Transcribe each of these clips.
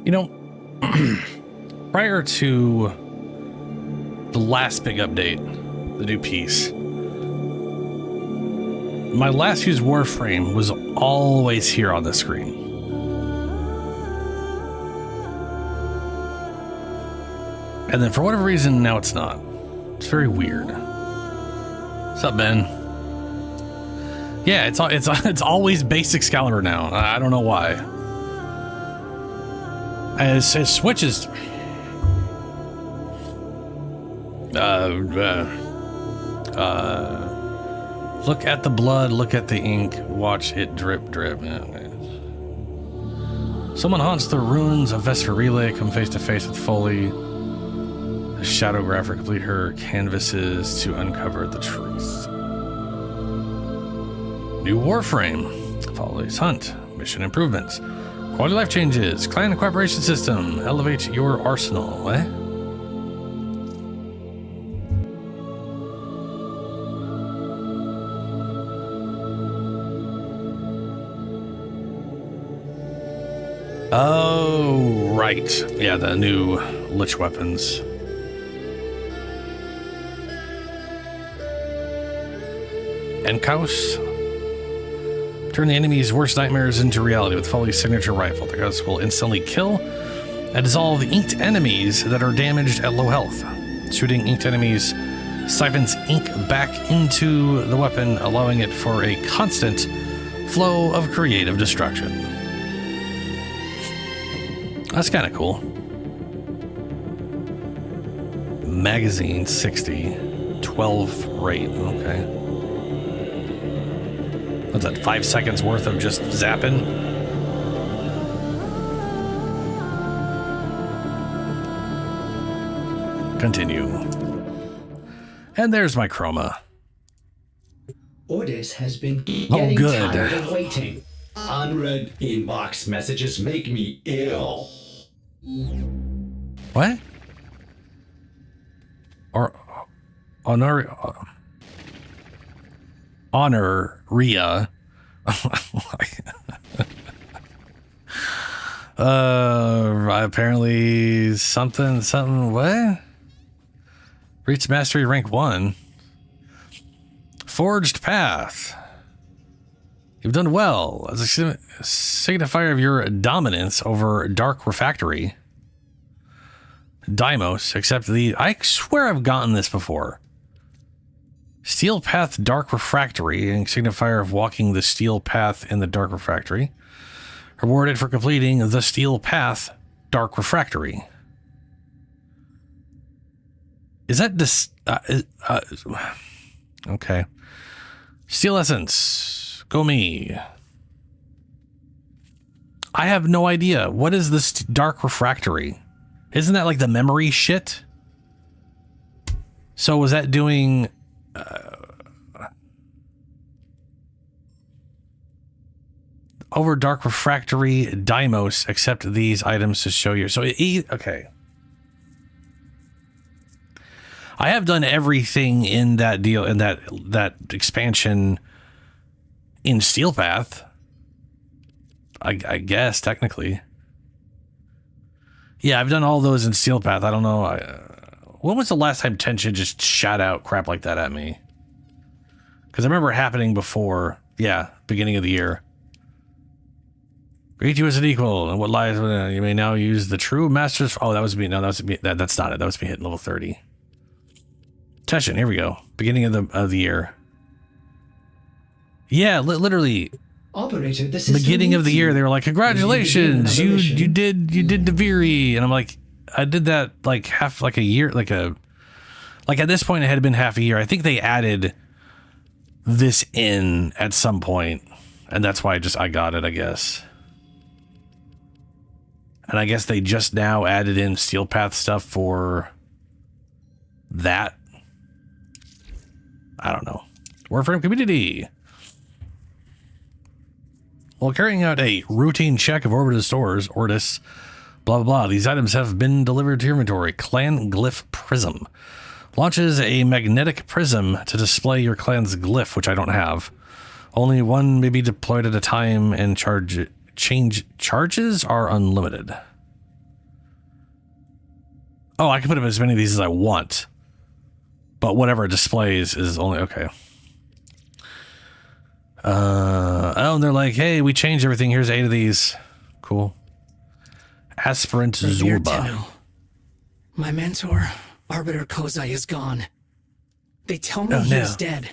You know, prior to the last big update, the new piece, my last used Warframe was always here on the screen. And then for whatever reason, now it's not. It's very weird. What's up, Ben? Yeah, it's always base Excalibur now. I don't know why. It switches. Look at the blood, look at the ink, watch it drip, drip. Someone haunts the ruins of Vesper Relay, come face to face with Foley. The Shadowgrapher complete her canvases to uncover the truth. New Warframe. Foley's hunt. Mission improvements. Quality life changes. Clan cooperation system. Elevate your arsenal. What? Oh, right. Yeah, the new Lich weapons. Enkaus. Turn the enemy's worst nightmares into reality with Foley's signature rifle. The guns will instantly kill and dissolve inked enemies that are damaged at low health. Shooting inked enemies siphons ink back into the weapon, allowing it for a constant flow of creative destruction. That's kind of cool. Magazine 60, 12 rate. Okay. What's that, 5 seconds worth of just zapping? Continue. And there's my chroma. Orders has been getting good. tired of waiting. Unread inbox messages make me ill. What? Or Honoria. Apparently something, what? Reach mastery rank 1. Forged path. You've done well as a signifier of your dominance over Dark Refractory. Deimos, except I swear I've gotten this before. Steel Path Dark Refractory, a signifier of walking the Steel Path in the Dark Refractory. Rewarded for completing the Steel Path Dark Refractory. Is that this? Okay. Steel Essence. Go me. I have no idea. What is this Dark Refractory? Isn't that like the memory shit? So was that doing... over Dark Refractory Deimos, accept these items to show you. So, okay. I have done everything in that deal, in that expansion in Steel Path. I guess, technically. Yeah, I've done all those in Steel Path. I don't know. When was the last time Tension just shot out crap like that at me? Because I remember it happening before. Yeah, beginning of the year. Greet you as an equal, and what lies within. You may now use the true masters. Oh, that was me. No, that was me. That's not it. That was me hitting level 30. Tension. Here we go. Beginning of the year. Yeah, literally. Operator, this is beginning of the year. They were like, "Congratulations, you did Daviri," and I'm like, I did that like half like a year, like at this point it had been half a year. I think they added this in at some point, and that's why I got it, I guess. And I guess they just now added in Steel Path stuff for that. I don't know. Warframe community. While carrying out a routine check of Orbitus stores, Orbitus, blah, blah, blah, these items have been delivered to your inventory. Clan Glyph Prism. Launches a magnetic prism to display your clan's glyph, which I don't have. Only one may be deployed at a time, and charges are unlimited. Oh, I can put up as many of these as I want. But whatever it displays is only... Okay. Oh, and they're like, hey, we changed everything. Here's 8 of these. Cool. Aspirant Zorba. My mentor, Arbiter Kozai, is gone. They tell me he is dead.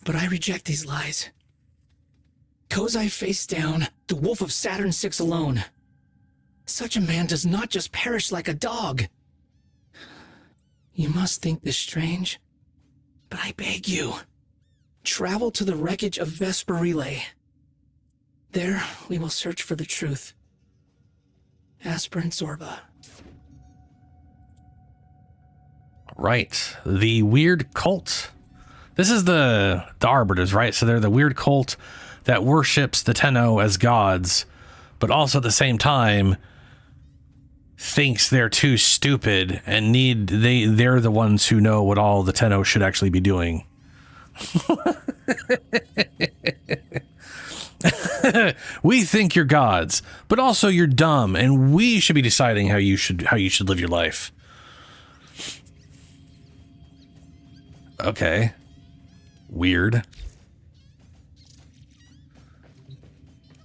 But I reject these lies. Kozai face down, the wolf of Saturn VI alone. Such a man does not just perish like a dog. You must think this strange, but I beg you, travel to the wreckage of Vesper Relay. There, we will search for the truth. Aspirant Zorba. Right. The weird cult. This is the Arbiters, right? So they're the weird cult that worships the Tenno as gods, but also at the same time thinks they're too stupid and they're the ones who know what all the Tenno should actually be doing. We think you're gods, but also you're dumb, and we should be deciding how you should live your life. Okay. Weird.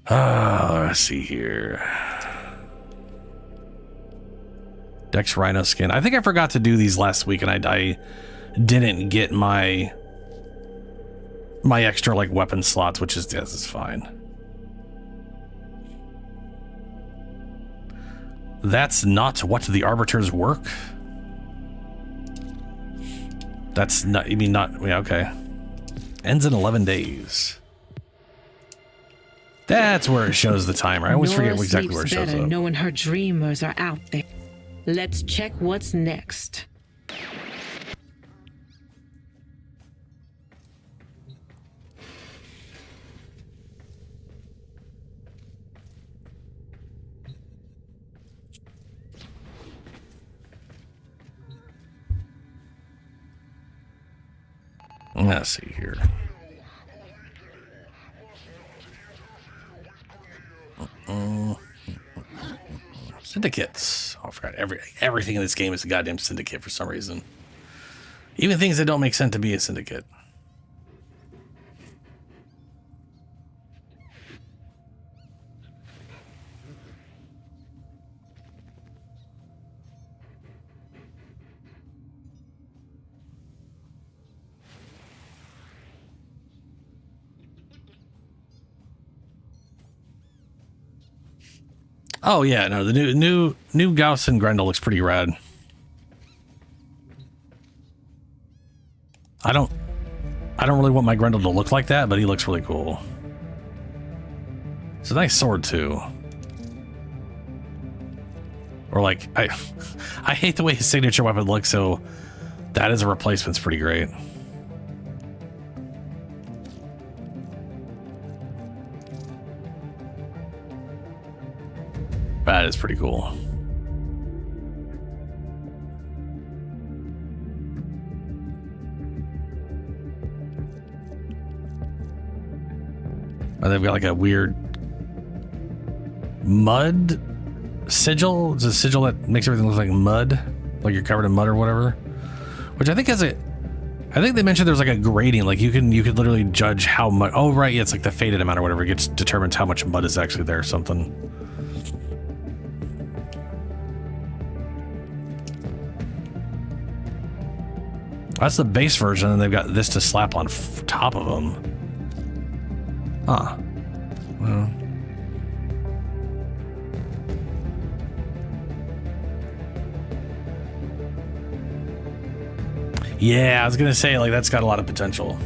Let's see here. Dex Rhino skin. I think I forgot to do these last week, and I didn't get my extra like weapon slots, which is this is fine. That's not what the Arbiters work. That's not, you mean not, yeah, okay. Ends in 11 days. That's where it shows the timer. I always forget exactly where it shows up. Knowing her dreamers are out there. Let's check what's next. Let's see here. Syndicates. Oh, I forgot. Everything in this game is a goddamn syndicate for some reason. Even things that don't make sense to be a syndicate. Oh yeah, no, the new Gauss and Grendel looks pretty rad. I don't really want my Grendel to look like that, but he looks really cool. It's a nice sword too. Or like I hate the way his signature weapon looks, so that as a replacement's pretty great. That is pretty cool. Oh, they've got like a weird mud sigil. It's a sigil that makes everything look like mud, like you're covered in mud or whatever. Which I think has a, I think they mentioned there's like a grading, like you could literally judge how much. Oh right, yeah, it's like the faded amount or whatever. It determines how much mud is actually there or something. That's the base version, and they've got this to slap on top of them. Huh. Well. Yeah, I was gonna say, like, that's got a lot of potential.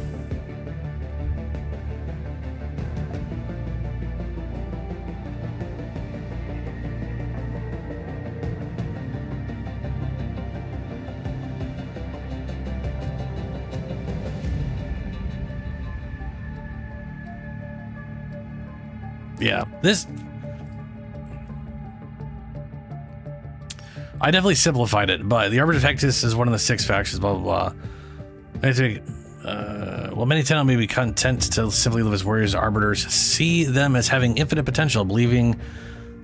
Yeah, this... I definitely simplified it, but the Arbiter Tactus is one of the 6 factions, blah, blah, blah. Well, many Tenno may be content to simply live as warriors or arbiters, see them as having infinite potential, believing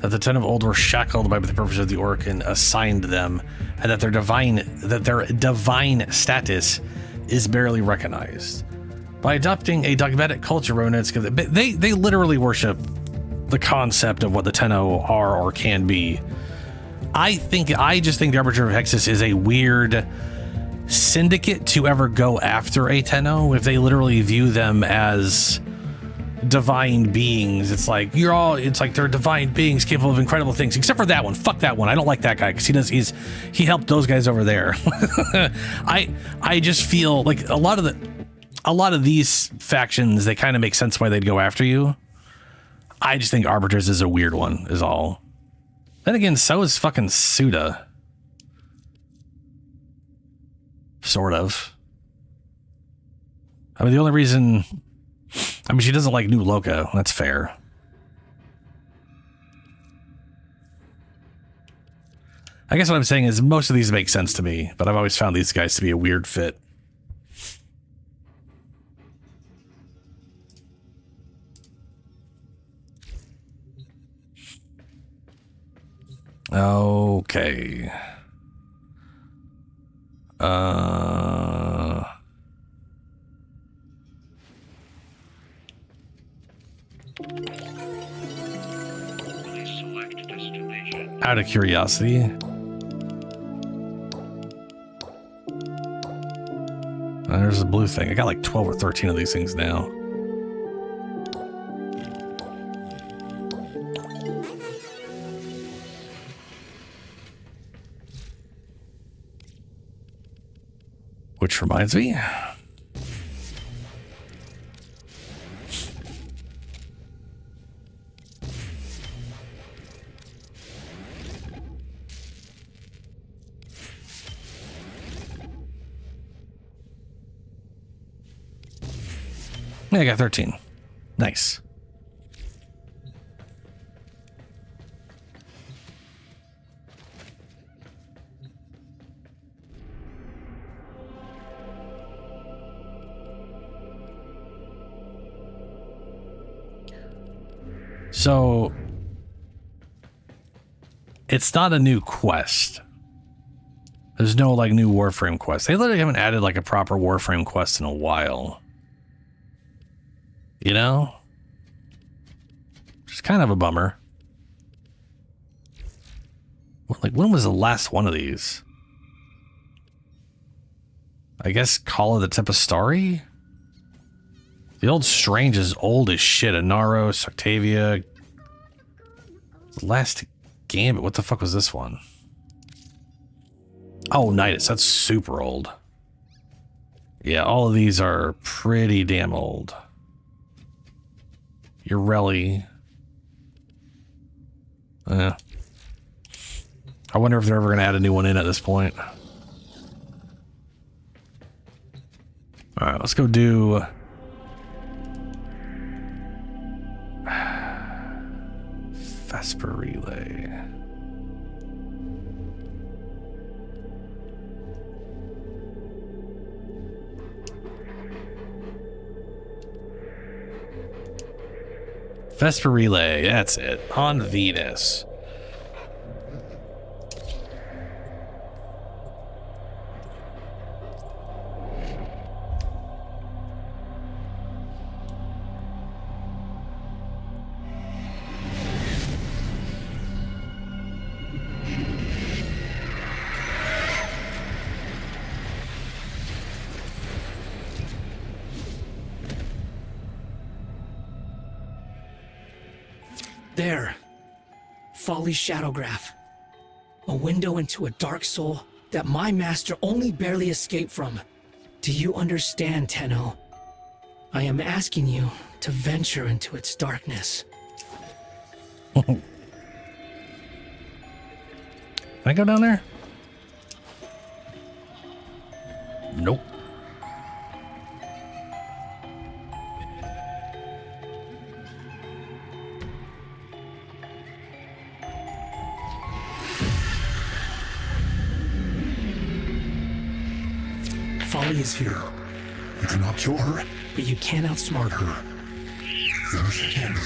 that the Ten of Old were shackled by the purpose of the Orcan assigned them, and that their divine status is barely recognized. By adopting a dogmatic culture, Roninets they literally worship the concept of what the Tenno are or can be. I just think the Arbiter of Hexus is a weird syndicate to ever go after a Tenno if they literally view them as divine beings. It's like they're divine beings capable of incredible things, except for that one. Fuck that one. I don't like that guy because he helped those guys over there. I just feel like a lot of these factions, they kind of make sense why they'd go after you. I just think Arbiters is a weird one, is all. Then again, so is fucking Suda. Sort of. I mean, the only reason... I mean, she doesn't like New Loco. That's fair. I guess what I'm saying is most of these make sense to me, but I've always found these guys to be a weird fit. Okay. Out of curiosity. There's a blue thing. I got like 12 or 13 of these things now. Which reminds me. Yeah, I got 13. Nice. So, it's not a new quest. There's no, like, new Warframe quest. They literally haven't added, like, a proper Warframe quest in a while. You know? It's kind of a bummer. Like, when was the last one of these? I guess Call of the Tempestari? The old Strange is old as shit. Inaros, Octavia. The last Gambit. What the fuck was this one? Oh, Nidus. That's super old. Yeah, all of these are pretty damn old. Urelli. I wonder if they're ever going to add a new one in at this point. All right, let's go do... Vesper Relay. Vesper Relay, that's it. On Venus. There. Folly's Shadowgraph. A window into a dark soul that my master only barely escaped from. Do you understand, Tenno? I am asking you to venture into its darkness. Can I go down there? Nope. Folly is here. You cannot kill her. But you can outsmart her. Yes, you can.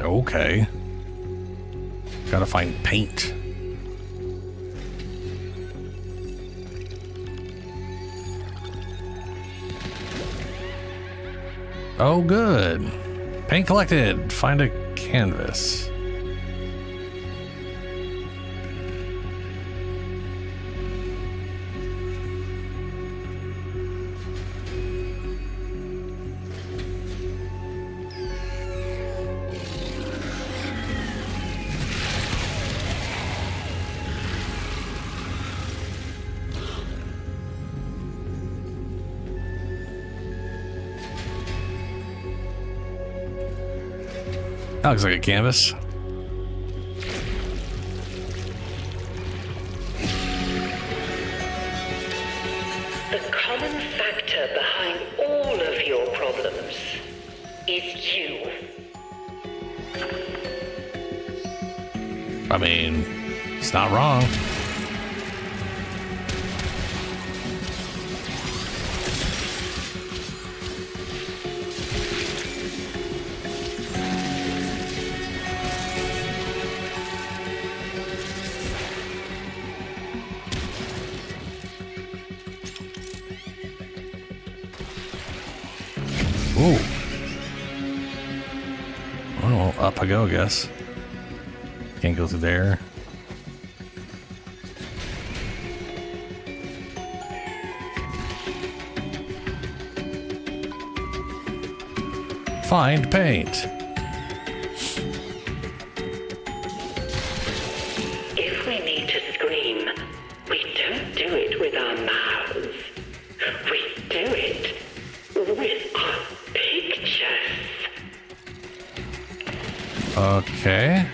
Okay. Gotta find paint. Oh, good. Paint collected. Find a canvas. That looks like a canvas. The common factor behind all of your problems is you. I mean, it's not wrong. Ooh. Well, up I go, I guess. Can't go through there. Find paint. If we need to scream, we don't do it with our mouths. We do it with our pictures. Okay.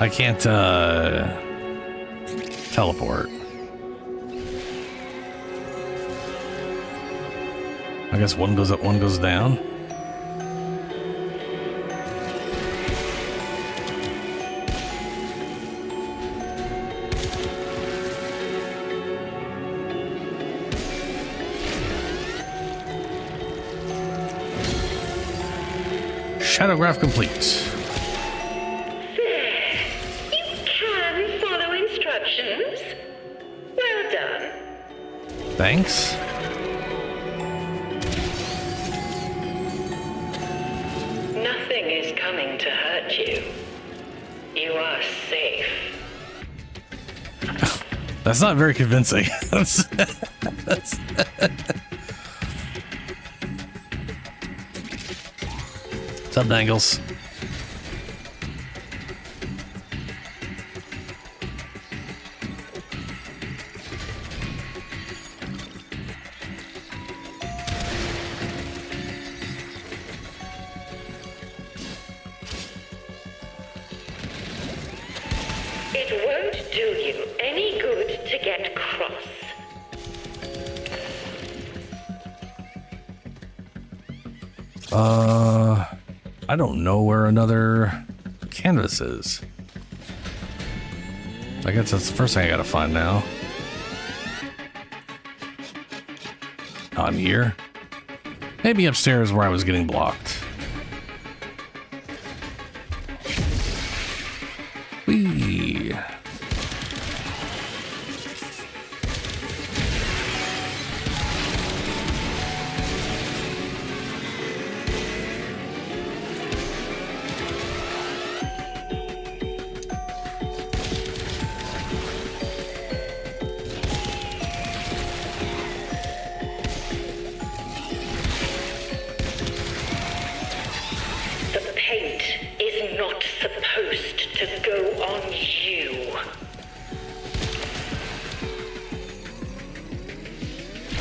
I can't teleport. I guess one goes up, one goes down. Shadowgraph complete. Well done. Thanks. Nothing is coming to hurt you. You are safe. That's not very convincing. What's up, Dangles? It won't do you any good to get cross. I don't know where another canvas is. I guess that's the first thing I gotta find now. On here? Maybe upstairs where I was getting blocked. Whee!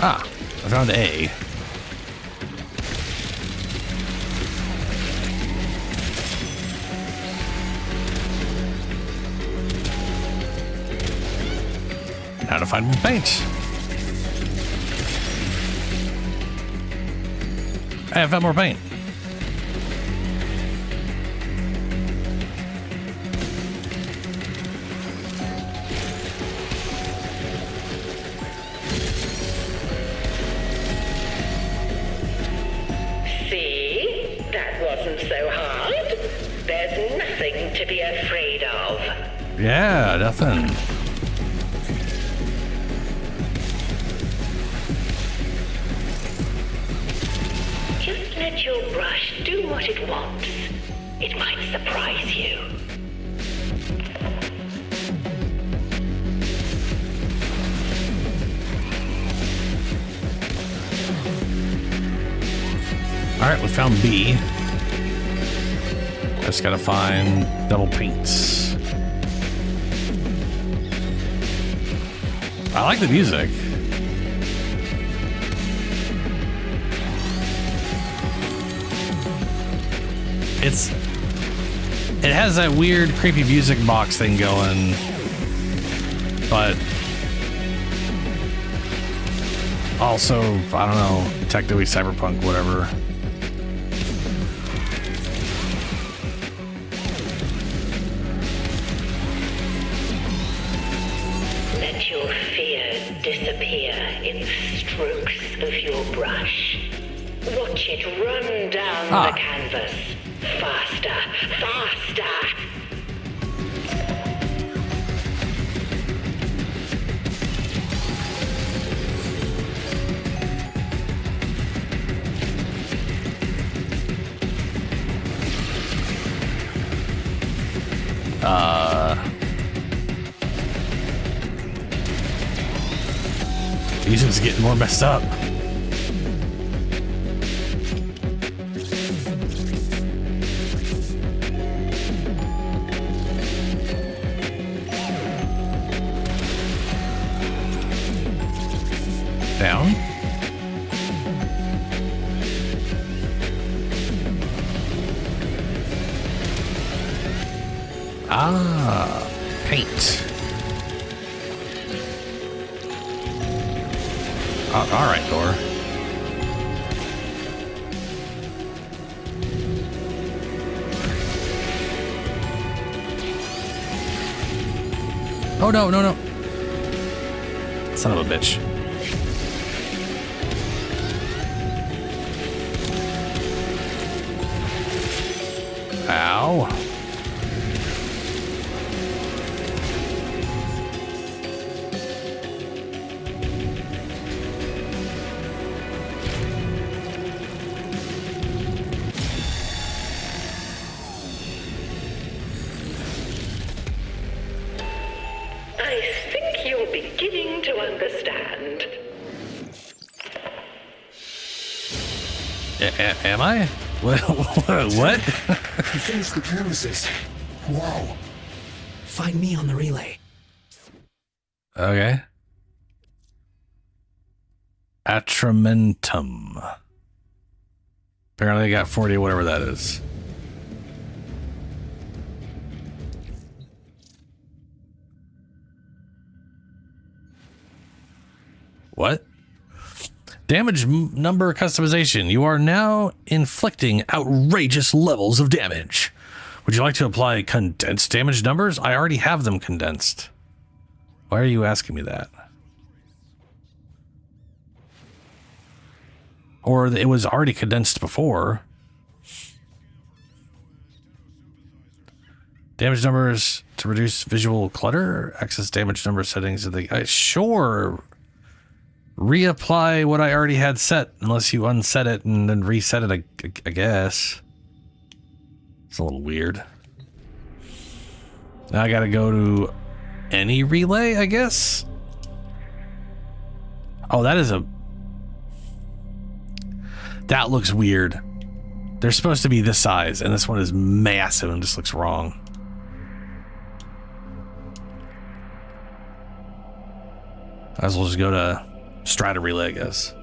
Ah, I found A. Gotta find more paint. Hey, I found more paint. See? That wasn't so hard. There's nothing to be afraid of. Yeah, nothing. Just let your brush do what it wants. It might surprise you. All right, we found B. Just gotta find double paints. I like the music. It has that weird creepy music box thing going, but also, I don't know, technically cyberpunk, whatever. Let your fears disappear in strokes of your brush. Watch it run down the canvas. Faster, faster! Music's getting more messed up. Down. Ah, paint. All right, Thor. Oh, no, no, no. Son of a bitch. Ow. I think you're beginning to understand. Am I? What? You finished the canvases. Wow. Find me on the relay. Okay. Atramentum. Apparently I got 40, whatever that is. What? Damage number customization. You are now inflicting outrageous levels of damage. Would you like to apply condensed damage numbers? I already have them condensed. Why are you asking me that? Or it was already condensed before. Damage numbers to reduce visual clutter. Access damage number settings of the... sure. Reapply what I already had set, unless you unset it and then reset it, I guess. It's a little weird. Now I gotta go to any relay, I guess? Oh, that is a... That looks weird. They're supposed to be this size, and this one is massive and just looks wrong. Might as well just go to Strata Relay, I guess.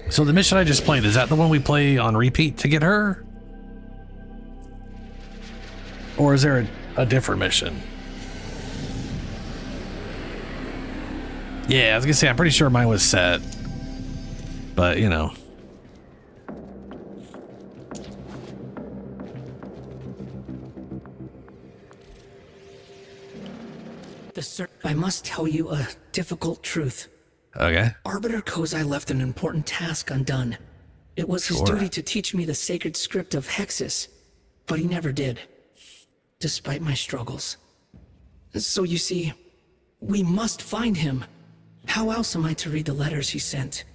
So the mission I just played, is that the one we play on repeat to get her? Or is there a different mission? Yeah, I was gonna say, I'm pretty sure mine was set. But, you know. I must tell you a difficult truth. Okay. Arbiter Kozai left an important task undone. It was his duty to teach me the sacred script of Hexus, but he never did, despite my struggles. So you see, we must find him. How else am I to read the letters he sent?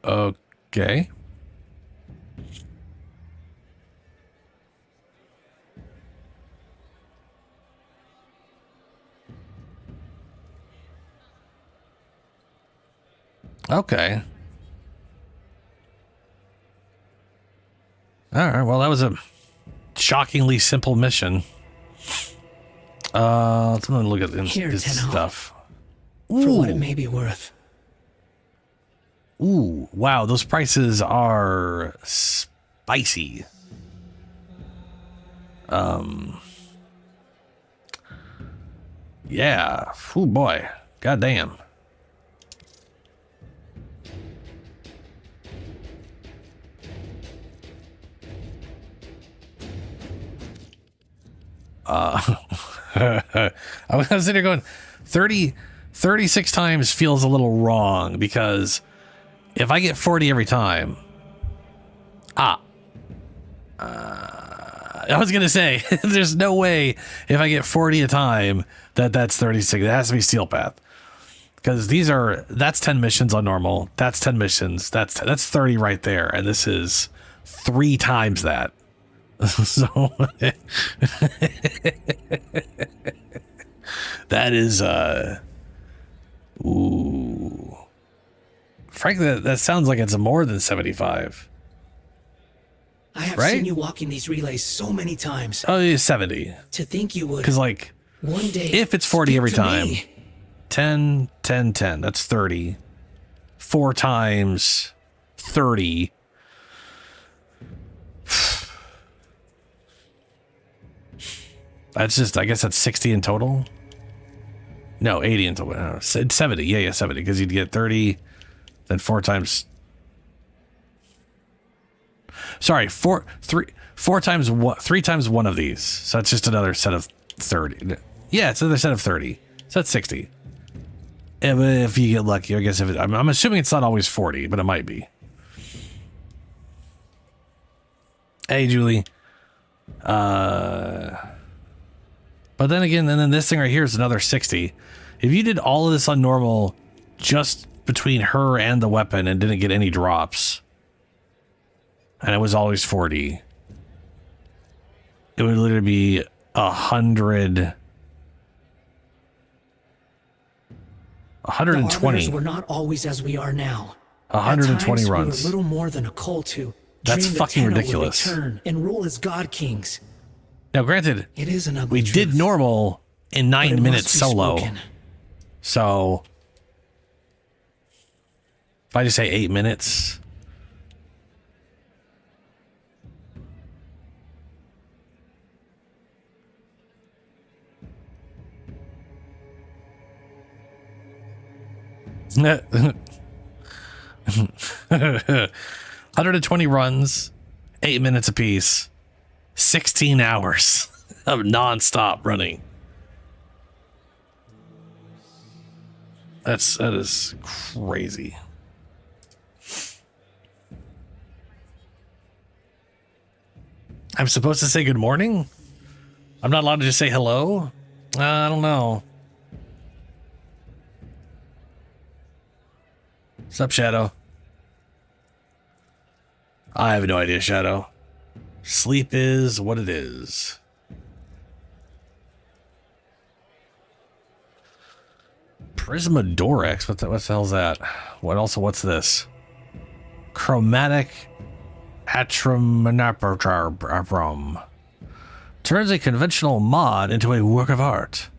Okay. Okay. All right. Well, that was a shockingly simple mission. Let's look at this stuff. For what it may be worth. Ooh, wow, those prices are spicy. Yeah. Oh boy. Goddamn. I was sitting there going 36 times feels a little wrong, because if I get 40 every time, I was gonna say there's no way if I get 40 a time that's 36. It has to be Steel Path, because that's 10 missions on normal. That's 10 missions. That's 30 right there, and this is 3 times that. So that is ooh. Frankly, that sounds like it's more than 75. I have seen you walking these relays so many times. Oh, yeah, 70. To think you would. Because, like, one day, if it's 40 every time, me. 10, 10, 10, that's 30. 4 times 30. That's just, I guess that's 60 in total. No, 80 in total. 70. Yeah, 70. Because you'd get 30, then 4 times. Sorry, 3 times what? 3 times one of these. So that's just another set of 30. Yeah, it's another set of 30. So that's 60. Yeah, but if you get lucky, I guess I'm assuming it's not always 40, but it might be. Hey, Julie. But then again, and then this thing right here is another 60. If you did all of this on normal, just between her and the weapon, and didn't get any drops, and it was always 40, it would literally be 100. 120. We're not always as we are now. 120 runs. We were little more than a cult who That's fucking ridiculous. Return and rule as god kings. Now, granted, it is an ugly we did normal in 9 minutes solo. Spoken. So if I just say 8 minutes. $120 runs, 8 minutes apiece, 16 hours of non-stop running. That is crazy. I'm supposed to say good morning? I'm not allowed to just say hello? I don't know. What's up, Shadow? I have no idea, Shadow. Sleep is what it is. Prismadorex? What the hell's that? What's this? Chromatic Atramenaprum. Turns a conventional mod into a work of art.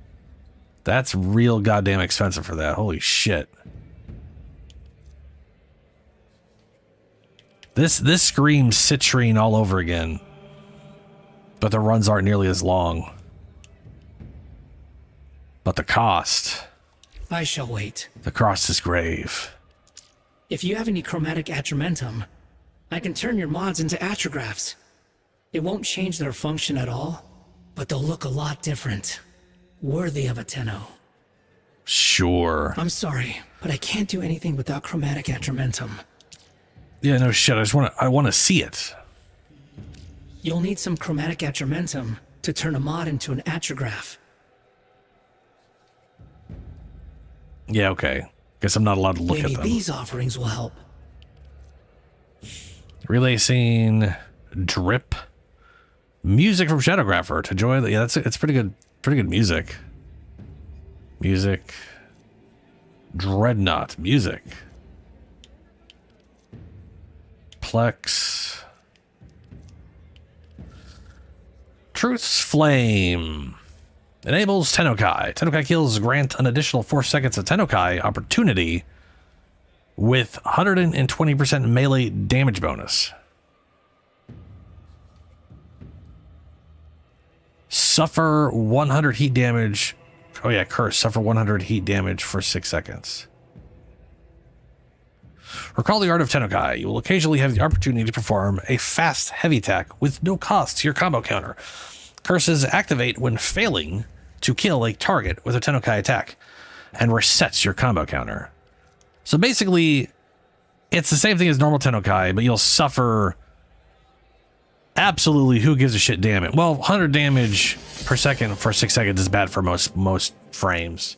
That's real goddamn expensive for that. Holy shit. This screams citrine all over again. But the runs aren't nearly as long. But the cost. I shall wait. The cost is grave. If you have any chromatic atramentum, I can turn your mods into atrographs. It won't change their function at all, but they'll look a lot different. Worthy of a Tenno. Sure. I'm sorry, but I can't do anything without chromatic atramentum. Yeah, no shit. I want to see it. You'll need some chromatic atramentum to turn a mod into an atrograph. Yeah, okay. Guess I'm not allowed to look Maybe at them. these offerings will help. Relay scene, drip, music from Shadowgrapher to joy. Yeah, it's pretty good music. Music, Dreadnought music, Plex, Truth's Flame. Enables Tennokai. Tennokai kills grant an additional 4 seconds of Tennokai opportunity with 120% melee damage bonus. Suffer 100 heat damage. Oh yeah, curse. Suffer 100 heat damage for 6 seconds. Recall the art of Tennokai. You will occasionally have the opportunity to perform a fast heavy attack with no cost to your combo counter. Curses activate when failing to kill a target with a Tennokai attack and resets your combo counter. So basically, it's the same thing as normal Tennokai, but you'll suffer absolutely who gives a shit damage. Well, 100 damage per second for 6 seconds is bad for most frames.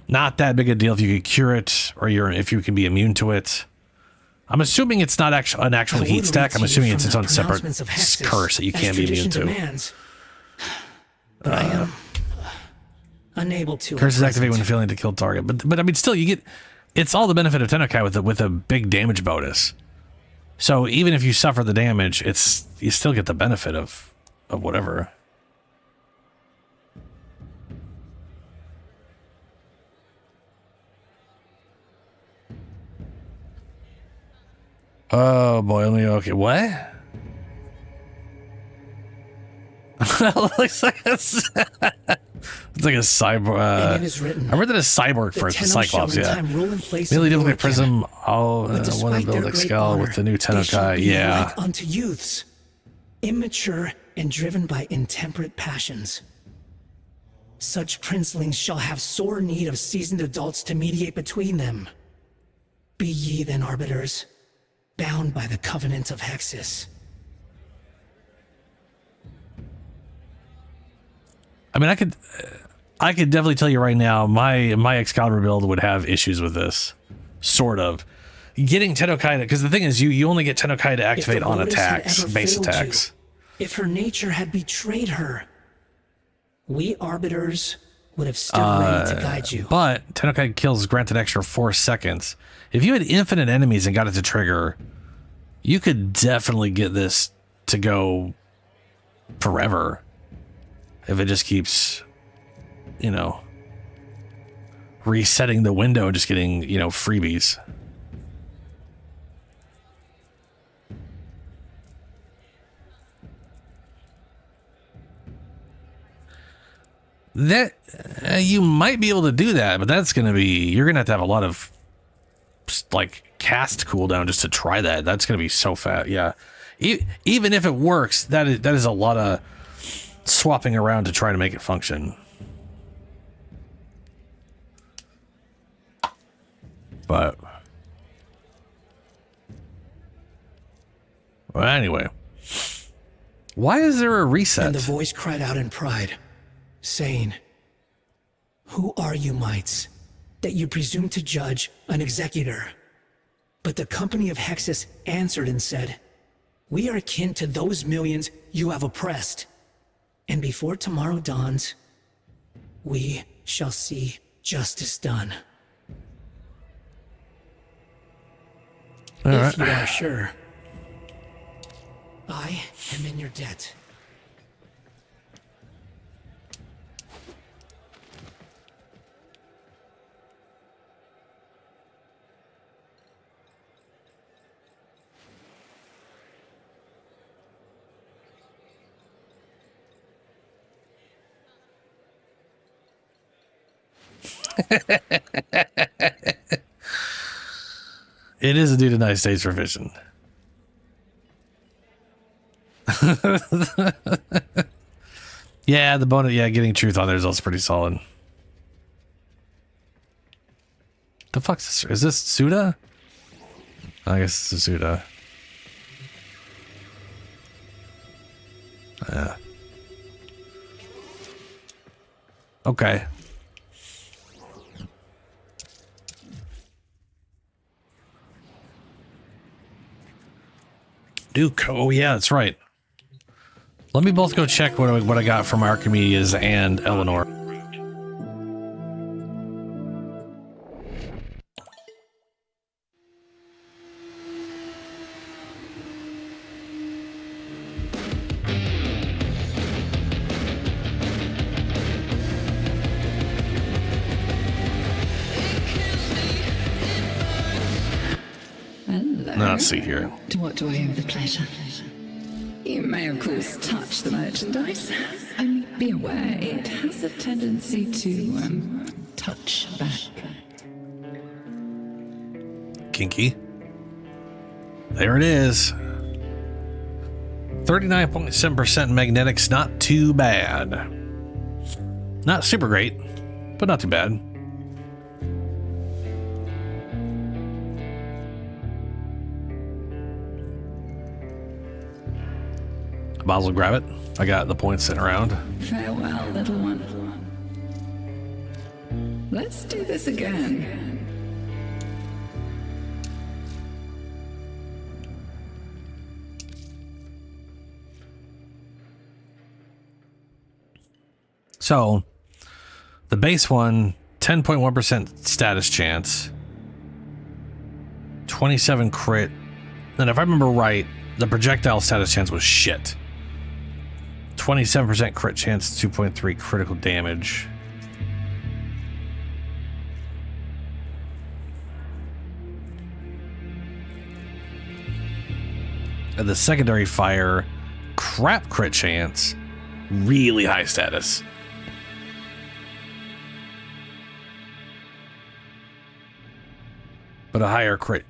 Not that big a deal if you could cure it or if you can be immune to it. I'm assuming it's not an actual heat stack. I'm assuming it's its own separate curse that you can't be immune to. But I am unable to. Curses activate when failing to kill target. But I mean, still, you get... It's all the benefit of Tennokai with a big damage bonus. So even if you suffer the damage, you still get the benefit of whatever. Oh boy, okay, what? Looks like it's like a cyborg. And it is written, I read that a cyborg first, the Cyclops, yeah. Merely differently Prism, want to build Excel with the new Tennokai, yeah. Like unto youths, immature and driven by intemperate passions. Such princelings shall have sore need of seasoned adults to mediate between them. Be ye then arbiters, bound by the covenant of Hexus. I mean, I could definitely tell you right now, my Excalibur build would have issues with this, sort of. Getting Tennokai, because the thing is, you only get Tennokai to activate on attacks, base attacks. If her nature had betrayed her, we arbiters would have stood ready to guide you. But Tennokai kills grant an extra 4 seconds. If you had infinite enemies and got it to trigger, you could definitely get this to go forever. If it just keeps, resetting the window and just getting, freebies. That you might be able to do that, but that's going to be, you're going to have a lot of cast cooldown just to try that. That's going to be so fast. Yeah. Even if it works, that is a lot of swapping around to try to make it function. But well, anyway, why is there a reset? And the voice cried out in pride, saying, "Who are you, mites, that you presume to judge an executor?" But the company of Hexus answered and said, "We are kin to those millions you have oppressed. And before tomorrow dawns, we shall see justice done." All right. If you are sure, I am in your debt. It is a dude of nice days for fishing. Yeah, the bonus, yeah, getting truth on there is also pretty solid. The fuck's this? Is this Suda? I guess it's a Suda. Yeah. Okay. Duke. Oh yeah, that's right. Let me both go check what I got from Archimedeas and Eleanor. Hello. Now, let's see here. To what do I owe the pleasure? You may, of course, touch the merchandise. Only be aware, it has a tendency to, touch back. Kinky. There it is. 39.7% magnetics, not too bad. Not super great, but not too bad. Might as well grab it. I got the points sitting around. Farewell, little one. Let's do this again. So, the base one, 10.1% status chance, 27 crit, and if I remember right, the projectile status chance was shit. 27% crit chance, 2.3 critical damage. And the secondary fire, crap crit chance, really high status. But a higher crit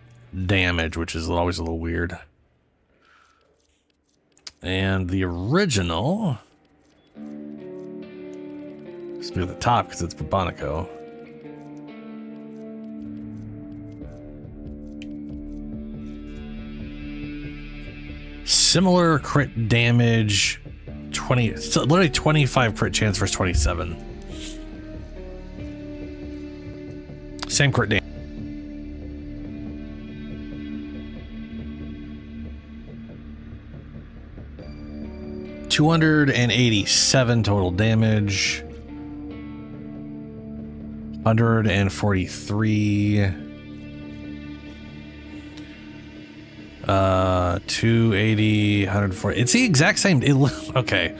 damage, which is always a little weird. And the original, let's do the top because it's Bobonico. Similar crit damage, 20, so literally 25 crit chance versus 27. Same crit damage. $287 total damage. 143. 280, 140. It's the exact same. Okay.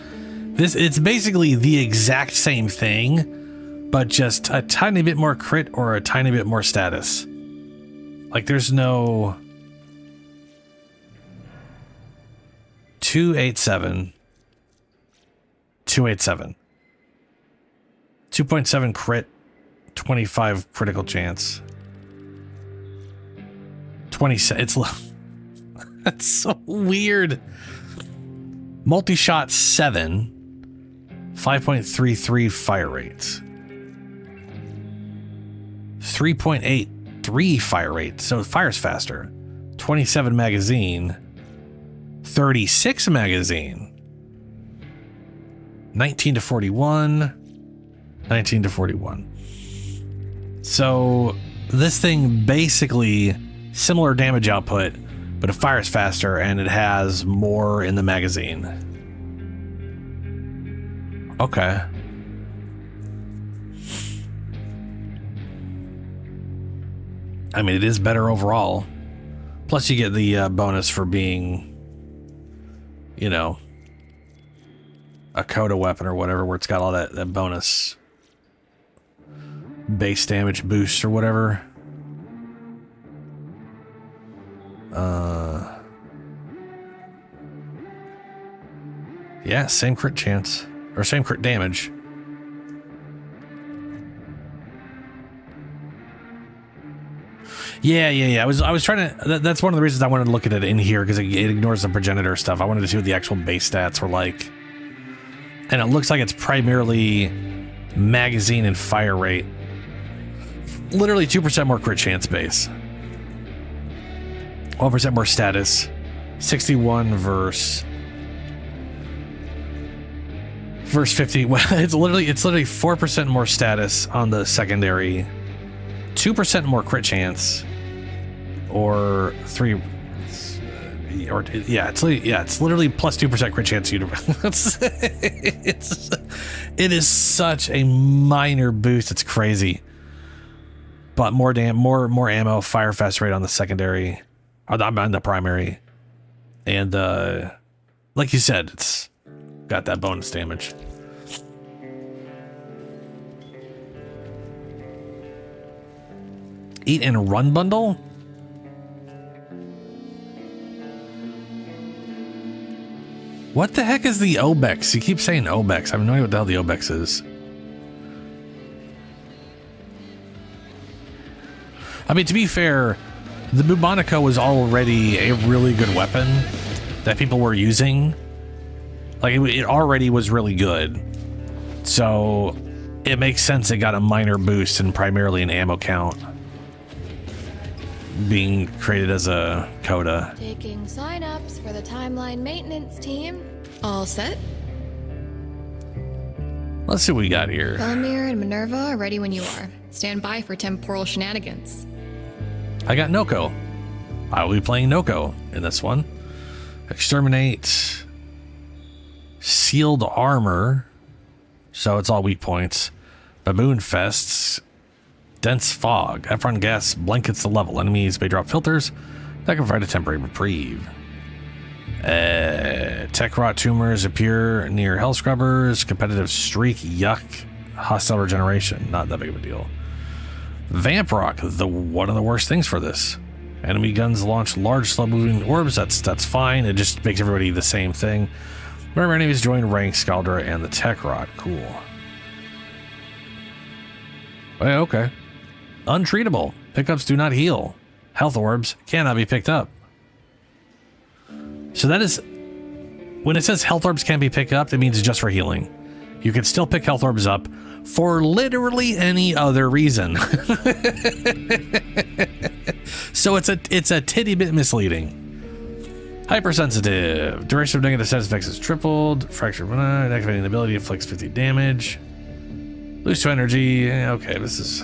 It's basically the exact same thing, but just a tiny bit more crit or a tiny bit more status. Like there's no 287. 287. 2.7 crit, 25 critical chance. 27. It's that's so weird. Multi-shot 7, 5.33 fire rates. 3.83 fire rate, so it fires faster. 27 magazine, 36 magazine. 19 to 41, 19 to 41. So this thing basically similar damage output, but it fires faster and it has more in the magazine. Okay. I mean, it is better overall. Plus you get the bonus for being, you know, a Coda weapon or whatever, where it's got all that bonus base damage boost or whatever. Yeah, same crit chance or same crit damage. Yeah. I was trying to. That's one of the reasons I wanted to look at it in here, because it ignores the progenitor stuff. I wanted to see what the actual base stats were like, and it looks like it's primarily magazine and fire rate. Literally 2% more crit chance base, 1% more status, 61 versus 50. Well, it's literally 4% more status on the secondary, 2% more crit chance, or it's literally plus 2% crit chance. It is such a minor boost. It's crazy. But more ammo, fire fast rate on the secondary, on the primary, and like you said, it's got that bonus damage. Eat and run bundle? What the heck is the Obex? You keep saying Obex. I have no idea what the hell the Obex is. I mean, to be fair, the Bubonico was already a really good weapon that people were using. Like, it already was really good. So, it makes sense it got a minor boost and primarily an ammo count being created as a coda. Taking signups for the timeline maintenance team. All set? Let's see what we got here. Felomir and Minerva are ready when you are. Stand by for temporal shenanigans. I got Noko. I will be playing Noko in this one. Exterminate. Sealed armor. So it's all weak points. Baboon fests. Dense fog. Efron gas blankets the level. Enemies may drop filters that can provide a temporary reprieve. Tech rot tumors appear near hell scrubbers. Competitive streak. Yuck. Hostile regeneration. Not that big of a deal. Vamp rock. One of the worst things for this. Enemy guns launch large slow-moving orbs. That's fine. It just makes everybody the same thing. Remember, enemies join rank, Scaldra, and the Tech Rot. Cool. Well, okay. Untreatable. Pickups do not heal. Health orbs cannot be picked up. So that is... When it says health orbs can't be picked up, it means it's just for healing. You can still pick health orbs up for literally any other reason. So it's a titty bit misleading. Hypersensitive. Duration of negative status effects is tripled. Fracture of mind. Activating the ability inflicts 50 damage. Lose 2 energy. Okay, this is...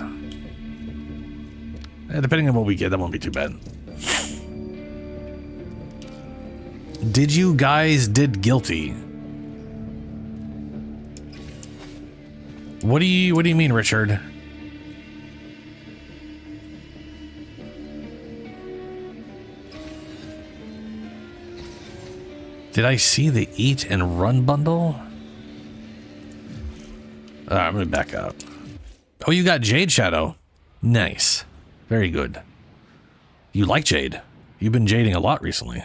depending on what we get, that won't be too bad. Did you guys did guilty? What do you mean, Richard? Did I see the eat and run bundle? I'm gonna back up. Oh, you got Jade Shadow. Nice. Very good. You like Jade. You've been jading a lot recently.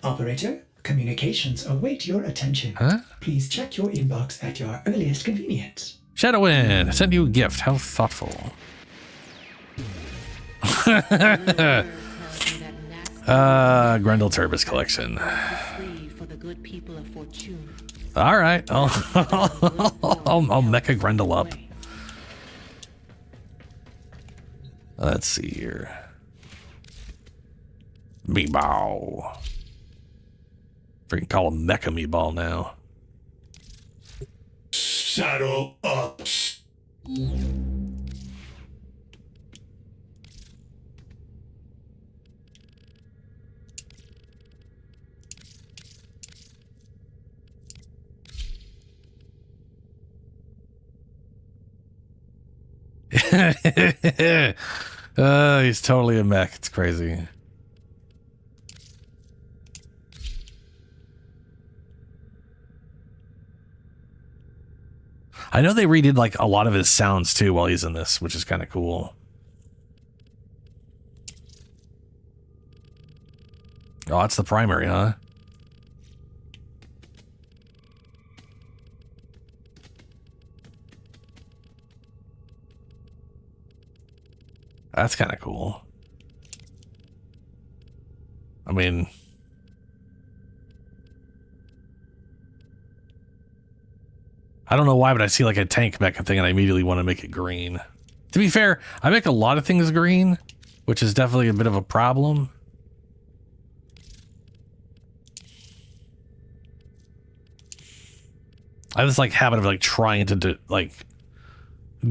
Operator, communications await your attention. Huh? Please check your inbox at your earliest convenience. Shadowwind, I sent you a gift. How thoughtful. Grendel Turbis collection. All right, I'll mecha Grendel up. Let's see here. Meatball. Freaking call him Mecha Meatball now. Saddle up. He's totally a mech. It's crazy. I know they redid like a lot of his sounds too while he's in this, which is kind of cool. Oh, that's the primary, huh? That's kind of cool. I mean, I don't know why, but I see like a tank mecha thing and I immediately want to make it green. To be fair, I make a lot of things green, which is definitely a bit of a problem. I have this like habit of like trying to do, like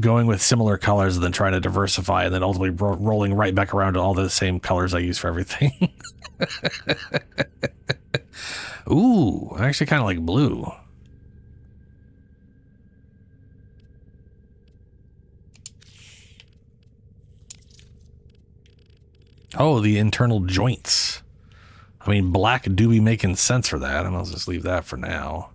going with similar colors and then trying to diversify and then ultimately rolling right back around to all the same colors I use for everything. Ooh, I actually kind of like blue. Oh, the internal joints. I mean, black do be making sense for that. I'll just leave that for now.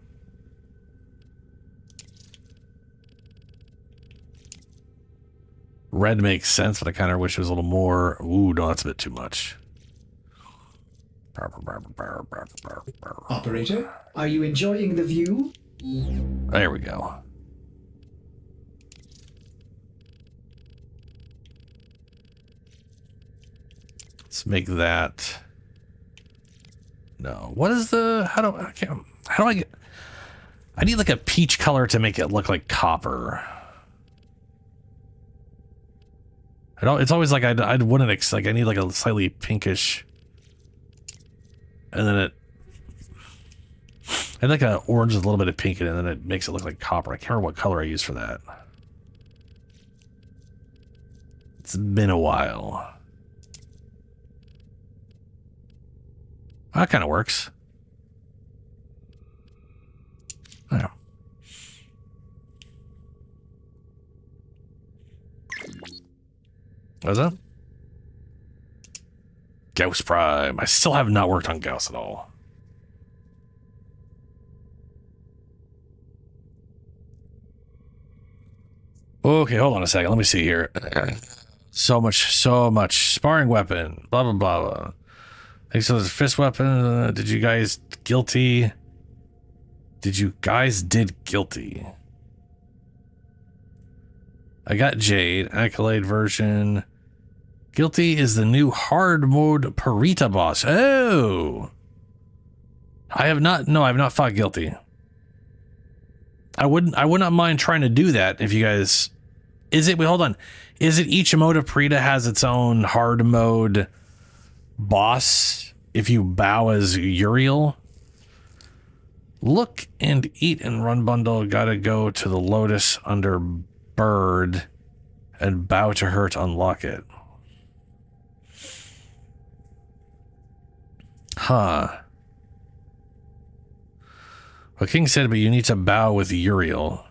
Red makes sense, but I kind of wish it was a little more. Ooh, no, that's a bit too much. Operator, are you enjoying the view? There we go. Let's make that. No, what is the? How do I get? I need like a peach color to make it look like copper. It's always like I wouldn't like I need like a slightly pinkish, and then I like a orange with a little bit of pink in it, and then it makes it look like copper. I can't remember what color I use for that. It's been a while. That kind of works. Yeah. What was that? Gauss Prime. I still have not worked on Gauss at all. Okay, hold on a second. Let me see here. So much. Sparring weapon. Blah, blah, blah, blah. Thanks to the fist weapon. Did you guys guilty? Did guilty. I got Jade. Accolade version. Guilty is the new hard mode Parita boss. Oh. I've not fought Guilty. I would not mind trying to do that if you guys. Wait, hold on. Is it each mode of Parita has its own hard mode boss if you bow as Uriel? Look and eat and run bundle. Gotta go to the Lotus under Bird and bow to her to unlock it. Huh. Well, King said, but you need to bow with Uriel.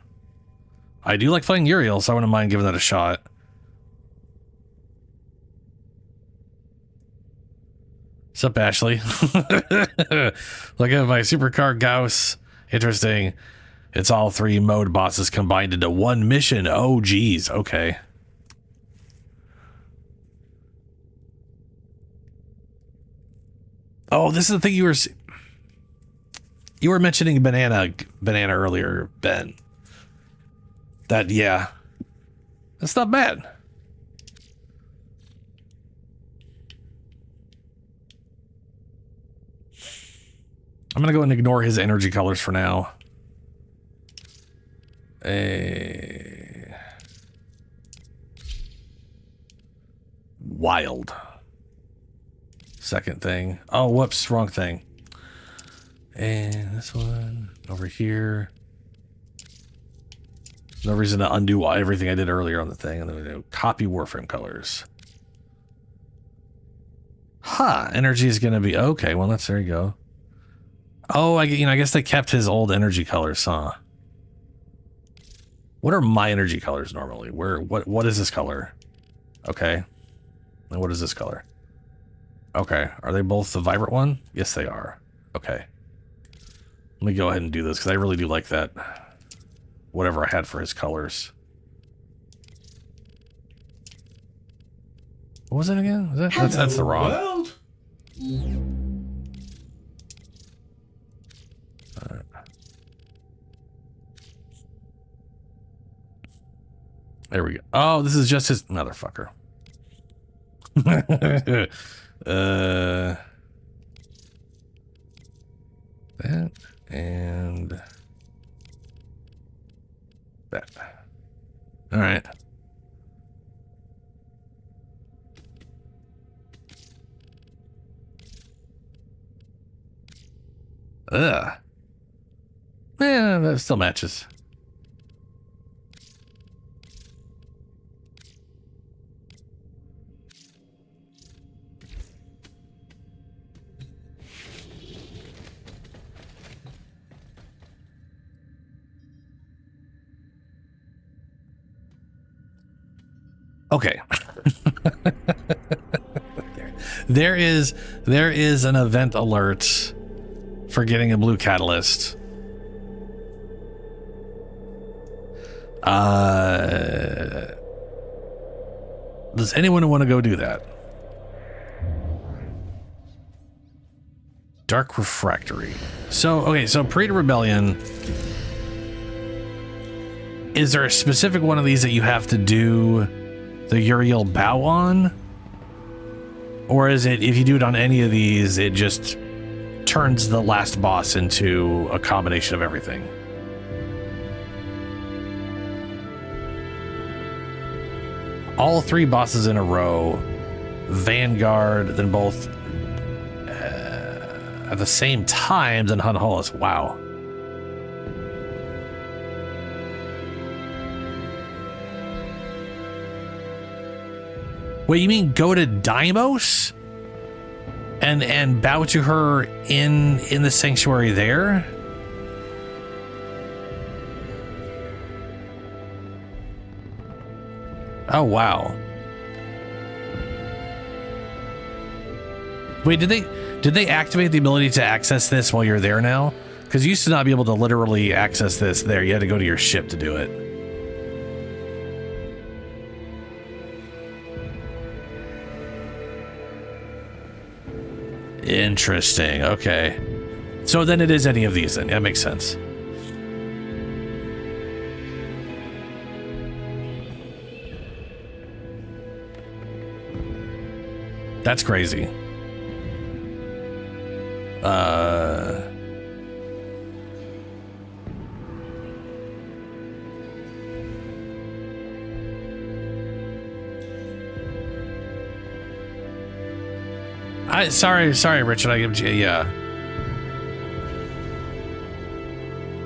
I do like playing Uriel, so I wouldn't mind giving that a shot. What's up, Ashley? Look at my supercar Gauss. Interesting. It's all 3 mode bosses combined into one mission. Oh, geez. Okay. Oh, this is the thing you were mentioning banana earlier, Ben. Yeah. That's not bad. I'm gonna go and ignore his energy colors for now. Wild. Second thing. Oh, whoops, wrong thing. And this one over here. No reason to undo everything I did earlier on the thing. And then we do copy Warframe colors. Huh, energy is gonna be okay. Well, there you go. Oh, I guess they kept his old energy colors, huh? What are my energy colors normally? What is this color? Okay. And what is this color? Okay. Are they both the vibrant one? Yes, they are. Okay. Let me go ahead and do this because I really do like that. Whatever I had for his colors. What was it again? That's the wrong. World. Alright. There we go. Oh, this is just his motherfucker. That and that. All right. Ugh. Yeah, that still matches. Okay. There is an event alert for getting a blue catalyst. Does anyone want to go do that? Dark Refractory. So, okay, so pre-rebellion, is there a specific one of these that you have to do the Uriel bow on? Or is it, if you do it on any of these, it just turns the last boss into a combination of everything? All 3 bosses in a row, Vanguard, then both at the same time, then Hunhollis. Wow. Wait, you mean go to Deimos and bow to her in the sanctuary there? Oh wow. Wait, did they activate the ability to access this while you're there now? Because you used to not be able to literally access this there. You had to go to your ship to do it. Interesting. Okay. So then it is any of these then. That makes sense. That's crazy. Sorry, Richard. I give you, yeah.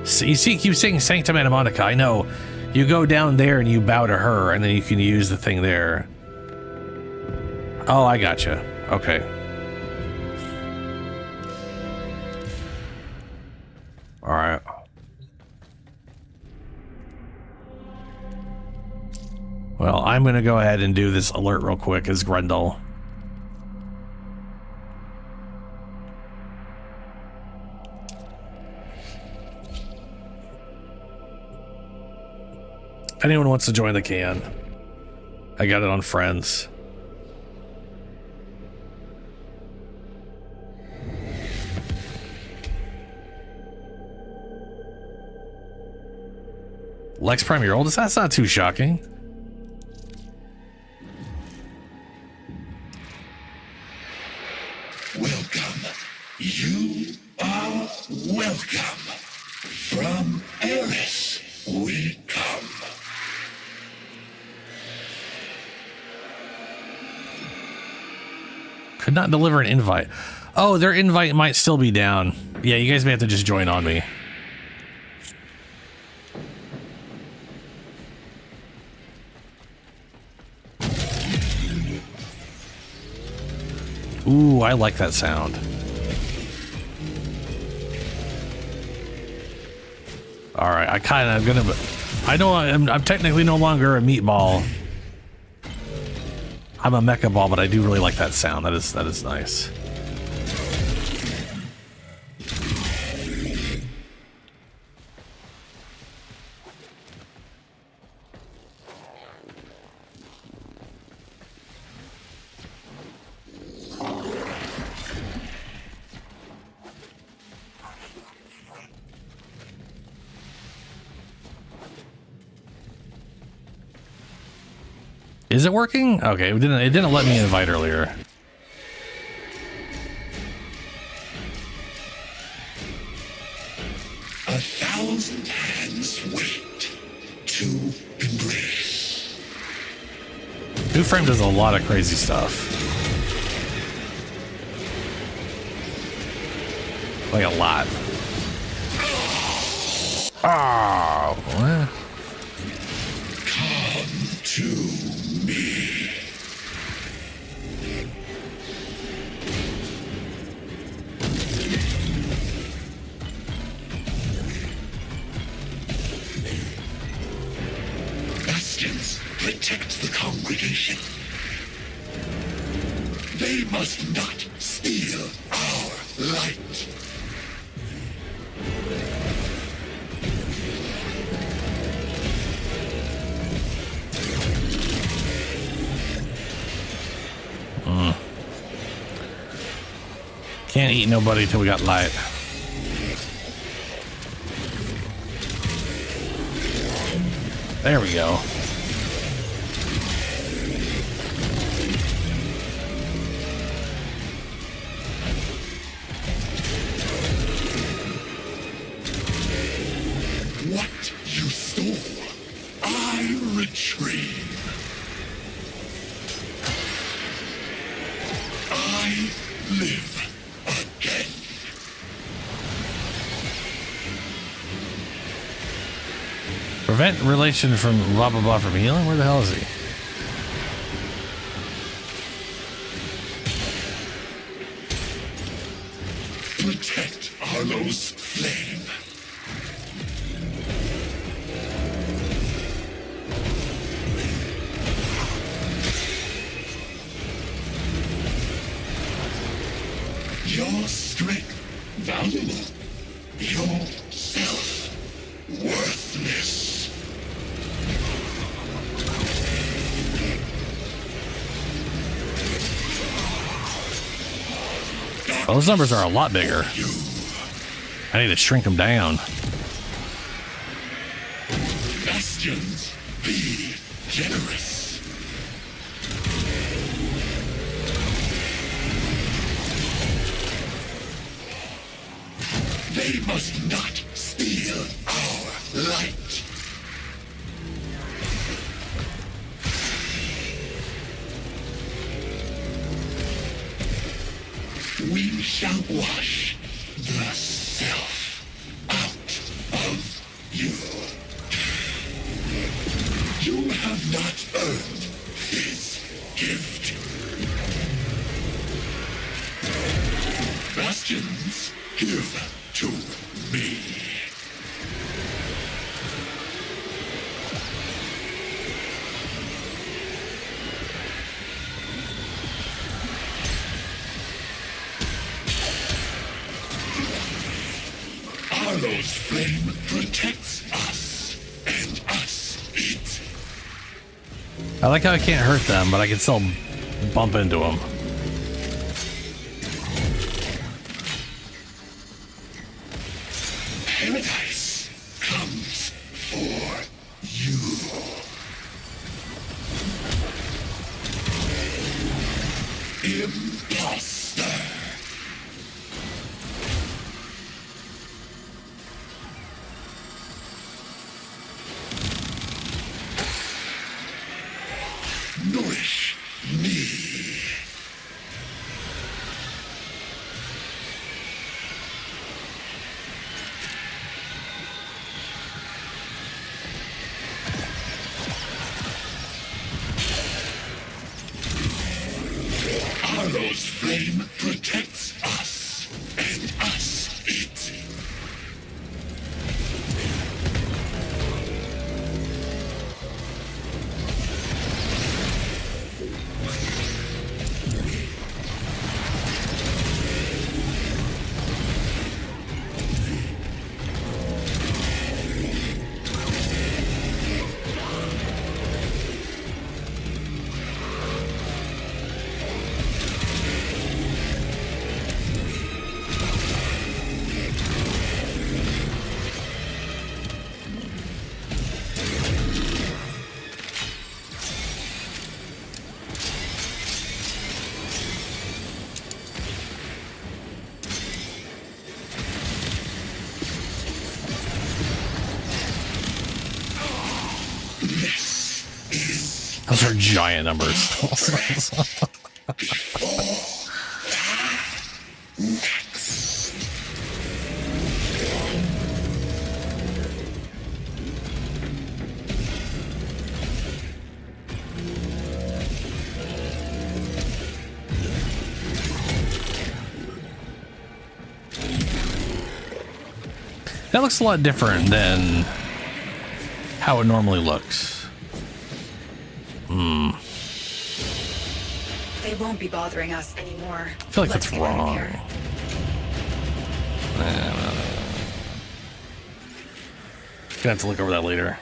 So you see, keep saying Sanctum Animatica. I know. You go down there and you bow to her, and then you can use the thing there. Oh, I gotcha. Okay. All right. Well, I'm gonna go ahead and do this alert real quick as Grendel. If anyone wants to join the can, I got it on Friends. Lex Prime, your oldest? That's not too shocking. Welcome. You are welcome. From Eris we come. Could not deliver an invite. Oh, their invite might still be down. Yeah, you guys may have to just join on me. Ooh, I like that sound. All right, I know I'm technically no longer a meatball. I'm a mecha ball, but I do really like that sound. That is nice. Is it working? Okay, it didn't let me invite earlier. 1,000 hands wait to embrace. Warframe does a lot of crazy stuff. Like a lot. Oh, what? Come to me. Bastions protect the congregation. They must not steal our light. Can't eat nobody till we got light. There we go. What you stole, I retrieve. I live again. Prevent relation from blah blah blah from healing? Where the hell is he? Protect Arlo's flame. Your strength valuable. Yourself worthless. Well, those numbers are a lot bigger. I need to shrink them down. Bastions, be generous. They must not steal our light. We shall wash the self out of you. You have not earned his gift. Bastions, give to me. Arlo's flame protects us, and us it. I like how I can't hurt them, but I can still bump into them. Paradise comes for you. Imposter. Nourish me. Arlo's flame protects us, and us it. Those are giant numbers. That looks a lot different than how it normally looks. They won't be bothering us anymore. I feel like that's wrong. Gonna have to look over that later.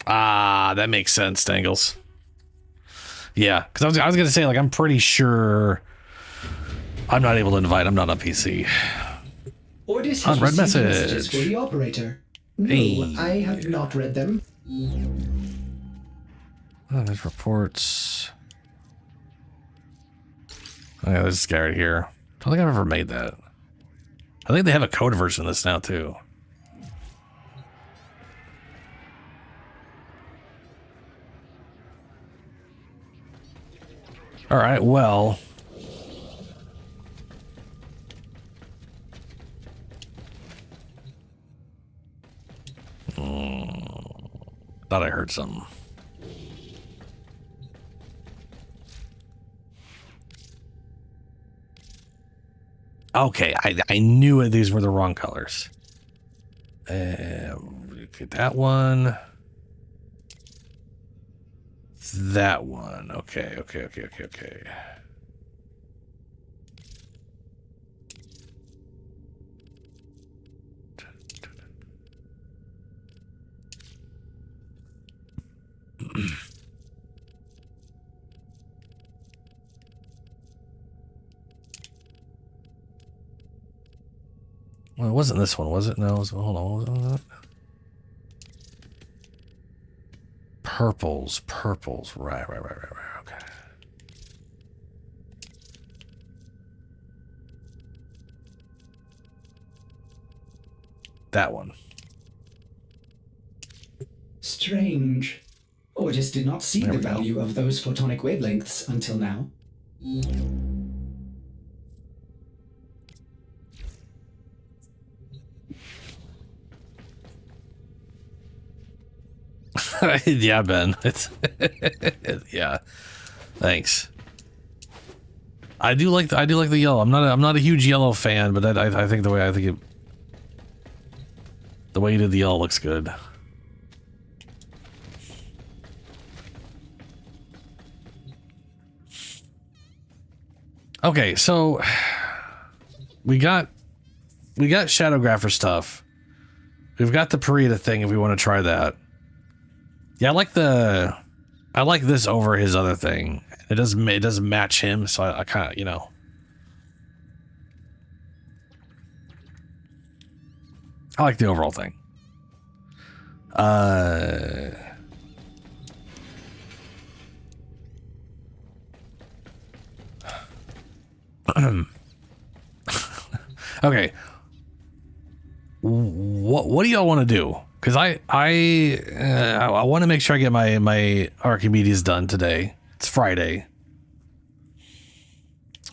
Ah, that makes sense, Dangles. Yeah, because I was gonna say, like, I'm pretty sure I'm not able to invite. I'm not on PC. Ordis has Unread received message. messages for the operator. No, Hey. I have not read them. Oh, there's reports. Oh, yeah, there's Garrett here. I don't think I've ever made that. I think they have a code version of this now, too. All right, well. Thought I heard something. Okay, I knew it. These were the wrong colors. Get that one. That one. Okay. Well, it wasn't this one, was it? No, it was, hold on. What was that? Purples. Right. Okay. That one. Strange. Ordis did not see the value of those photonic wavelengths until now. Yeah, Ben. It's yeah. Thanks. I do like the yellow. I'm not a huge yellow fan, but I think the way you did the yellow looks good. Okay, so we got Shadowgrapher stuff. We've got the Parita thing if we want to try that. Yeah, I like this over his other thing. It doesn't match him, so I kind of, you know. I like the overall thing. Okay. What do y'all want to do? Because I want to make sure I get my Archimedeas done today. It's Friday.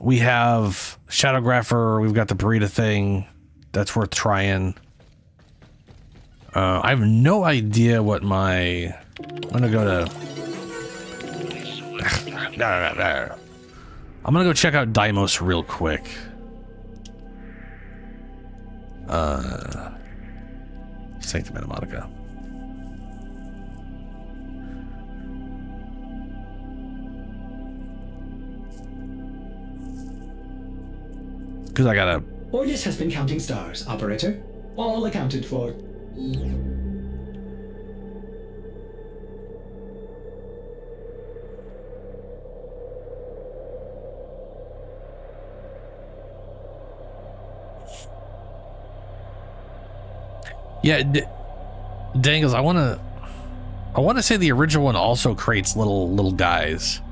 We have Shadowgrapher. We've got the Parita thing. That's worth trying. I have no idea what my... I'm gonna go to... I'm gonna go check out Deimos real quick. Sanctum Monica. Because I gotta... Ordis has been counting stars, operator. All accounted for. Yeah, Dangles, I want to say the original one also creates little guys.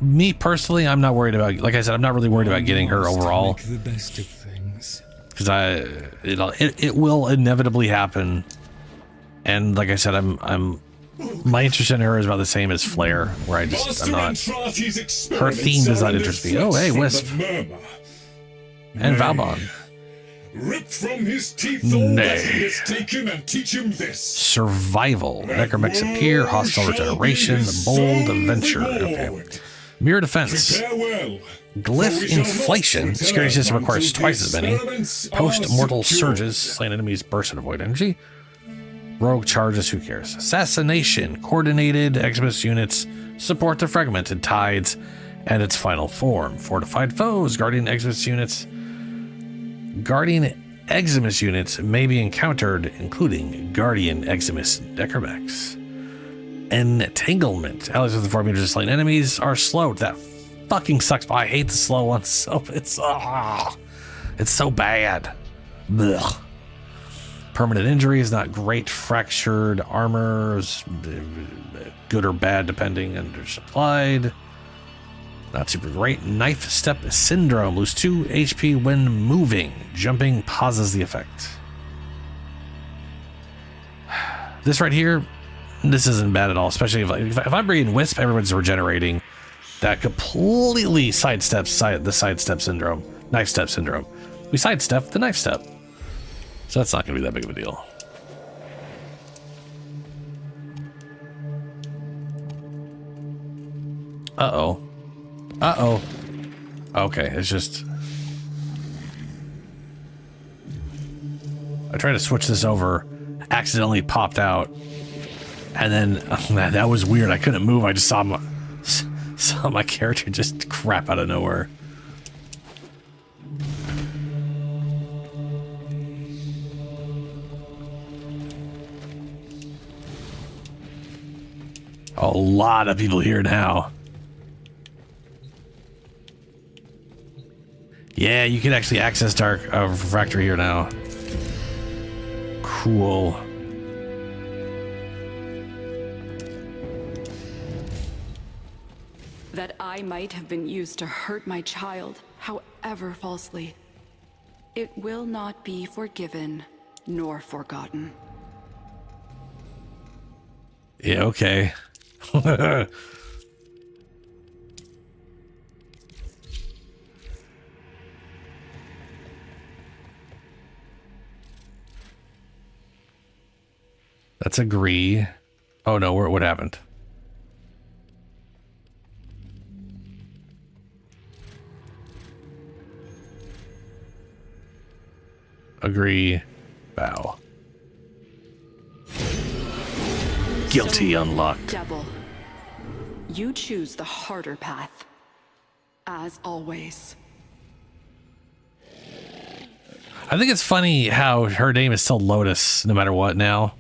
Me personally, I'm not worried about, like I said, I'm not really worried about getting her overall. The best of things. Because it will inevitably happen. And like I said, my interest in her is about the same as Flare, where I'm not. Her theme does not interest me. Oh, hey, Wisp. And Valbon. Rip from his teeth all that he has taken and teach him this. Survival. Necromex appear. Hostile regeneration. Bold adventure. Okay. Mirror defense. Glyph inflation. Security system requires twice as many. Post-mortal surges. Slain enemies burst and avoid energy. Rogue charges. Who cares? Assassination. Coordinated Eximus units support the fragmented tides and its final form. Fortified foes. Guardian Eximus units. Guardian Eximus units may be encountered, including Guardian Eximus Necromex. Entanglement. Allies within 4 meters of slain enemies are slowed. That fucking sucks. I hate the slow ones. So it's so bad. Ugh. Permanent injury is not great. Fractured armor is good or bad depending under supplied. Not super great. Knife step syndrome. Lose 2 HP when moving. Jumping pauses the effect. This right here, this isn't bad at all. Especially if I'm bringing Wisp, everyone's regenerating. That completely sidesteps the sidestep syndrome. Knife step syndrome. We sidestep the knife step. So that's not going to be that big of a deal. Uh-oh. Uh-oh. Okay, it's just... I tried to switch this over, accidentally popped out, and then that was weird. I couldn't move. I just saw my character just crap out of nowhere. A lot of people here now. Yeah, you can actually access Dark Refractory here now. Cool. That I might have been used to hurt my child, however falsely. It will not be forgiven nor forgotten. Yeah, okay. Let's agree. Oh no, what happened? Agree. Bow. Guilty unlocked. Devil, you choose the harder path, as always. I think it's funny how her name is still Lotus, no matter what now.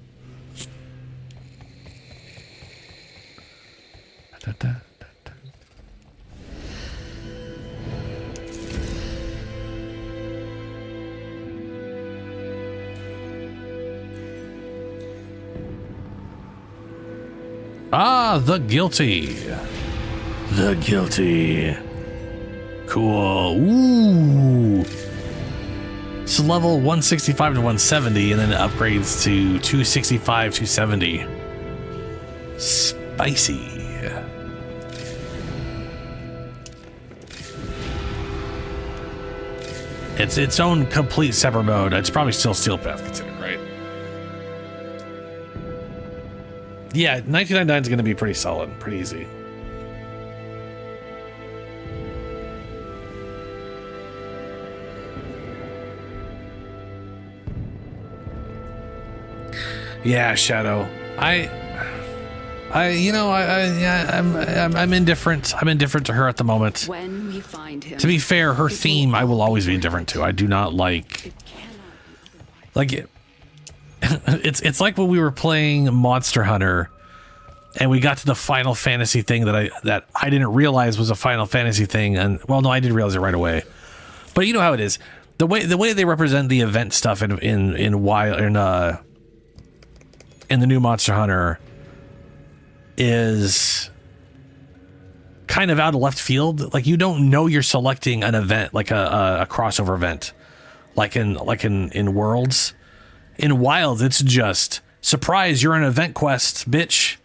Ah, the guilty. The guilty. Cool. Ooh. So level 165 to 170, and then it upgrades to 265, 270. Spicy. It's its own complete separate mode. It's probably still Steel Path considered, right? Yeah, 1999 is going to be pretty solid, pretty easy. Yeah, Shadow. I'm indifferent. I'm indifferent to her at the moment. When we find him, to be fair, her theme I will always be indifferent to. I do not like it. It's like when we were playing Monster Hunter, and we got to the Final Fantasy thing that I didn't realize was a Final Fantasy thing, and well, no, I did realize it right away. But you know how it is. The way they represent the event stuff in the new Monster Hunter is kind of out of left field. Like, you don't know you're selecting an event, like a crossover event, like in Worlds. In Wilds, it's just surprise. You're an event quest, bitch.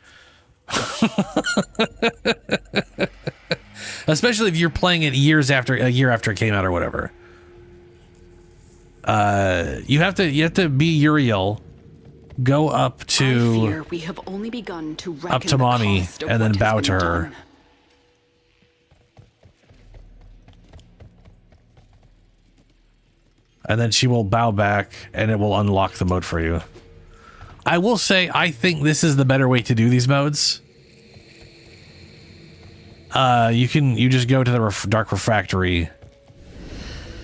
Especially if you're playing it a year after it came out or whatever. You have to be Uriel, go up to we have only begun to up to mommy, and then bow to her. Done. And then she will bow back, and it will unlock the mode for you. I will say, I think this is the better way to do these modes. You just go to the Dark Refractory,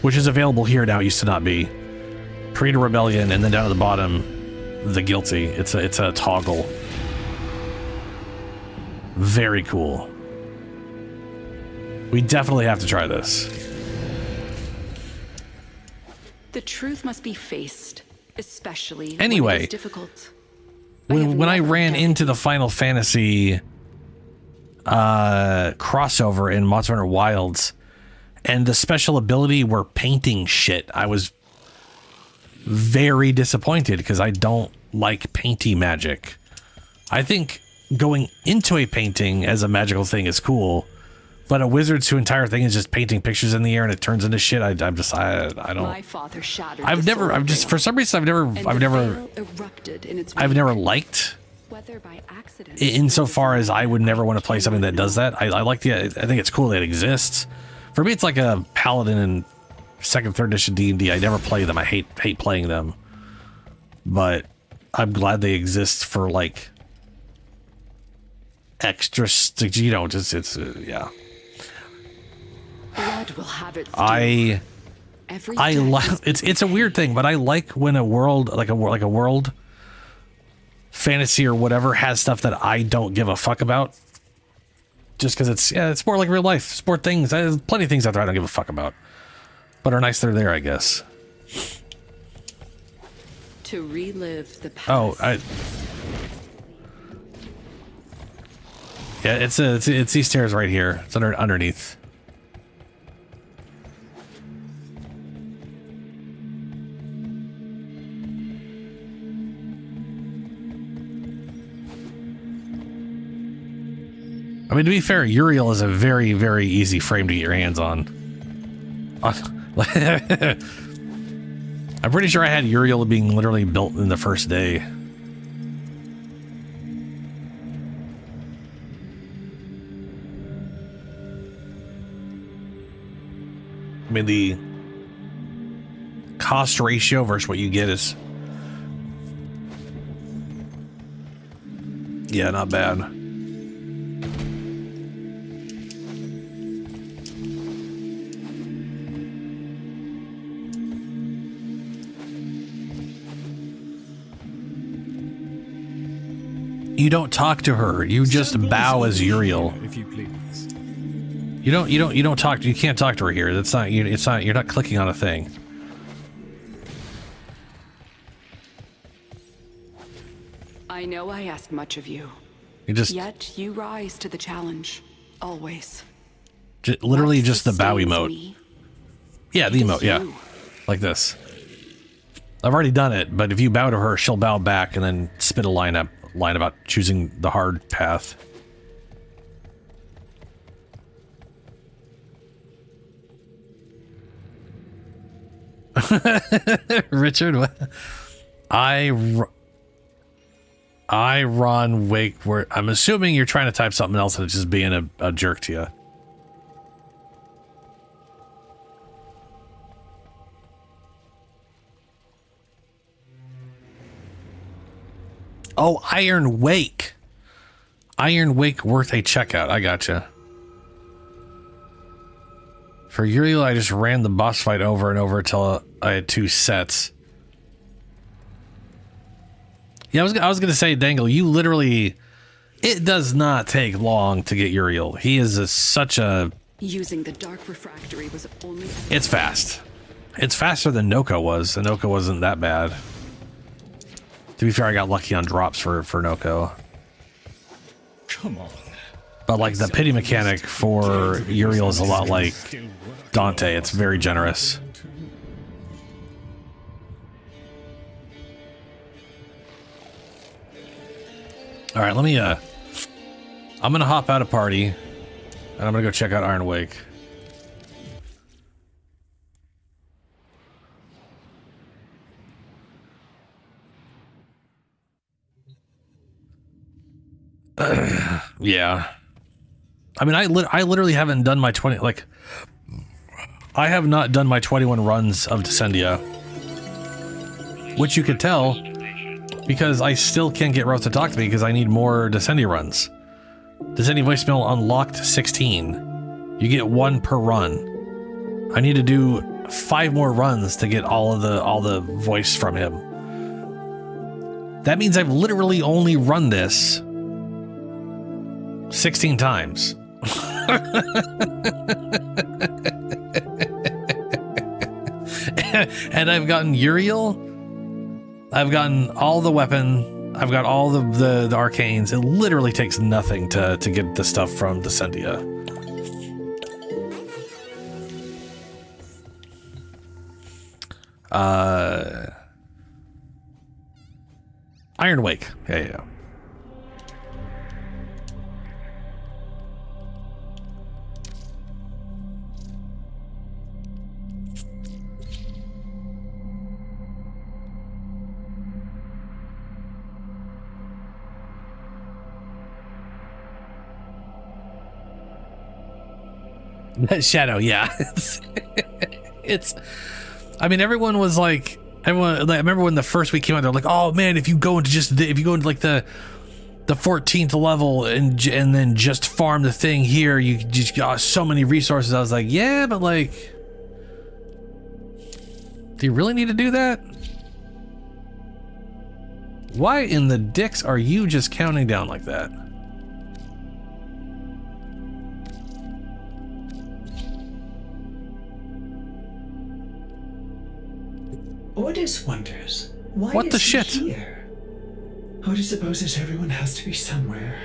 which is available here now. It used to not be. Create a rebellion, and then down at the bottom, the guilty. It's a toggle. Very cool. We definitely have to try this. The truth must be faced, especially anyway, when it is difficult. When I ran into the Final Fantasy crossover in Monster Hunter Wilds, and the special ability were painting shit, I was very disappointed because I don't like painty magic. I think going into a painting as a magical thing is cool, but a wizard's entire thing is just painting pictures in the air and it turns into shit. I don't. My father shattered for some reason I've never liked. Whether by accident, insofar as I would never want to play something that does that. I like I think it's cool that it exists. For me, it's like a paladin in 2nd, 3rd edition D&D. I never play them. I hate playing them, but I'm glad they exist for like extra. Yeah. Blood will have its I like it's a weird thing, but I like when a world like a world fantasy or whatever has stuff that I don't give a fuck about. Just because it's more like real life. Sport things. There's plenty of things out there I don't give a fuck about, but are nice they're there, I guess. To relive the past. Oh, yeah, it's these stairs right here. It's underneath. I mean, to be fair, Uriel is a very, very easy frame to get your hands on. I'm pretty sure I had Uriel being literally built in the first day. I mean, the cost ratio versus what you get is... yeah, not bad. You don't talk to her. You just bow as Uriel. If you please. You don't talk. You can't talk to her here. That's not. It's not. You're not clicking on a thing. I know I ask much of you. Yet you rise to the challenge. Always. Literally just the bow emote. Yeah, the emote. Yeah, like this. I've already done it, but if you bow to her, she'll bow back and then spit a line about choosing the hard path. Richard, what? I Ron Wake. I'm assuming you're trying to type something else and it's just being a jerk to you. Oh, Iron Wake. Iron Wake worth a checkout. I gotcha. For Uriel, I just ran the boss fight over and over until I had 2 sets. Yeah, I was gonna say, Dangle, you literally... it does not take long to get Uriel. He is such a... using the Dark Refractory was only... it's fast. It's faster than Noko was, and Noko wasn't that bad. To be fair, I got lucky on drops for Noko. Come on. But like the pity mechanic for Uriel is a lot like Dante. It's very generous. All right, let me, I'm going to hop out of party, and I'm going to go check out Iron Wake. Yeah. I mean, I literally haven't done my 20, like, I have not done my 21 runs of Descendia. Which you could tell, because I still can't get Roth to talk to me because I need more Descendia runs. Descendia voicemail unlocked 16. You get 1 per run. I need to do 5 more runs to get all the voice from him. That means I've literally only run this 16 times. And I've gotten Uriel. I've gotten all the weapon. I've got all the arcanes. It literally takes nothing to get the stuff from Descendia. Iron Wake. Yeah. Shadow, yeah. It's I mean, everyone was like, I remember when the first week came out, they're like, oh man, if you go into like the 14th level and then just farm the thing here, you just got so many resources. I was like, yeah, but like, do you really need to do that? Why in the dicks are you just counting down like that? Ordis wonders, why what the is he shit? Here? Ordis supposes everyone has to be somewhere.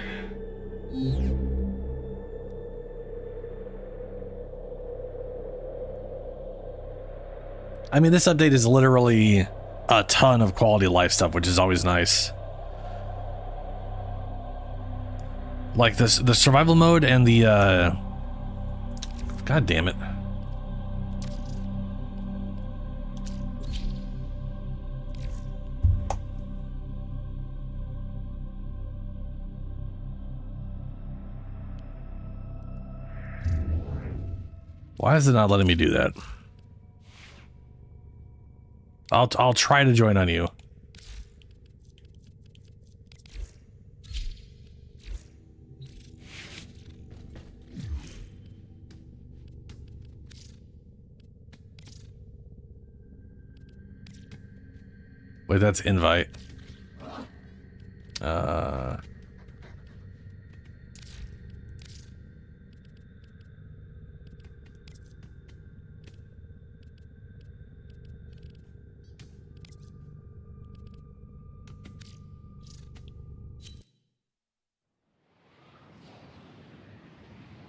I mean, this update is literally a ton of quality of life stuff, which is always nice. Like the survival mode and the God damn it. Why is it not letting me do that? I'll try to join on you. Wait, that's invite.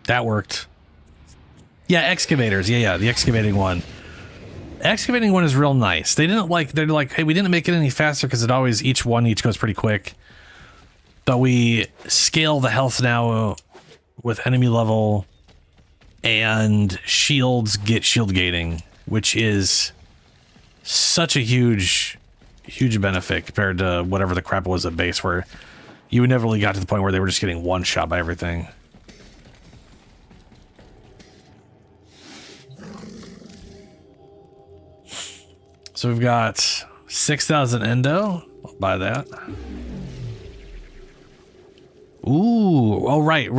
That worked. Yeah, excavators. Yeah, the excavating one. The excavating one is real nice. They're like, hey, we didn't make it any faster because it always, each goes pretty quick. But we scale the health now with enemy level, and shields get shield gating, which is such a huge benefit compared to whatever the crap was at base, where you never really got to the point where they were just getting one shot by everything. So we've got 6,000 endo. I'll buy that. Ooh, oh right.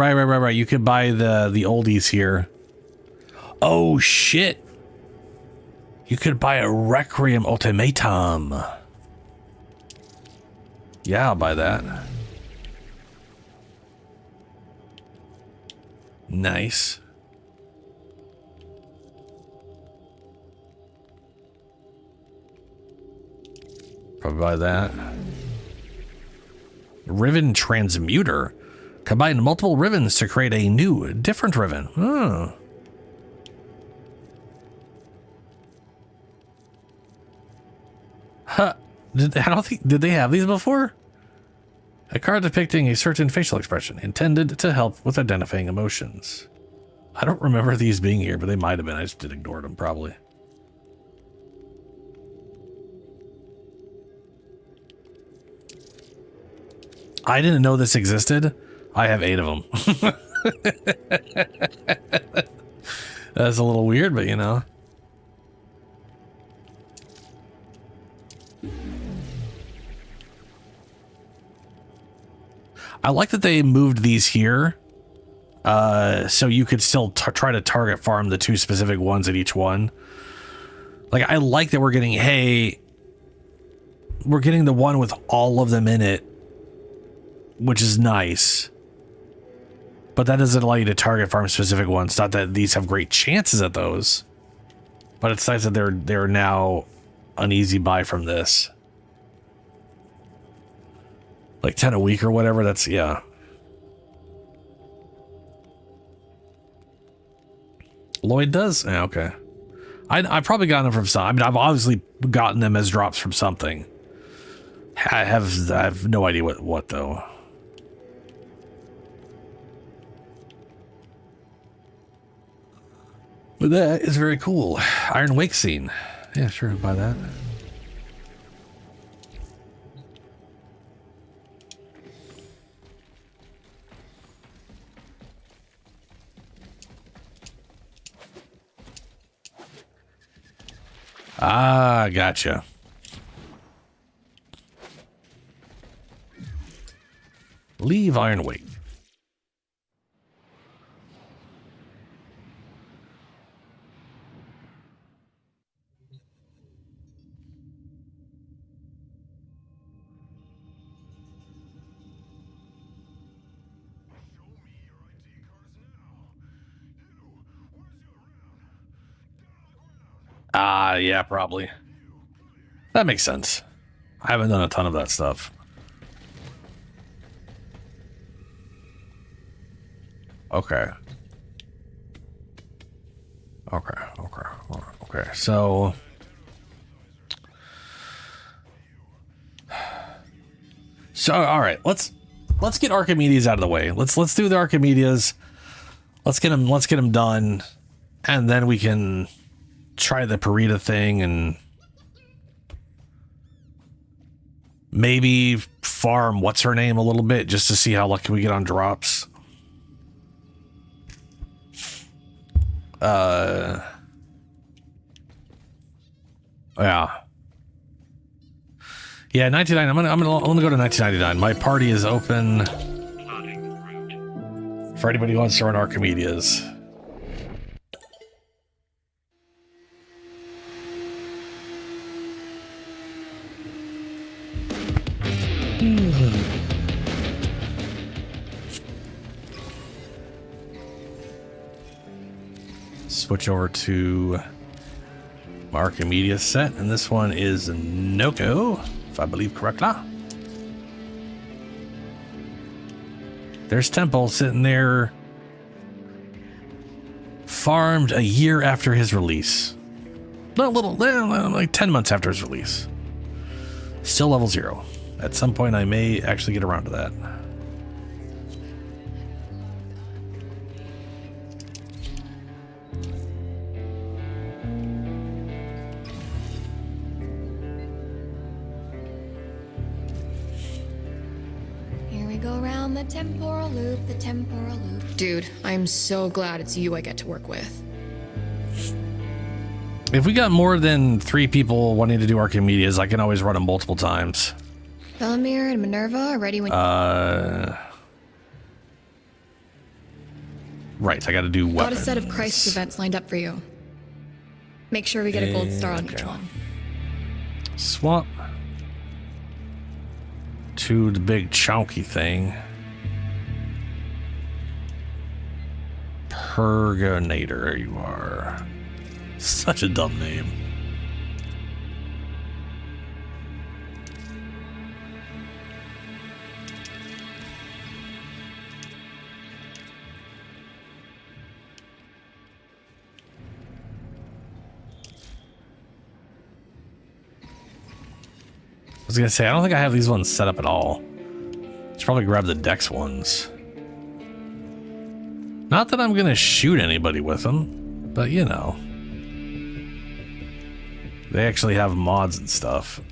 You could buy the oldies here. Oh shit. You could buy a Requiem Ultimatum. Yeah, I'll buy that. Nice. Probably buy that. Riven Transmuter. Combine multiple ribbons to create a new, different ribbon. Oh. Huh. Did they have these before? A card depicting a certain facial expression intended to help with identifying emotions. I don't remember these being here, but they might have been. I just did ignore them, probably. I didn't know this existed. I have 8 of them. That's a little weird, but you know. I like that they moved these here. So you could still try to target farm the 2 specific ones at each one. Like, I like that we're getting, hey, we're getting the one with all of them in it, which is nice. But that doesn't allow you to target farm specific ones. Not that these have great chances at those, but it's nice that they're now an easy buy from this. Like 10 a week or whatever, that's, yeah. Lloyd does? Yeah, okay. I probably got them from some. I mean, I've obviously gotten them as drops from something. I have no idea what though. But that is very cool. Iron Wake scene. Yeah, sure, I'll buy that. Ah, gotcha. Leave Iron Wake. Ah, yeah, probably. That makes sense. I haven't done a ton of that stuff. Okay. Okay. So all right, let's get Archimedeas out of the way. Let's do the Archimedeas. Let's get them done, and then we can try the Parita thing and maybe farm what's her name a little bit just to see how lucky we get on drops. Yeah, 99. I'm gonna go to 1999. My party is open for anybody who wants to run Archimedeas. Switch over to Archimedeas set, and this one is Noko, if I believe correctly. There's Temple sitting there, farmed a year after his release. Like 10 months after his release. Still level 0. At some point I may actually get around to that. The temporal loop. Dude, I'm so glad it's you I get to work with. If we got more than 3 people wanting to do Archimedeas, I can always run them multiple times. Bellamir and Minerva are ready when right, I gotta do weapons. Got a set of Christ's events lined up for you. Make sure we get a gold star on each one. Swap to the big chunky thing. Purginator, you are. Such a dumb name. was gonna say, I don't think I have these ones set up at all. Should probably grab the Dex ones. Not that I'm gonna shoot anybody with them, but you know. They actually have mods and stuff.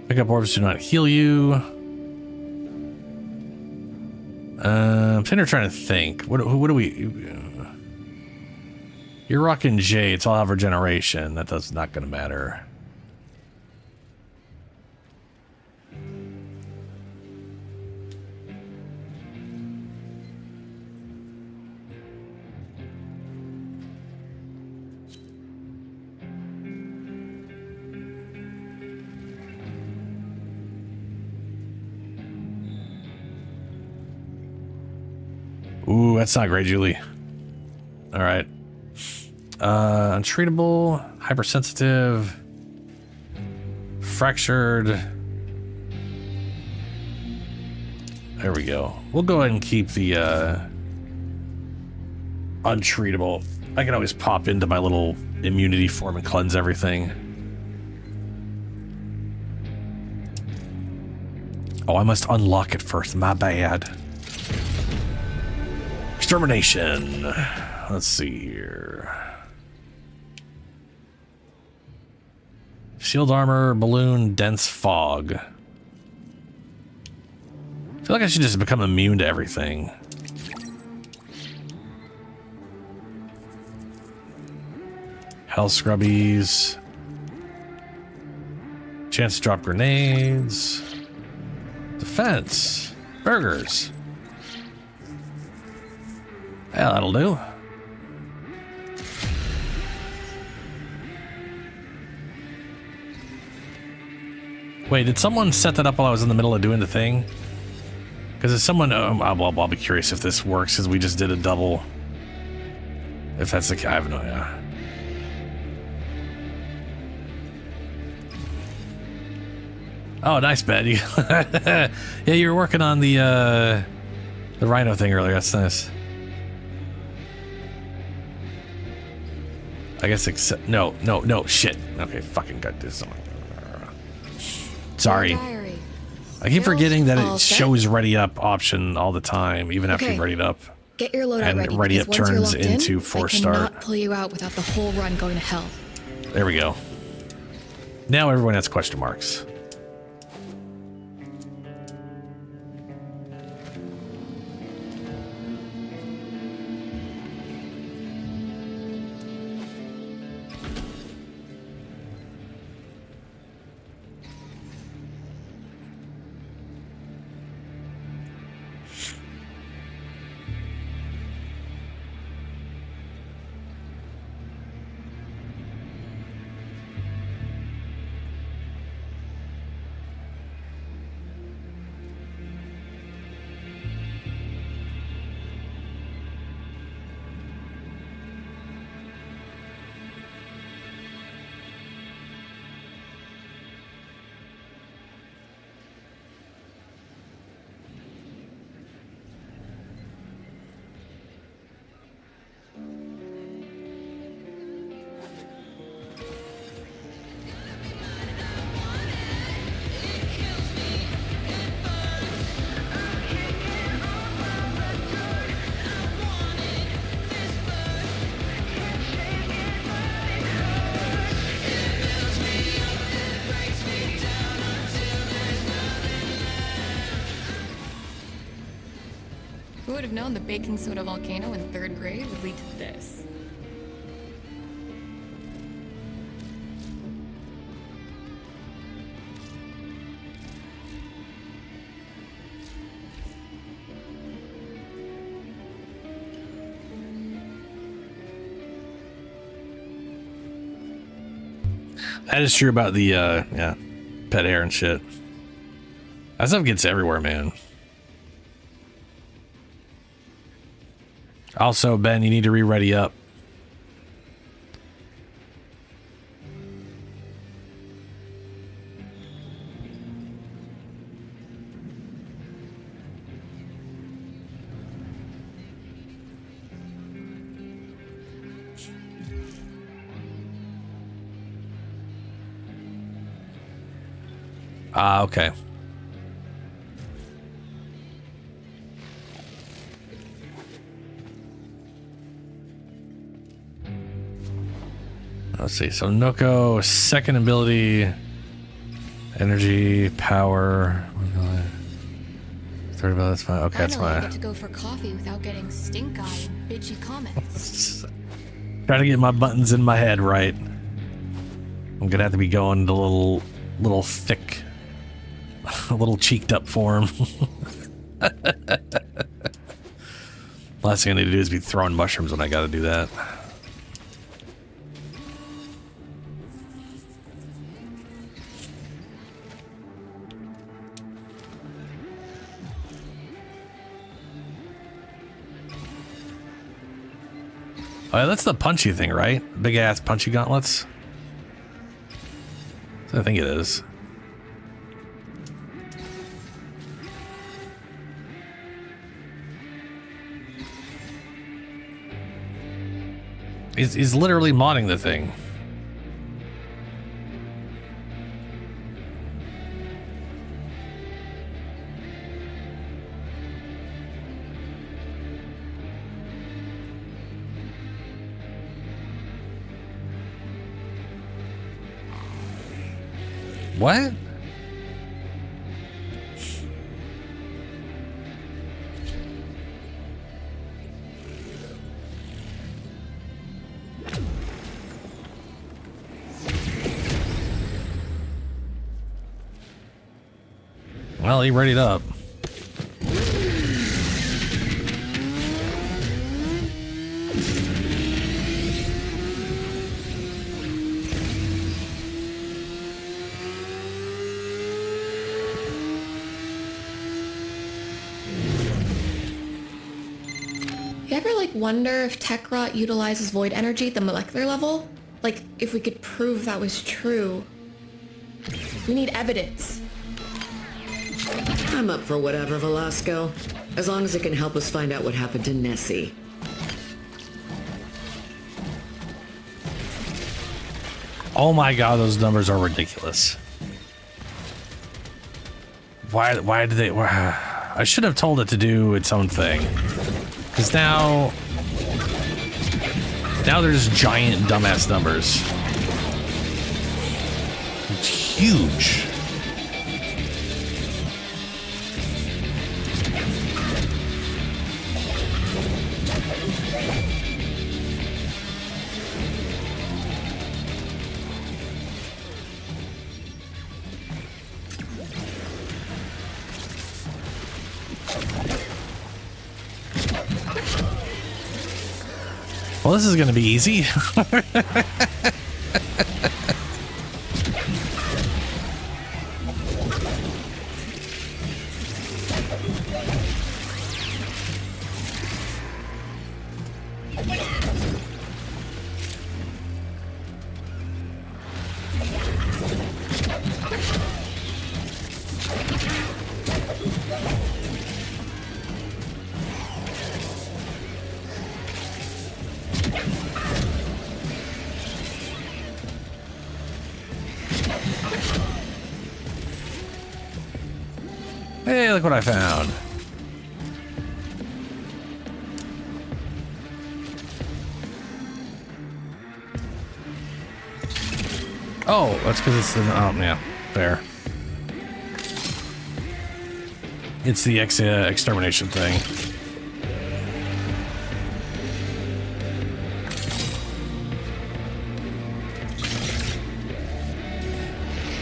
Pickup orbs do not heal you. I'm sitting here trying to think. What do we... You're rocking J. It's all have regeneration. That does not going to matter. Ooh, that's not great, Julie. All right. Untreatable, hypersensitive, fractured. There we go. We'll go ahead and keep the untreatable. I can always pop into my little immunity form and cleanse everything. Oh, I must unlock it first. My bad. Extermination. Let's see here. Shield armor, balloon, dense fog. I feel like I should just become immune to everything. Hell scrubbies. Chance to drop grenades. Defense. Burgers. Yeah, that'll do. Wait, did someone set that up while I was in the middle of doing the thing? Because if someone... I'll be curious if this works, because we just did a double. If that's the case, I have no idea. Oh, nice, Ben. Yeah, you were working on the rhino thing earlier. That's nice. I guess except no, shit. Okay, fucking got this. Sorry. I keep forgetting that it shows ready up option all the time, even after you've readied up. Get your loadout ready. And ready up turns into force start. I cannot pull you out without the whole run going to hell. There we go. Now everyone has question marks. Who would have known the baking soda volcano in 3rd grade would lead to this? That is true about the, yeah. pet hair and shit. That stuff gets everywhere, man. Also, Ben, you need to re-ready up. Ah, okay. Let's see. So Noko, second ability, energy, power. Third ability, that's fine. Okay, that's Finally, I fine. get to go for coffee without getting stink eye and bitchy comments. Trying to get my buttons in my head right. I'm gonna have to be going to little thick, a little cheeked up form. Last thing I need to do is be throwing mushrooms when I gotta do that. Oh, yeah, that's the punchy thing, right? Big ass punchy gauntlets. I think it is. He's literally modding the thing. What? Well, he readied up. You ever wonder if tech rot utilizes void energy at the molecular level? Like, if we could prove that was true. We need evidence. I'm up for whatever, Velasco. As long as it can help us find out what happened to Nessie. Oh my god, those numbers are ridiculous. Why did they... I should have told it to do its own thing. Because now there's giant dumbass numbers. It's huge. Well, this is going to be easy. Hey, look what I found. Oh, that's because it's the... Oh, yeah. Fair. It's the extermination thing.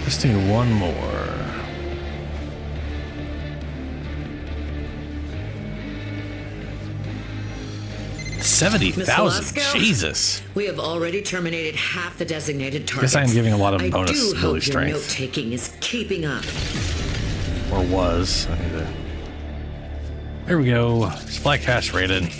Just need one more. 70,000. Jesus. We have already terminated half the designated targets. Guess I am giving a lot of bonus I do ability hope your strength. note-taking is keeping up. Or was. I need to... There we go. Supply cache rated.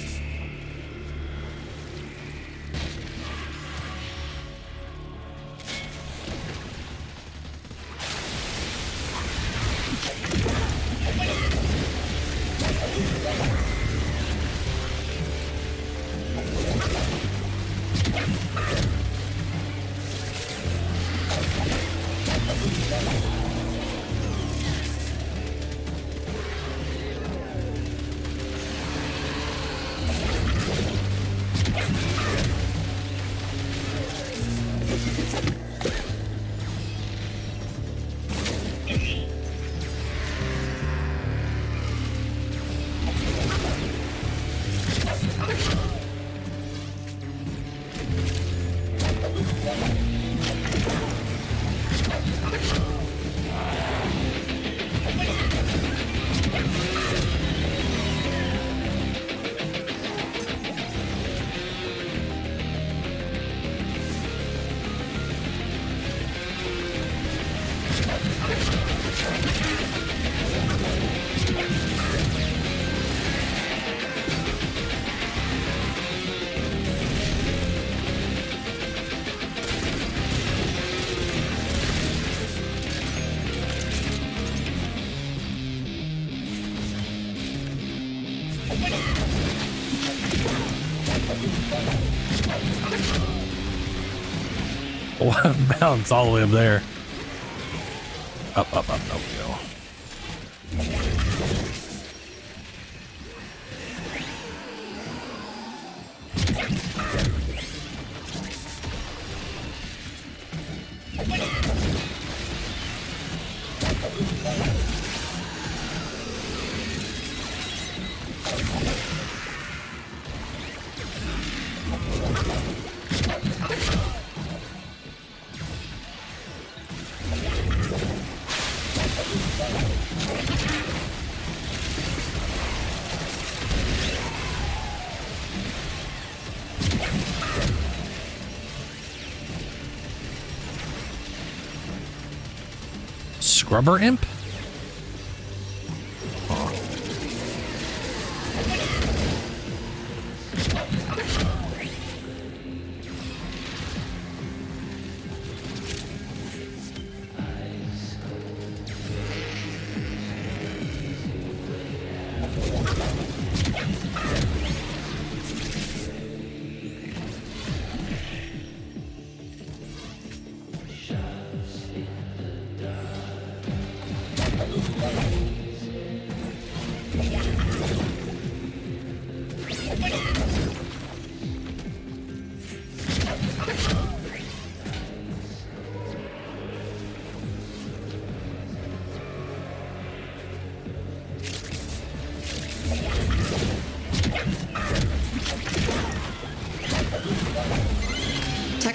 Bounce all the way up there. Up, up, up, up we go. Scrubber imp?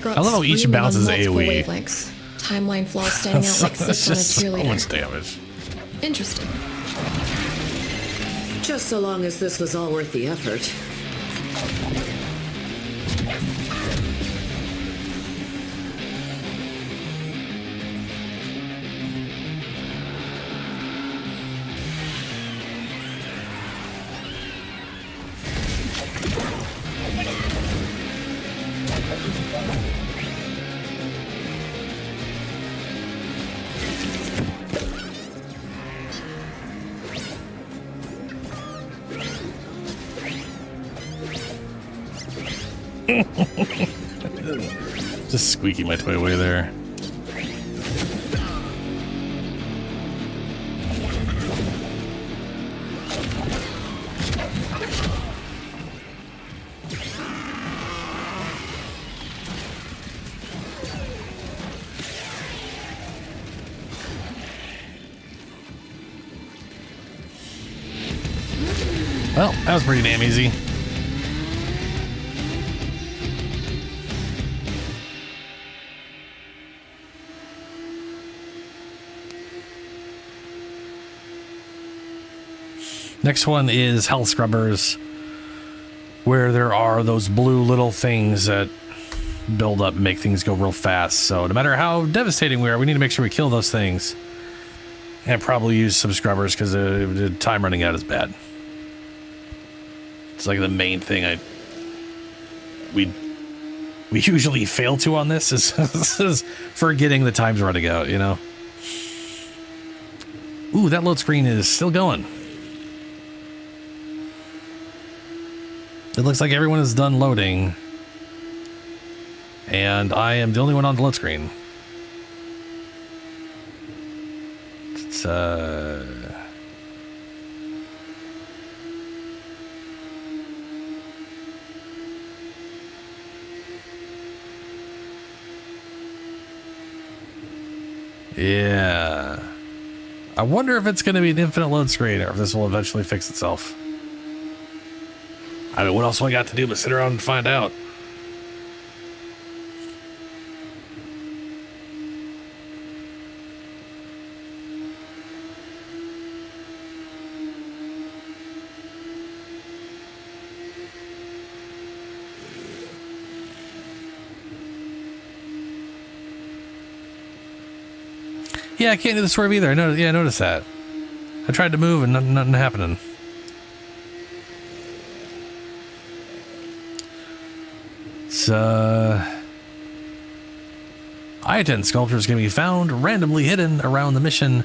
I love how each bounces AoE. Wavelengths. Timeline flaws standing out like six on a cheerleader. So much damage. Interesting. Just so long as this was all worth the effort. Just squeaky my toy away there. Well, that was pretty damn easy. Next one is Hell Scrubbers. where there are those blue little things that build up and make things go real fast. So no matter how devastating we are, we need to make sure we kill those things. And probably use some scrubbers because the time running out is bad. It's like the main thing we usually fail to on this is forgetting the time's running out, you know? Ooh, that load screen is still going. It looks like everyone is done loading. And I am the only one on the load screen. It's, yeah. I wonder if it's going to be an infinite load screen or if this will eventually fix itself. I mean, what else do I got to do but sit around and find out? Yeah, I can't do the swerve either. I noticed that. I tried to move and nothing happening. Item sculptures can be found randomly hidden around the mission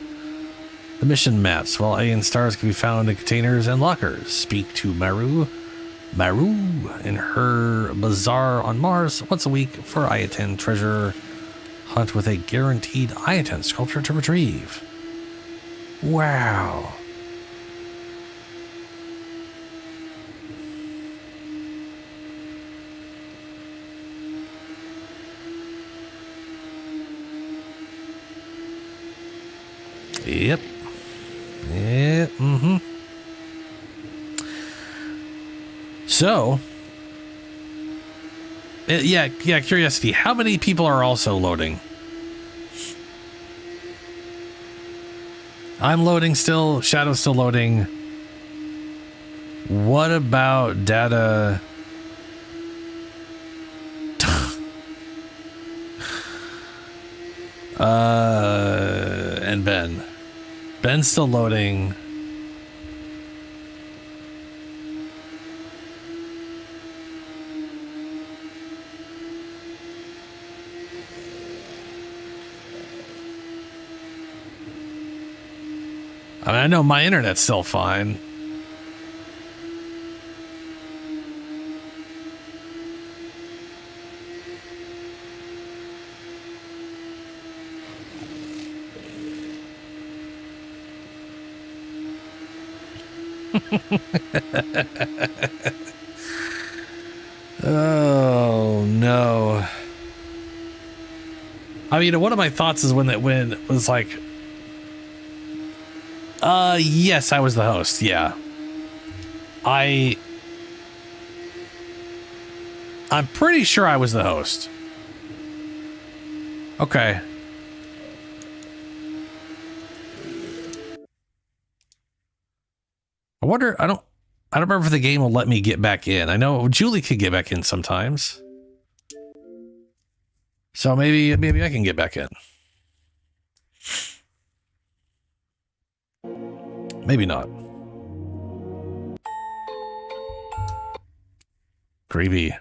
maps, while alien stars can be found in containers and lockers. Speak to Maru in her bazaar on Mars once a week for Item treasure hunt with a guaranteed Item sculpture to retrieve. Wow. Yep. Mm-hmm. So, yeah, curiosity. How many people are also loading? I'm loading still. Shadow's still loading. What about data? And Ben. Ben's still loading. I mean, I know my internet's still fine. Oh no. I mean, one of my thoughts is when it was like, yes, I was the host. Yeah. I'm pretty sure I was the host. Okay. I wonder, I don't remember if the game will let me get back in. I know Julie could get back in sometimes. So maybe I can get back in. Maybe not. Creepy.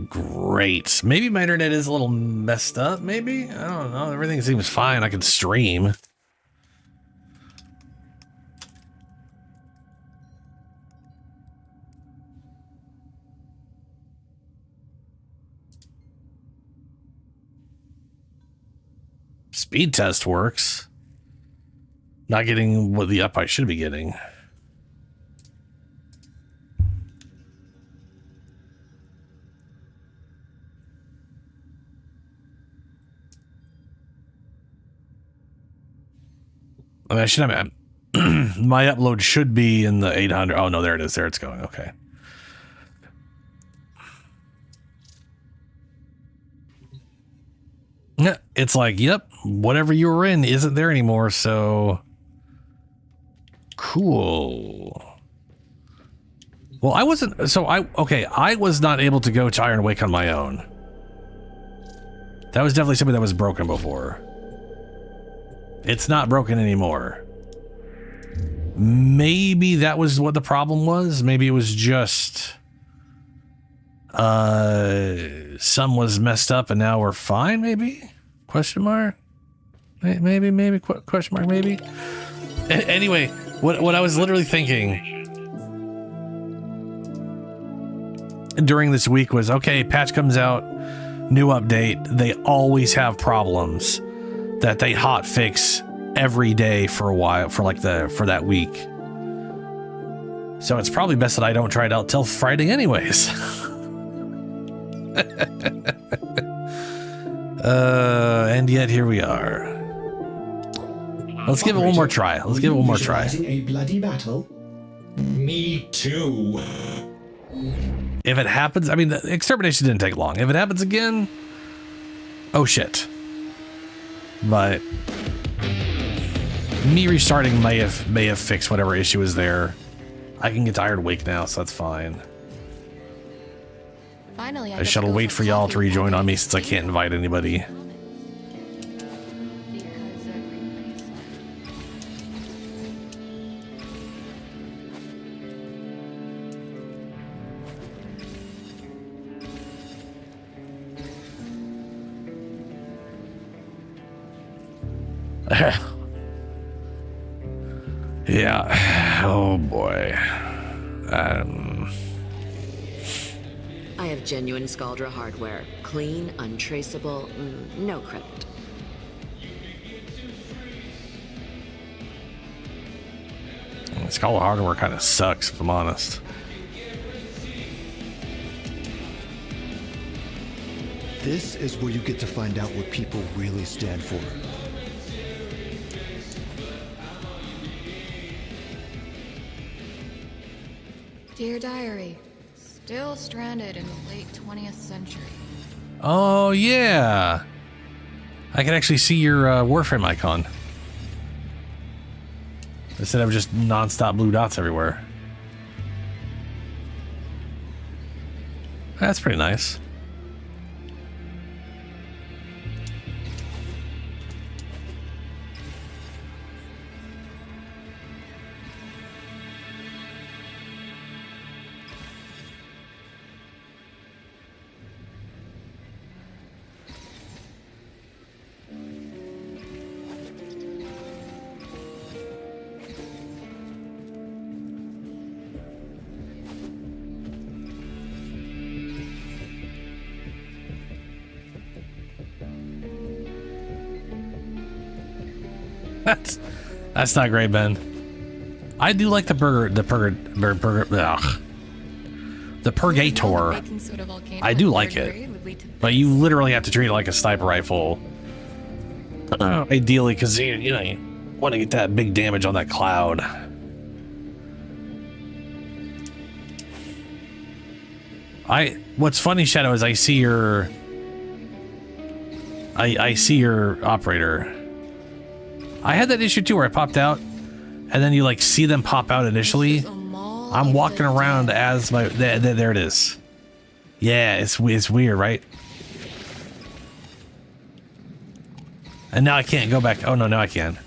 Great. Maybe my internet is a little messed up, maybe? I don't know. Everything seems fine. I can stream. Speed test works. Not getting what the up I should be getting. I mean, I should have my upload should be in the 800. Oh no, there it is. There it's going. Okay. It's like, yep, whatever you were in isn't there anymore, so cool. Well, I wasn't, so I was not able to go to Iron Wake on my own. That was definitely something that was broken before. It's not broken anymore. Maybe that was what the problem was. Maybe it was just some was messed up and now we're fine, maybe? Question mark? Maybe, question mark, maybe? Anyway, what I was literally thinking during this week was, okay, patch comes out, new update. They always have problems that they hot fix every day for a while, for that week. So it's probably best that I don't try it out till Friday anyways. And yet here we are. Let's give it one more try. Let's give it one more try. A bloody battle. Me too. If it happens, I mean, the extermination didn't take long. If it happens again, oh shit. But me restarting may have fixed whatever issue is there. I can get to Iron Wake now, so that's fine. Finally, I shall wait for y'all to rejoin on me since I can't invite anybody. Yeah. Oh boy. I have genuine Scaldra hardware. Clean, untraceable, no credit. Scaldra hardware kind of sucks, if I'm honest. This is where you get to find out what people really stand for. Dear Diary, still stranded in the late 20th century. Oh yeah, I can actually see your Warframe icon instead of just non-stop blue dots everywhere. That's pretty nice. That's not great, Ben. I do like the Purgator. I do like it, but you literally have to treat it like a sniper rifle. Ideally, because you want to get that big damage on that cloud. What's funny, Shadow, is I see your operator. I had that issue too where I popped out and then you like see them pop out initially. I'm walking around as my there it is. Yeah, it's weird, right? And now I can't go back. Oh no, now I can.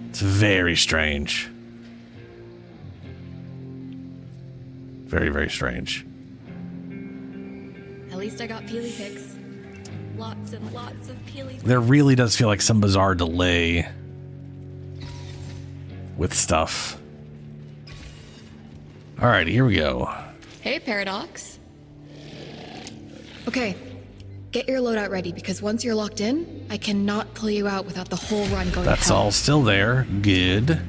It's very strange. Very, very strange. At least I got Peely pics. Lots and lots of Peely. There really does feel like some bizarre delay with stuff. Alrighty, here we go. Hey, Paradox. Okay, get your loadout ready because once you're locked in, I cannot pull you out without the whole run going. That's all still there. Good.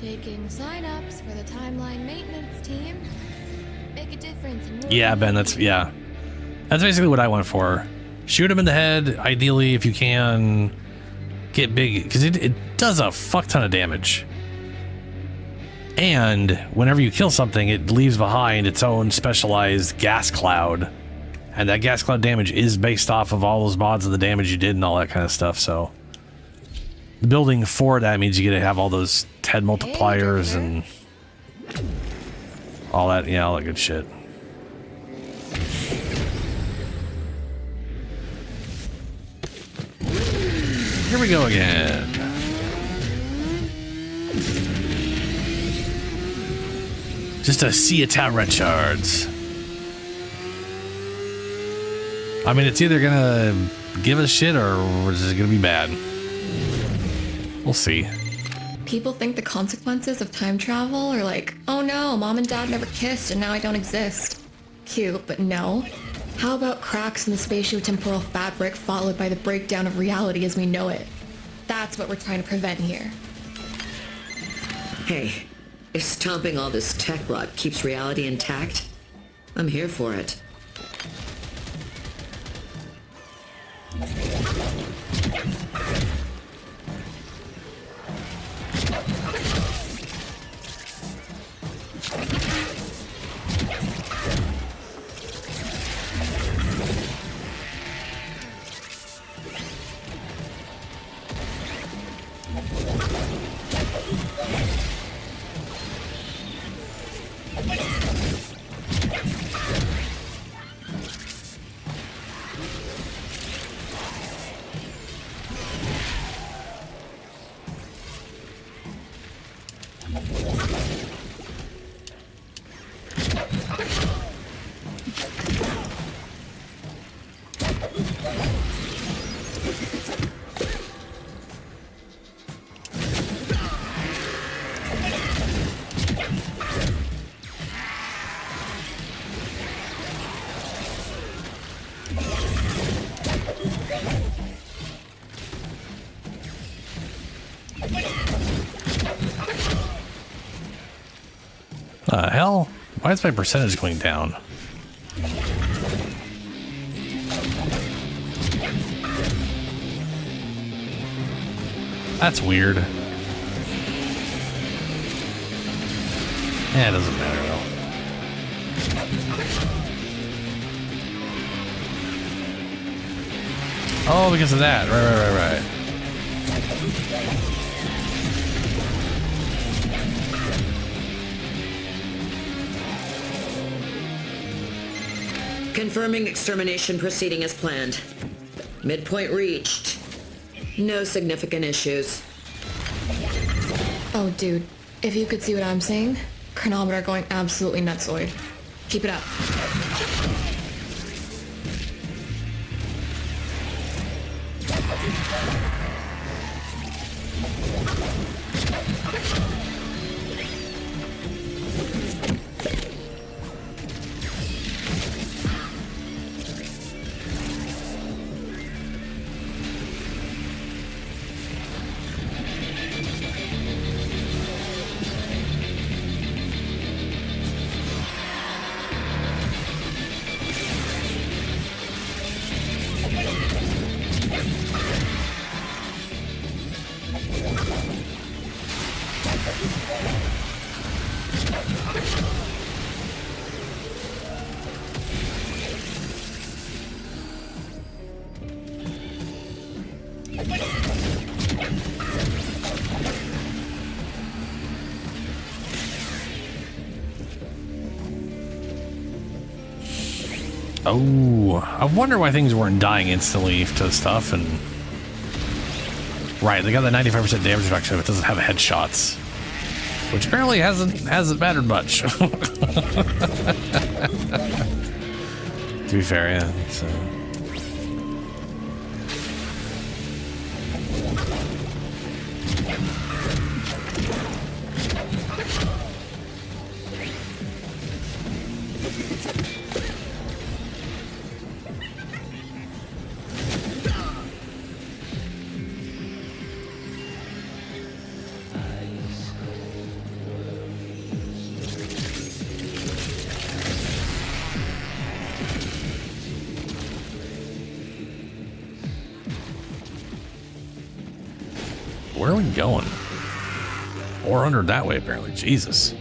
Taking signups for the timeline maintenance team. Make a difference in your Yeah, Ben, that's basically what I went for. Shoot him in the head, ideally, if you can. Get big, because it does a fuck ton of damage. And whenever you kill something, it leaves behind its own specialized gas cloud. And that gas cloud damage is based off of all those mods and the damage you did and all that kind of stuff, so. Building for that means you get to have all those TED multipliers and all that, all that good shit. Here we go again. Just a sea of tower red shards. I mean, it's either gonna give us shit or is it gonna be bad? We'll see. People think the consequences of time travel are like, oh no, mom and dad never kissed and now I don't exist. Cute, but no. How about cracks in the spatiotemporal fabric followed by the breakdown of reality as we know it? That's what we're trying to prevent here. Hey, if stomping all this tech rot keeps reality intact, I'm here for it. Hell? Why is my percentage going down? That's weird. Yeah, it doesn't matter though. Oh, because of that. Right. Confirming extermination proceeding as planned. Midpoint reached. No significant issues. Oh, dude, if you could see what I'm seeing, chronometer going absolutely nutsoid. Keep it up. Oh, I wonder why things weren't dying instantly to stuff. And right, they got the 95% damage reduction if it doesn't have headshots, which apparently hasn't mattered much. To be fair, yeah. So. Where are we going? 400 that way, apparently. Jesus.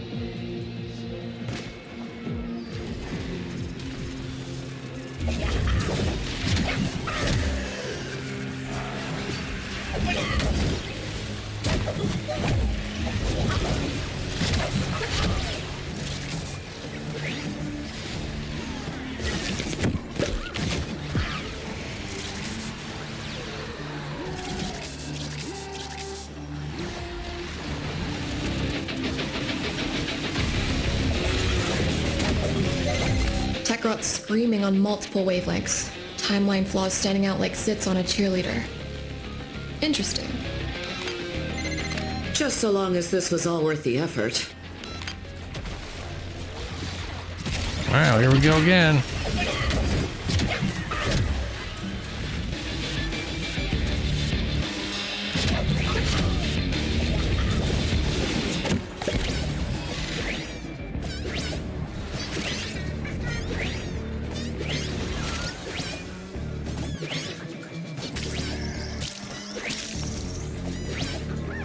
Tekrot's screaming on multiple wavelengths. Timeline flaws standing out like zits on a cheerleader. Interesting. Just so long as this was all worth the effort. Wow, here we go again.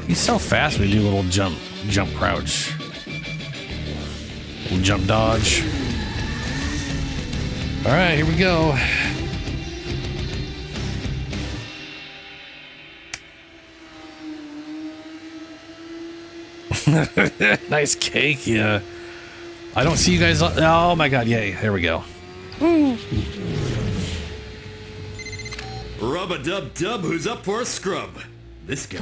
He's so fast when you do a little jump crouch. Little jump dodge. All right, here we go. Nice cake, yeah. I don't see you guys. Oh my god, yay. There we go. Rub-a-dub-dub, who's up for a scrub? This guy.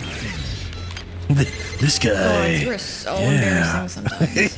This guy. Oh, you are so embarrassing sometimes.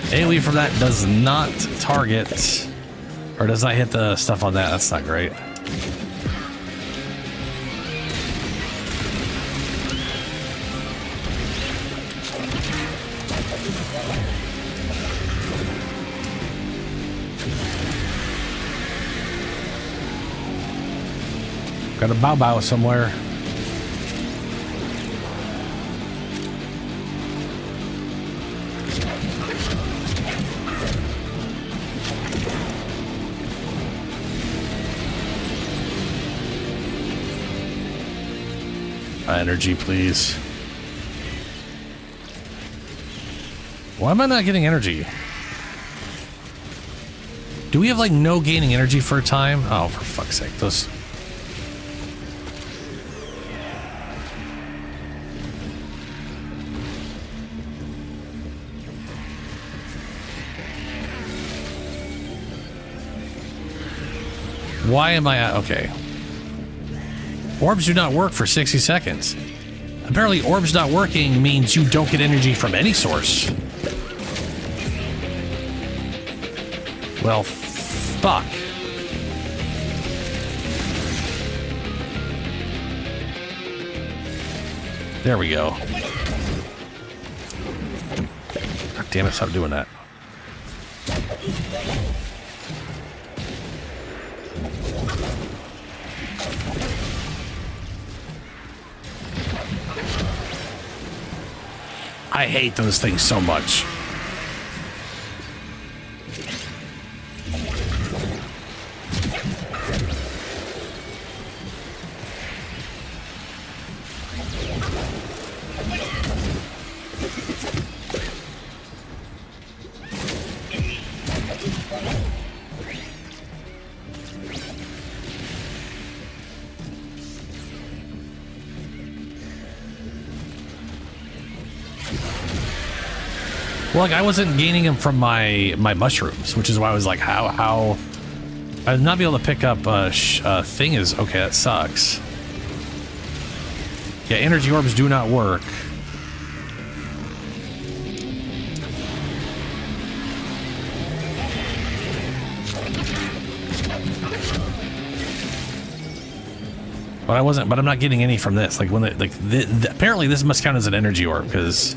AoE from that does not target, or does not hit the stuff on that. That's not great. Got a bow somewhere. Energy, please. Why am I not getting energy? Do we have like no gaining energy for a time? Oh, for fuck's sake, those. Why am I okay? Orbs do not work for 60 seconds. Apparently, orbs not working means you don't get energy from any source. Well, fuck. There we go. God damn it, stop doing that. I hate those things so much. Well, like I wasn't gaining them from my mushrooms, which is why I was like, how I'd not be able to pick up thing is okay. That sucks. Yeah, energy orbs do not work. But I'm not getting any from this. Like when apparently this must count as an energy orb because.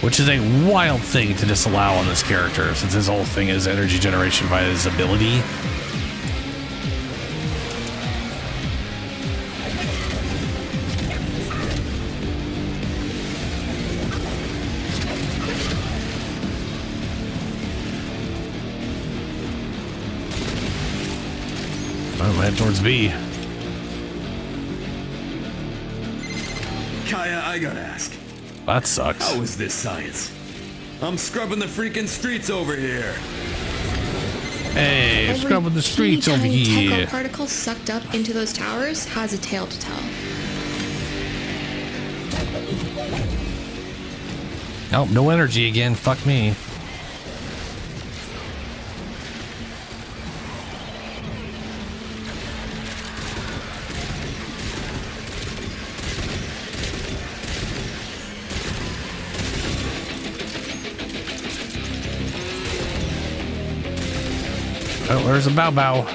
Which is a wild thing to disallow on this character, since his whole thing is energy generation via his ability. I'm head towards B. Kaya, I gotta ask. That sucks. How is this science? I'm scrubbing the freaking streets over here. Hey, scrubbing the streets over here. Every particle sucked up into those towers has a tale to tell. Oh, no energy again. Fuck me. Oh, there's a bow bow.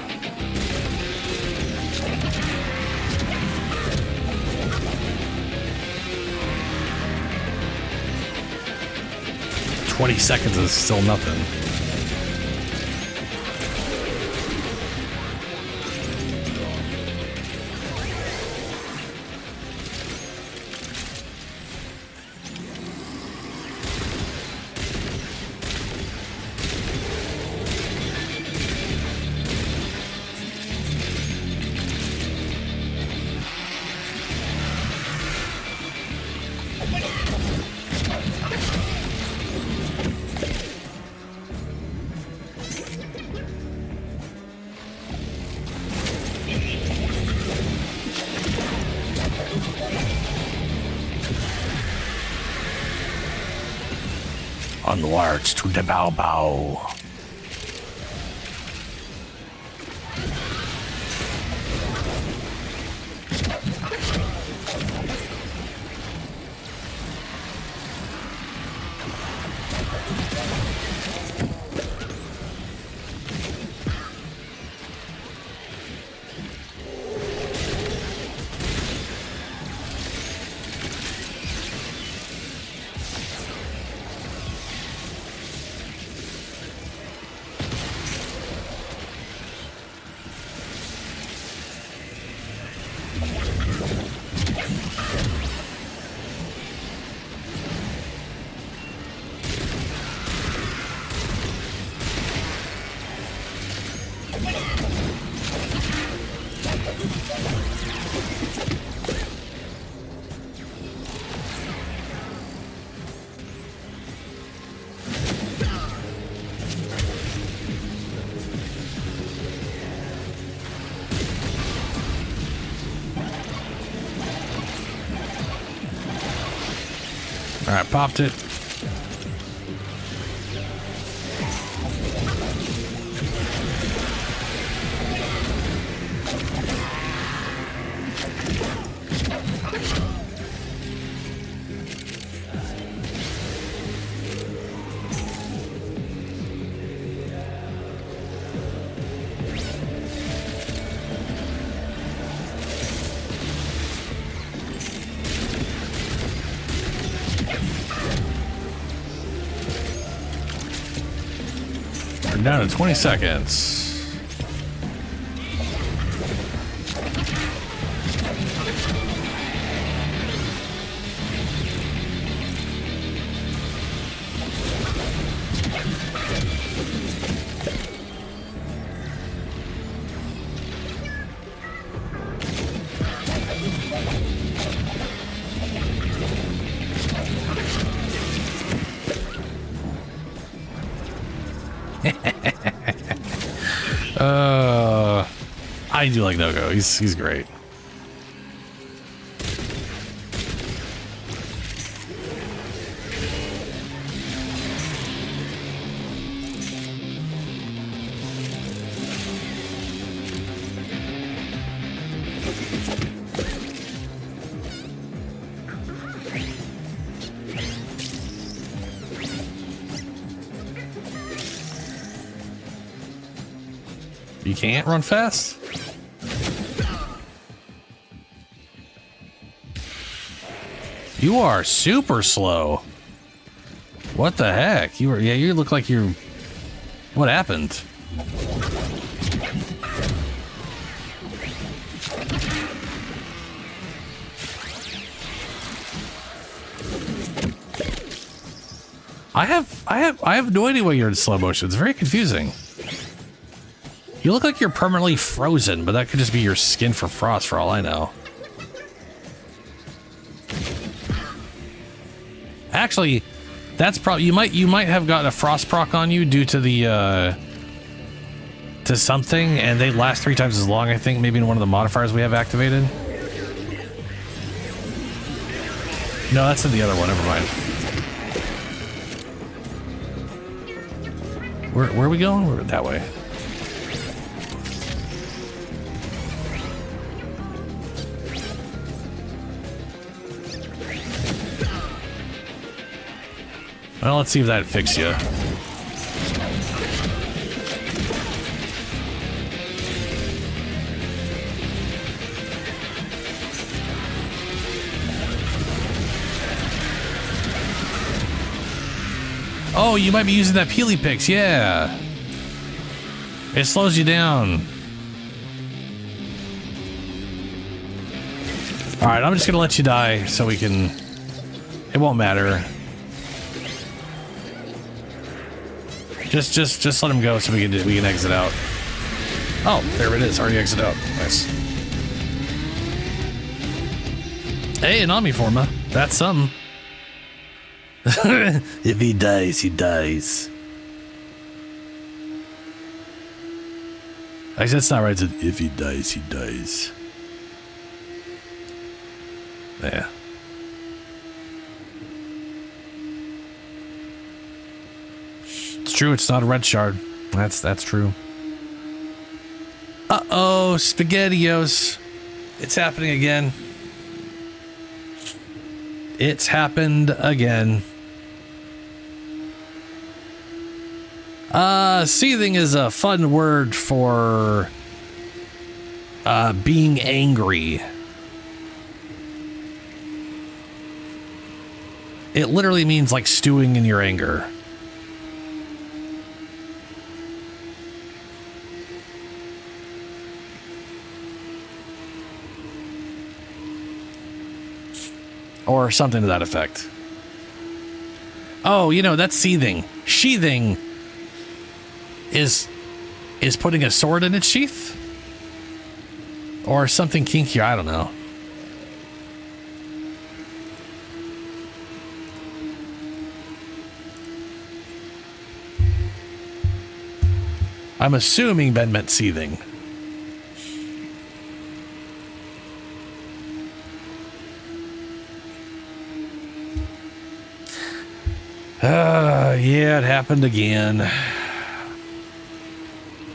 "20 seconds is still nothing." Onwards to the bow bow. All right, popped it. We're down to 20 seconds. I do like No-Go. He's great. You can't run fast? You are super slow. What the heck? You look like you're... What happened? I have no idea why you're in slow motion. It's very confusing. You look like you're permanently frozen, but that could just be your skin for frost for all I know. Actually, that's probably you might have gotten a frost proc on you due to the to something, and they last 3 times as long, I think, maybe in one of the modifiers we have activated. No, that's in the other one, never mind. Where are we going? We're that way. Well, let's see if that fixed you. Oh, you might be using that Peely Pix, yeah. It slows you down. Alright, I'm just gonna let you die so we can... It won't matter. Just let him go so we can exit out. Oh, there it is. Already exit out. Nice. Hey, an Omniforma. That's something. If he dies, he dies. Actually, that's not right. It's if he dies, he dies. Yeah. It's true. It's not a red shard. That's true. Uh-oh, SpaghettiOs. It's happening again. It's happened again. Seething is a fun word for being angry. It literally means like stewing in your anger. Or something to that effect. Oh, you know, that's seething. Sheathing is putting a sword in its sheath? Or something kinkier, I don't know. I'm assuming Ben meant seething. Yeah, it happened again.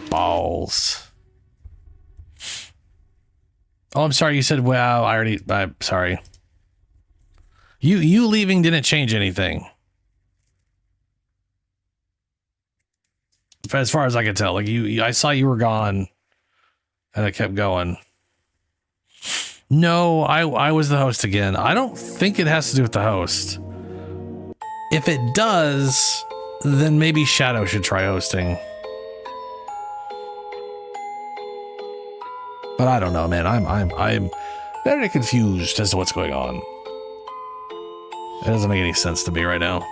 Balls. Oh, I'm sorry. You said, wow, I'm sorry. You leaving didn't change anything. As far as I could tell, like I saw you were gone and I kept going. No, I was the host again. I don't think it has to do with the host. If it does, then maybe Shadow should try hosting. But I don't know, man. I'm very confused as to what's going on. It doesn't make any sense to me right now.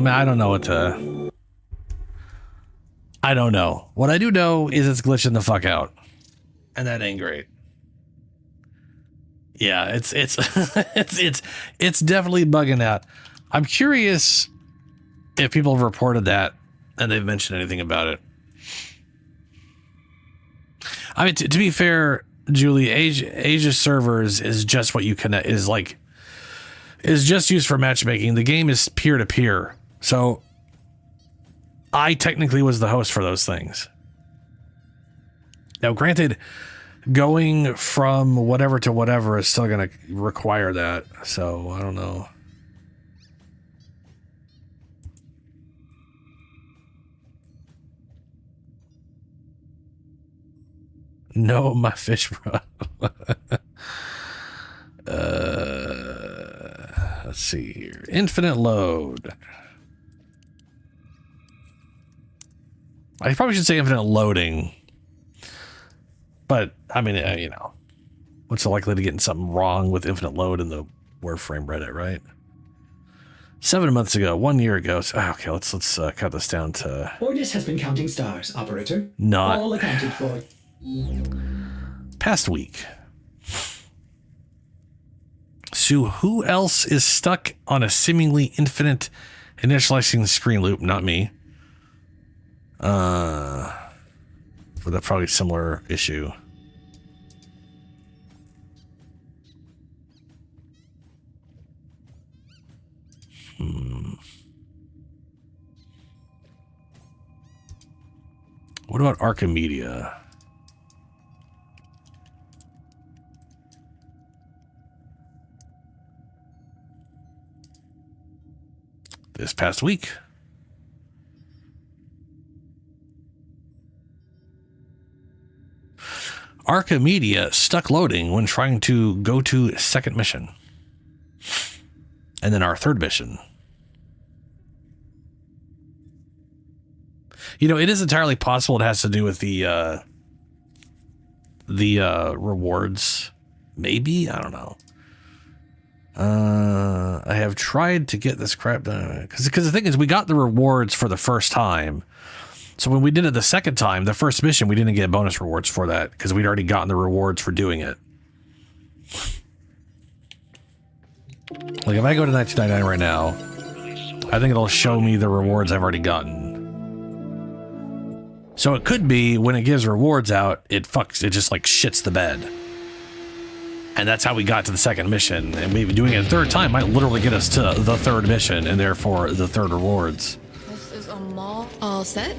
I don't know what to... I don't know. What I do know is it's glitching the fuck out. And that ain't great. Yeah, it's it's definitely bugging out. I'm curious if people have reported that and they've mentioned anything about it. I mean, to be fair, Julie, Asia servers is just what you connect is just used for matchmaking. The game is peer to peer, so I technically was the host for those things. Now, granted, going from whatever to whatever is still going to require that, so I don't know. No, my fish, bro. Let's see here. Infinite load. I probably should say infinite loading. But, I mean, you know, what's the likelihood of getting something wrong with infinite load in the Warframe Reddit, right? 7 months ago, 1 year ago. So, okay, let's cut this down to... Ordis has been counting stars, operator. Not... All accounted for. Past week. So who else is stuck on a seemingly infinite initializing screen loop? Not me. With a probably similar issue. What about Archimedeas? This past week. Archimedeas stuck loading when trying to go to second mission. And then our third mission. You know, it is entirely possible it has to do with the rewards. Maybe? I don't know. I have tried to get this crap done. Because the thing is, we got the rewards for the first time. So when we did it the second time, the first mission, we didn't get bonus rewards for that because we'd already gotten the rewards for doing it. Like if I go to 1999 right now, I think it'll show me the rewards I've already gotten. So it could be when it gives rewards out, it just like shits the bed. And that's how we got to the second mission. And maybe doing it a third time might literally get us to the third mission and therefore the third rewards. This is a mall all set?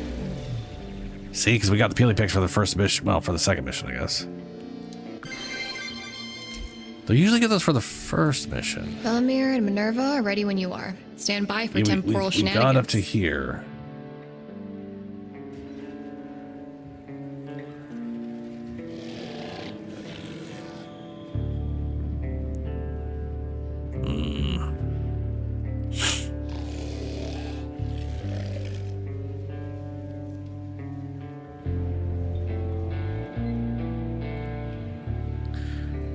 See, because we got the Peely Picks for the first mission. Well, for the second mission, I guess. They usually get those for the first mission. Velimir and Minerva are ready when you are. Stand by for temporal shenanigans. We got up to here.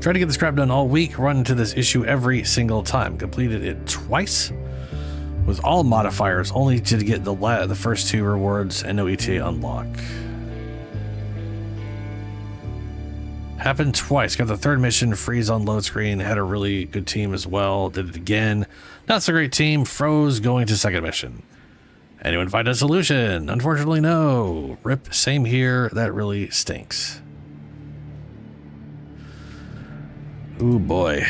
Tried to get this crap done all week, run into this issue every single time. Completed it twice with all modifiers, only to get the first two rewards and no ETA unlock. Happened twice. Got the third mission, freeze on load screen, had a really good team as well. Did it again. Not so great team, froze going to second mission. Anyone find a solution? Unfortunately, no. Rip, same here. That really stinks. Ooh, boy.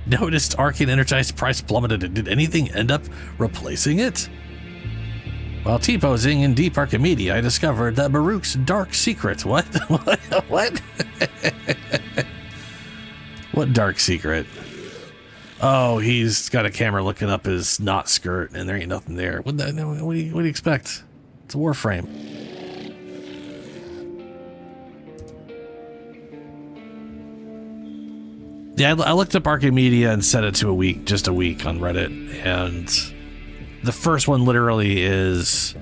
Noticed Arcane Energized price plummeted. Did anything end up replacing it? While T-posing in Deep Archimedeas, I discovered that Baruch's dark secret. What? What? What dark secret? Oh, he's got a camera looking up his knot skirt, and there ain't nothing there. What do you expect? It's a Warframe. Yeah, I looked up Archimedeas and set it to just a week on Reddit, and the first one literally is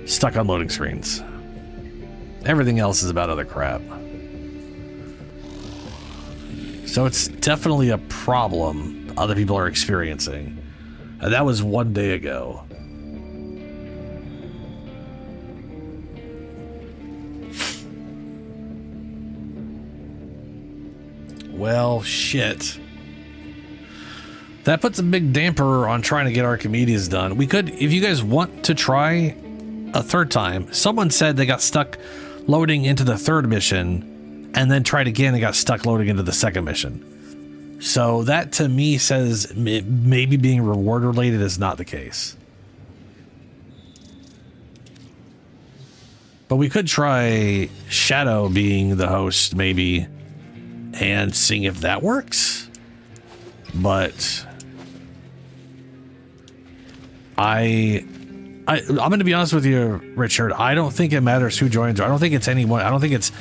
stuck on loading screens. Everything else is about other crap. So it's definitely a problem. other people are experiencing. And that was 1 day ago. Well, shit. That puts a big damper on trying to get Archimedeas done. We could, if you guys want to try a third time, someone said they got stuck loading into the third mission and then tried again and got stuck loading into the second mission. So that to me says maybe being reward related is not the case. But we could try Shadow being the host maybe and seeing if that works. But I'm going to be honest with you, Richard. I don't think it matters who joins. I don't think it's anyone. I don't think it's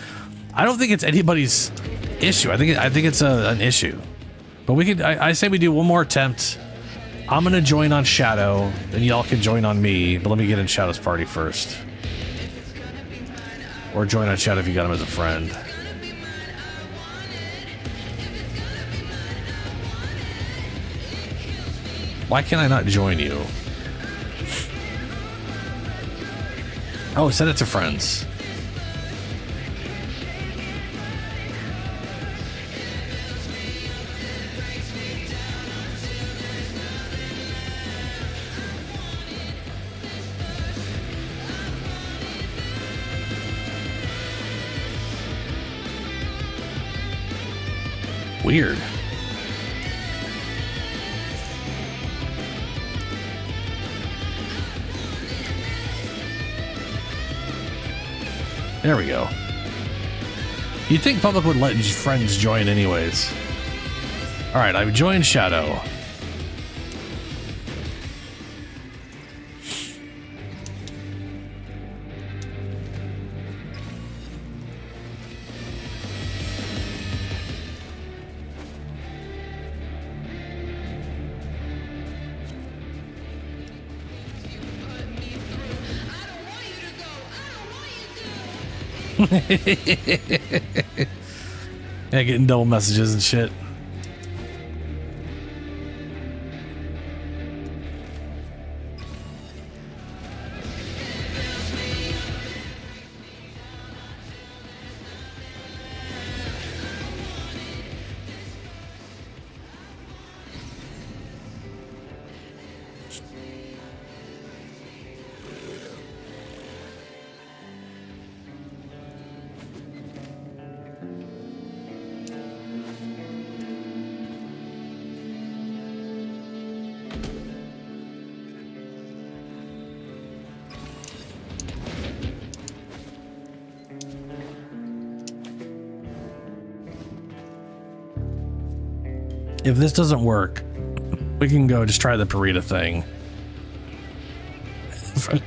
anybody's issue. I think it's an issue. But we could. I say we do one more attempt. I'm going to join on Shadow, and y'all can join on me. But let me get in Shadow's party first, or join on Shadow if you got him as a friend. Why can't I not join you? Oh, send it to friends. Weird. There we go. You'd think public would let friends join anyways. Alright, I've joined Shadow. Yeah, getting double messages and shit. If this doesn't work, we can go just try the Parita thing. For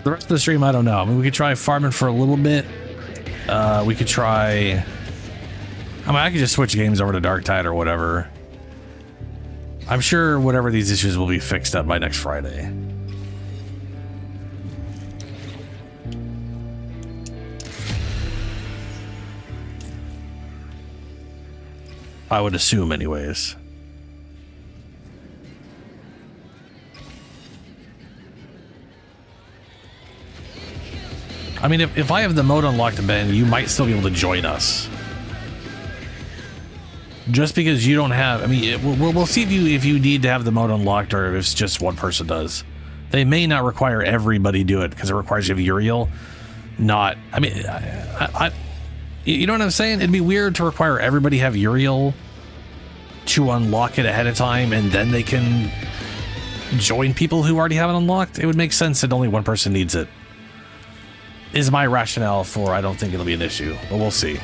the rest of the stream, I don't know. I mean, we could try farming for a little bit. We could try... I mean, I could just switch games over to Darktide or whatever. I'm sure whatever these issues will be fixed up by next Friday. I would assume anyways. I mean, if I have the mode unlocked, Ben, you might still be able to join us. Just because you don't have... I mean, we'll see if you need to have the mode unlocked or if it's just one person does. They may not require everybody do it because it requires you to have Uriel. Not... I mean, you know what I'm saying? It'd be weird to require everybody have Uriel to unlock it ahead of time and then they can join people who already have it unlocked. It would make sense that only one person needs it. Is my rationale for I don't think it'll be an issue, but we'll see.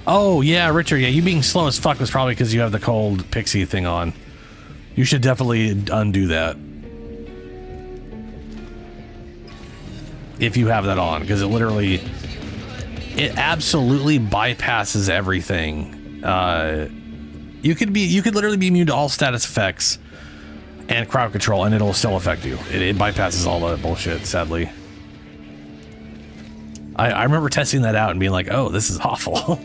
Oh, yeah, Richard, yeah, you being slow as fuck was probably because you have the cold pixie thing on. You should definitely undo that. If you have that on, because it absolutely bypasses everything. You could literally be immune to all status effects and crowd control, and it'll still affect you. It bypasses all that bullshit, sadly. I remember testing that out and being like, oh, this is awful.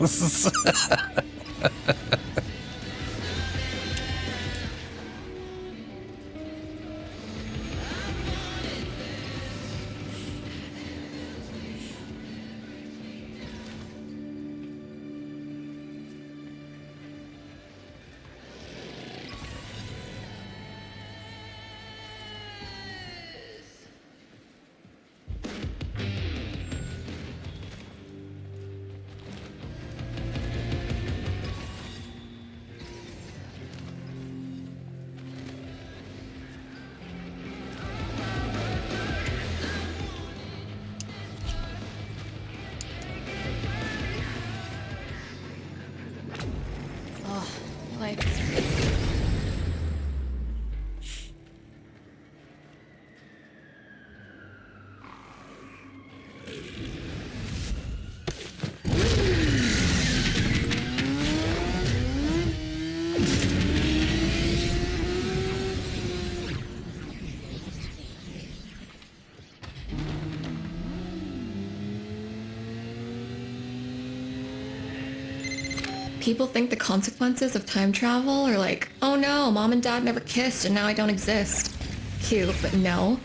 People think the consequences of time travel are like, oh no, mom and dad never kissed and now I don't exist. Cute, but no.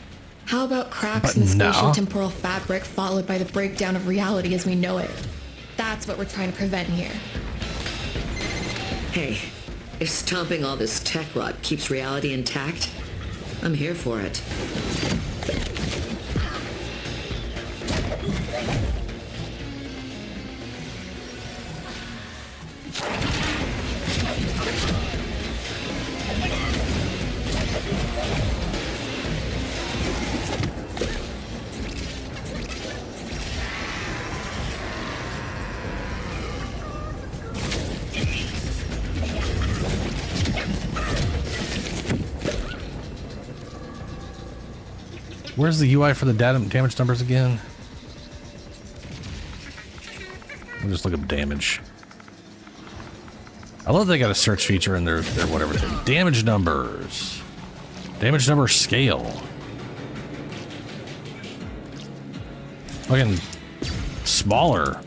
How about cracks in the spatial temporal fabric followed by the breakdown of reality as we know it? That's what we're trying to prevent here. Hey, if stomping all this tech rot keeps reality intact, I'm here for it. Where's the UI for the damage numbers again? We'll just look up damage. I love they got a search feature in their whatever thing. Damage numbers. Damage number scale. Fucking smaller.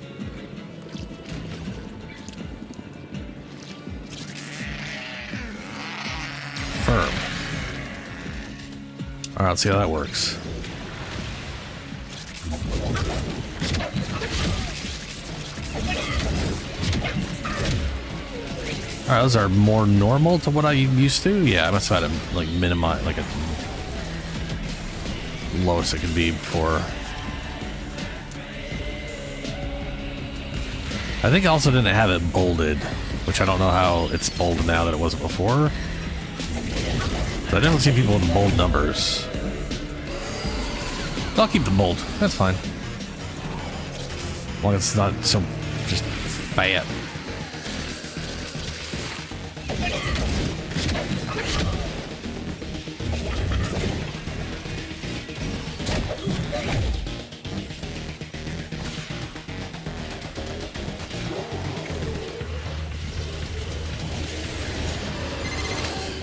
Firm. Alright, let's see how that works. Alright, those are more normal to what I used to. Yeah, I must have had to like minimize, like a lowest it could be before. I think I also didn't have it bolded, which I don't know how it's bold now that it wasn't before. But I never see people with bold numbers. I'll keep the bold. That's fine. As long as it's not so just fat.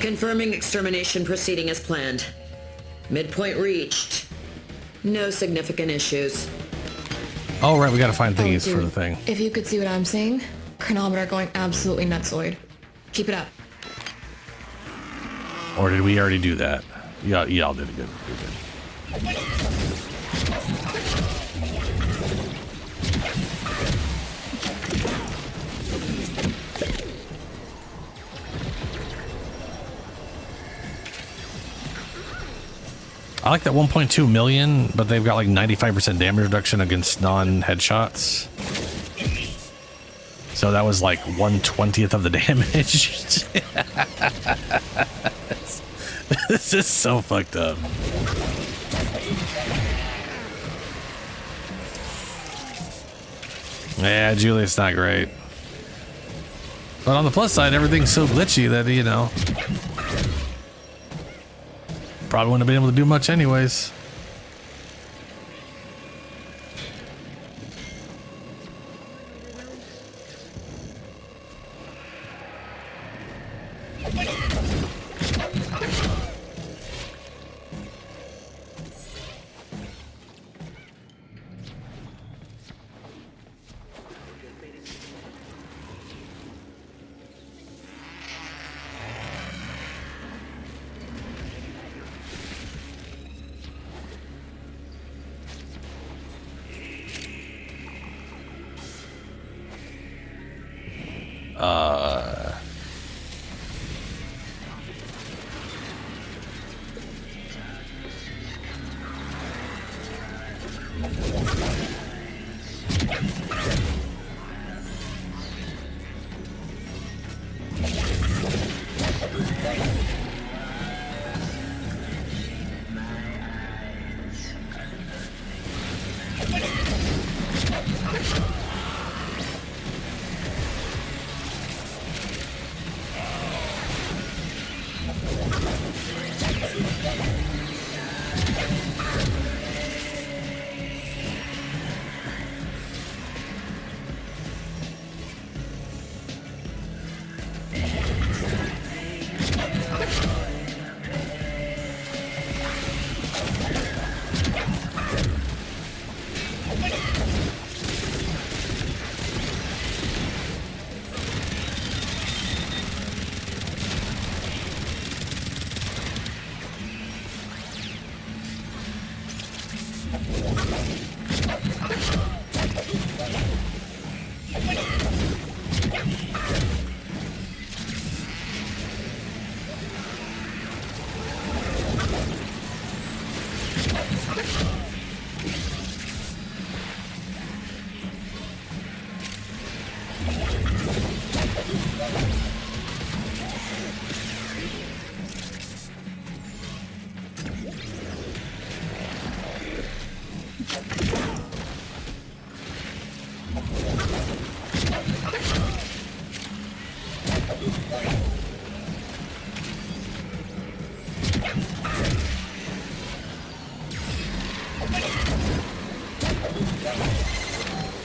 Confirming extermination proceeding as planned. Midpoint reached. No significant issues. Oh, right, we gotta find thingies for the thing. If you could see what I'm seeing, chronometer going absolutely nutsoid. Keep it up. Or did we already do that? Yeah, y'all did it good. I like that 1.2 million, but they've got like 95% damage reduction against non-headshots. So that was like 1/20th of the damage. This is so fucked up. Yeah, Juliet's not great. But on the plus side, everything's so glitchy that, you know, probably wouldn't have been able to do much anyways.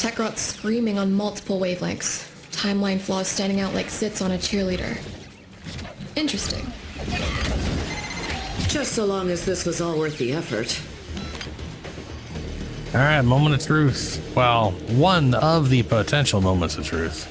Tekrot's screaming on multiple wavelengths. Timeline flaws standing out like zits on a cheerleader. Interesting. Just so long as this was all worth the effort. All right, moment of truth. Well, one of the potential moments of truth.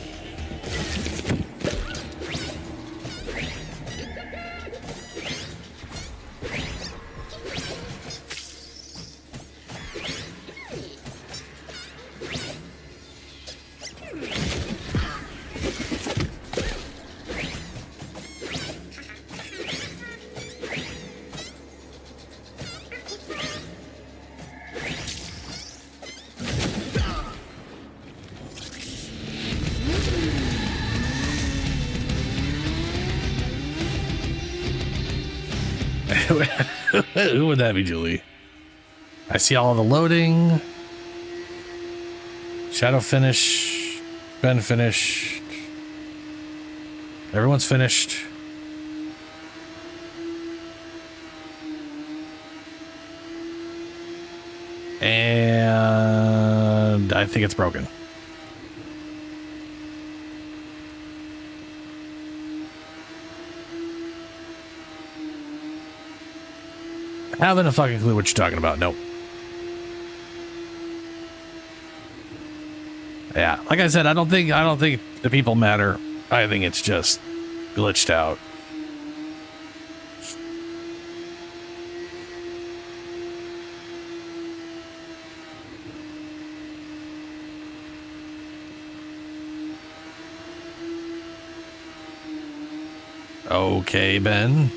Who would that be, Julie? I see all the loading. Shadow finish. Ben finished. Everyone's finished. And I think it's broken. Haven't a fucking clue what you're talking about. Nope. Yeah, like I said, I don't think the people matter. I think it's just glitched out. Okay, Ben.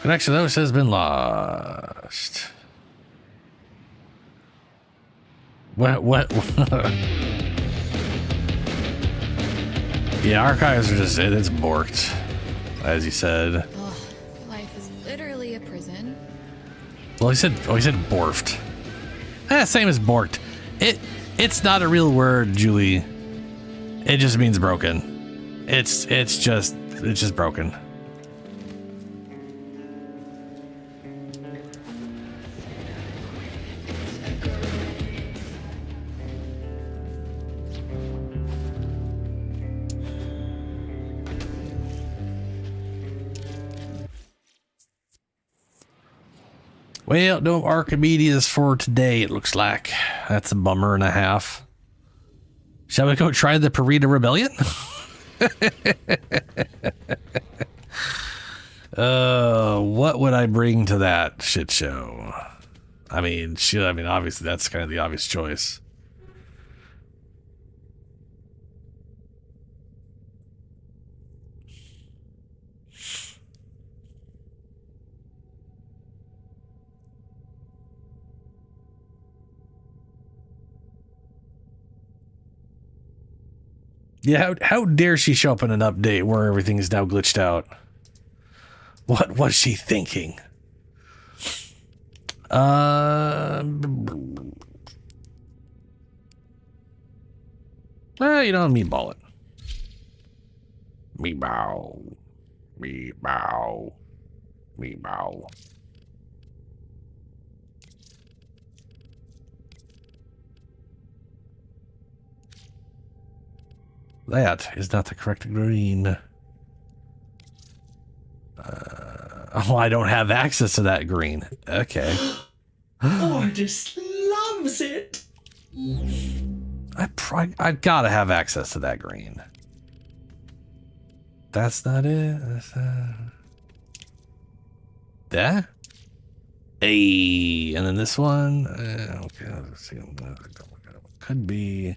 Connection to host has been lost. What? Yeah, archives are just, it's borked, as he said. Ugh, life is literally a prison. Well, he said borfed. Same as borked. It's not a real word, Julie. It just means broken. It's just broken. Well, no Archimedeas for today, it looks like. That's a bummer and a half. Shall we go try the Parida Rebellion? What would I bring to that shit show? I mean, obviously that's kind of the obvious choice. Yeah, how dare she show up in an update where everything is now glitched out? What was she thinking? You know, meatball it. Meatball. Meatball. Meatball. That is not the correct green. Oh, I don't have access to that green. Okay. Artist loves it. I've got to have access to that green. That's not it. That? Hey, and then this one. Okay, let's see. Could be.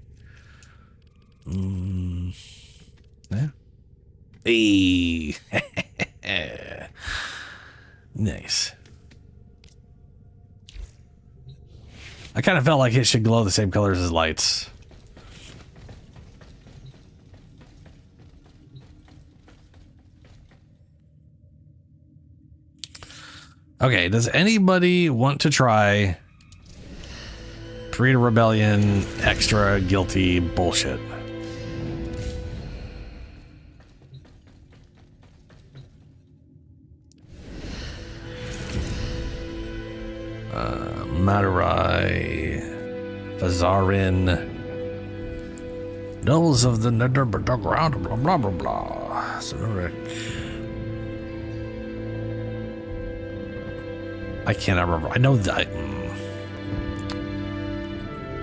Yeah. Hey. Nice. I kind of felt like it should glow the same colors as lights. Okay, does anybody want to try Parida Rebellion extra guilty bullshit? Matarai, Vazarin, Nobles of the Nether, blah blah blah blah blah. Sonoric. I cannot remember. I know that.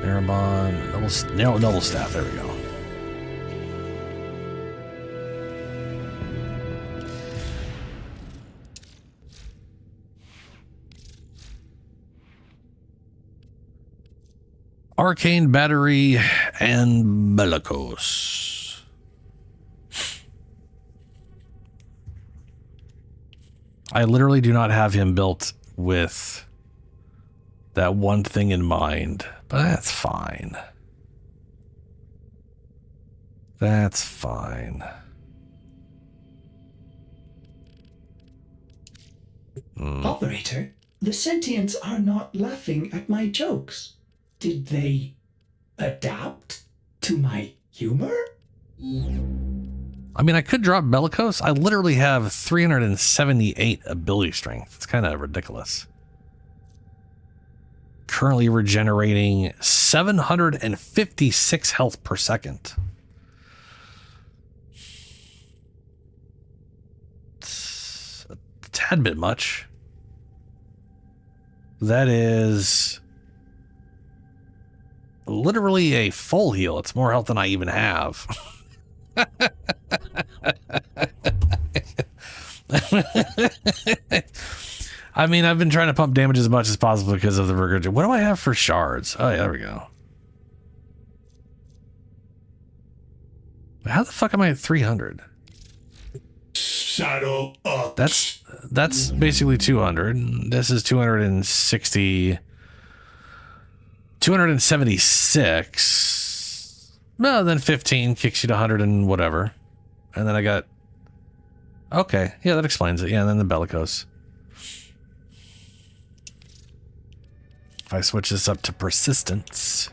Erebon, Noble Staff. There we go. Arcane Battery and Bellicose. I literally do not have him built with that one thing in mind, but that's fine. That's fine. Operator, the sentients are not laughing at my jokes. Did they adapt to my humor? I mean, I could drop Bellicose. I literally have 378 ability strength. It's kind of ridiculous. Currently regenerating 756 health per second. It's a tad bit much. That is literally a full heal. It's more health than I even have. I mean, I've been trying to pump damage as much as possible because of the regurgitation. What do I have for shards? Oh, yeah, there we go. How the fuck am I at 300? Shadow up. That's basically 200. This is 260. 276. No, then 15 kicks you to 100 and whatever. And then I got... Okay, yeah, that explains it. Yeah, and then the Bellicose. If I switch this up to Persistence...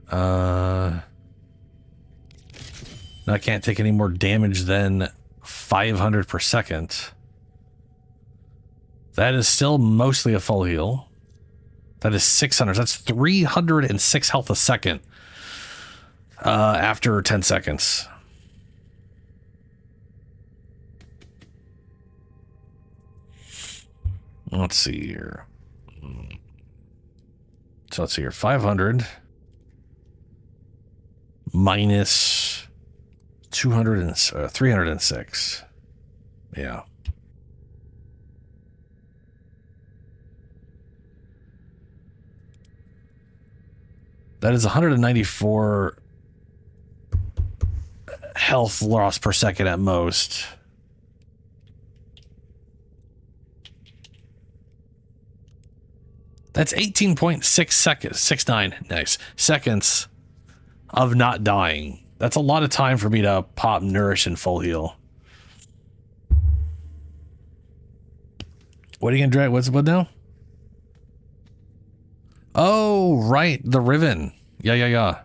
Now I can't take any more damage than 500 per second. That is still mostly a full heal. That is 600. That's 306 health a second after 10 seconds. Let's see here. So let's see here. 500 minus 200 and 306. Yeah. That is 194 health loss per second at most. That's 18.6 seconds, 69, nice, seconds of not dying. That's a lot of time for me to pop, nourish, and full heal. What are you gonna drag? What now? Oh, right, the Riven. Yeah.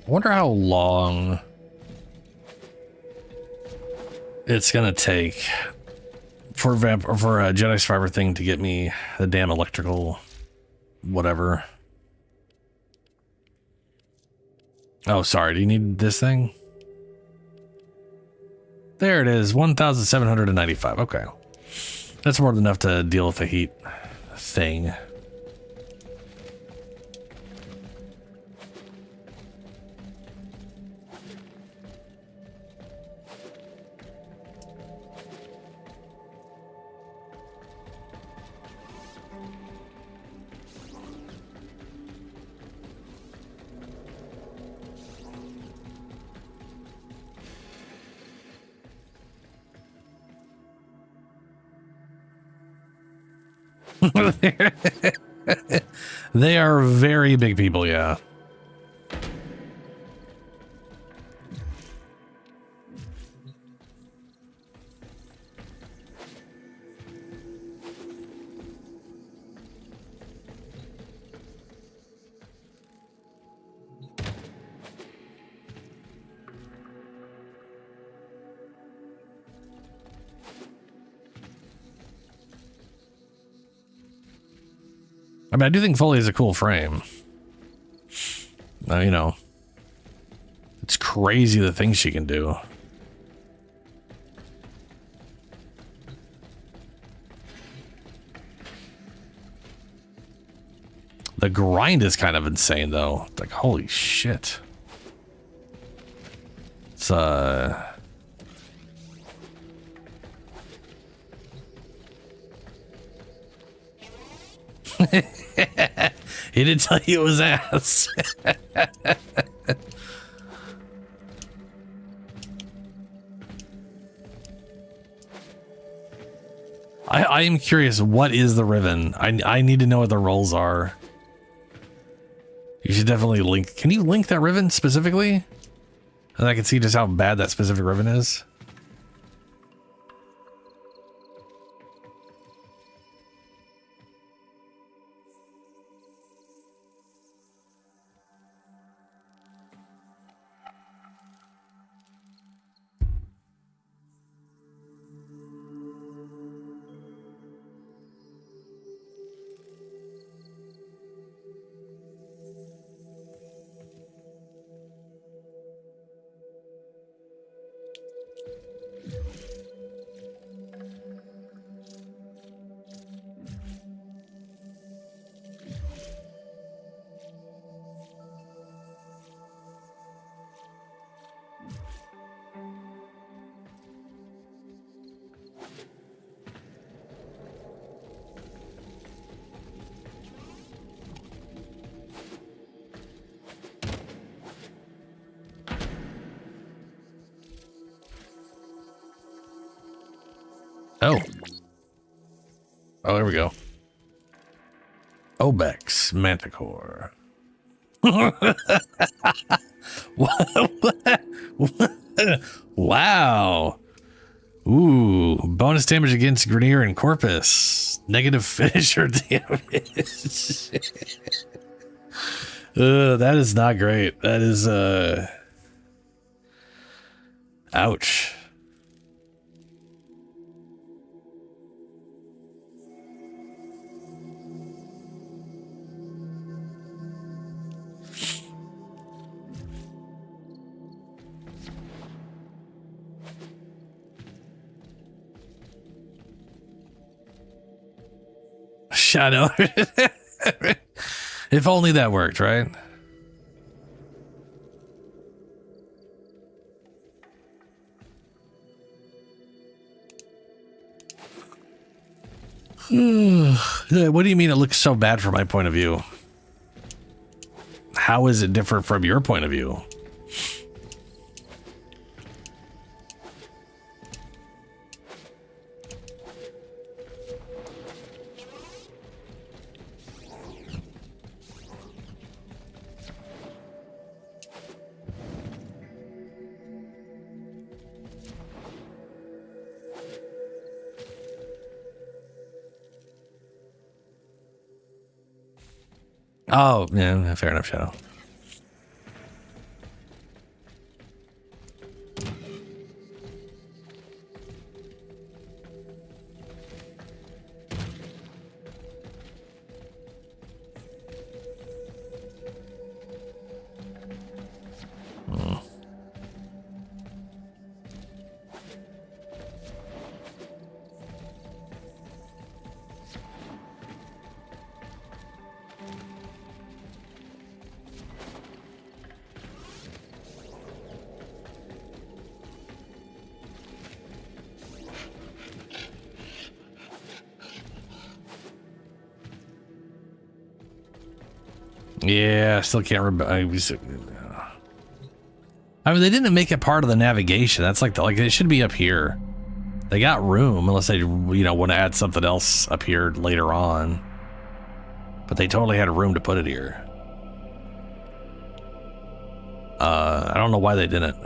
I wonder how long it's gonna take for a Jedi Survivor thing to get me the damn electrical whatever. Oh, sorry. Do you need this thing? There it is. 1,795. Okay. That's more than enough to deal with the heat thing. They are very big people, yeah. I mean, I do think Foley is a cool frame. You know, it's crazy the things she can do. The grind is kind of insane, though. It's like, holy shit. It's, he didn't tell you it was ass. I am curious, what is the Riven? I need to know what the roles are. You should definitely link. Can you link that Riven specifically? And I can see just how bad that specific Riven is. Oh. Oh, there we go. Obex Manticore. Wow. Ooh, bonus damage against Grenier and Corpus. Negative finisher damage. That is not great. That is, ouch. Shadow. If only that worked, right? What do you mean it looks so bad from my point of view? How is it different from your point of view? Oh, yeah, fair enough, Shadow. Yeah, I still can't remember. I mean, they didn't make it part of the navigation. That's like it should be up here. They got room, unless they, you know, want to add something else up here later on. But they totally had room to put it here. I don't know why they didn't.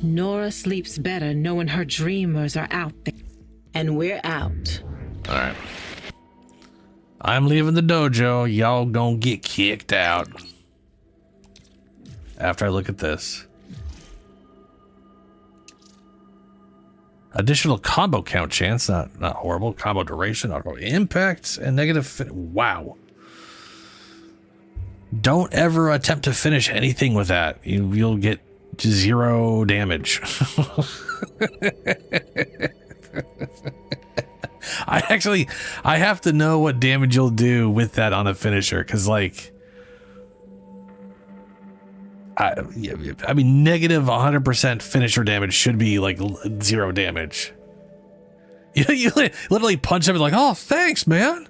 Nora sleeps better knowing her dreamers are out there. And we're out. All right. I'm leaving the dojo. Y'all gonna get kicked out. After I look at this. Additional combo count chance. Not horrible. Combo duration. Auto impact. And negative. Wow. Don't ever attempt to finish anything with that. You'll get 0 damage. I have to know what damage you'll do with that on a finisher, because like I mean negative 100% finisher damage should be like 0 damage. You literally punch him and like, oh thanks man.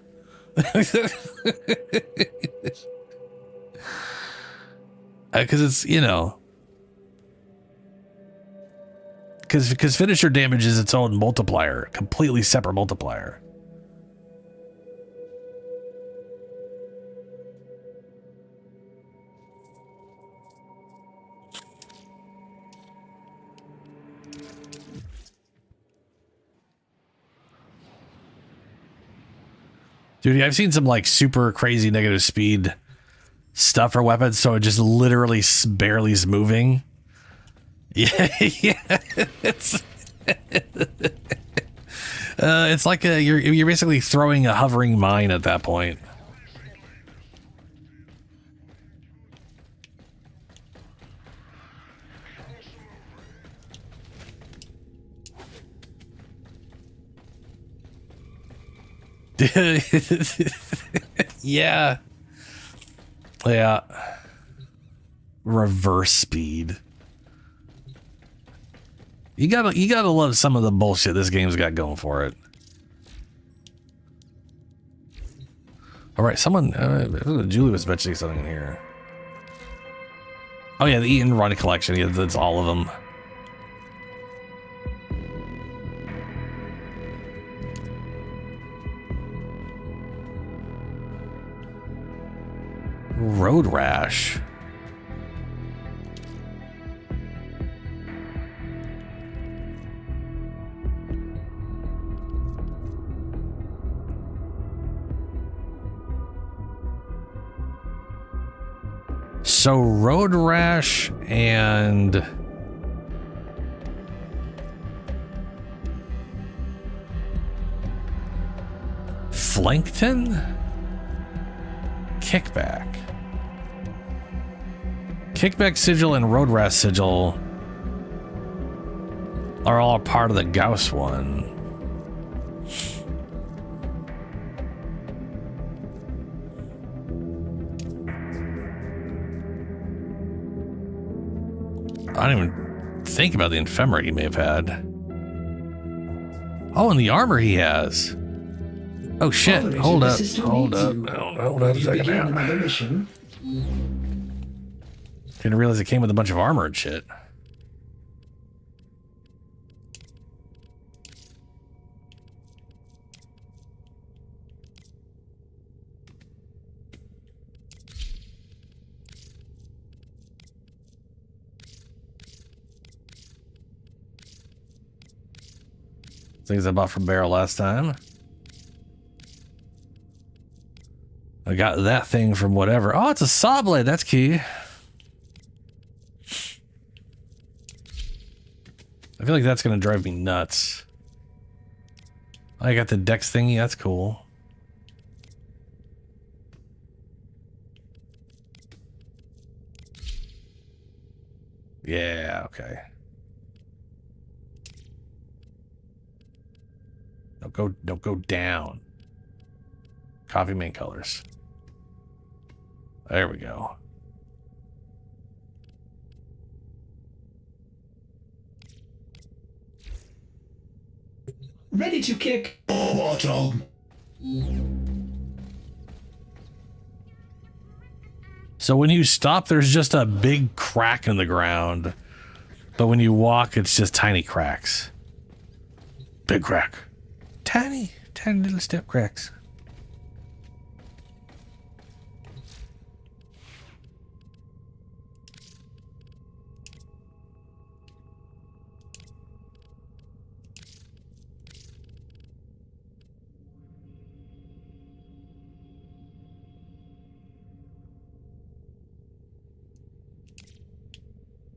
Because it's, you know, because finisher damage is its own multiplier, completely separate multiplier. Dude, I've seen some like super crazy negative speed stuff for weapons, so it just literally barely is moving. Yeah, yeah. It's like you're basically throwing a hovering mine at that point. Yeah. Yeah. Reverse speed. You gotta love some of the bullshit this game's got going for it. All right, someone, Julie was mentioning something in here. Oh yeah, the Eat and Run collection. Yeah, that's all of them. Road rash. So road rash and Flankton? Kickback. Kickback sigil and road rash sigil are all part of the Gauss one. I don't even think about the ephemerate he may have had. Oh, and the armor he has. Oh shit! Hold up! Hold up! Hold up a second now. Didn't realize it came with a bunch of armor and shit. Things I bought from Barrel last time. I got that thing from whatever. Oh, it's a saw blade. That's key. I feel like that's going to drive me nuts. I got the Dex thingy. That's cool. Yeah, okay. Don't go down. Coffee main colors. There we go. Ready to kick. Bottom. So when you stop, there's just a big crack in the ground. But when you walk, it's just tiny cracks. Big crack. Tiny little step cracks.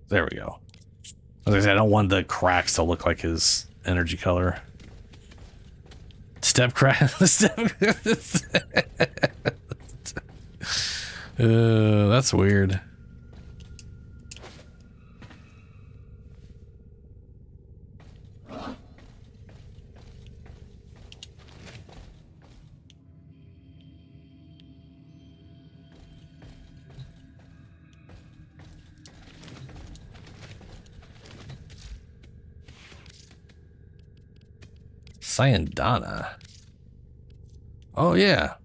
There we go. As I said, I don't want the cracks to look like his energy color. Step crack. That's weird. Sayandana. Oh, yeah.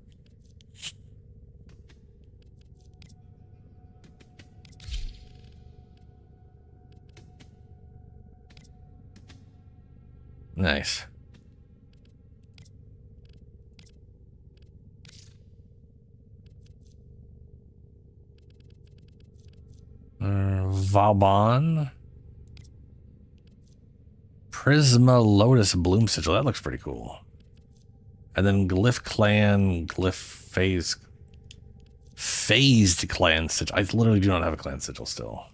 Nice. Valbon. Prisma Lotus Bloom Sigil. That looks pretty cool. And then Glyph Clan, Glyph Phased Clan Sigil. I literally do not have a clan sigil still.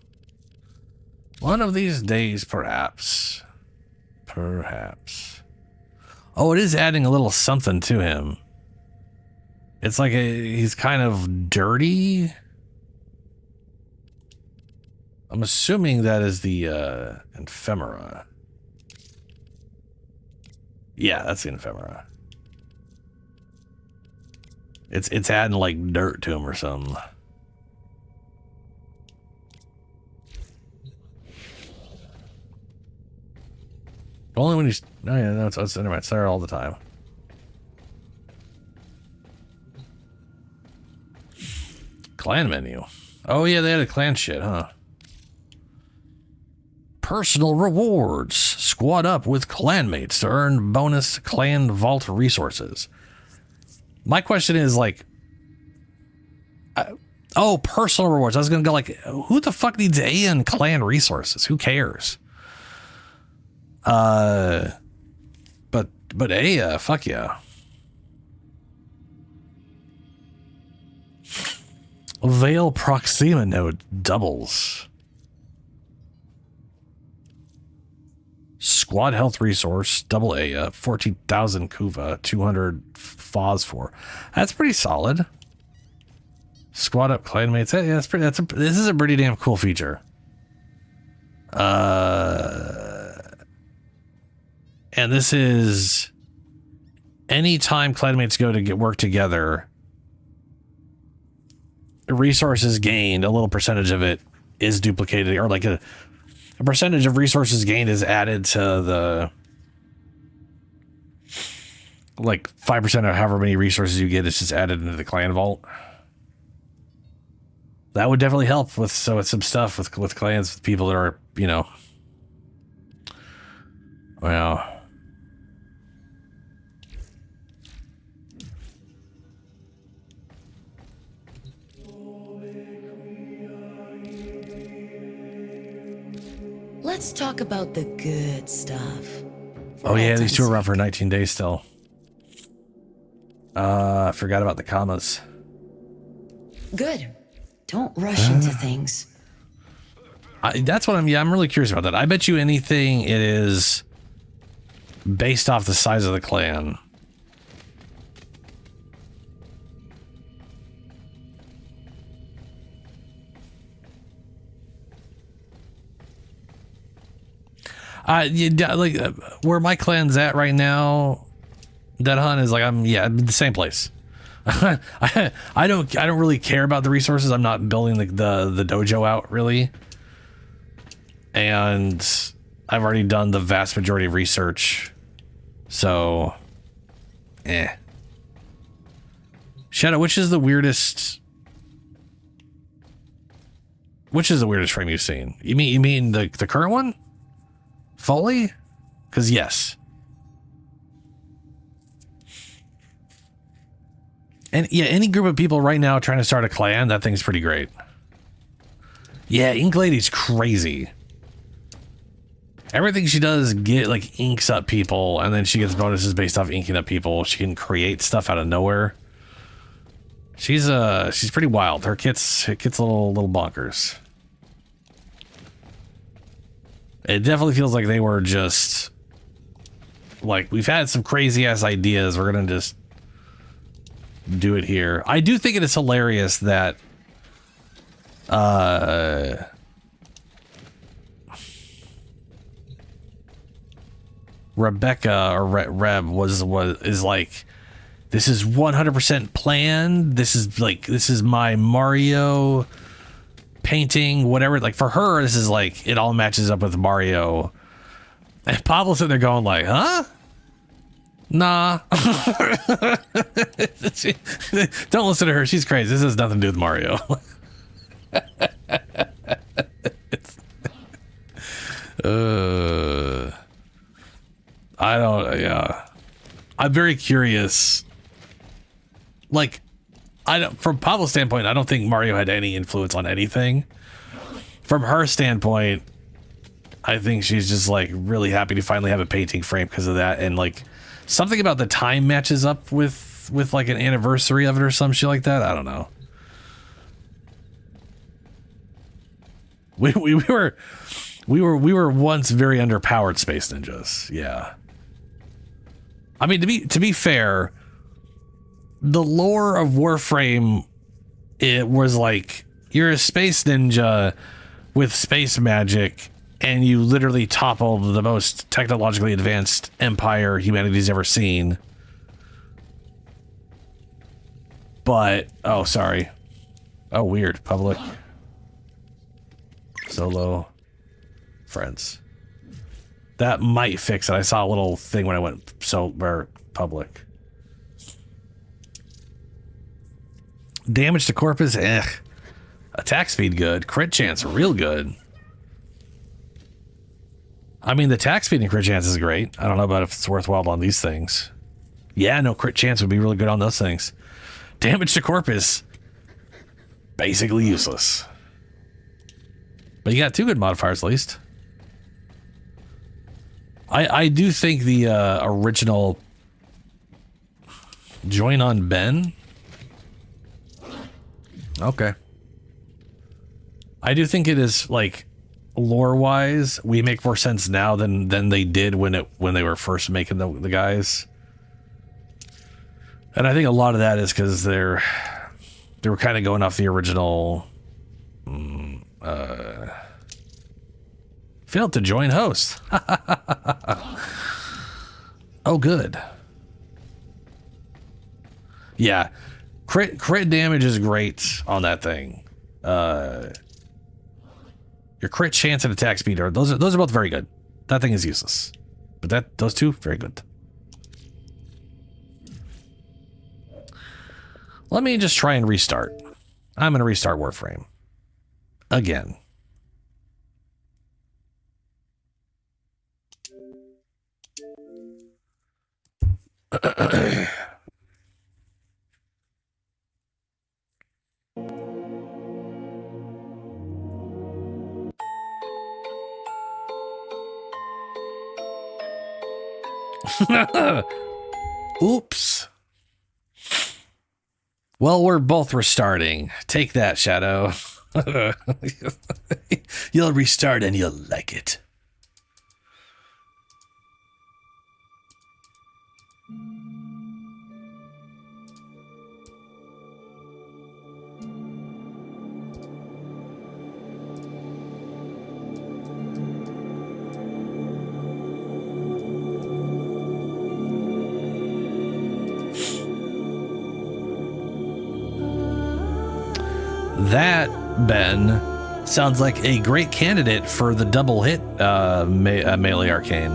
One of these days, perhaps. Perhaps. Oh, it is adding a little something to him. It's like he's kind of dirty. I'm assuming that is the ephemera. Yeah, that's the ephemera. It's adding like dirt to him or something. Only when he's... Oh yeah, no, it's anyway, it's there all the time. Clan menu. Oh yeah, they had a clan shit, huh? Personal rewards. Squad up with clanmates to earn bonus clan vault resources. My question is like... oh, Oh, personal rewards. I was going to go like, who the fuck needs A and clan resources? Who cares? But A, fuck yeah. Veil Proxima node doubles. Squad health resource, double A, 14,000 Kuva, 200 Phosphor. That's pretty solid. Squad up clanmates. Yeah, that's pretty. This is a pretty damn cool feature. And this is anytime clanmates go to work together, resources gained, a little percentage of it is duplicated, or like a percentage of resources gained is added to the, like 5% of however many resources you get is just added into the clan vault. That would definitely help with some stuff with clans, with people that are, you know, well, Let's talk about the good stuff. Oh yeah, these two are around for 19 days still. I forgot about the commas. Good. Don't rush into things. That's what I'm really curious about that. I bet you anything it is based off the size of the clan. Like where my clan's at right now, Dead Hunt is like I'm the same place. I don't really care about the resources. I'm not building the dojo out really, and I've already done the vast majority of research, so Shadow, which is the weirdest frame you've seen? You mean the current one? Foley? Because yes. And yeah, any group of people right now trying to start a clan, that thing's pretty great. Yeah, Ink Lady's crazy. Everything she does like inks up people, and then she gets bonuses based off inking up people. She can create stuff out of nowhere. She's pretty wild. Her kit's a little bonkers. It definitely feels like they were just like, we've had some crazy ass ideas. We're gonna just do it here. I do think it is hilarious that Rebecca or Reb is like, this is 100% planned. This is my Mario painting, whatever. Like for her, this is like, it all matches up with Mario. And Pablo's sitting there going like, huh? Nah. Don't listen to her. She's crazy. This has nothing to do with Mario. I'm very curious. Like, from Pablo's standpoint, I don't think Mario had any influence on anything. From her standpoint, I think she's just like really happy to finally have a painting frame because of that, and like something about the time matches up with like an anniversary of it or some shit like that. I don't know. We were once very underpowered space ninjas. Yeah. I mean, to be fair, the lore of Warframe, it was like you're a space ninja with space magic, and you literally toppled the most technologically advanced empire humanity's ever seen. But, oh, sorry. Oh, weird. Public. Solo. Friends. That might fix it. I saw a little thing when I went public. Damage to corpus, Attack speed good. Crit chance real good. I mean, the attack speed and crit chance is great. I don't know about if it's worthwhile on these things. Yeah, no, crit chance would be really good on those things. Damage to corpus. basically useless. But you got 2 good modifiers at least. I do think the original join on Ben. Okay. I do think it is, like, lore wise, we make more sense now than they did when they were first making the guys. And I think a lot of that is because they were kind of going off the original. Failed to join host. Oh, good. Yeah, crit damage is great on that thing. Your crit chance and attack speed those are both very good. That thing is useless, but those 2 very good. Let me just try and restart. I'm gonna restart Warframe again. Oops. Well, we're both restarting. Take that, Shadow. You'll restart and you'll like it. That, Ben, sounds like a great candidate for the double hit melee arcane.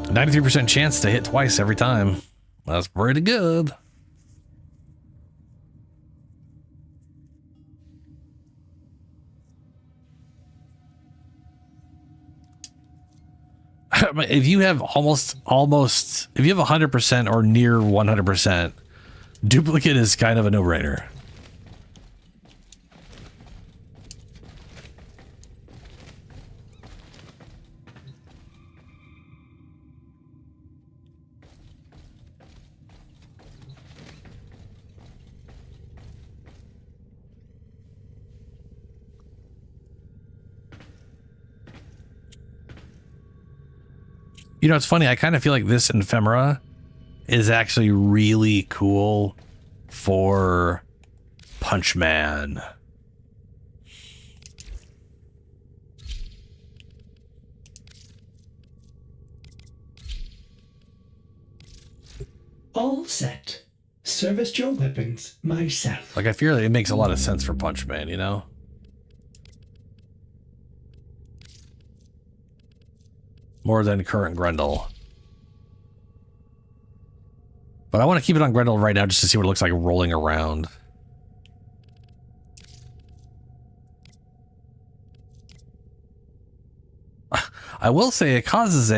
93% chance to hit twice every time. That's pretty good. If you have almost, if you have 100% or near 100%, duplicate is kind of a no-brainer. You know, it's funny. I kind of feel like this ephemera is actually really cool for Punch Man. All set. Serviced your weapons myself. Like, I feel like it makes a lot of sense for Punch Man, you know? More than current Grendel. But I want to keep it on Grendel right now just to see what it looks like rolling around. I will say it causes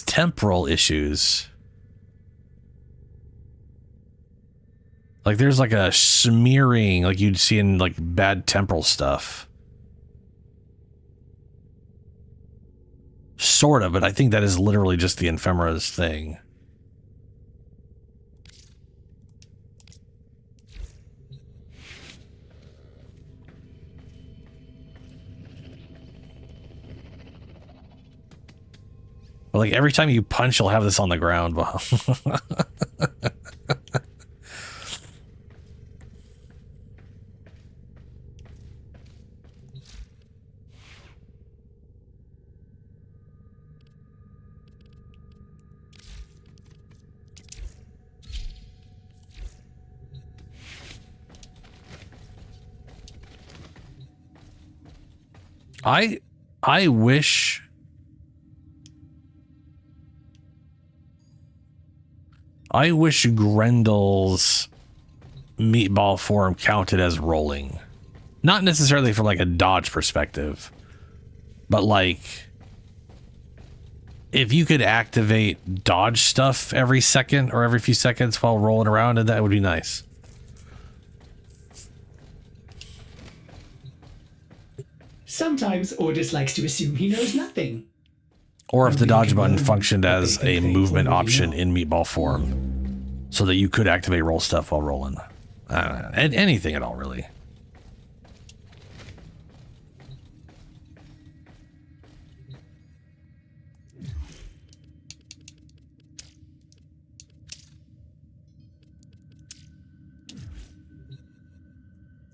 temporal issues. Like there's like a smearing like you'd see in like bad temporal stuff. Sort of, but I think that is literally just the ephemera's thing. But like every time you punch, you'll have this on the ground. I wish Grendel's meatball form counted as rolling. Not necessarily from like a dodge perspective, but like if you could activate dodge stuff every second or every few seconds while rolling around, and that would be nice. Sometimes Ordis likes to assume he knows nothing. Or if the dodge button functioned as a movement option in meatball form, so that you could activate roll stuff while rolling. Anything at all, really.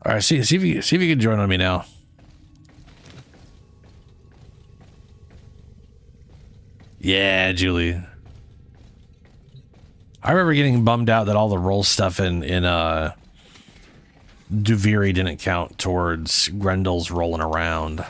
All right, see if you can join on me now. Yeah, Julie. I remember getting bummed out that all the roll stuff in Duviri didn't count towards Grendel's rolling around.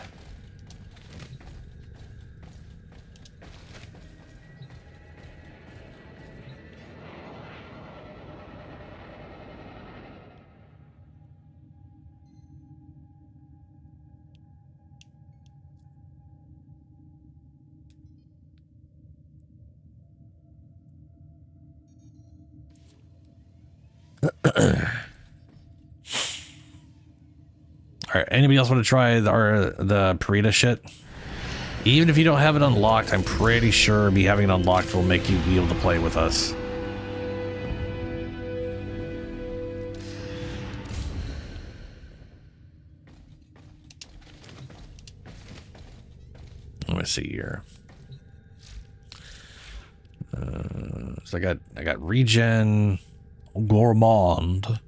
All right, anybody else want to try the Parita shit? Even if you don't have it unlocked, I'm pretty sure me having it unlocked will make you be able to play with us. Let me see here. So I got regen, gourmand.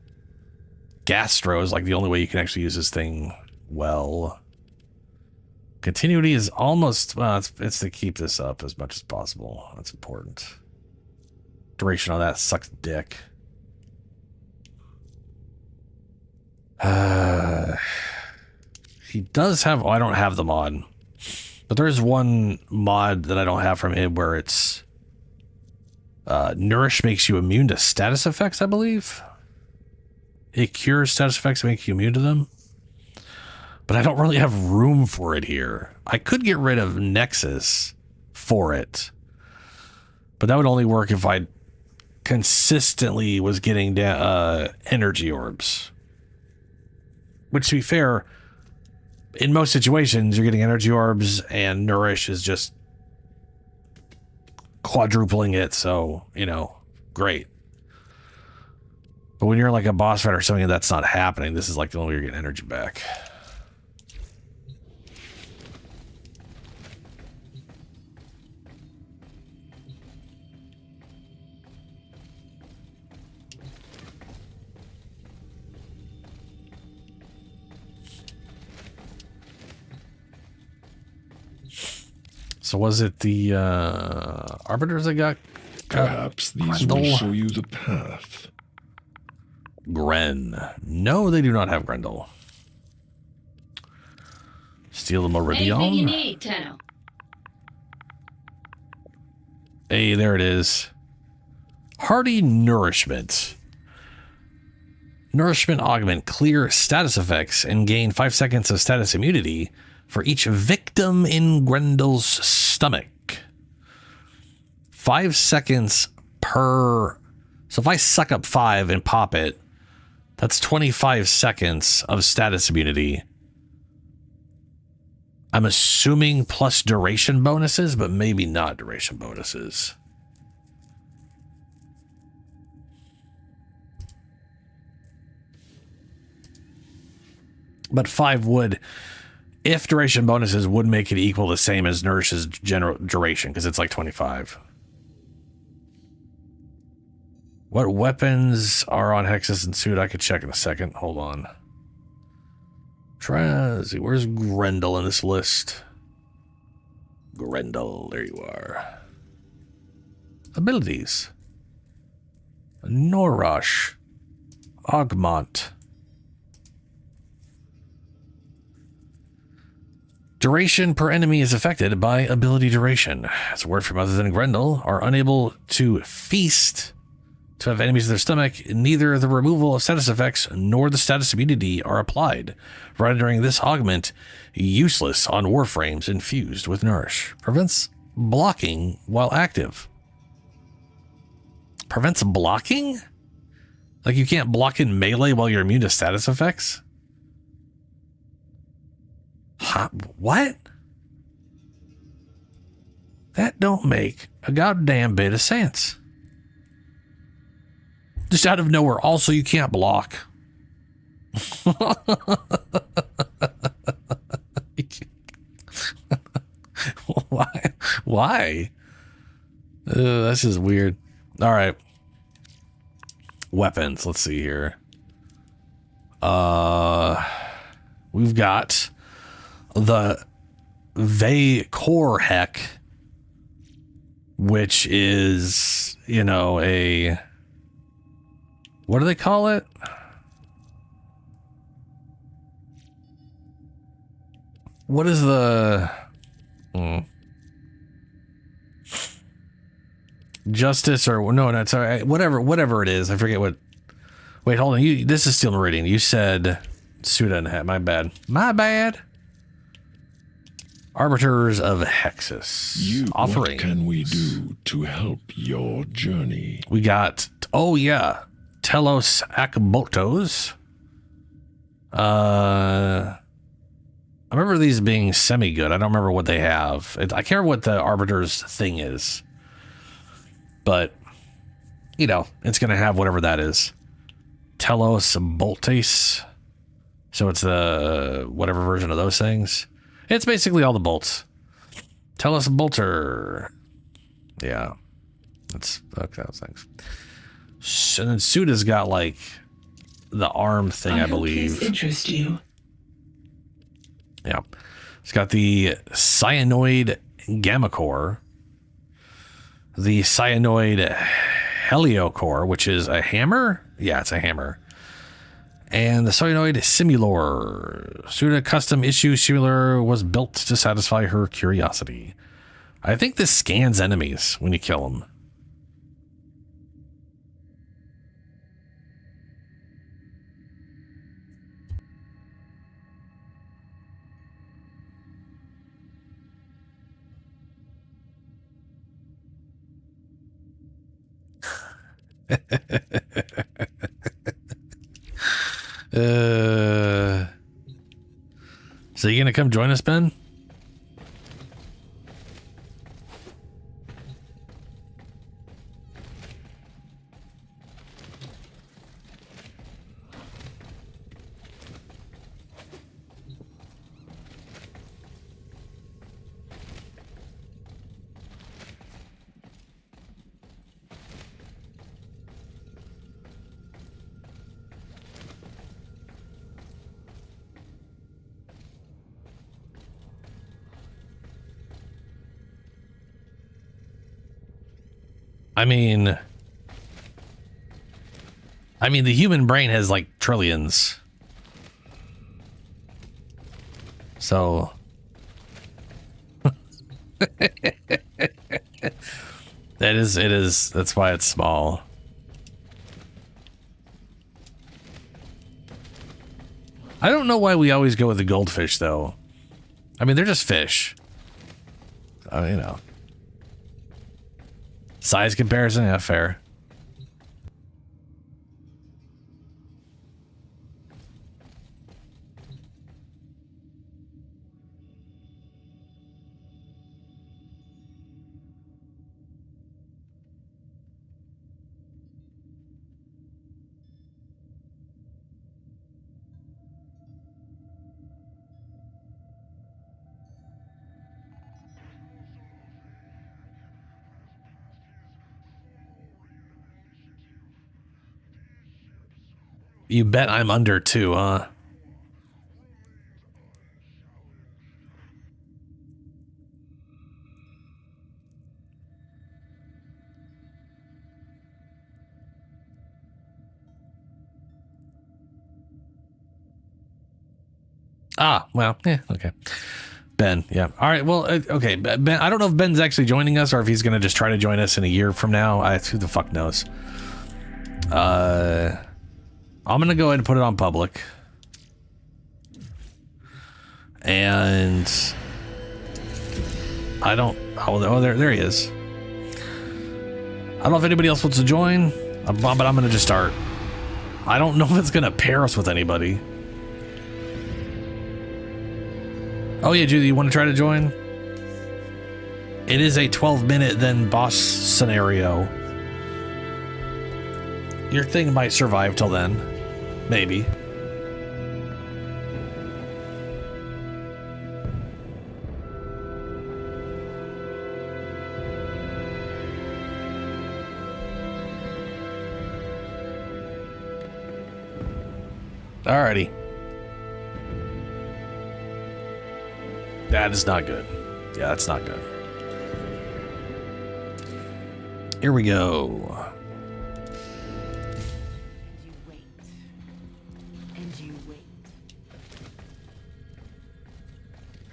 Gastro is like the only way you can actually use this thing well. Continuity is almost, well, it's to keep this up as much as possible. That's important. Duration on that sucks dick. He does have, I don't have the mod, but there is one mod that I don't have from him where it's Nourish makes you immune to status effects, I believe. It cures status effects and makes you immune to them. But I don't really have room for it here. I could get rid of Nexus for it. But that would only work if I consistently was getting energy orbs. Which, to be fair, in most situations, you're getting energy orbs and Nourish is just quadrupling it. So, you know, great. But when you're like a boss fight or something and that's not happening, this is like the only way you're getting energy back. So was it the arbiters that got Perhaps these will show you the path. Gren. No, they do not have Grendel. Steal the Meridian. Anything you need, Tenno. Hey, there it is. Hearty Nourishment. Nourishment augment clear status effects and gain 5 seconds of status immunity for each victim in Grendel's stomach. 5 seconds per. So if I suck up 5 and pop it, that's 25 seconds of status immunity. I'm assuming plus duration bonuses, but maybe not duration bonuses. But 5 would, if duration bonuses would make it equal the same as Nourish's general duration, because it's like 25. What weapons are on Hexus and Suit? I could check in a second. Hold on. Try to see. Where's Grendel in this list? Grendel. There you are. Abilities. Norosh. Augment. Duration per enemy is affected by ability duration. As a word from other than Grendel are unable to feast to have enemies in their stomach. Neither the removal of status effects nor the status immunity are applied, rendering this augment useless on warframes infused with Nourish. Prevents blocking while active. Prevents blocking? Like you can't block in melee while you're immune to status effects? Huh, what? That don't make a goddamn bit of sense. Just out of nowhere. Also, you can't block. Why? Why? That's just weird. All right. Weapons. Let's see here. We've got the Core Heck, which is, you know, a, what do they call it? What is the Justice or no, it's all right. Whatever it is. I forget what. Wait, hold on. This is Steel Meridian. You said Suda and Hat. My bad. Arbiters of Hexus. Offering. What can we do to help your journey? We got, oh yeah, Telos Akbotos. I remember these being semi-good. I don't remember what they have. I can't remember what the Arbiter's thing is. But, you know, it's going to have whatever that is. Telos Boltes. So it's the whatever version of those things. It's basically all the bolts. Telos Bolter. Yeah. That's okay, those things. And then Suda's got like the arm thing, I believe. Interest you. Yeah. It's got the Cyanoid Gamma Core, the Cyanoid Helio Core, which is a hammer. Yeah, it's a hammer. And the Cyanoid Simulor. Suda custom issue Simulor was built to satisfy her curiosity. I think this scans enemies when you kill them. So you gonna come join us, Ben? I mean, the human brain has like trillions. So that's why it's small. I don't know why we always go with the goldfish though. I mean, they're just fish. You know. Size comparison, yeah, fair. You bet I'm under 2, huh? Ah, well, yeah, okay. Ben, yeah. All right, well, okay. Ben, I don't know if Ben's actually joining us or if he's going to just try to join us in a year from now. Who the fuck knows? I'm going to go ahead and put it on public. And I don't Oh, there he is. I don't know if anybody else wants to join, but I'm going to just start. I don't know if it's going to pair us with anybody. Oh yeah, Judy, you want to try to join? It is a 12-minute then boss scenario. Your thing might survive till then. Maybe. Alrighty. That is not good. Yeah, that's not good. Here we go.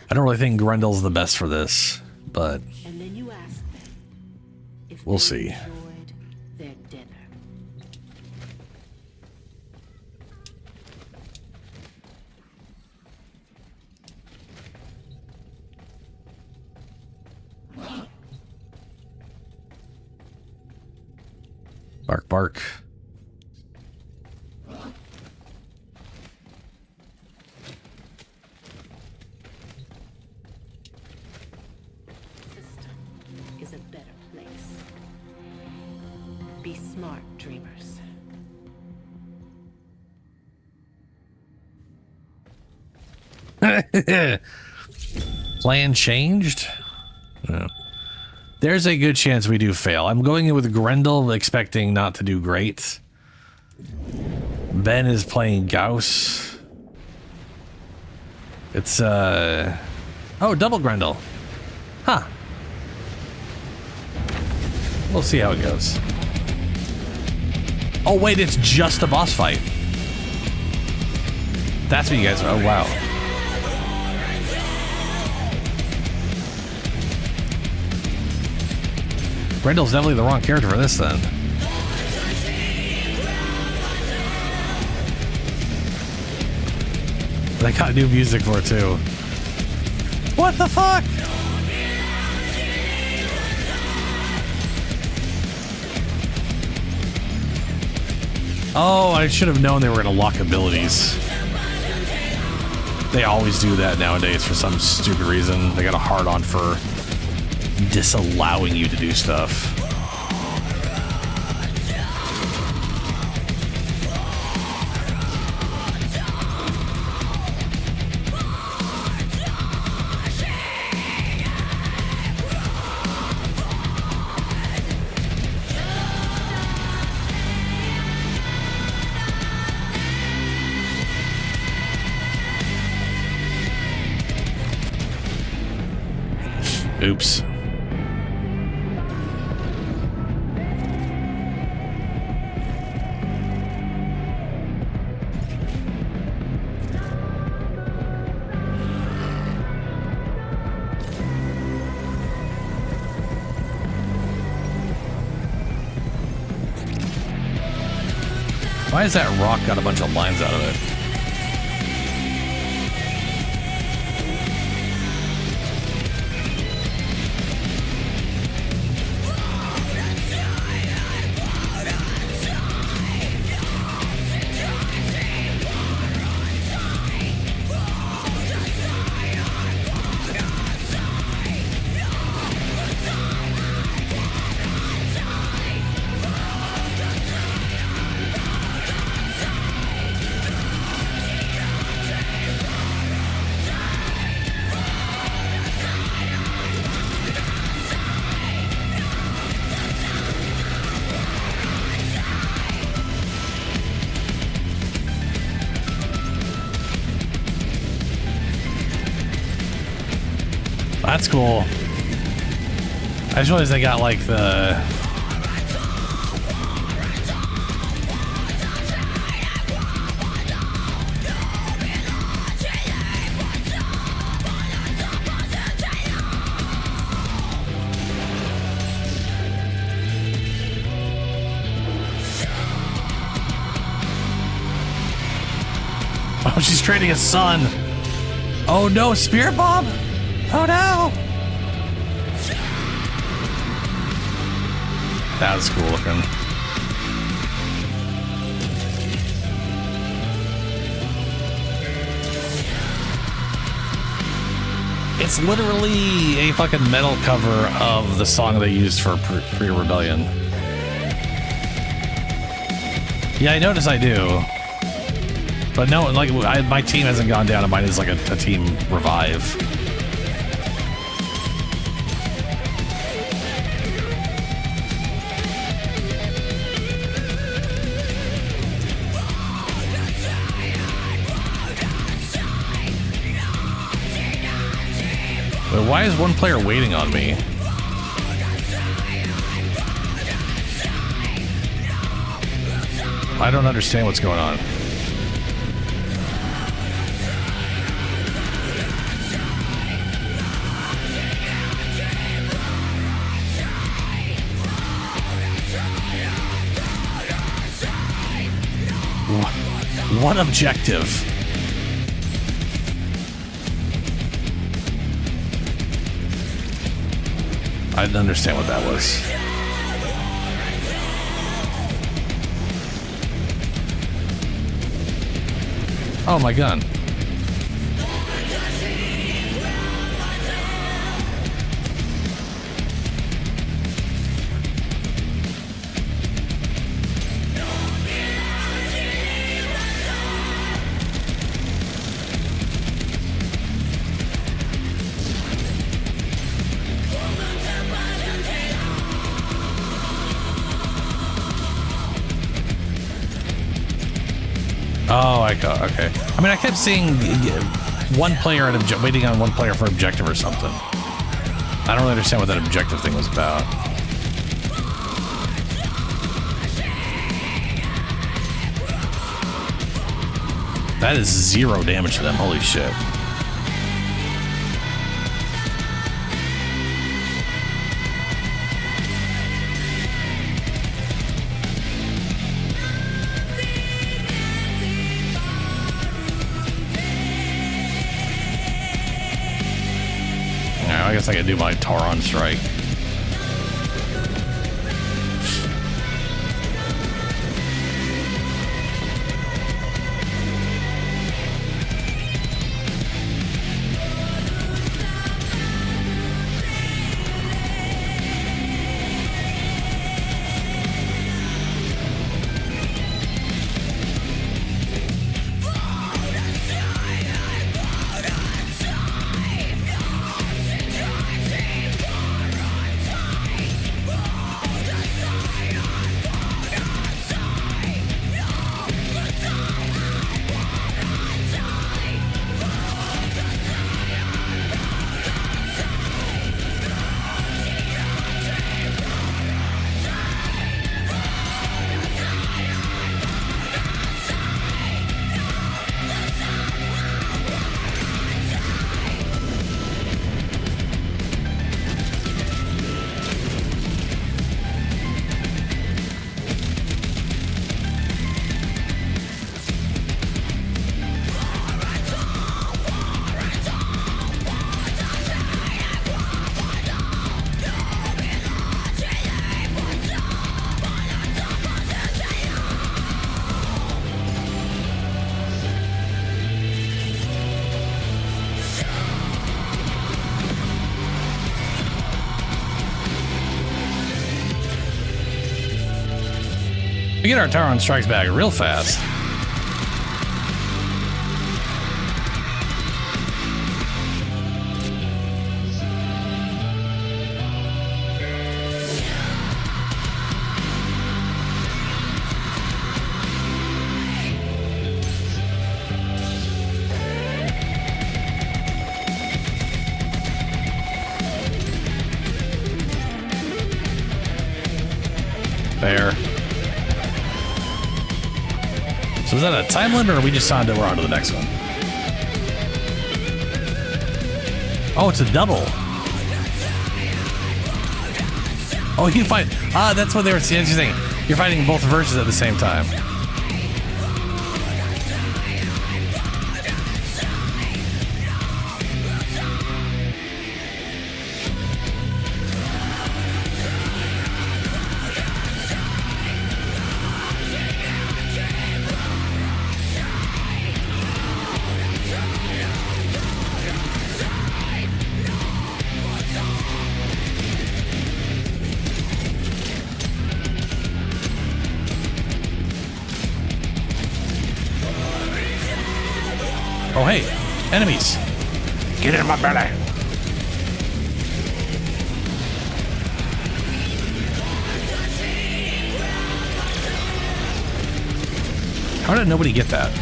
I don't really think Grendel's the best for this, but we'll see. Bark, bark. Is a better place. Be smart, dreamers. Plan changed? Yeah. There's a good chance we do fail. I'm going in with Grendel, expecting not to do great. Ben is playing Gauss. It's, oh, double Grendel. Huh. We'll see how it goes. Oh, wait, it's just a boss fight. That's what you guys are. Oh, wow. Grendel's definitely the wrong character for this, then. They got new music for it, too. What the fuck? Oh, I should have known they were going to lock abilities. They always do that nowadays for some stupid reason. They got a hard-on for disallowing you to do stuff. Oops. Why has that rock got a bunch of lines out of it? That's cool. I just realized they got like the... Oh, she's trading a son. Oh no, Spirit Bomb? Oh no! That was cool looking. It's literally a fucking metal cover of the song they used for Pre-Rebellion. Yeah, I notice I do. But no, like, my team hasn't gone down, and mine is like a team revive. But why is one player waiting on me? I don't understand what's going on. What objective? I didn't understand what that was. Oh, my gun. Oh, okay. I mean, I kept seeing one player waiting on one player for objective or something. I don't really understand what that objective thing was about. That is 0 damage to them. Holy shit. I guess I can do my Tauron strike. We get our Tauron strikes back real fast. There. So is that a time limit, or are we just signed that we're on to the next one? Oh, it's a double. Oh, you fight. Ah, that's what they were saying. Interesting. You're fighting both versions at the same time. Oh, hey, enemies. Get in my belly. How did nobody get that?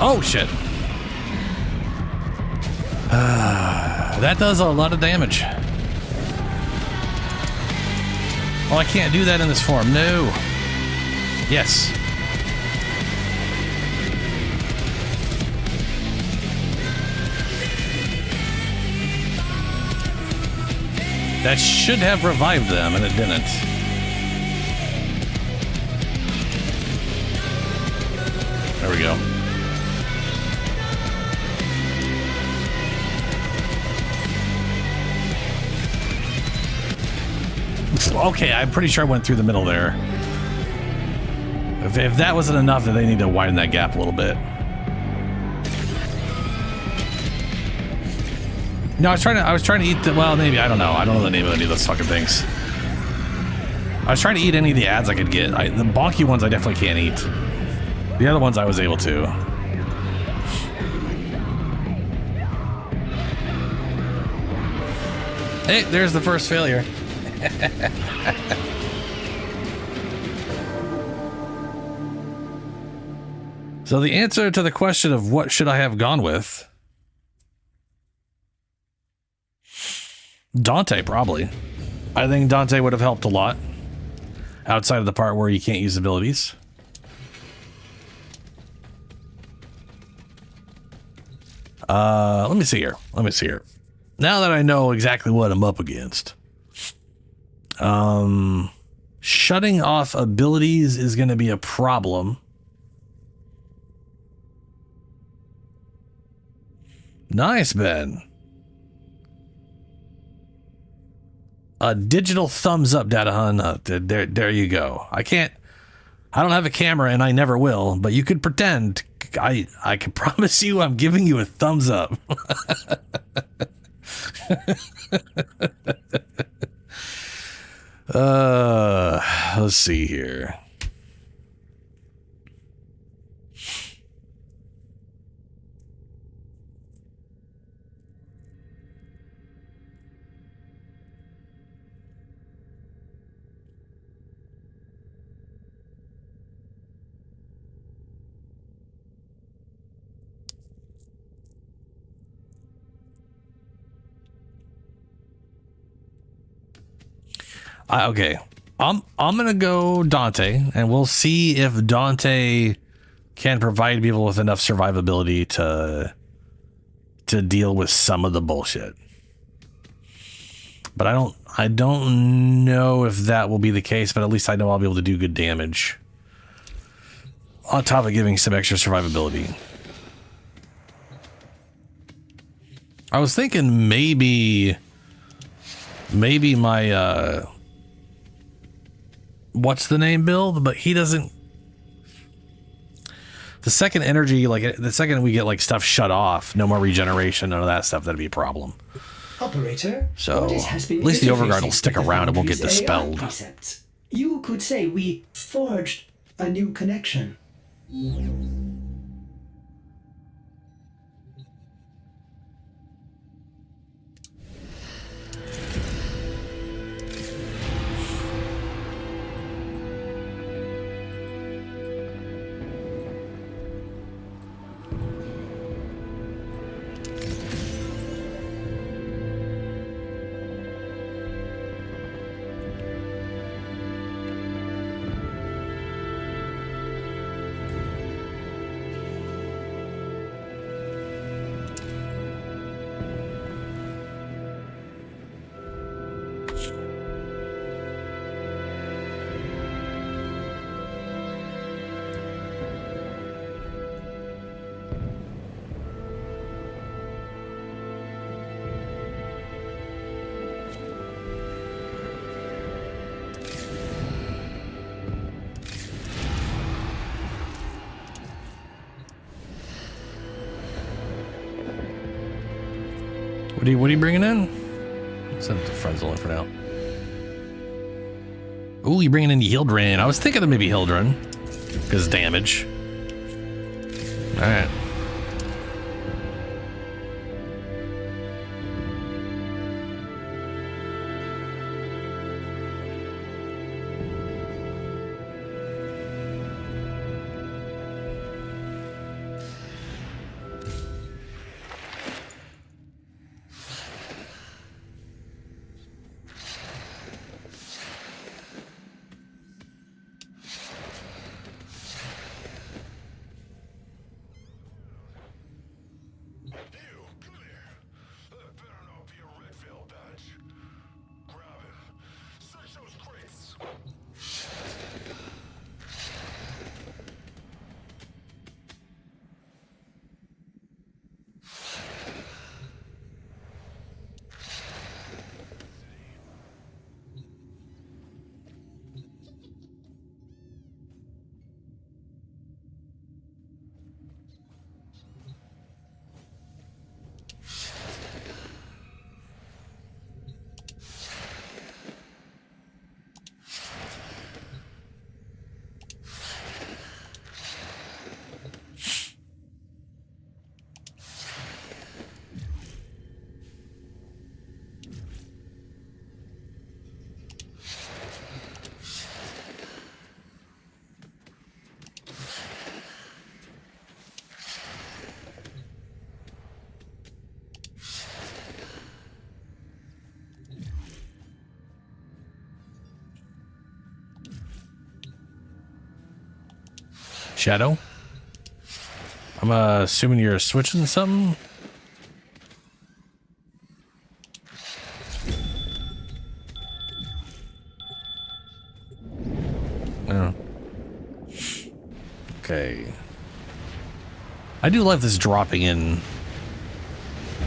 Oh, shit. That does a lot of damage. Oh, I can't do that in this form. No. Yes. That should have revived them, and it didn't. There we go. Okay, I'm pretty sure I went through the middle there. If that wasn't enough, then they need to widen that gap a little bit. No, I was trying to eat the, well, maybe, I don't know the name of any of those fucking things. I was trying to eat any of the ads I could get. The bonky ones I definitely can't eat. The other ones I was able to. Hey, there's the first failure. So the answer to the question of what should I have gone with? Dante, probably. I think Dante would have helped a lot. Outside of the part where you can't use abilities. Let me see here. Now that I know exactly what I'm up against. Shutting off abilities is going to be a problem. Nice, Ben. A digital thumbs up, Data Hun. There you go. I don't have a camera and I never will, but you could pretend. I can promise you I'm giving you a thumbs up. Let's see here. Okay, I'm gonna go Dante, and we'll see if Dante can provide people with enough survivability to deal with some of the bullshit. But I don't know if that will be the case, but at least I know I'll be able to do good damage on top of giving some extra survivability. I was thinking maybe my what's the name build, but he doesn't. The second energy, like the second we get like stuff shut off, no more regeneration, none of that stuff, that'd be a problem. Operator, so at least the Overguard will stick around and won't get dispelled. Precepts. You could say we forged a new connection. What are you bringing in? Send it to Frenzal for now. Ooh, you bringing in Hildren. I was thinking of maybe Hildren. Because damage. Alright. Shadow? I'm assuming you're switching something? Oh. Okay. I do like this dropping in.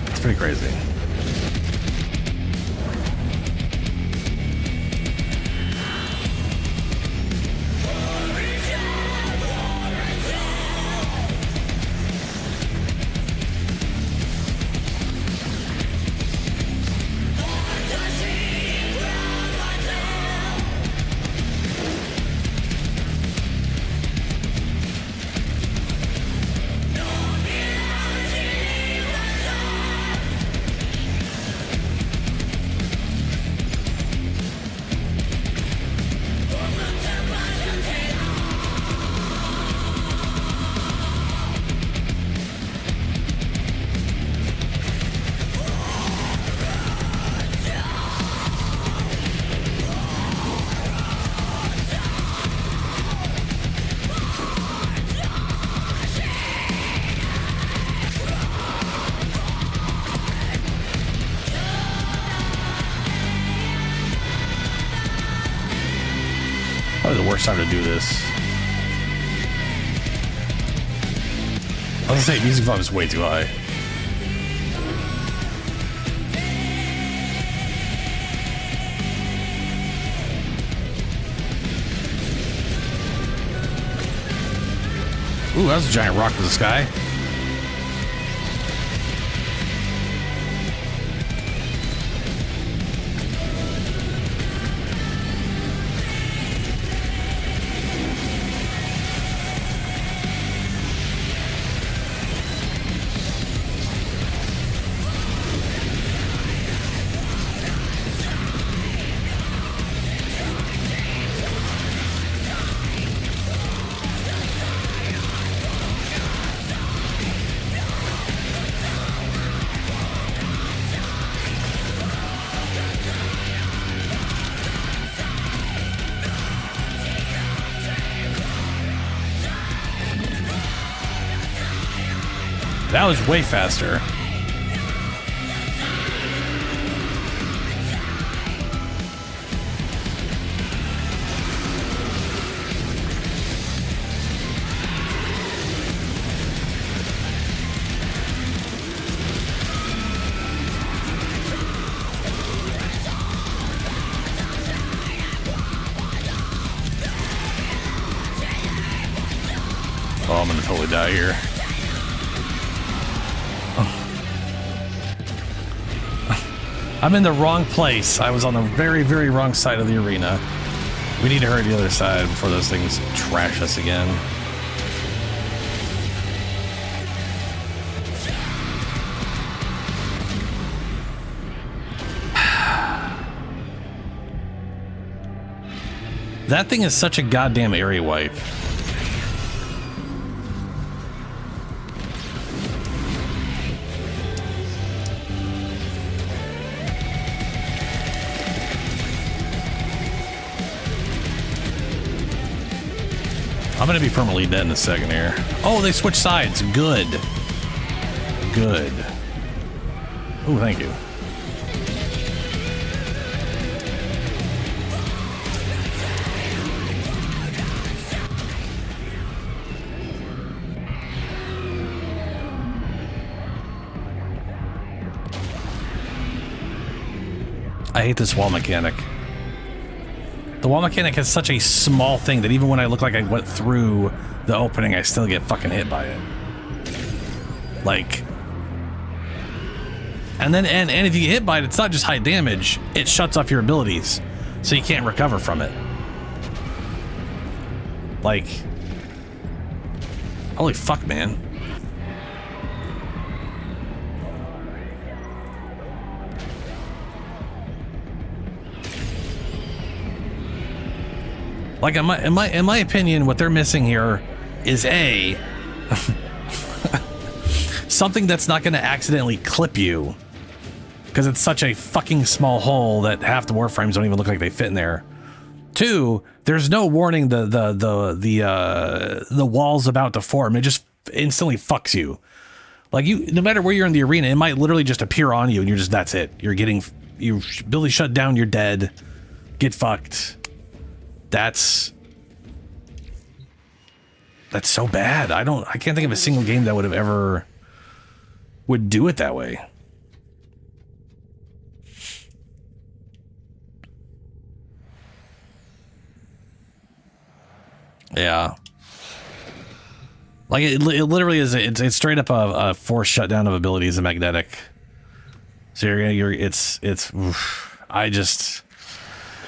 It's pretty crazy. Probably the worst time to do this. I was gonna say, music volume is way too high. Ooh, that was a giant rock to the sky. That was way faster. Oh, I'm gonna totally die here. I'm in the wrong place. I was on the very, very wrong side of the arena. We need to hurry to the other side before those things trash us again. That thing is such a goddamn area wipe. I'm gonna be permanently dead in a second here. Oh, they switched sides. Good. Good. Oh, thank you. I hate this wall mechanic. The wall mechanic is such a small thing that even when I look like I went through the opening, I still get fucking hit by it. Like... And then, and if you get hit by it, it's not just high damage, it shuts off your abilities, so you can't recover from it. Like... Holy fuck, man. Like, in my opinion, what they're missing here is A, something that's not going to accidentally clip you, because it's such a fucking small hole that half the Warframes don't even look like they fit in there. 2, there's no warning the wall's about to form. It just instantly fucks you. Like, you, no matter where you're in the arena, it might literally just appear on you, and you're just, that's it. You're getting, you ability shut down, you're dead. Get fucked. That's so bad. I can't think of a single game that would have ever would do it that way. Yeah. Like it literally is. It's straight up a forced shutdown of abilities and magnetic. So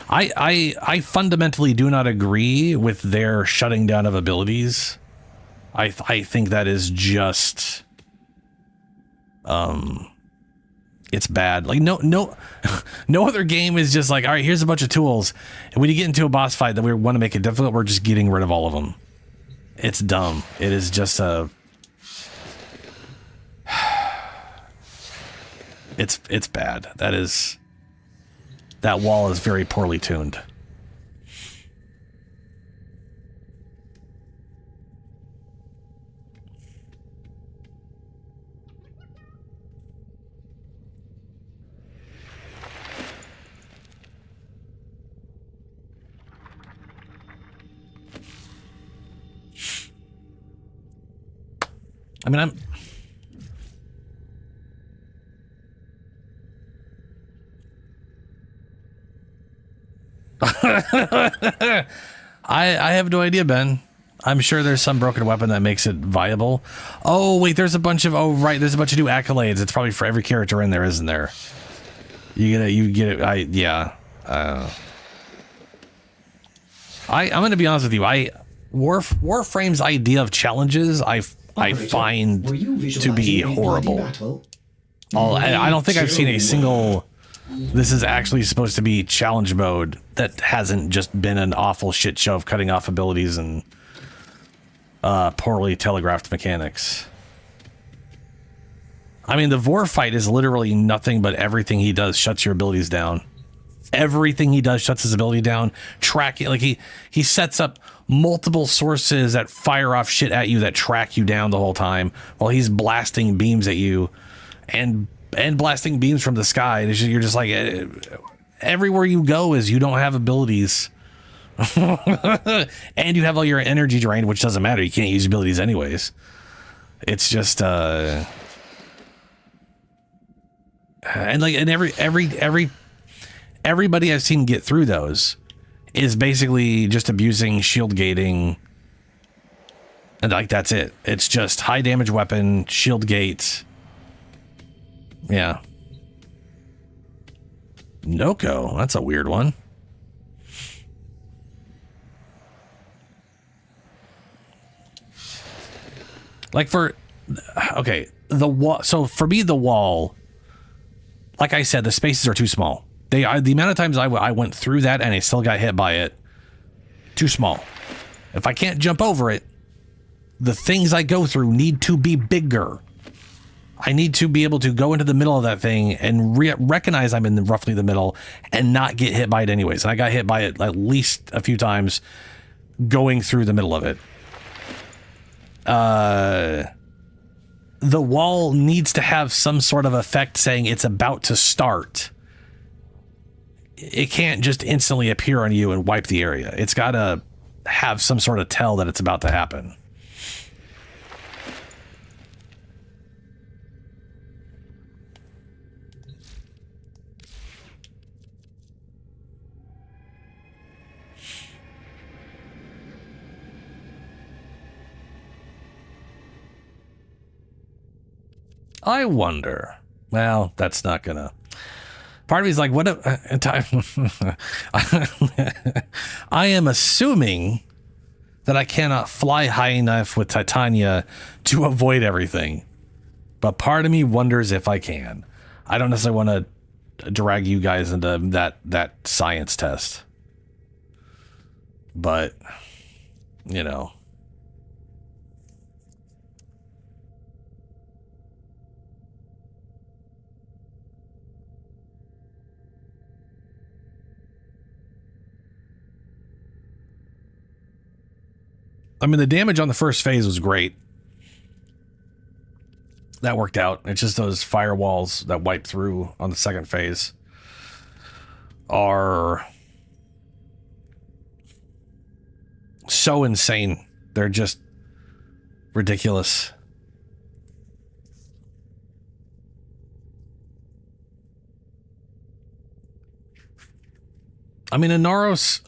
I fundamentally do not agree with their shutting down of abilities. I think that is just, it's bad. Like no other game is just like, all right, here's a bunch of tools, and when you get into a boss fight that we want to make it difficult, we're just getting rid of all of them. It's dumb. It is just it's bad. That wall is very poorly tuned. I mean, I have no idea, Ben. I'm sure there's some broken weapon that makes it viable. Oh, wait, there's a bunch of, oh, right, there's a bunch of new accolades. It's probably for every character in there, isn't there? You get it, yeah. I'm going to be honest with you. Warframe's idea of challenges, I find to be horrible. I don't think I've seen a single... This is actually supposed to be challenge mode that hasn't just been an awful shit show of cutting off abilities and poorly telegraphed mechanics. I mean, the Vor fight is literally nothing but everything he does shuts your abilities down. Everything he does shuts his ability down. Tracking, like he sets up multiple sources that fire off shit at you that track you down the whole time while he's blasting beams at you and blasting beams from the sky. You're just like, everywhere you go is you don't have abilities. And you have all your energy drained, which doesn't matter. You can't use abilities anyways. It's just, and everybody I've seen get through those is basically just abusing shield gating. And like, that's it. It's just high damage weapon, shield gate. Yeah. Noko, that's a weird one. Like okay, the wall. So for me, the wall, like I said, the spaces are too small. The amount of times I went through that and I still got hit by it, too small. If I can't jump over it, the things I go through need to be bigger. I need to be able to go into the middle of that thing and recognize I'm in roughly the middle and not get hit by it anyways. And I got hit by it at least a few times going through the middle of it. The wall needs to have some sort of effect saying it's about to start. It can't just instantly appear on you and wipe the area. It's got to have some sort of tell that it's about to happen. I wonder. Well, that's not gonna. Part of me is like, what? I am assuming that I cannot fly high enough with Titania to avoid everything. But part of me wonders if I can. I don't necessarily want to drag you guys into that science test. But, you know. I mean, the damage on the first phase was great. That worked out. It's just those firewalls that wipe through on the second phase are so insane. They're just ridiculous. I mean, Inaros...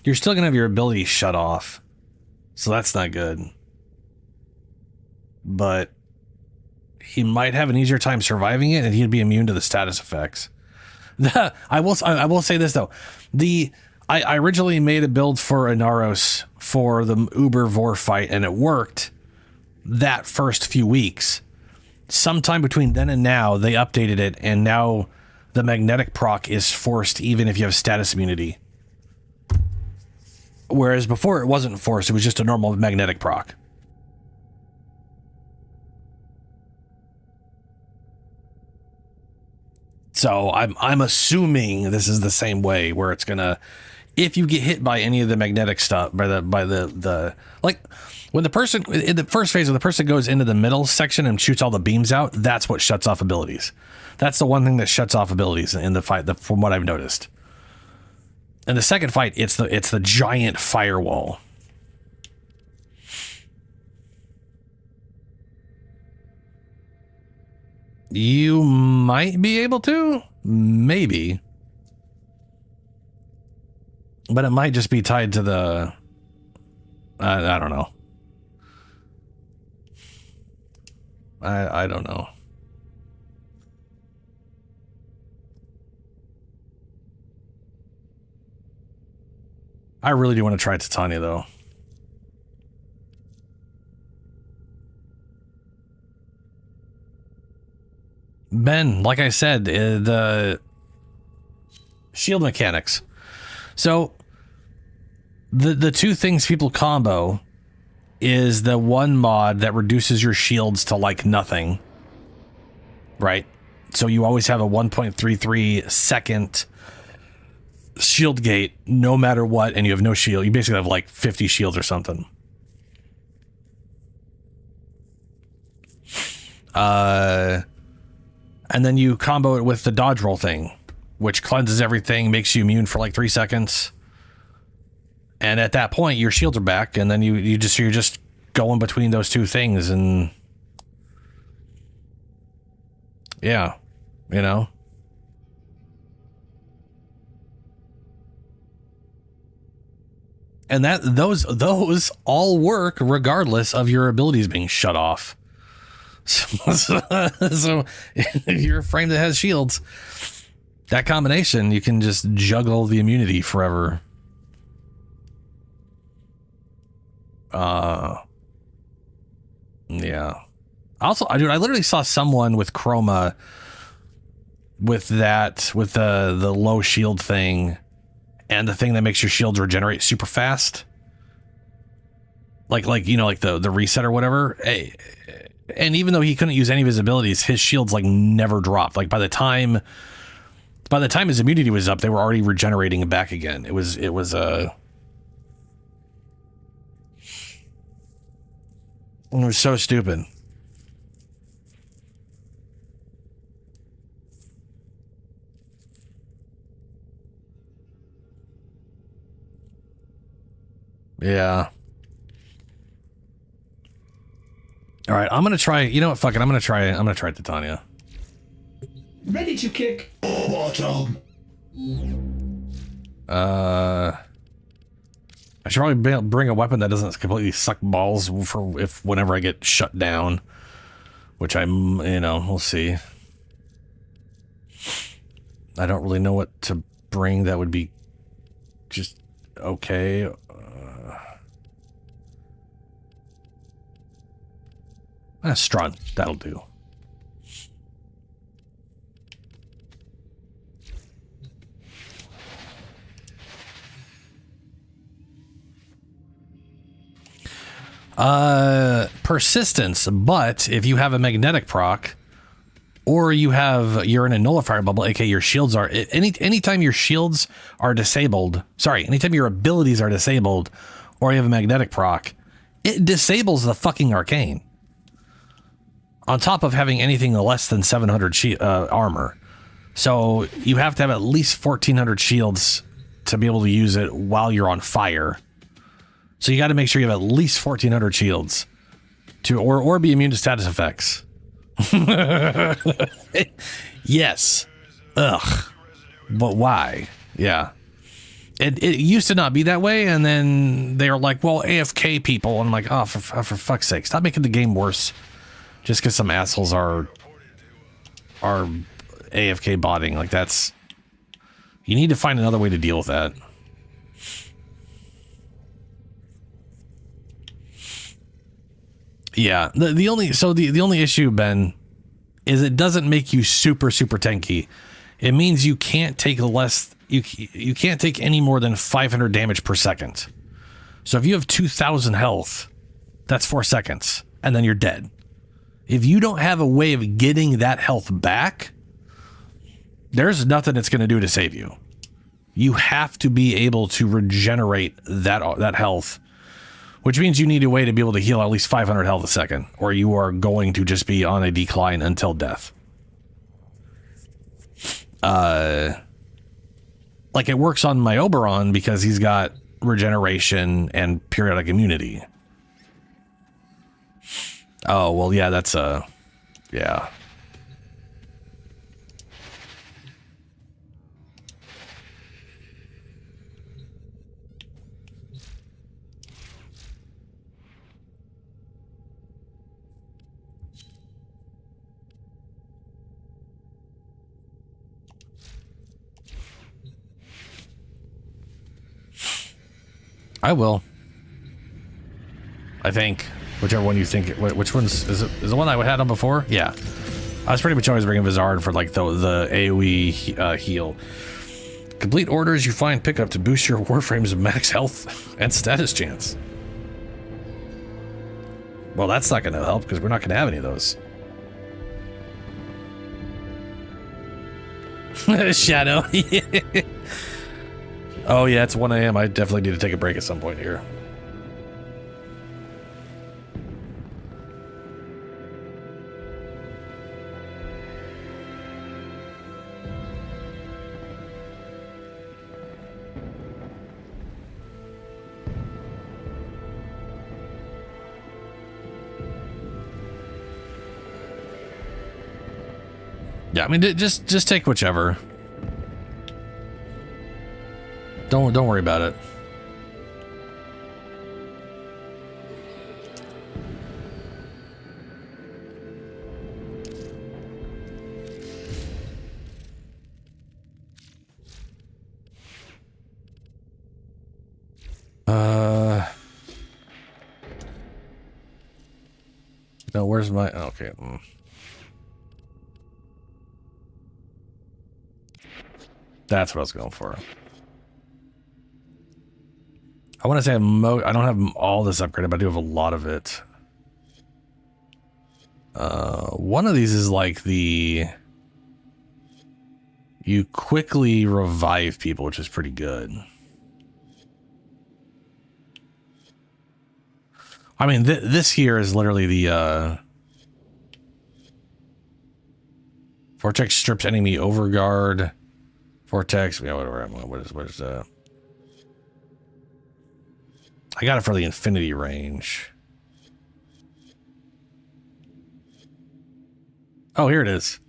You're still going to have your ability shut off. So that's not good. But he might have an easier time surviving it, and he'd be immune to the status effects. I will say this, though. I originally made a build for Inaros for the Uber Vor fight, and it worked that first few weeks. Sometime between then and now, they updated it, and now the magnetic proc is forced even if you have status immunity. Whereas before it wasn't forced, it was just a normal magnetic proc. So I'm assuming this is the same way where it's gonna, if you get hit by any of the magnetic stuff, by the like when the person in the first phase when the person goes into the middle section and shoots all the beams out, that's what shuts off abilities. That's the one thing that shuts off abilities in the fight, from what I've noticed. In the second fight, it's the giant firewall. You might be able to, maybe, but it might just be tied to the. I don't know. I don't know. I really do want to try Titania, though. Ben, like I said, the shield mechanics. So, the two things people combo is the one mod that reduces your shields to like nothing. Right? So you always have a 1.33 second shield gate no matter what, and you have no shield. You basically have like 50 shields or something. And then you combo it with the dodge roll thing, which cleanses everything, makes you immune for like 3 seconds. And at that point, your shields are back, and then you're just going between those two things, and yeah, you know. And those all work regardless of your abilities being shut off. So if you're a frame that has shields, that combination, you can just juggle the immunity forever. Yeah. Also, I literally saw someone with chroma with the low shield thing and the thing that makes your shields regenerate super fast. Like the reset or whatever. And even though he couldn't use any of his abilities, his shields like never dropped. Like by the time his immunity was up, they were already regenerating back again. It was so stupid. Yeah. All right, I'm gonna try. You know what? Fuck it. I'm gonna try Titania. Ready to kick. Bottom. I should probably bring a weapon that doesn't completely suck balls for whenever I get shut down, which we'll see. I don't really know what to bring that would be just okay. Strun, that'll do. Persistence, but if you have a magnetic proc, or you're in a nullifier bubble, aka your shields are anytime your shields are disabled, anytime your abilities are disabled, or you have a magnetic proc, it disables the fucking arcane. On top of having anything less than 700 armor. So you have to have at least 1400 shields to be able to use it while you're on fire. So you got to make sure you have at least 1400 shields to or be immune to status effects. Yes. Ugh. But why? Yeah. It used to not be that way, and then they were like, well, AFK people. And I'm like, oh, for fuck's sake, stop making the game worse. Just because some assholes are AFK botting. Like, that's... You need to find another way to deal with that. Yeah. The only issue, Ben, is it doesn't make you super, super tanky. It means you can't take you can't take any more than 500 damage per second. So if you have 2,000 health, that's 4 seconds, and then you're dead. If you don't have a way of getting that health back, there's nothing it's going to do to save you. You have to be able to regenerate that health, which means you need a way to be able to heal at least 500 health a second, or you are going to just be on a decline until death. Like it works on my Oberon because he's got regeneration and periodic immunity. Oh, well, yeah, that's yeah. I will. I think. Whichever one you think. Which one's is it? Is the one I had on before? Yeah. I was pretty much always bringing Vizard for like the AoE heal. Complete orders you find pickup to boost your Warframe's max health and status chance. Well, that's not going to help because we're not going to have any of those. Shadow. Oh yeah, it's 1 a.m. I definitely need to take a break at some point here. Yeah, I mean, just take whichever. Don't worry about it. where's my... Okay. That's what I was going for. I want to say I don't have all this upgraded, but I do have a lot of it. One of these is like the... You quickly revive people, which is pretty good. I mean, this here is literally the... Vortex strips enemy overguard. Vortex, yeah, whatever. What is I got it for the infinity range. Oh, here it is.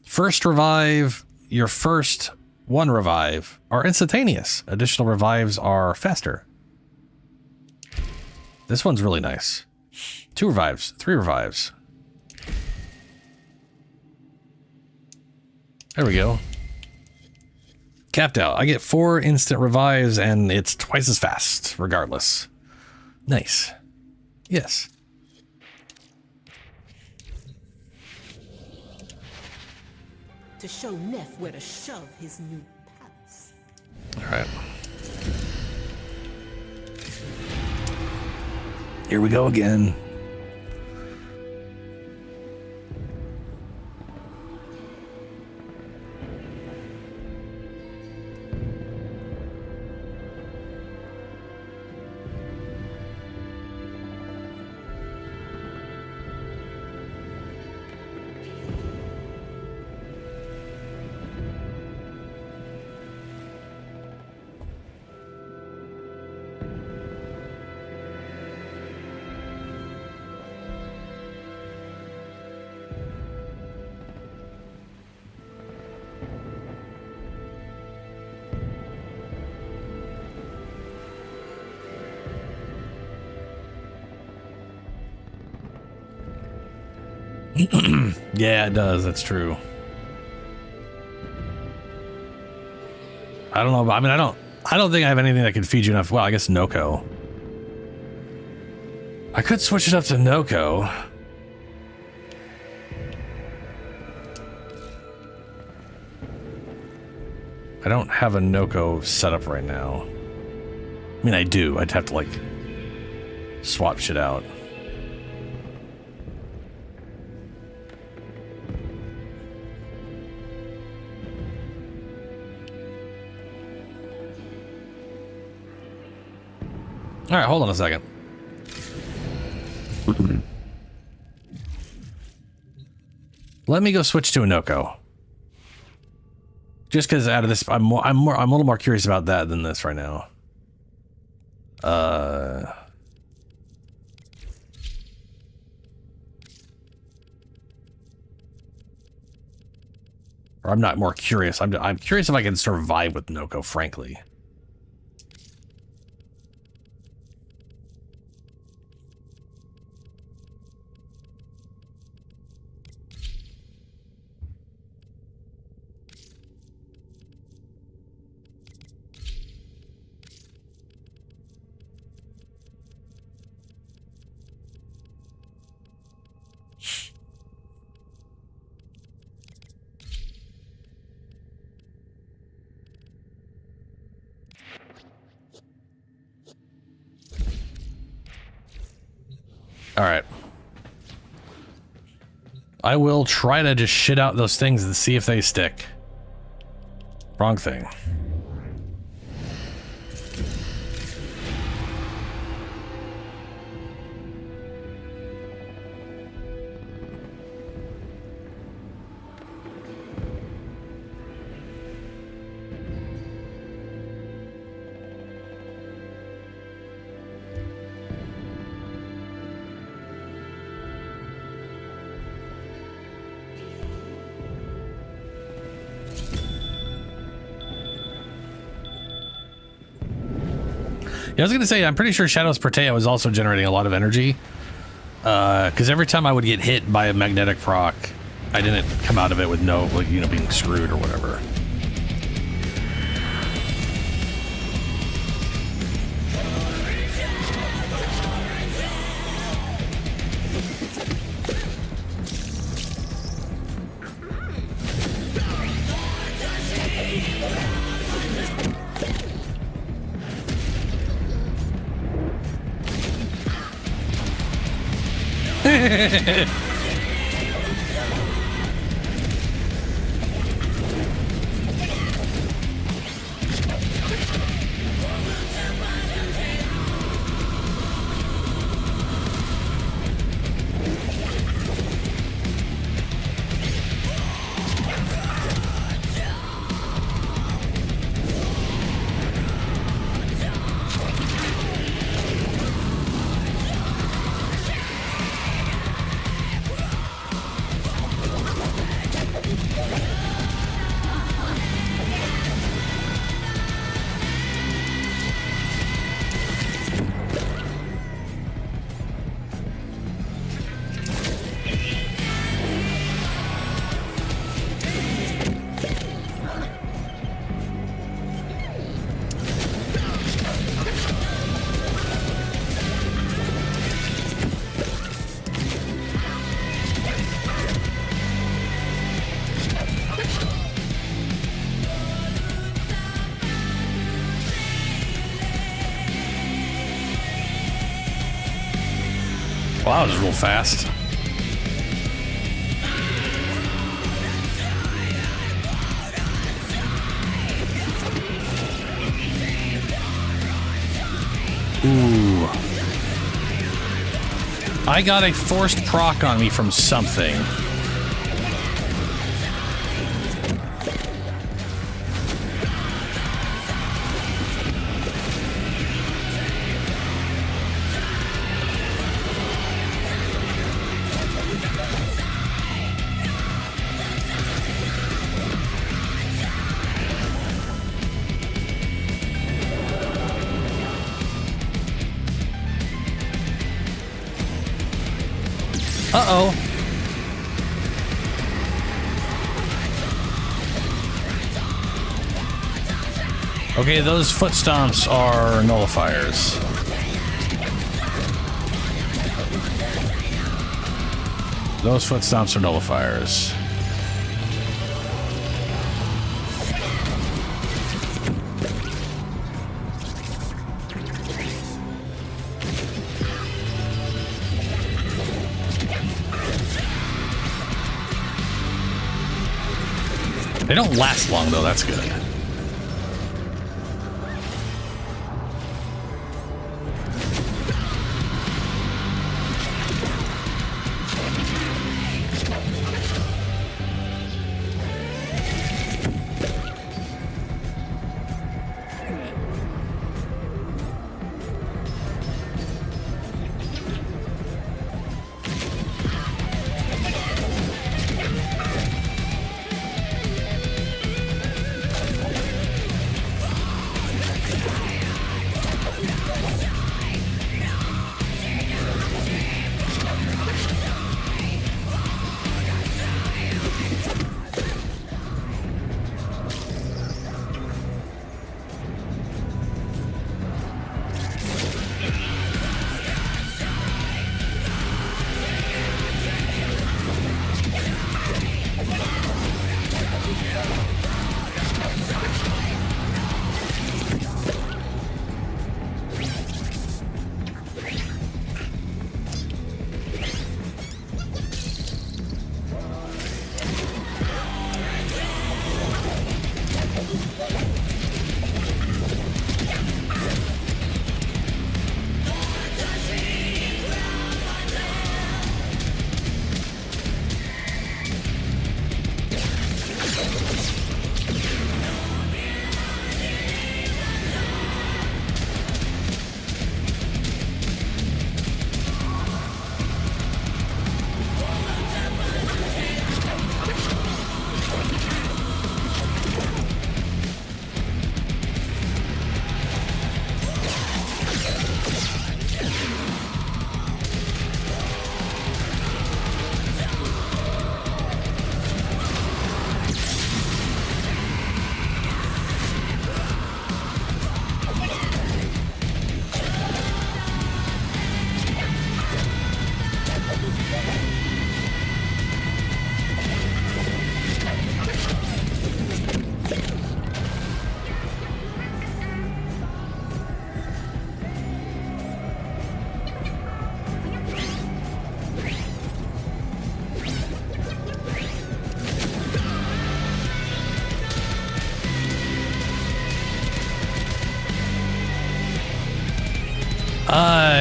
First revive, your first one revive are instantaneous. Additional revives are faster. This one's really nice. 2 revives, 3 revives. There we go. Capped out. I get 4 instant revives and it's twice as fast, regardless. Nice. Yes. To show Neff where to shove his new palace. All right. Here we go again. Yeah, it does. That's true. I don't know, but I mean, I don't think I have anything that can feed you enough. Well, I guess Noko. I could switch it up to Noko. I don't have a Noko set up right now. I mean, I do. I'd have to, like, swap shit out. All right, hold on a second. Let me go switch to a Noko. Just because out of this, I'm a little more curious about that than this right now. Or I'm not more curious. I'm curious if I can survive with Noko, frankly. All right. I will try to just shit out those things and see if they stick. Wrong thing. Yeah, I was gonna say, I'm pretty sure Shadows Protea was also generating a lot of energy. Because every time I would get hit by a magnetic proc, I didn't come out of it with no, like, you know, being screwed or whatever. Wow, that was real fast. Ooh. I got a forced proc on me from something. Uh-oh. Okay, those foot stomps are nullifiers. Those foot stomps are nullifiers. They don't last long, though. That's good.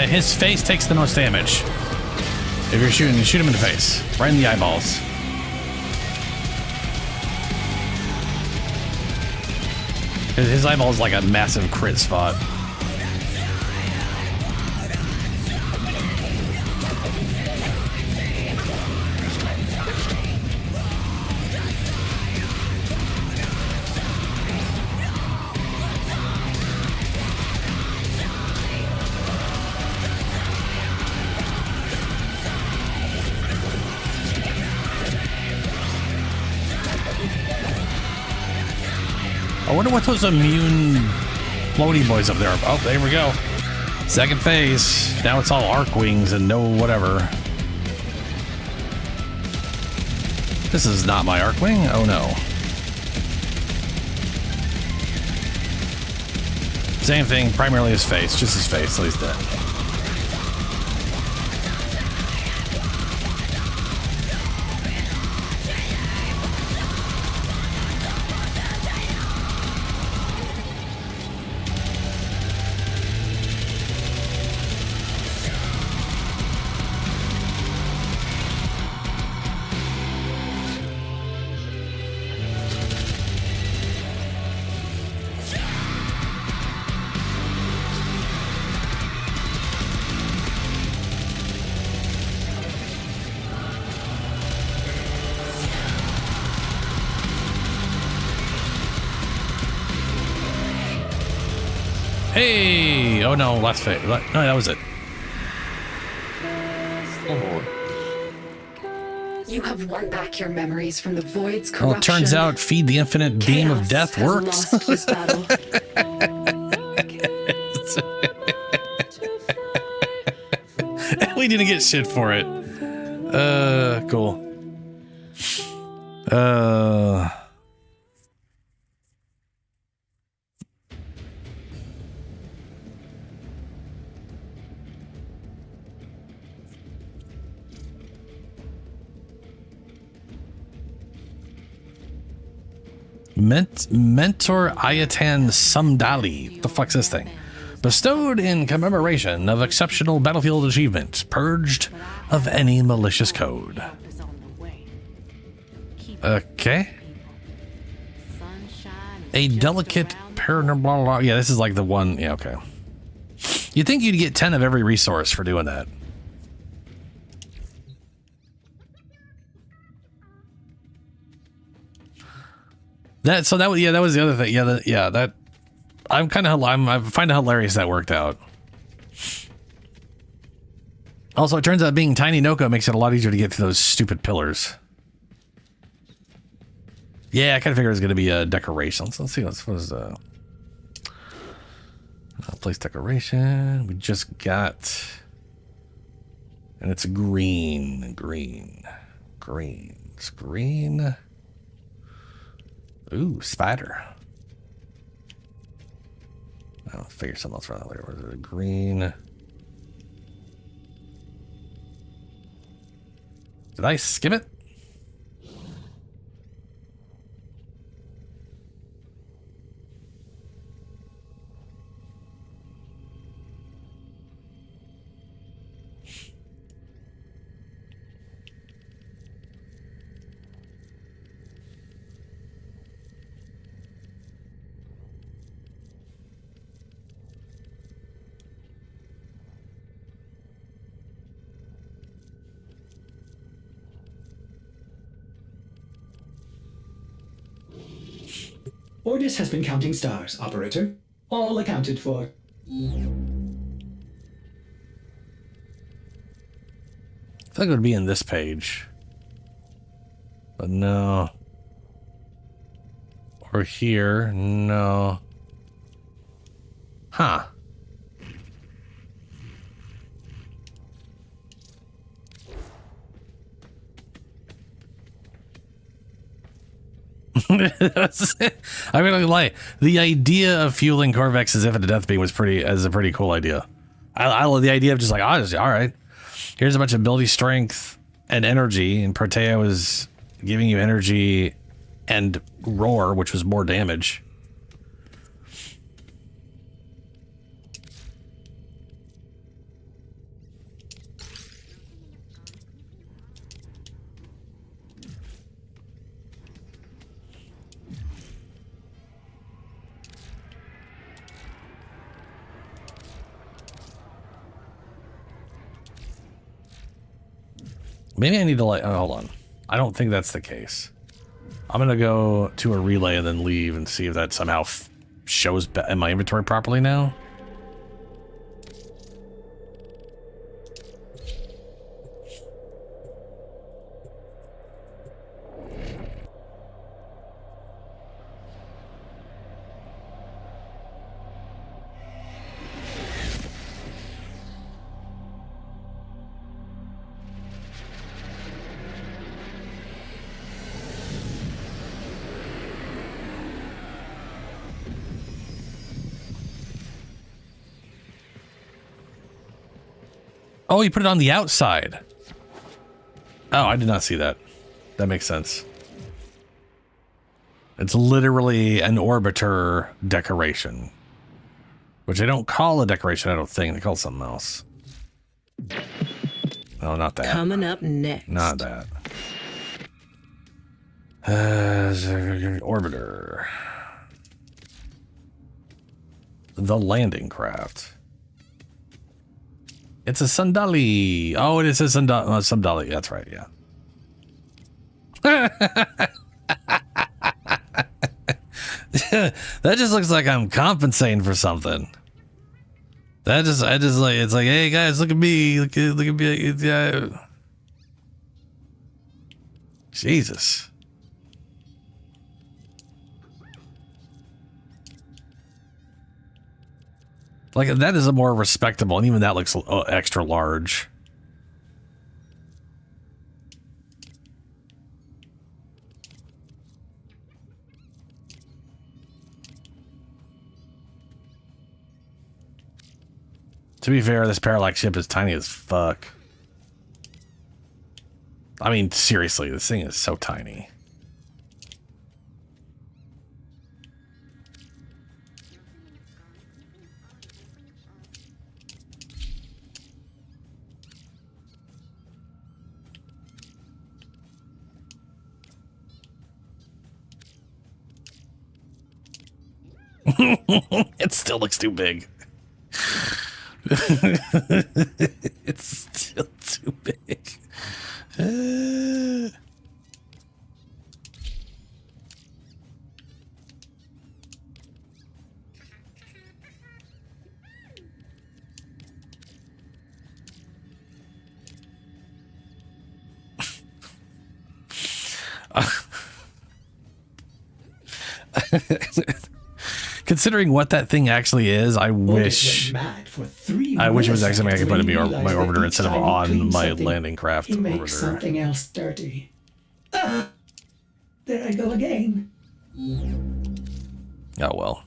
His face takes the most damage. If you're shooting, you shoot him in the face, right in the eyeballs. His eyeball is like a massive crit spot. I wonder what those immune floaty boys up there are. Oh, there we go. Second phase. Now it's all arc wings and no whatever. This is not my arc wing. Oh no. Same thing, primarily his face. Just his face, so he's dead. Hey! Oh no, last phase. No, that was it. You have won back your memories from the void's corruption. Well, it turns out feed the infinite beam of death works. We didn't get shit for it. Cool. Mentor Ayatan Sumdali. The fuck's this thing? Bestowed in commemoration of exceptional battlefield achievement, purged of any malicious code. Okay. A delicate paranormal. Yeah, this is like the one. Yeah, okay. You'd think you'd get 10 of every resource for doing that. That was the other thing. Yeah, I find it hilarious that worked out. Also, it turns out being Tiny Noko makes it a lot easier to get through those stupid pillars. Yeah, I kind of figured it was going to be a decoration. Let's see. What was place decoration? We just got, and it's green. It's green. Ooh, spider. I'll figure something else out later. What is it? Green. Did I skim it? Ordis has been counting stars, operator. All accounted for. I thought it would be in this page. But no. Or here. No. Huh. I'm gonna lie. The idea of fueling Corvex as if at a death beam was a pretty cool idea. I love the idea of just like, all right. Here's a bunch of ability strength and energy, and Protea was giving you energy and roar, which was more damage. Maybe I need to like, oh, hold on. I don't think that's the case. I'm going to go to a relay and then leave and see if that somehow shows in my inventory properly now. Oh, you put it on the outside. Oh, I did not see that. That makes sense. It's literally an orbiter decoration. Which they don't call a decoration, I don't think. They call it something else. No, not that. Coming up next. Not that. Orbiter. The landing craft. It's a Sundali. Oh, it is a Sundali. That's right, yeah. That just looks like I'm compensating for something. I just like, it's like, hey guys, look at me. Look at me. Yeah. Jesus. Like, that is a more respectable, and even that looks extra large. To be fair, this Parallax ship is tiny as fuck. I mean, seriously, this thing is so tiny. It still looks too big. It's still too big. Considering what that thing actually is, I wish it was actually something I could put in my orbiter instead of on my landing craft he makes orbiter. something else dirty. Ah, there I go again. Oh well.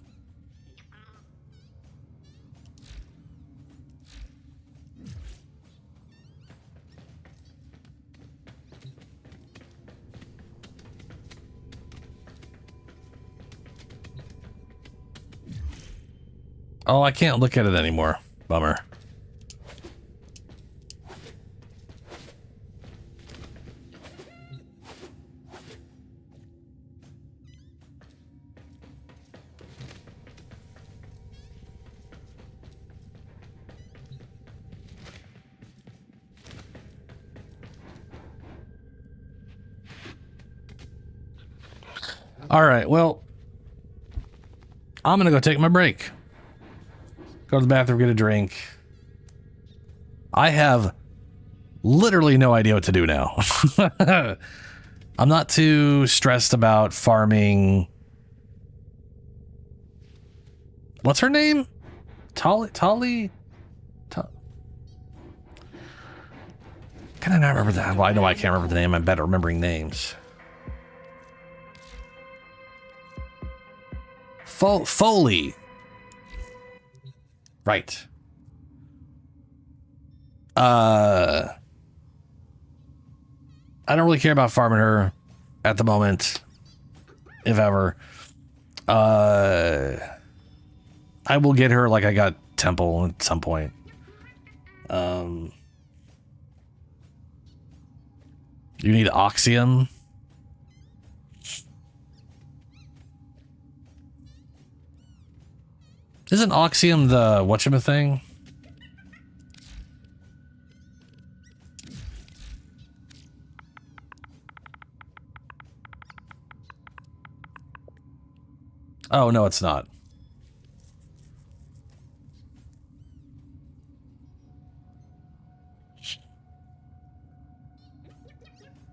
Oh, I can't look at it anymore. Bummer. All right, well, I'm gonna go take my break. Go to the bathroom, get a drink. I have literally no idea what to do now. I'm not too stressed about farming. What's her name? Tali? Can I not remember that? Well, I know I can't remember the name. I'm bad at remembering names. Foley. Right. I don't really care about farming her at the moment, if ever. I will get her like I got Temple at some point. You need Oxium. Isn't Oxium the whatchamacallit? Oh, no, it's not.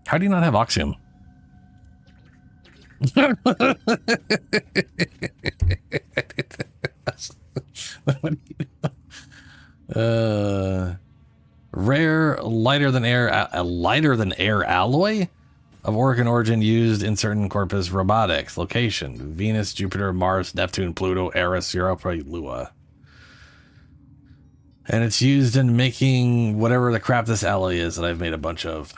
How do you not have Oxium? Rare lighter than air, a lighter than air alloy of Oricon origin used in certain corpus robotics. Location: Venus, Jupiter, Mars, Neptune, Pluto, Eris, Europa, Lua. And it's used in making whatever the crap this alloy is that I've made a bunch of.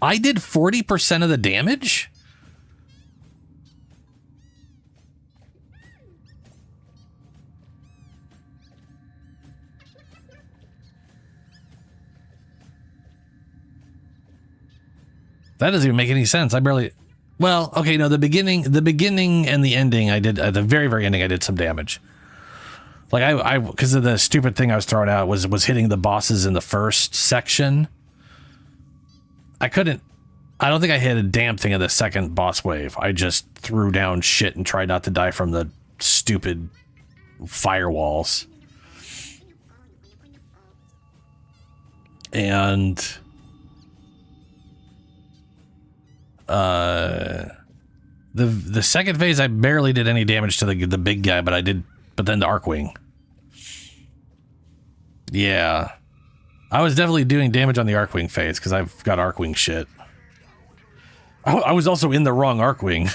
I did 40% of the damage? That doesn't even make any sense. I barely... Well, okay, no, the beginning and the ending, I did... At the very, very ending, I did some damage. Like, I because of the stupid thing I was throwing out was hitting the bosses in the first section. I don't think I hit a damn thing in the second boss wave. I just threw down shit and tried not to die from the stupid firewalls. And the second phase I barely did any damage to the big guy, but then the Archwing. Yeah. I was definitely doing damage on the Archwing phase because I've got Archwing shit. I was also in the wrong Archwing,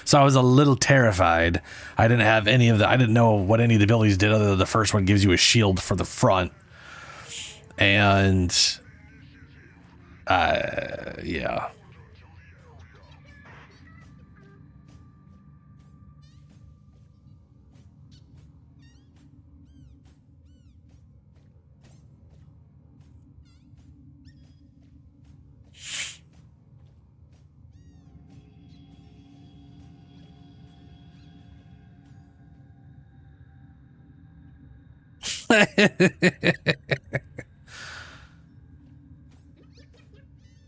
so I was a little terrified. I didn't have any of the... I didn't know what any of the abilities did other than the first one gives you a shield for the front. And... yeah.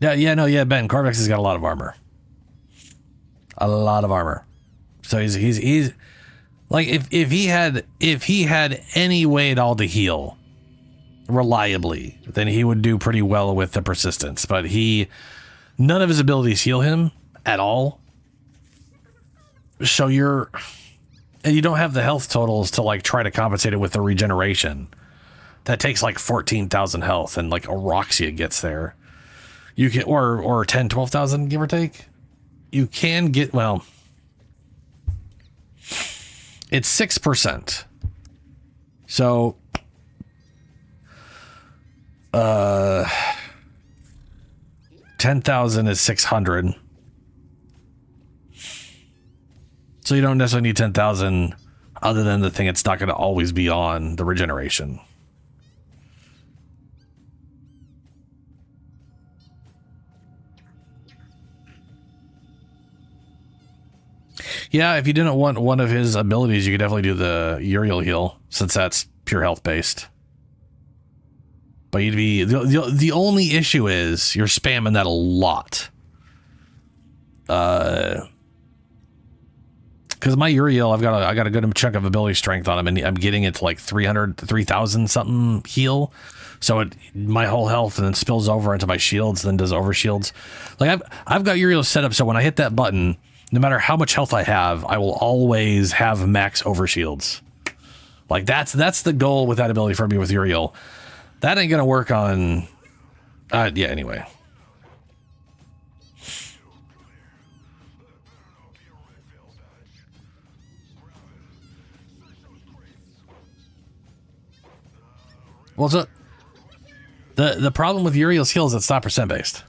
Yeah, Ben, Corvex has got a lot of armor. A lot of armor. So he's like, if he had any way at all to heal reliably, then he would do pretty well with the persistence, but none of his abilities heal him at all. So and you don't have the health totals to like try to compensate it with the regeneration. That takes like 14,000 health, and like Oroxia gets there. You can, or 10, 12,000, give or take. You can get, well, it's 6%. So, 10,000 is 600. So you don't necessarily need 10,000 other than the thing it's not going to always be on the regeneration. Yeah, if you didn't want one of his abilities, you could definitely do the Uriel heal, since that's pure health based. But you'd be the only issue is you're spamming that a lot. Because my Uriel, I got a good chunk of ability strength on him, and I'm getting it to like 300 to 3,000 something heal. So my whole health and then spills over into my shields, then does over shields. Like I've got Uriel set up so when I hit that button, no matter how much health I have, I will always have max over shields. Like that's the goal with that ability for me with Uriel. That ain't gonna work on. Yeah. Anyway. Well, so the problem with Uriel's heal is it's not percent based.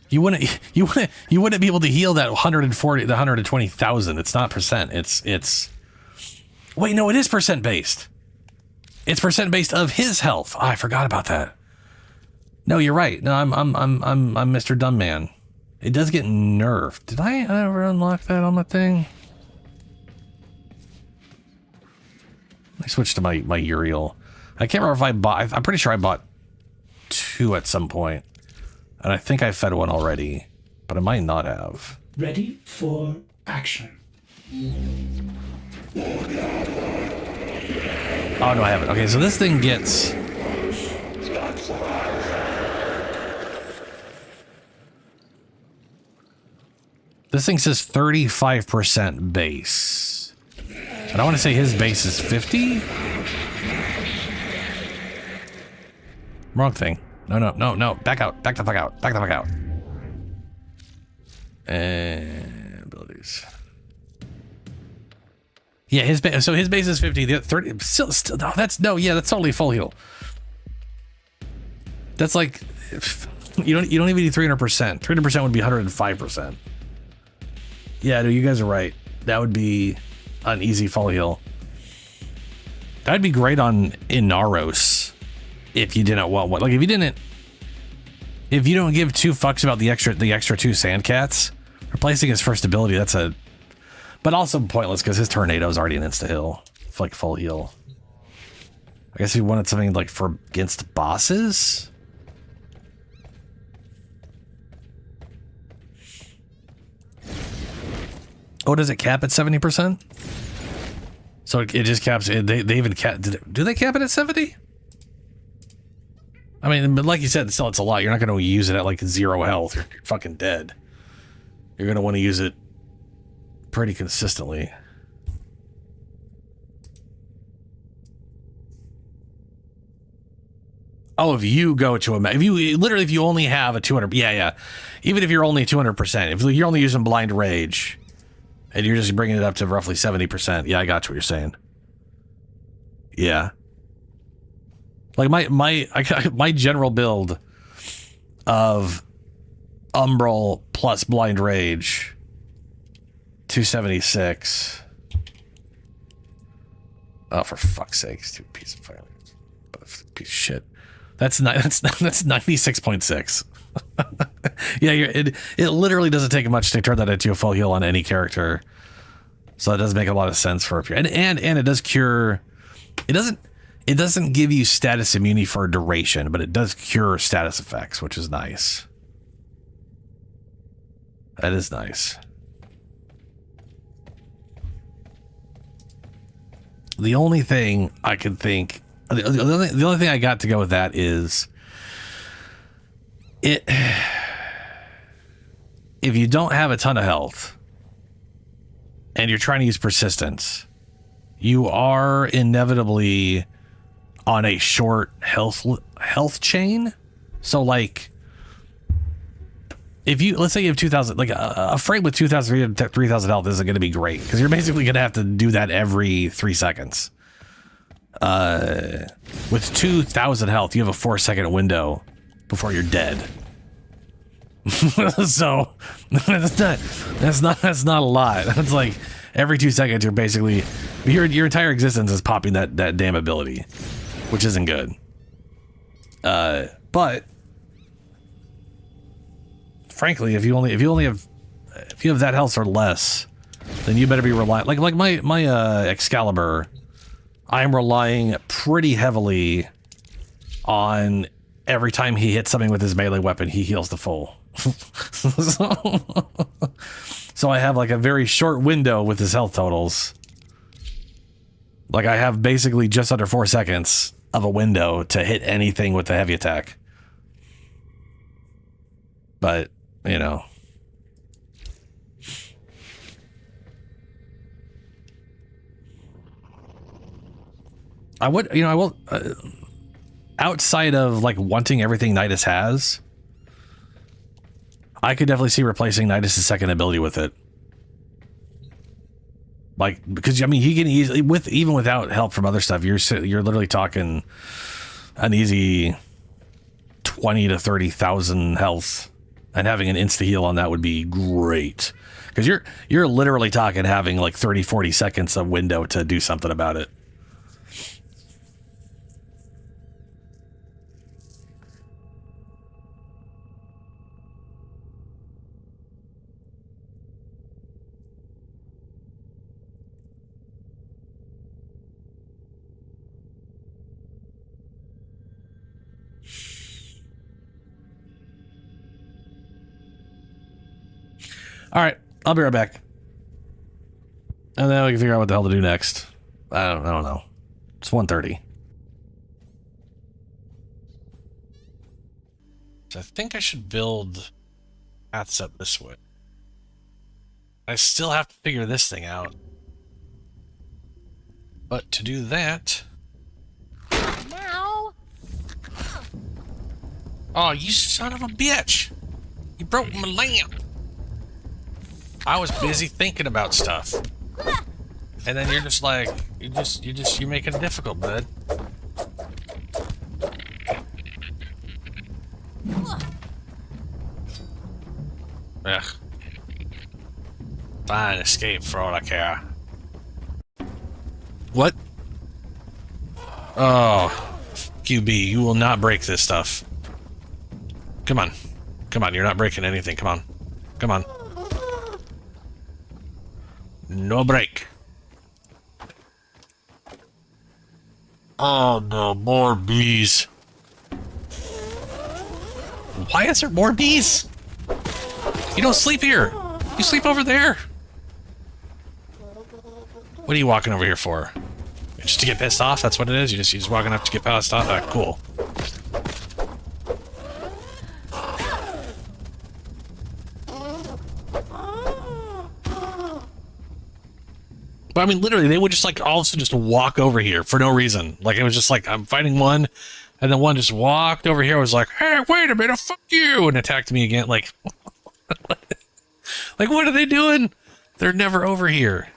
You wouldn't be able to heal that 140, the 120,000. It's not percent. It's. Wait, no, it is percent based. It's percent based of his health. Oh, I forgot about that. No, you're right. No, I'm Mr. Dumb Man. It does get nerfed. Did I ever unlock that on my thing? I switched to my Uriel. I can't remember if I bought... I'm pretty sure I bought 2 at some point. And I think I fed one already. But I might not have. Ready for action. Oh, no, I haven't. Okay, so this thing gets... This thing says 35% base. And I want to say his base is 50? Wrong thing. No. Back out. Back the fuck out. Back the fuck out. And abilities. Yeah, his base. So his base is 50. The 30. Still. No, that's totally full heal. That's like, you don't even need 300%. 300% would be 105%. Yeah, no, you guys are right. That would be an easy full heal. That would be great on Inaros if you didn't want one. Like if you don't give 2 fucks about the extra 2 Sandcats, replacing his first ability, that's a... But also pointless because his tornado is already an insta-heal. Like full heal. I guess if you wanted something like for against bosses... Oh, does it cap at 70%? So it just caps it. They even cap. Do they cap it at 70? I mean, but like you said, still it's a lot. You're not going to use it at like 0 health. You're fucking dead. You're going to want to use it pretty consistently. Oh, if you go to if you only have a 200, yeah. Even if you're only 200%, if you're only using blind rage. And you're just bringing it up to roughly 70%. Yeah, I got what you're saying. Yeah. Like my general build of Umbral plus Blind Rage, 276. Oh, for fuck's sake, stupid piece of fire. Piece of shit. That's 96.6. Yeah, it literally doesn't take much to turn that into a full heal on any character, so it does make a lot of sense for a period. And it does cure. It doesn't give you status immunity for a duration, but it does cure status effects, which is nice. That is nice. The only thing I can think, the only thing I got to go with that is it. If you don't have a ton of health and you're trying to use persistence, you are inevitably on a short health chain. So like, if you, let's say you have 2,000, like a frame with 2,000, 3,000 health isn't going to be great because you're basically going to have to do that every 3 seconds. With 2,000 health, you have a 4-second window before you're dead. So that's not a lot. That's like every 2 seconds you're basically your entire existence is popping that damn ability, which isn't good. But frankly, if you have that health or less, then you better be relying like my Excalibur. I'm relying pretty heavily on every time he hits something with his melee weapon, he heals the full. So I have like a very short window with his health totals. Like I have basically just under 4 seconds of a window to hit anything with the heavy attack. But, you know. I will, outside of like wanting everything Nidus has, I could definitely see replacing Nidus' second ability with it. Like, because I mean, he can easily, even without help from other stuff, you're literally talking an easy 20 to 30,000 health, and having an insta heal on that would be great. Because you're literally talking having like 30-40 seconds of window to do something about it. Alright, I'll be right back. And then we can figure out what the hell to do next. I don't know. It's 1:30. So I think I should build paths up this way. I still have to figure this thing out. But to do that... Now. Oh, you son of a bitch! You broke my lamp! I was busy thinking about stuff. And then you're just like, you're making it difficult, bud. Ugh. Fine, escape for all I care. What? Oh, QB, you will not break this stuff. Come on. Come on, you're not breaking anything. Come on. Come on. No break. Oh no, more bees. Why is there more bees? You don't sleep here. You sleep over there. What are you walking over here for? Just to get pissed off? That's what it is? You're just walking up to get pissed off? Alright, cool. But I mean, literally, they would just like all of a sudden just walk over here for no reason. Like, it was just like, I'm fighting one, and then one just walked over here, was like, hey, wait a minute, fuck you, and attacked me again. Like, like, what are they doing? They're never over here.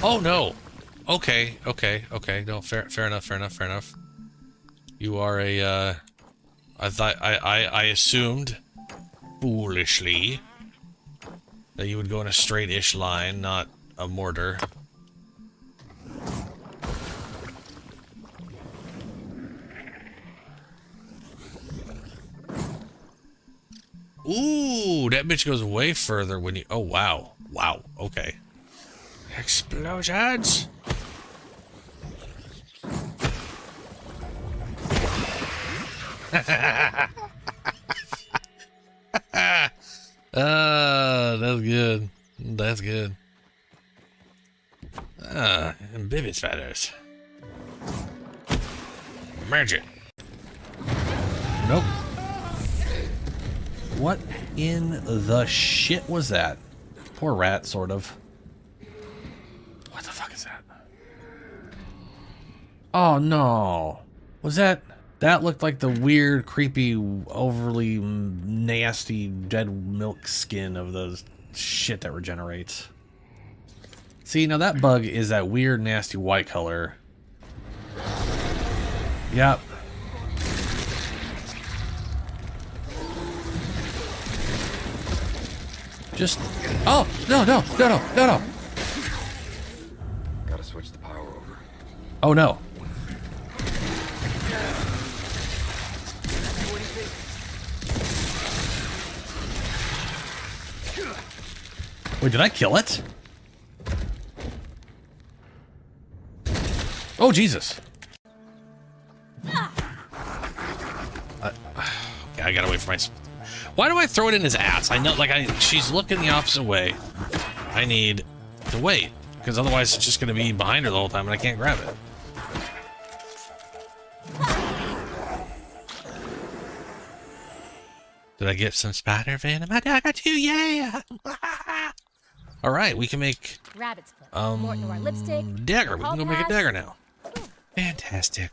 Oh, no. Okay. No, fair enough. You are a, I assumed, foolishly, that you would go in a straight-ish line, not a mortar. Ooh, that bitch goes way further when you... Oh, wow. Wow, okay. Explosions! That's good. That's good. Amphibious feathers. Merge it. Nope. What in the shit was that? Poor rat, sort of. What the fuck is that? Oh no. Was that... That looked like the weird, creepy, overly nasty dead milk skin of the shit that regenerates. See, now that bug is that weird, nasty white color. Yep. Just... Oh! No! Gotta switch the power over. Oh no. Wait, did I kill it? Oh, Jesus. Yeah, I gotta wait for my... Why do I throw it in his ass? I know, like, she's looking the opposite way. I need to wait, because otherwise it's just gonna be behind her the whole time and I can't grab it. Did I get some spider venom? I got you, yeah! Alright, we can make... Rabbit's foot. More to our lipstick. Dagger. We can go make a dagger now. Fantastic.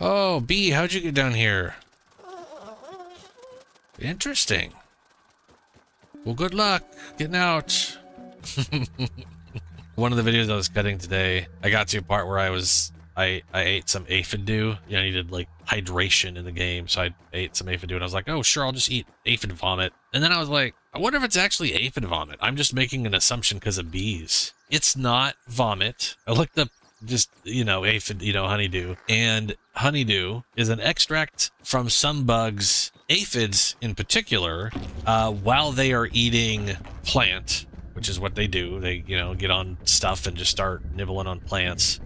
Oh, B, how'd you get down here? Interesting. Well, good luck getting out. One of the videos I was cutting today, I got to a part where I ate some aphid dew. You know, I needed like hydration in the game, so I ate some aphid dew, and I was like, oh sure, I'll just eat aphid vomit. And then I was like, I wonder if it's actually aphid vomit. I'm just making an assumption because of bees. It's not vomit. I looked up just, you know, aphid, you know, honeydew. And honeydew is an extract from some bugs, aphids in particular, while they are eating plant, which is what they do. They, you know, get on stuff and just start nibbling on plants.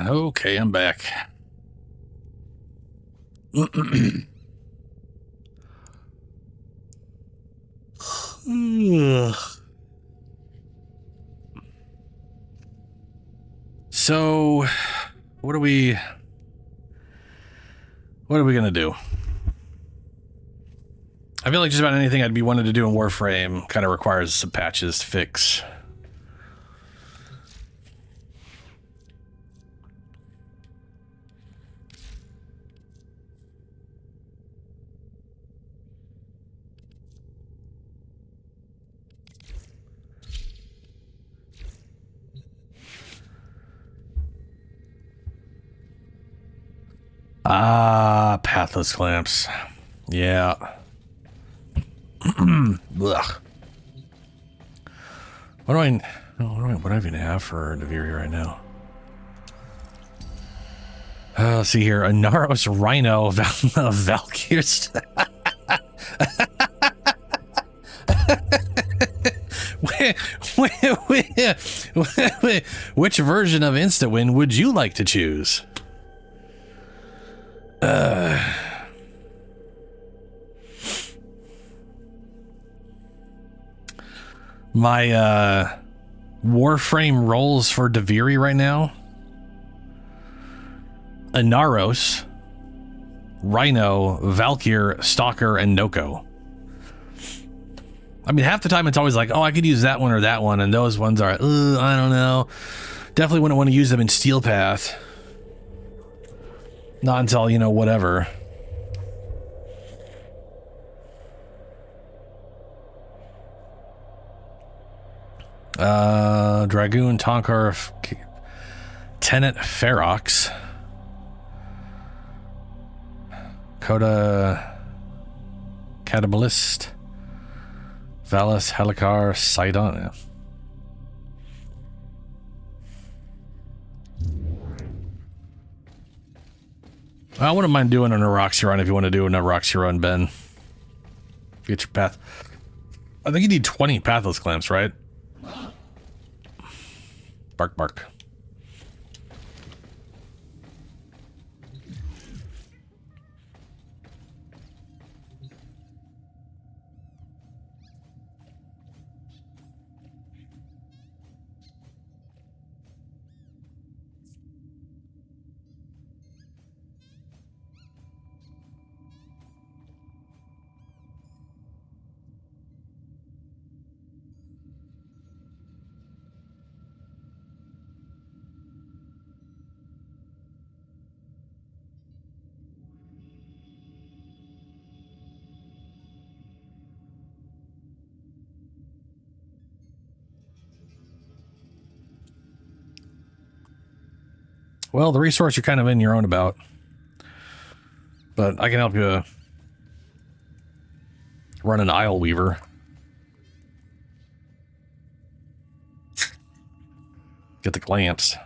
Okay, I'm back. So, what are we gonna do? I feel like just about anything I'd be wanting to do in Warframe kind of requires some patches to fix. Ah, pathless clamps. Yeah. Ugh. What do I even have for Naviri right now? Let's see here. A Naros Rhino Valkyrs. Which version of Instant Win would you like to choose? My Warframe rolls for Daviri right now. Inaros, Rhino, Valkyr, Stalker, and Noko. I mean, half the time it's always like, oh, I could use that one or that one, and those ones are, I don't know. Definitely wouldn't want to use them in Steel Path. Not until, you know, whatever. Dragoon, Tonkar, Tenet, Ferox. Coda, Catabalist, Valus, Helikar, Sidon. I wouldn't mind doing an Aroxy run if you want to do an Aroxy run, Ben. Get your path. I think you need 20 pathless clamps, right? Bark, bark. Well, the resource you're kind of in your own about. But I can help you run an Isle Weaver. Get the clamps.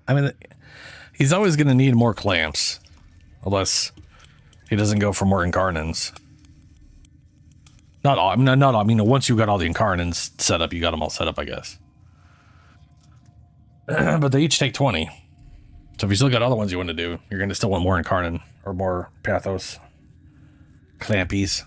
I mean, he's always going to need more clamps, unless he doesn't go for more incarnans. Not all. I mean, once you got all the incarnans set up, you got them all set up, I guess. But they each take 20. So if you still got other ones you want to do, you're going to still want more incarnan or more pathos clampies.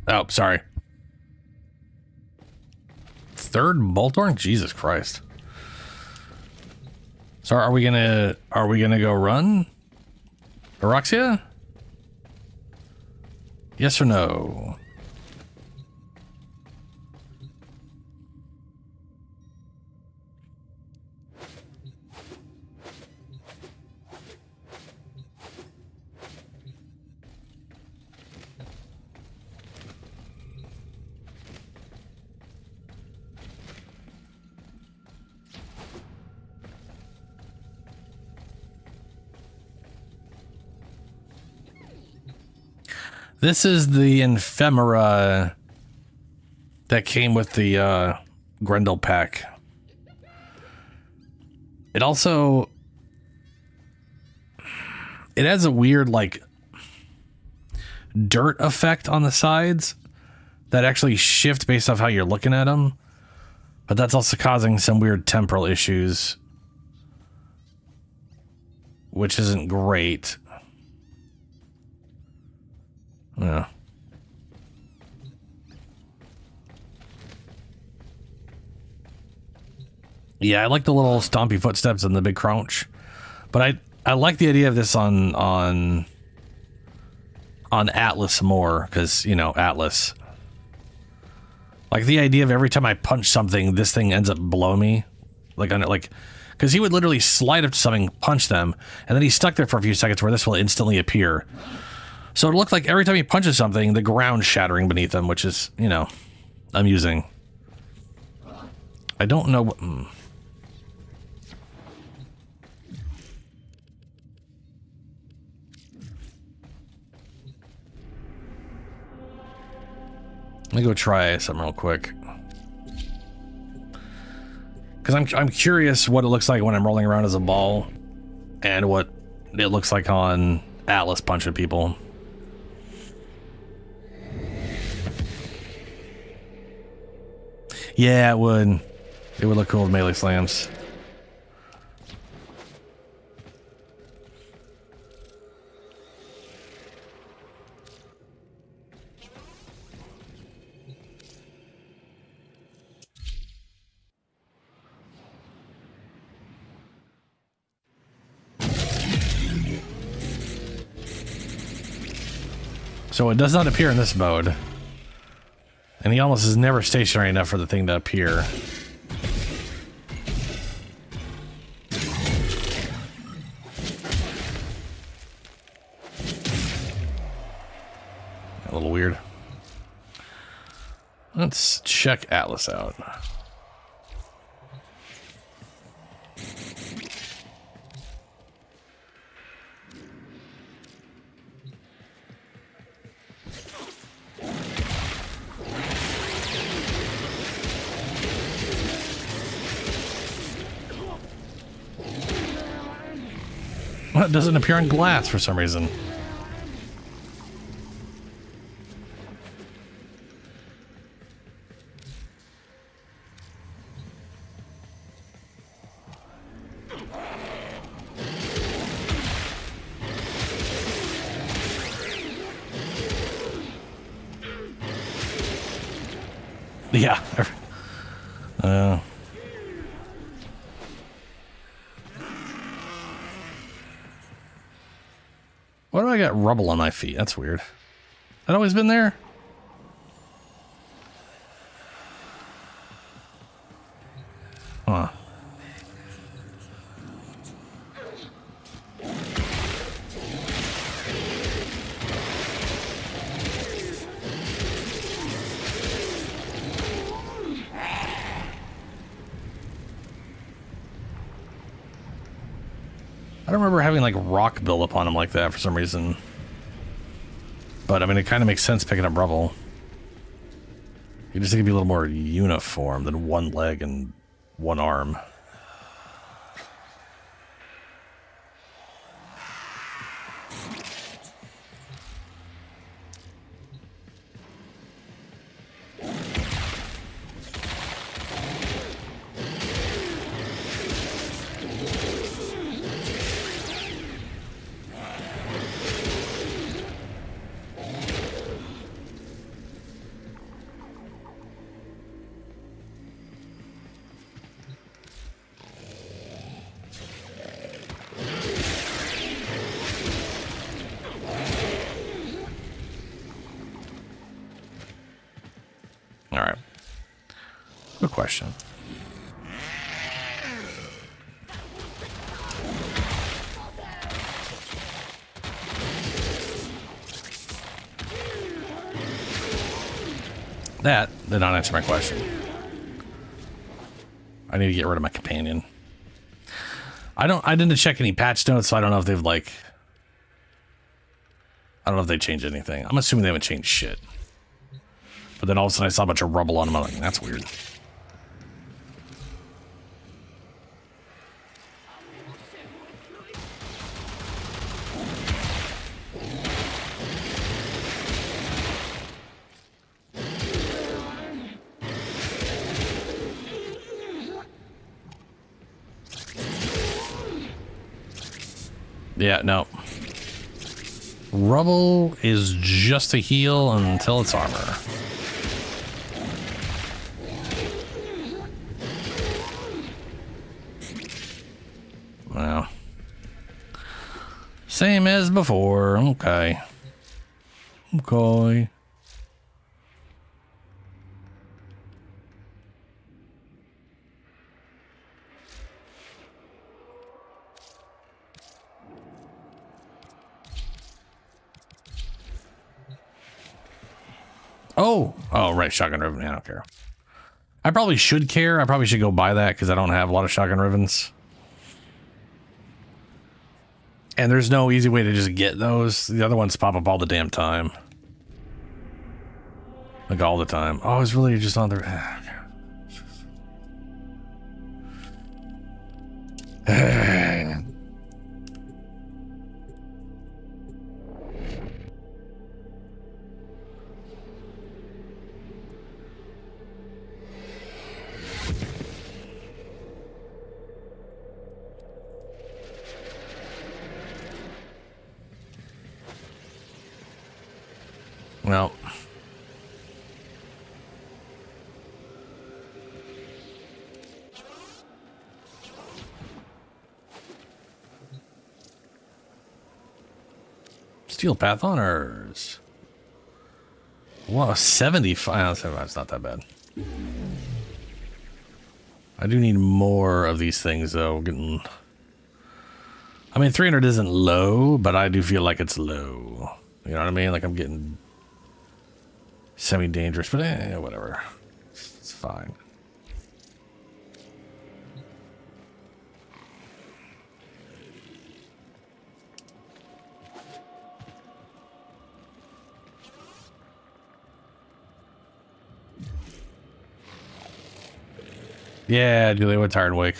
Oh, sorry. Third Boltorn? Jesus Christ. So are we gonna go run? Aroxia? Yes or no? This is the ephemera that came with the Grendel pack. It also... It has a weird, like, dirt effect on the sides that actually shift based off how you're looking at them. But that's also causing some weird temporal issues, which isn't great. Yeah. Yeah, I like the little stompy footsteps and the big crunch, but I like the idea of this on Atlas more, because, you know, Atlas. Like the idea of every time I punch something, this thing ends up below me, like on it, like, because he would literally slide up to something, punch them, and then he's stuck there for a few seconds where this will instantly appear. So it looked like every time he punches something, the ground shattering beneath him, which is, you know, amusing. I don't know what... Let me go try something real quick. Because I'm curious what it looks like when I'm rolling around as a ball, and what it looks like on Atlas punching people. Yeah, it would. It would look cool with melee slams. So it does not appear in this mode. And he almost is never stationary enough for the thing to appear. A little weird. Let's check Atlas out. Well, it doesn't appear on glass for some reason. Yeah. Why do I got rubble on my feet? That's weird. That always been there? Huh. I don't remember having like rock build up on him like that for some reason. But I mean, it kind of makes sense picking up rubble. You just need to be a little more uniform than one leg and one arm. question. That did not answer my question. I need to get rid of my companion. I didn't check any patch notes, so I don't know if they've like, I don't know if they changed anything. I'm assuming they haven't changed shit. But then all of a sudden I saw a bunch of rubble on them. I'm like, that's weird. Yeah, no. Rubble is just a heal until it's armor. Well. Same as before. Okay. Okay. Oh, right, shotgun ribbon. I don't care. I probably should care. I probably should go buy that because I don't have a lot of shotgun ribbons. And there's no easy way to just get those. The other ones pop up all the damn time. Like all the time. Oh, it's really just on the... Well, Steel Path Honors. Wow, 75. That's not that bad. I do need more of these things, though. Getting, I mean, 300 isn't low, but I do feel like it's low. You know what I mean? Like I'm getting semi-dangerous, but whatever. It's fine. Yeah, Julia, we're tired wake.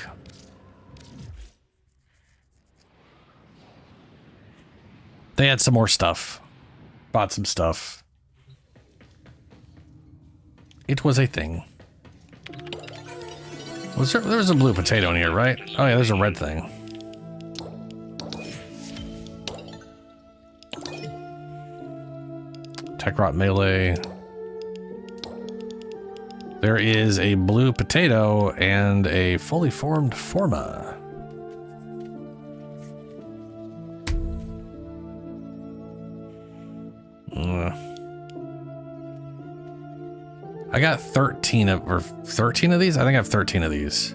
They had some more stuff. Bought some stuff. It was a thing. Was there was a blue potato in here, right? Oh yeah, there's a red thing. Tech Rot Melee. There is a blue potato and a fully formed Forma. I got 13 of these. I think I have 13 of these.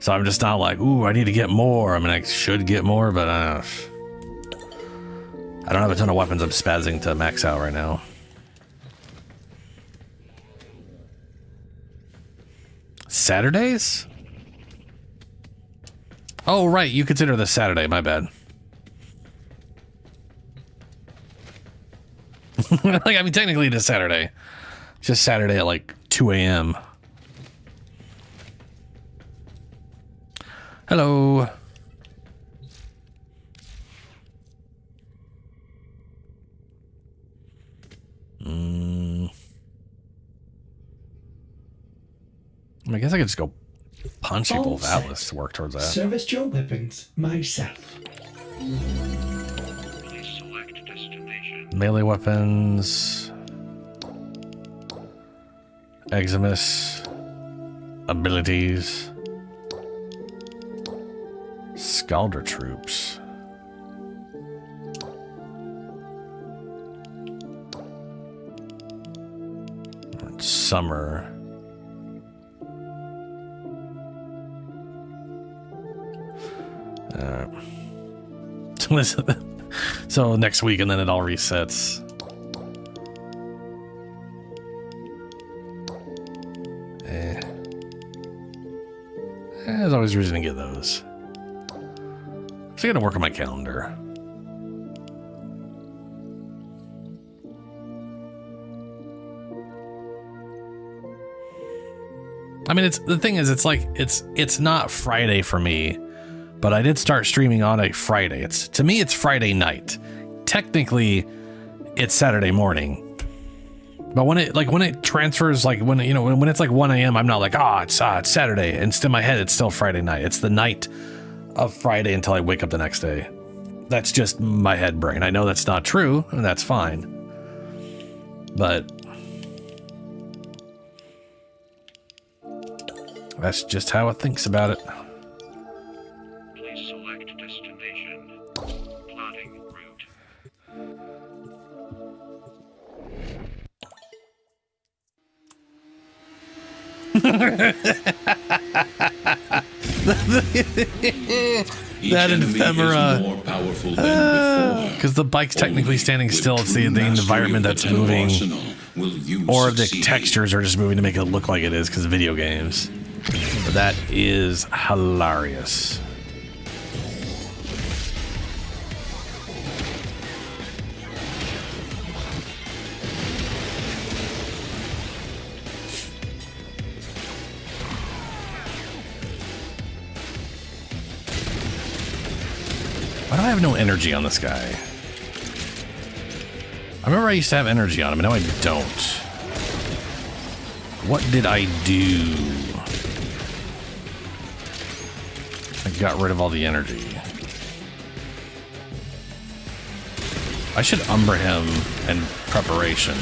So I'm just not like, ooh, I need to get more. I mean, I should get more, but I don't have a ton of weapons I'm spazzing to max out right now. Saturdays? Oh, right. You consider this Saturday. My bad. Like, I mean, technically it is Saturday. It's just Saturday at like 2 a.m. Hello. I guess I could just go punch people with Atlas to work towards that. Service your weapons myself. Melee weapons. Eximus. Abilities. Scalder troops. Summer. So next week, and then it all resets. There's always a reason to get those. So I gotta work on my calendar. I mean, the thing is, it's like it's not Friday for me, but I did start streaming on a Friday. To me, it's Friday night. Technically, it's Saturday morning. But when it transfers, like when it's like 1 a.m., I'm not like, it's Saturday. And in my head, it's still Friday night. It's the night of Friday until I wake up the next day. That's just my head brain. I know that's not true, and that's fine. But that's just how it thinks about it. Please select destination. Plotting route. That ephemera. Because the bike's technically standing still. It's the environment that's moving. Or the textures are just moving to make it look like it is because of video games. But that is hilarious. Why do I have no energy on this guy? I remember I used to have energy on him, and now I don't. What did I do? I got rid of all the energy. I should umber him in preparation.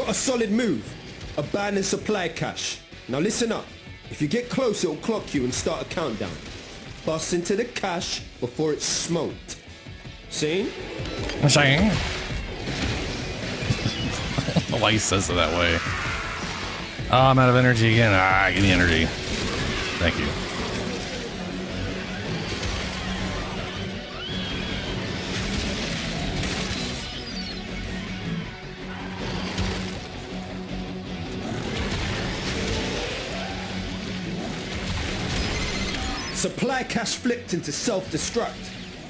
A solid move. Abandon supply cache. Now listen up. If you get close, it'll clock you and start a countdown. Bust into the cache before it's smoked. Seen? Seen? I don't know why he says it that way. Oh, I'm out of energy again. Give me energy. Thank you. Supply cache flipped into self-destruct.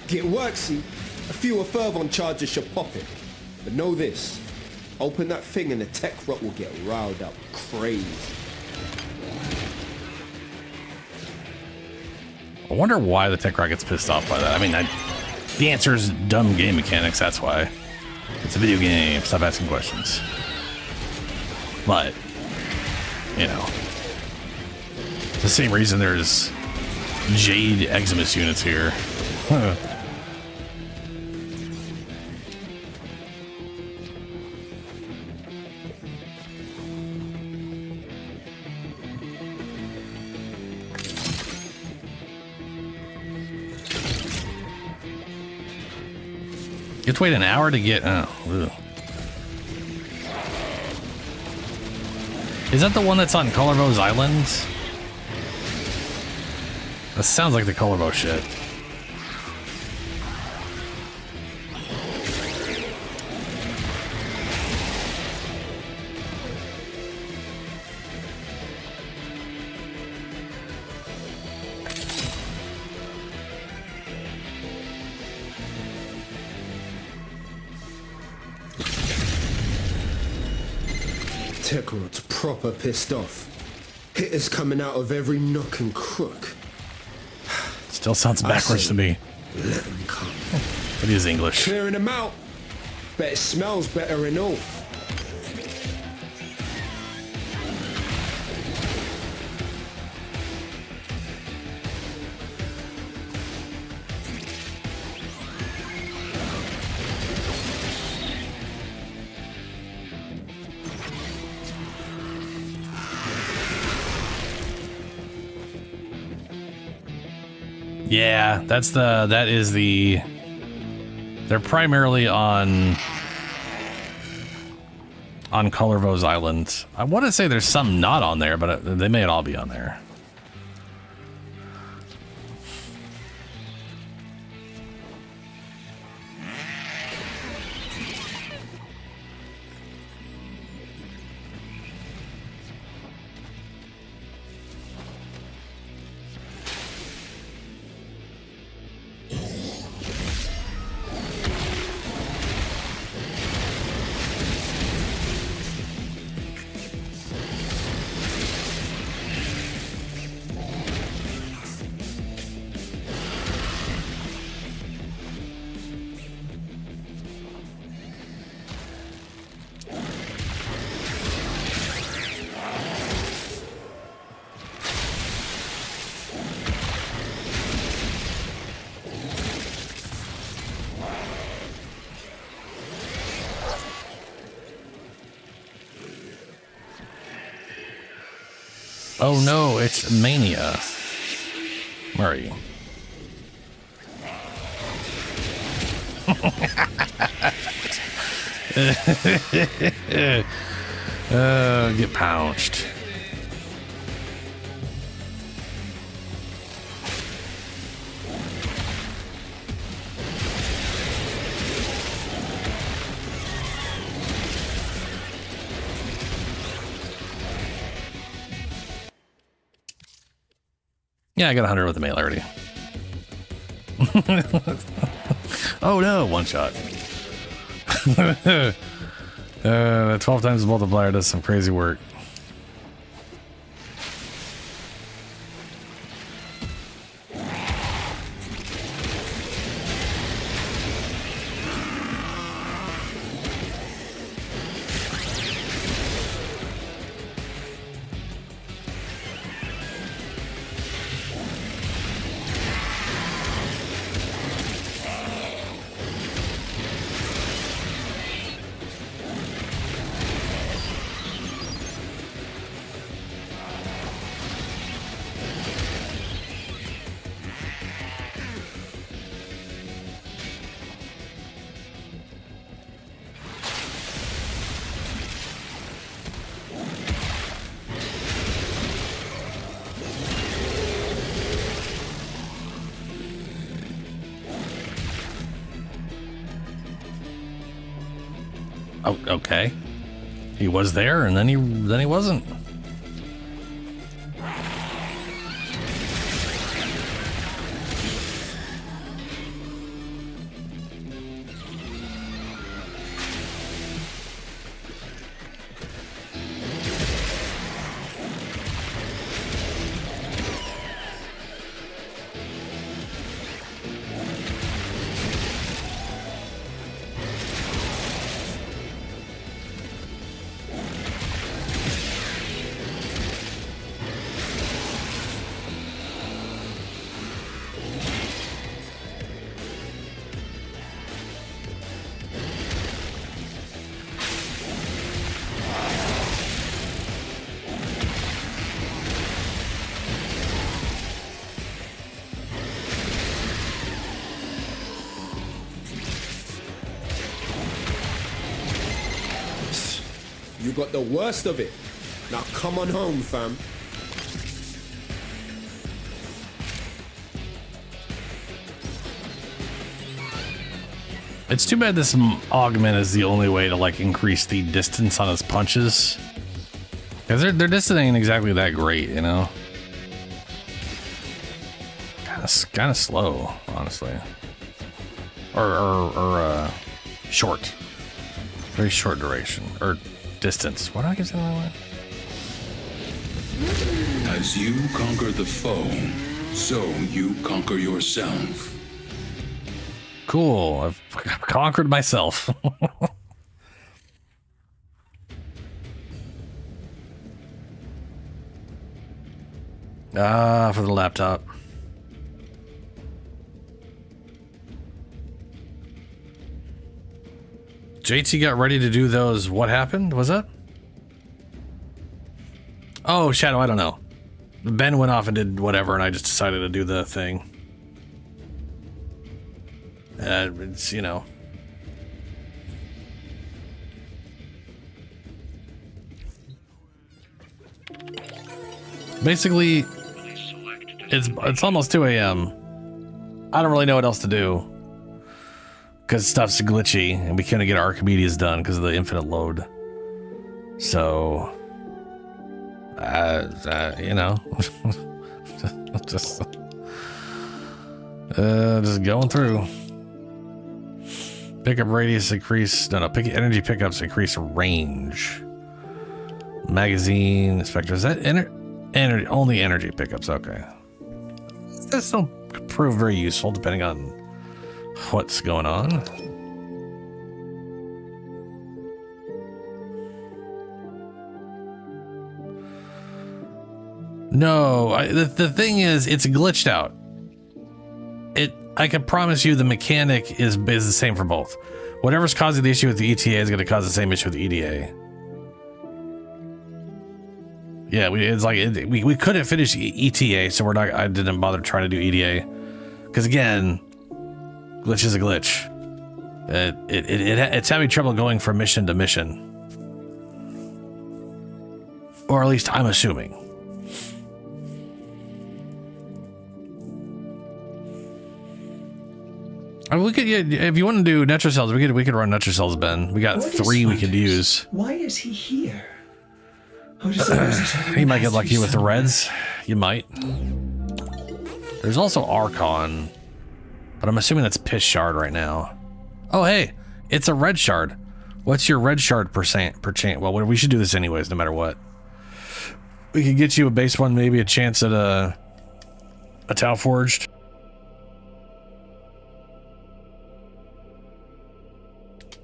Get worksy, a few fervon charges should pop it. But know this, open that thing and the tech rot will get riled up crazy. I wonder why the tech rot gets pissed off by that. I mean, the answer is dumb game mechanics, that's why. It's a video game, stop asking questions. But, you know, the same reason there's Jade Eximus units here. Huh. You have to wait an hour to get... Oh, ugh. Is that the one that's on Colorbo's Islands? That sounds like the Colorbo shit. Techrod's proper pissed off. Hitters coming out of every nook and crook. Still sounds backwards to me. Let them come. It is English. Clearing them out. Bet it smells better and all. Yeah, that is the. They're primarily on Colorvo's Island. I want to say there's some not on there, but they may all be on there. Oh no, it's Mania. Where are you? Get pounched. Yeah, I got 100 with the melee already. Oh no, one shot. 12 times the multiplier does some crazy work. Oh, okay. He was there, and then he wasn't. You got the worst of it. Now come on home, fam. It's too bad this augment is the only way to like increase the distance on his punches. Because their distance ain't exactly that great, you know? Kind of slow, honestly. Or short. Very short duration. Or distance. What do I get to that? As you conquer the foe, so you conquer yourself. Cool. I've conquered myself. For the laptop. JT got ready to do those. What happened? Was that? Oh, Shadow, I don't know. Ben went off and did whatever, and I just decided to do the thing. It's, you know. Basically, it's almost 2 a.m. I don't really know what else to do. Because stuff's glitchy, and we couldn't get Archimedeas done because of the infinite load. So, you know, just going through. Pickup radius increase. No, energy pickups increase range. Magazine inspector. Is that energy? Only energy pickups. Okay. That still prove very useful depending on what's going on. No, the thing is, it's glitched out. I can promise you the mechanic is the same for both. Whatever's causing the issue with the ETA is going to cause the same issue with the EDA. Yeah, we couldn't finish ETA, so I didn't bother trying to do EDA. Because again, glitch is a glitch. It's having trouble going from mission to mission. Or at least I'm assuming. I mean, we could, if you want to do Netro Cells, we could run Netro Cells, Ben. We got 3 we could use. Why is he here? He might get lucky with the reds. You might. There's also Archon, but I'm assuming that's Piss Shard right now. Oh, hey, it's a red shard. What's your red shard per chance? Well, we should do this anyways, no matter what. We could get you a base one, maybe a chance at a Tau Forged.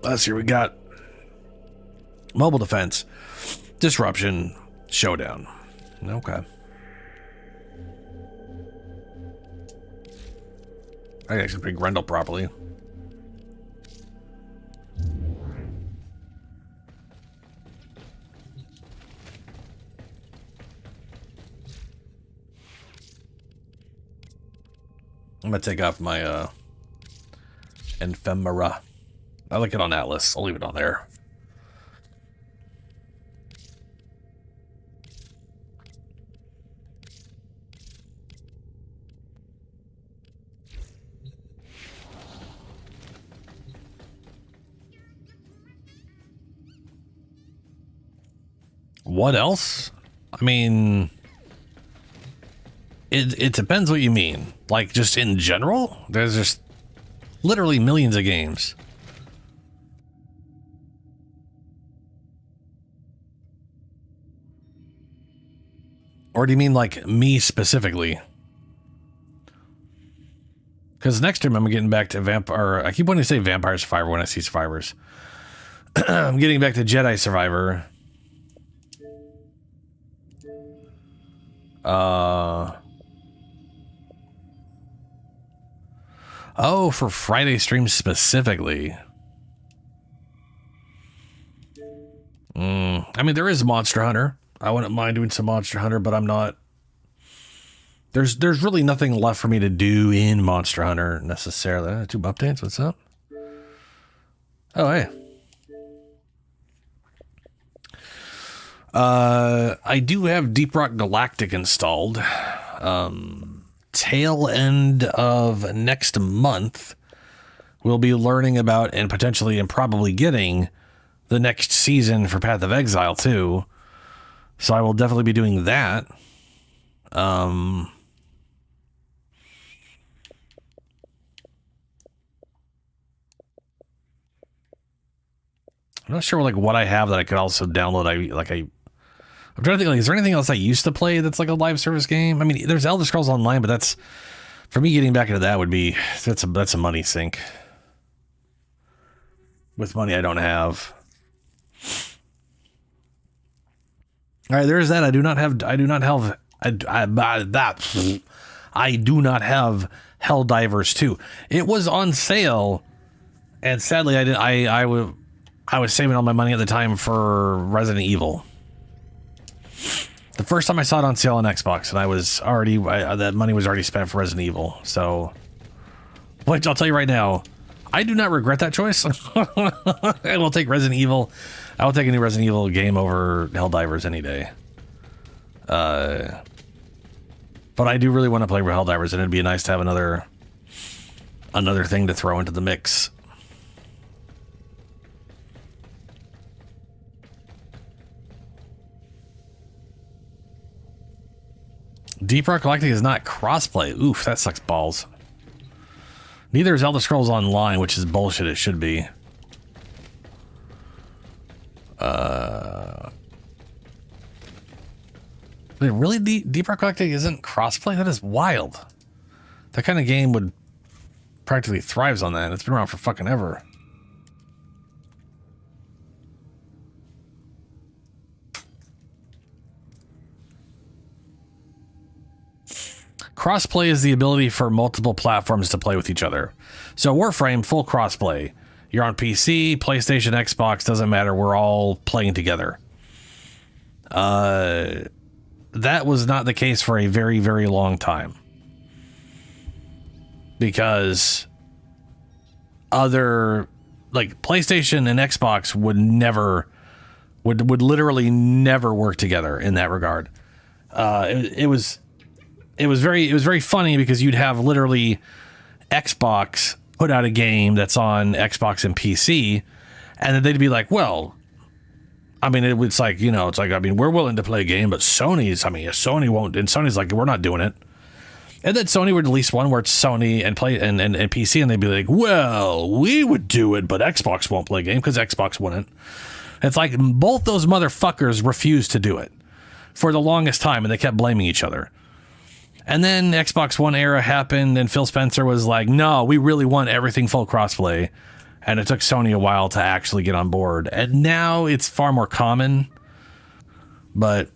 Last year we got Mobile Defense, Disruption, Showdown. Okay. I can actually pick Grendel properly. I'm gonna take off my Ephemera. I like it on Atlas. I'll leave it on there. What else? I mean, it depends what you mean. Like, just in general? There's just literally millions of games. Or do you mean like me specifically? Because next time I'm getting back to Vampire. I keep wanting to say Vampire Survivor when I see Survivors. I'm getting back to Jedi Survivor. Oh, for Friday streams specifically. I mean, there is Monster Hunter. I wouldn't mind doing some Monster Hunter, but I'm not. There's really nothing left for me to do in Monster Hunter necessarily. 2 updates. What's up? Oh, hey. I do have Deep Rock Galactic installed. Tail end of next month, we'll be learning about and potentially and probably getting the next season for Path of Exile too. So I will definitely be doing that. I'm not sure like what I have that I could also download. I'm trying to think, like, is there anything else I used to play that's like a live service game? I mean, there's Elder Scrolls Online, but that's, for me getting back into that would be, that's a money sink. with money I don't have. All right, there's that. I do not have Helldivers 2. It was on sale, and sadly I was saving all my money at the time for Resident Evil. The first time I saw it on sale on Xbox, and that money was already spent for Resident Evil. So, which I'll tell you right now, I do not regret that choice. I will take Resident Evil. I will take a new Resident Evil game over Helldivers any day. But I do really want to play with Helldivers, and it'd be nice to have another thing to throw into the mix. Deep Rock Galactic is not crossplay. Oof, that sucks balls. Neither is Elder Scrolls Online, which is bullshit. It should be. Really, Deep Rock Galactic isn't crossplay? That is wild. That kind of game would practically thrives on that. It's been around for fucking ever. Crossplay is the ability for multiple platforms to play with each other. So Warframe, full crossplay. You're on PC, PlayStation, Xbox, doesn't matter. We're all playing together. That was not the case for a very, very long time. Because other, like, PlayStation and Xbox would literally never work together in that regard. It was very funny because you'd have literally Xbox put out a game that's on Xbox and PC, and then they'd be like, well, I mean, it's like, you know, it's like, I mean, we're willing to play a game, but Sony won't, and Sony's like, we're not doing it. And then Sony would release one where it's Sony and play and PC, and they'd be like, well, we would do it, but Xbox won't play a game because Xbox wouldn't. It's like both those motherfuckers refused to do it for the longest time, and they kept blaming each other. And then Xbox One era happened, and Phil Spencer was like, no, we really want everything full crossplay. And it took Sony a while to actually get on board. And now it's far more common. But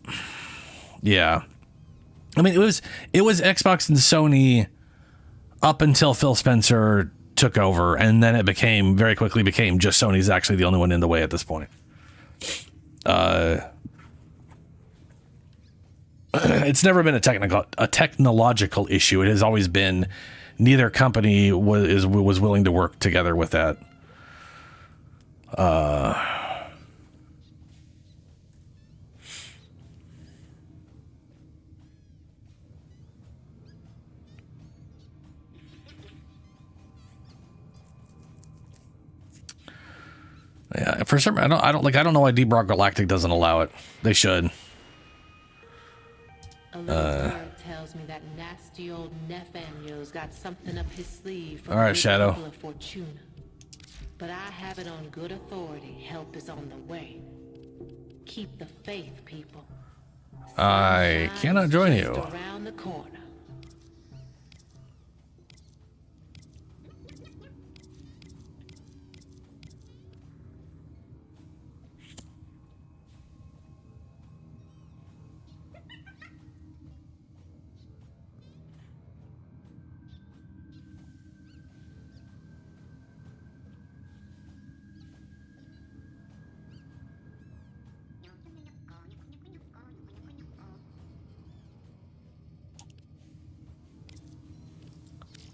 yeah. I mean, it was Xbox and Sony up until Phil Spencer took over, and then it very quickly became just Sony's actually the only one in the way at this point. It's never been a technological issue. It has always been neither company was willing to work together with that. Yeah, for some I don't know why Deep Rock Galactic doesn't allow it. They should. A little bird tells me that nasty old Nathaniel's got something up his sleeve. All right, Shadow. Fortuna. But I have it on good authority. Help is on the way. Keep the faith, people. I cannot join you. Around the corner.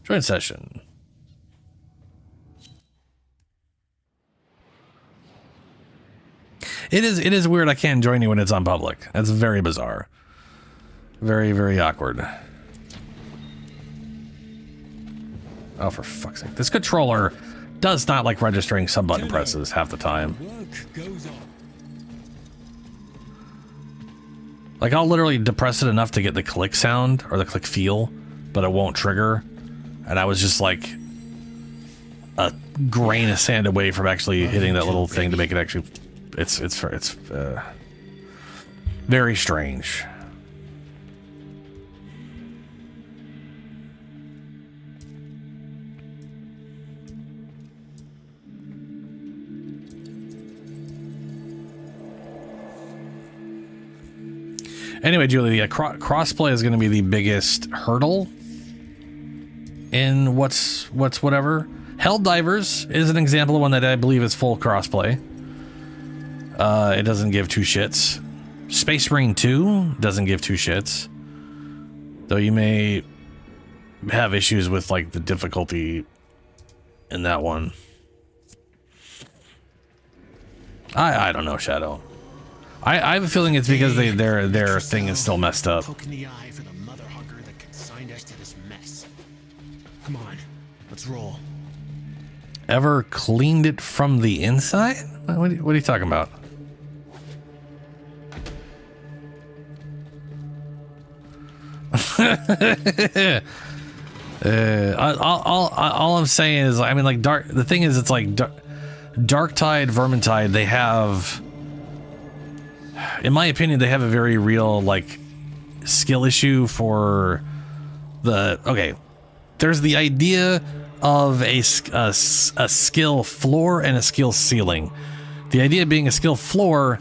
Join session. It is weird I can't join you when it's on public. That's very bizarre. Very, very awkward. Oh, for fuck's sake. This controller does not like registering some button presses half the time. Like, I'll literally depress it enough to get the click sound or the click feel, but it won't trigger. And I was just like a grain of sand away from actually hitting that little thing to make it actually. It's very strange. Anyway, Julie, yeah, crossplay is going to be the biggest hurdle in what's whatever. Helldivers is an example of one that I believe is full crossplay. It doesn't give two shits. Space Marine 2 doesn't give two shits. Though you may have issues with like the difficulty in that one. I don't know, Shadow. I have a feeling it's because their thing is still messed up. Poking the eye for the mother hugger that consigned us to this mess. Come on, let's roll. Ever cleaned it from the inside? What are you talking about? All I'm saying is, I mean, like the thing is, it's like Darktide, Vermintide, they have, in my opinion, they have a very real like skill issue for okay, there's the idea of a skill floor and a skill ceiling. The idea being a skill floor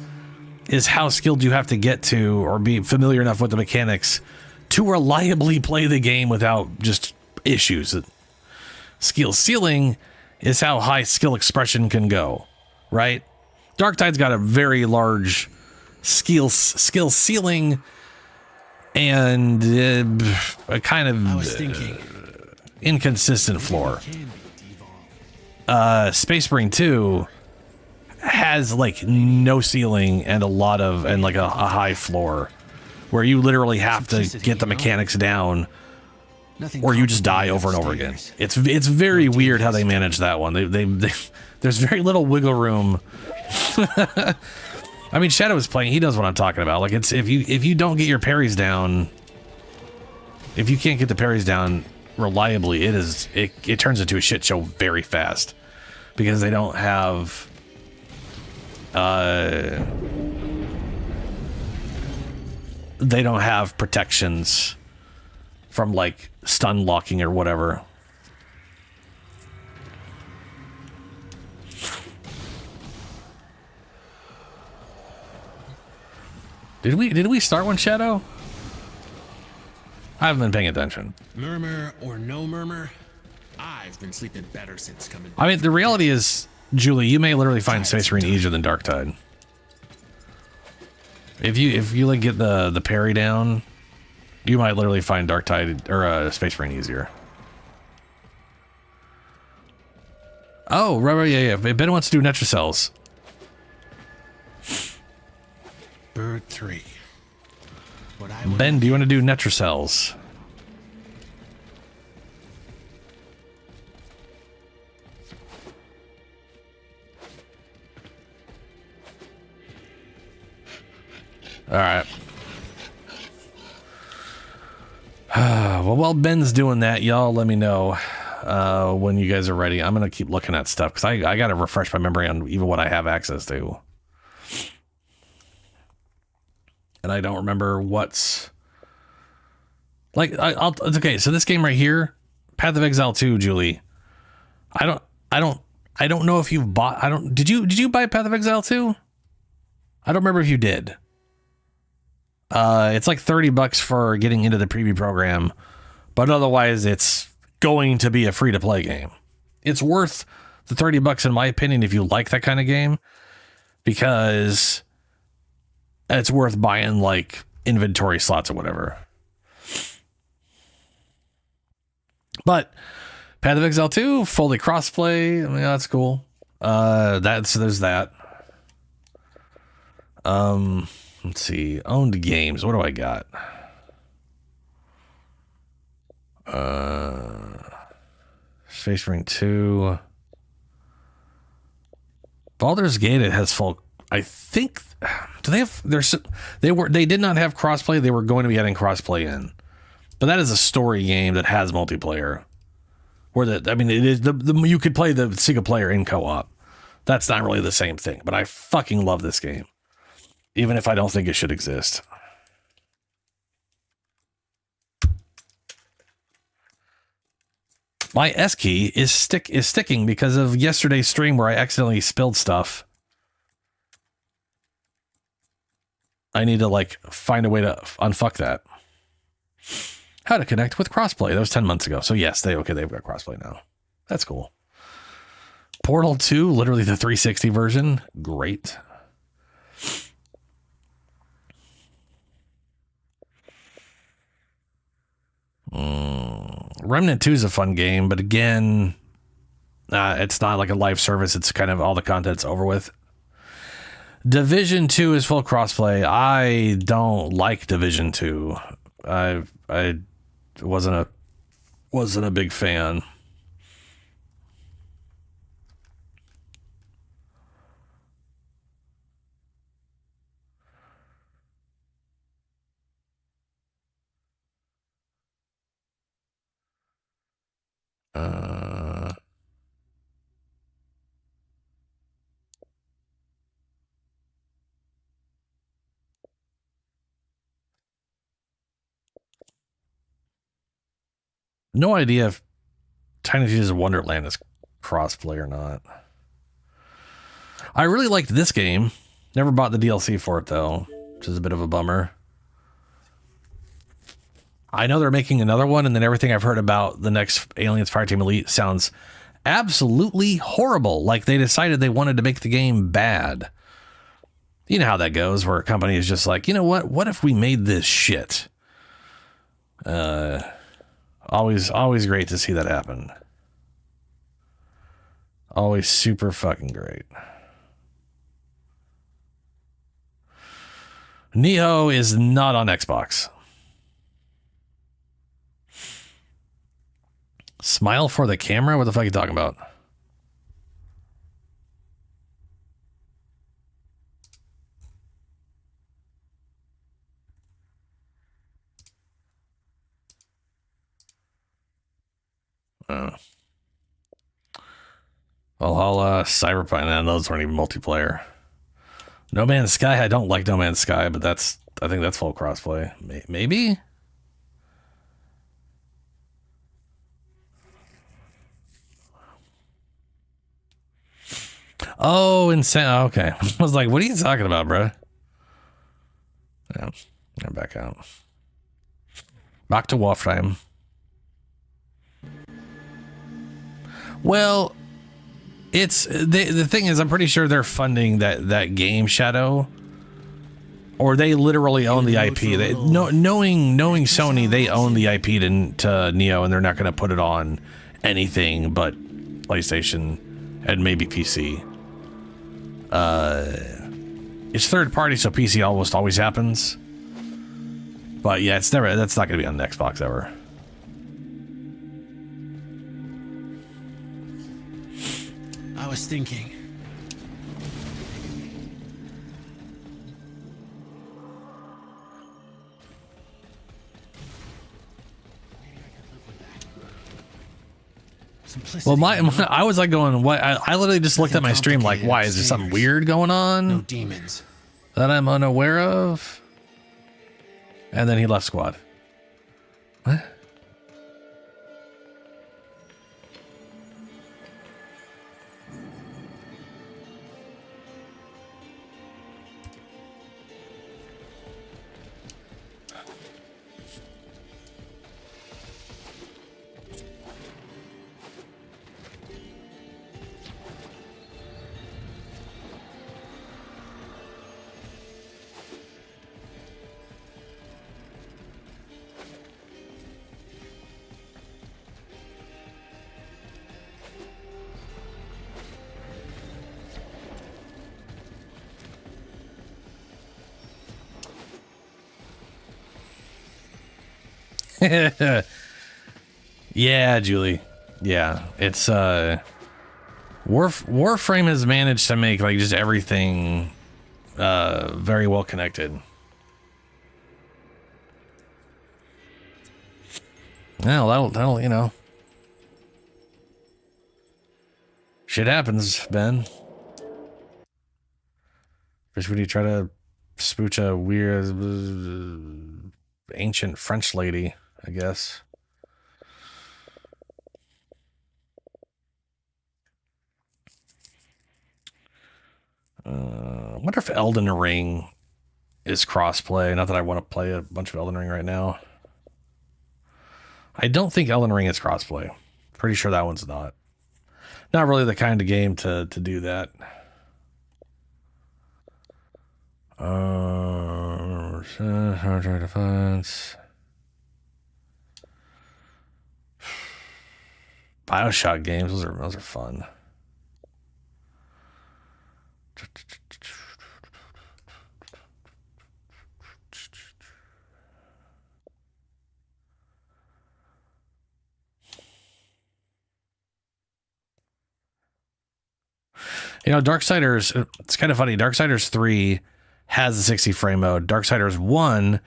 is how skilled you have to get to or be familiar enough with the mechanics to reliably play the game without just issues. Skill ceiling is how high skill expression can go, right? Darktide's got a very large skill ceiling and a kind of inconsistent floor. Space Marine 2 has like no ceiling and like a high floor where you literally have to get the mechanics down or you just die over and over again. It's very weird how they manage that one. There's very little wiggle room. I mean, Shadow is playing. He knows what I'm talking about. Like, it's if you don't get your parries down, if you can't get the parries down reliably, it turns into a shit show very fast because they don't have protections from like stun locking or whatever. Did we start one, Shadow? I haven't been paying attention. Murmur or no murmur, I've been sleeping better since coming. I mean, the reality is, Julie, you may literally find Space Marine easier than Darktide. If you like get the parry down, you might literally find Darktide or Space Marine easier. Oh, right, yeah. Ben wants to do Netrocells. Bird 3. Ben, do you want to do Netrocells? All right. Well, while Ben's doing that, y'all let me know when you guys are ready. I'm going to keep looking at stuff because I got to refresh my memory on even what I have access to. And I don't remember what's... Like, it's okay. So this game right here, Path of Exile 2, Julie. I don't know if you've bought... Did you buy Path of Exile 2? I don't remember if you did. It's like $30 for getting into the preview program, but otherwise it's going to be a free-to-play game. It's worth the $30 in my opinion if you like that kind of game, because it's worth buying like inventory slots or whatever. But Path of Exile 2, fully crossplay. I mean, that's cool. There's that. Let's see. Owned games. What do I got? Space Marine 2. Baldur's Gate, it has full... I think... Do they have... They did not have crossplay. They were going to be adding crossplay in. But that is a story game that has multiplayer. It is you could play the single player in co-op. That's not really the same thing. But I fucking love this game. Even if I don't think it should exist. My S key is sticking because of yesterday's stream where I accidentally spilled stuff. I need to like find a way to unfuck that. How to connect with crossplay. That was 10 months ago. So yes, they've got crossplay now. That's cool. Portal 2, literally the 360 version. Great. Remnant 2 is a fun game, but again, it's not like a live service. It's kind of all the content's over with. Division 2 is full crossplay. I don't like Division 2. I wasn't a big fan. No idea if Tiny Tina's Wonderland is crossplay or not. I really liked this game. Never bought the DLC for it though, which is a bit of a bummer. I know they're making another one, and then everything I've heard about the next Aliens Fireteam Elite sounds absolutely horrible. Like they decided they wanted to make the game bad. You know how that goes, where a company is just like, you know what? What if we made this shit? Always great to see that happen. Always super fucking great. Neo is not on Xbox. Smile for the camera? What the fuck are you talking about? Valhalla, Cyberpunk, and those weren't even multiplayer. No Man's Sky, I don't like No Man's Sky, but I think that's full crossplay. Maybe? Oh, insane. Okay. I was like, what are you talking about, bro? Yeah, I'm back out. Back to Warframe. Well, it's the thing is, I'm pretty sure they're funding that game, Shadow, or they literally own the IP. Knowing Sony, they own the IP to Neo, and they're not going to put it on anything but PlayStation and maybe PC. It's third party, so PC almost always happens. But yeah, that's not going to be on the Xbox ever. I was thinking. Well, I was like going, what? I literally just looked at my stream like, why? Is there something weird going on? No demons. That I'm unaware of? And then he left squad. What? Yeah, Julie. Yeah, it's Warframe has managed to make like just everything very well connected. Well, that'll you know, shit happens, Ben. First, when you try to spooch a weird ancient French lady, I guess. I wonder if Elden Ring is crossplay. Not that I want to play a bunch of Elden Ring right now. I don't think Elden Ring is crossplay. Pretty sure that one's not. Not really the kind of game to do that. Defense. BioShock games, those are fun. You know, Darksiders, it's kind of funny. Darksiders 3 has the 60 frame mode. Darksiders 1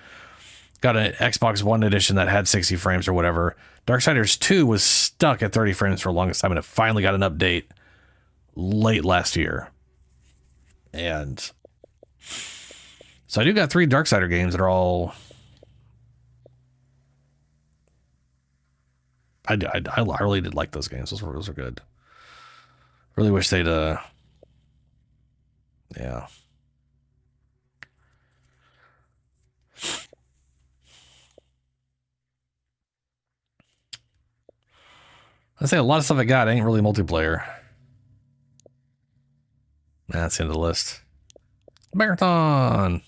got an Xbox One edition that had 60 frames or whatever. Darksiders 2 was stuck at 30 frames for the longest time, and it finally got an update late last year. And so I do got 3 Darksider games that are all... I really did like those games. Those were good. Really wish they'd... Yeah. I say a lot of stuff I got ain't really multiplayer. That's the end of the list. Marathon.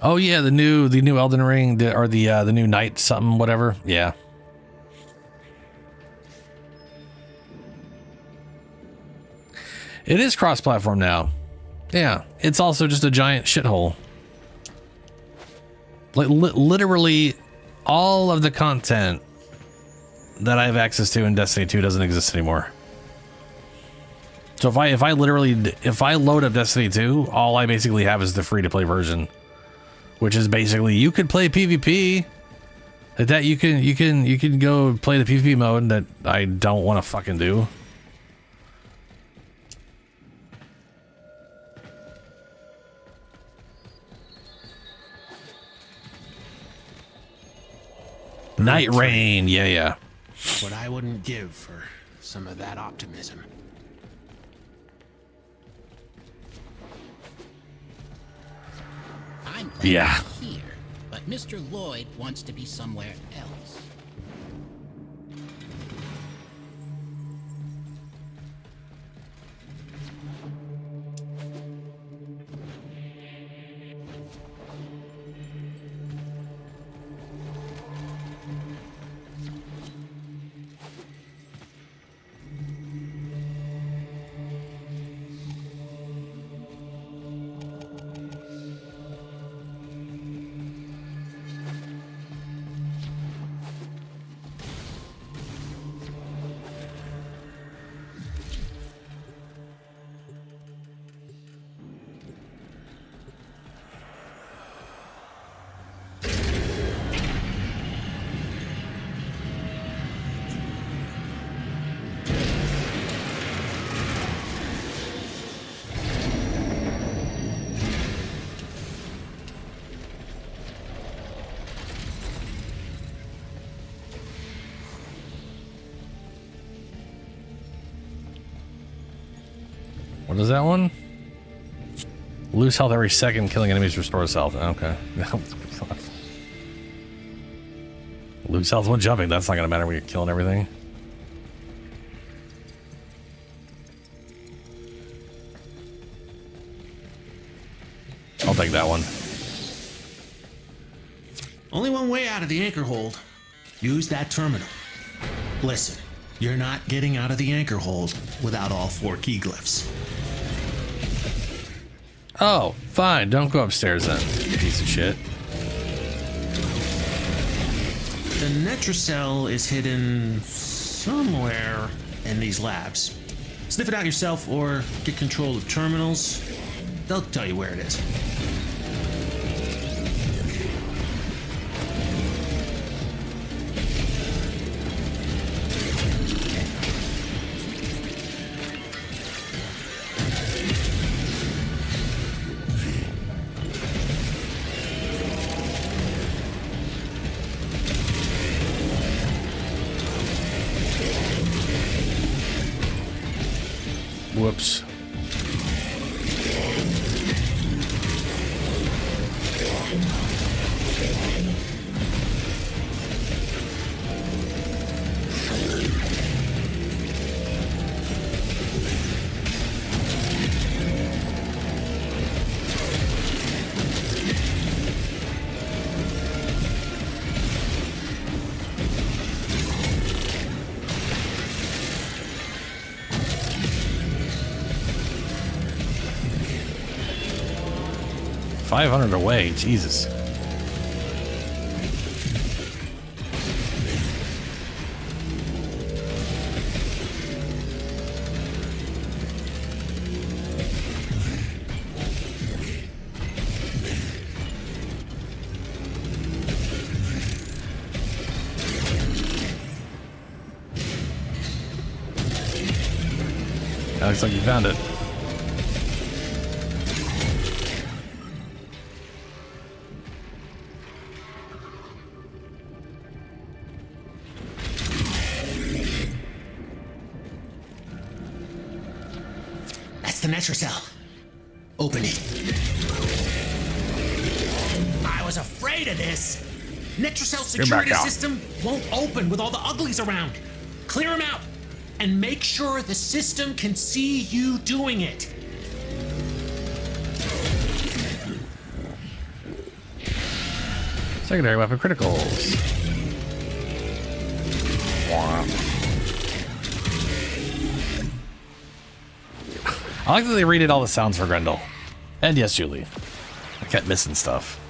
Oh yeah, the new Elden Ring, or the new Night something whatever. Yeah. It is cross-platform now. Yeah, it's also just a giant shithole. Like literally all of the content that I have access to in Destiny 2 doesn't exist anymore. So if I load up Destiny 2, all I basically have is the free-to-play version, which is basically you could play PvP. That you can go play the PvP mode that I don't want to fucking do. Night Rain, yeah. What I wouldn't give for some of that optimism. I'm yeah. Here, but Mr. Lloyd wants to be somewhere else. What is that one? Lose health every second, killing enemies restores health. Okay. Lose health when jumping. That's not gonna matter when you're killing everything. I'll take that one. Only one way out of the anchor hold. Use that terminal. Listen, you're not getting out of the anchor hold without all 4 key glyphs. Oh, fine. Don't go upstairs then, piece of shit. The Netracell is hidden somewhere in these labs. Sniff it out yourself or get control of terminals. They'll tell you where it is. Whoops. $500 away, Jesus. Looks like you found it. That's the Netrocell. Open it. I was afraid of this. Netrocell security system won't open with all the uglies around. Clear them out and make sure the system can see you doing it. Secondary weapon criticals. Wow. I like that they redid all the sounds for Grendel. And yes, Julie. I kept missing stuff.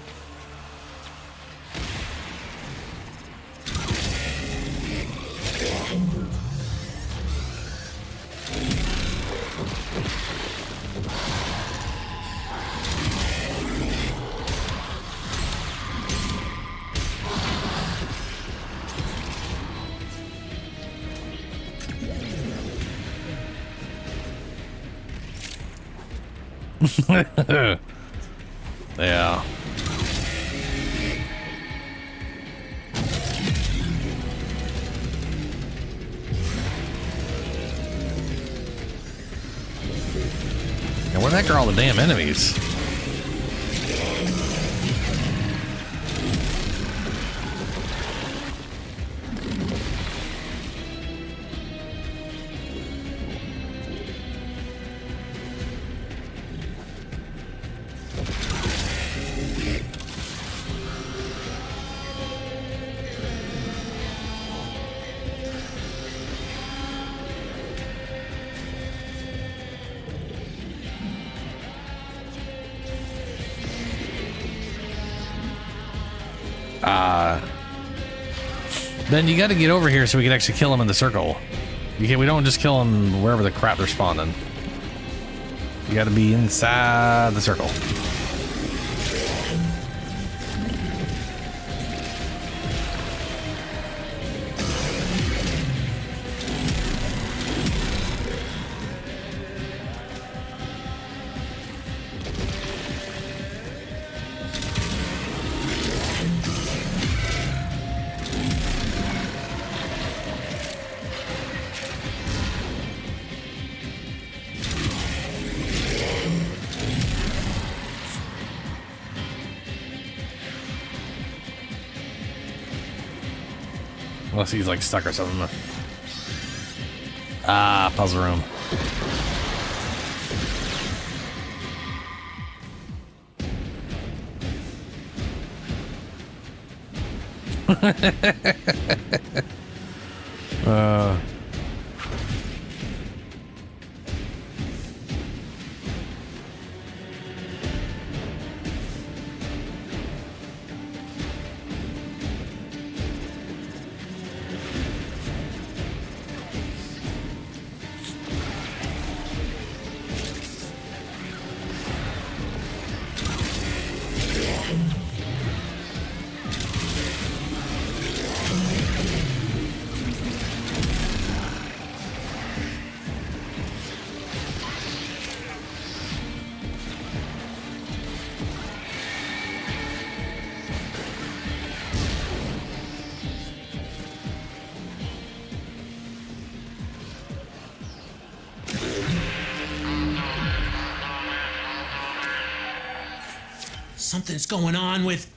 Yeah. And where the heck are all the damn enemies? Then you got to get over here so we can actually kill them in the circle. We don't just kill them wherever the crap they're spawning. You got to be inside the circle. Unless he's like stuck or something. Ah, puzzle room. Something's going on with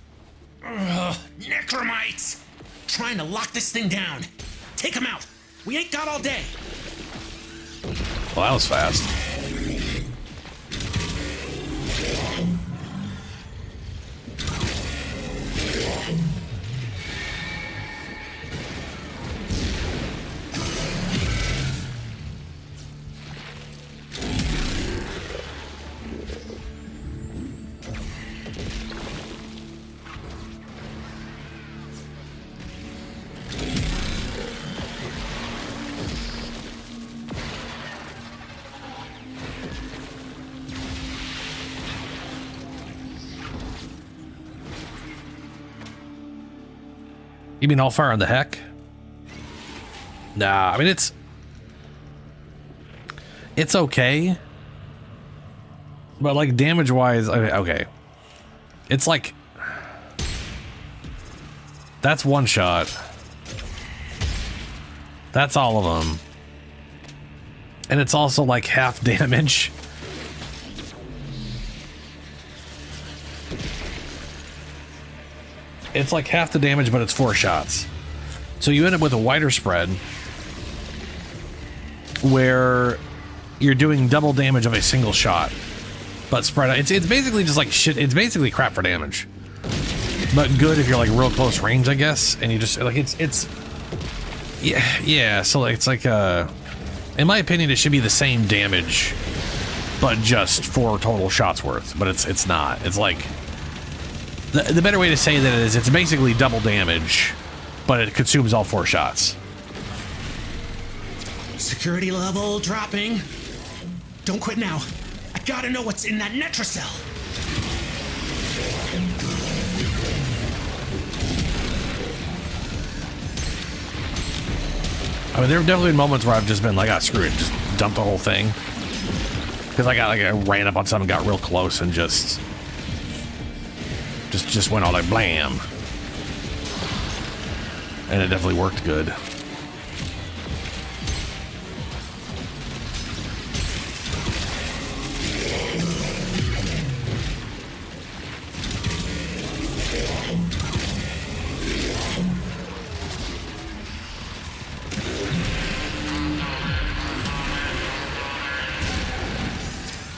necromites. Trying to lock this thing down. Take them out. We ain't got all day. Well, that was fast. You mean all fire on the heck? Nah, I mean it's okay, but like damage wise, okay. It's like that's one shot. That's all of them, and it's also like half damage. It's like half the damage, but it's 4 shots. So you end up with a wider spread where you're doing double damage of a single shot, but spread out. It's basically just like shit. It's basically crap for damage, but good if you're like real close range, I guess. And you just like it's yeah. So it's like in my opinion, it should be the same damage, but just 4 total shots worth. But it's not. It's like. The better way to say that is it's basically double damage, but it consumes all 4 shots. Security level dropping. Don't quit now. I gotta know what's in that Netracell. I mean, there have definitely been moments where I've just been like, ah, screw it, just dump the whole thing. Because I ran up on something, got real close, and just went all like blam. And it definitely worked good.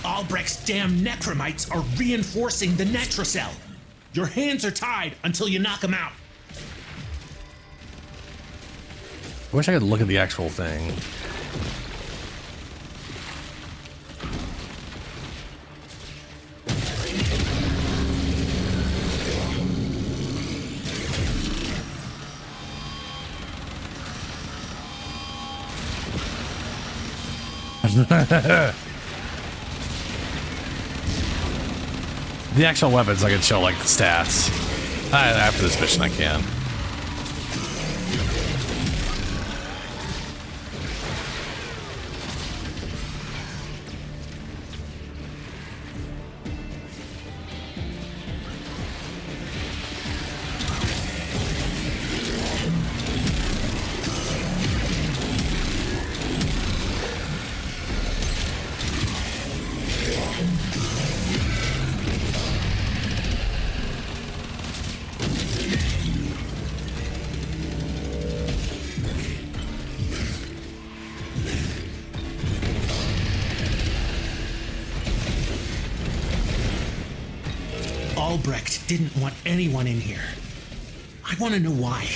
Albrecht's damn necromites are reinforcing the Netracell. Your hands are tied until you knock them out. I wish I could look at the actual thing. The actual weapons, I can show like the stats. After this mission, I can. Albrecht didn't want anyone in here. I want to know why.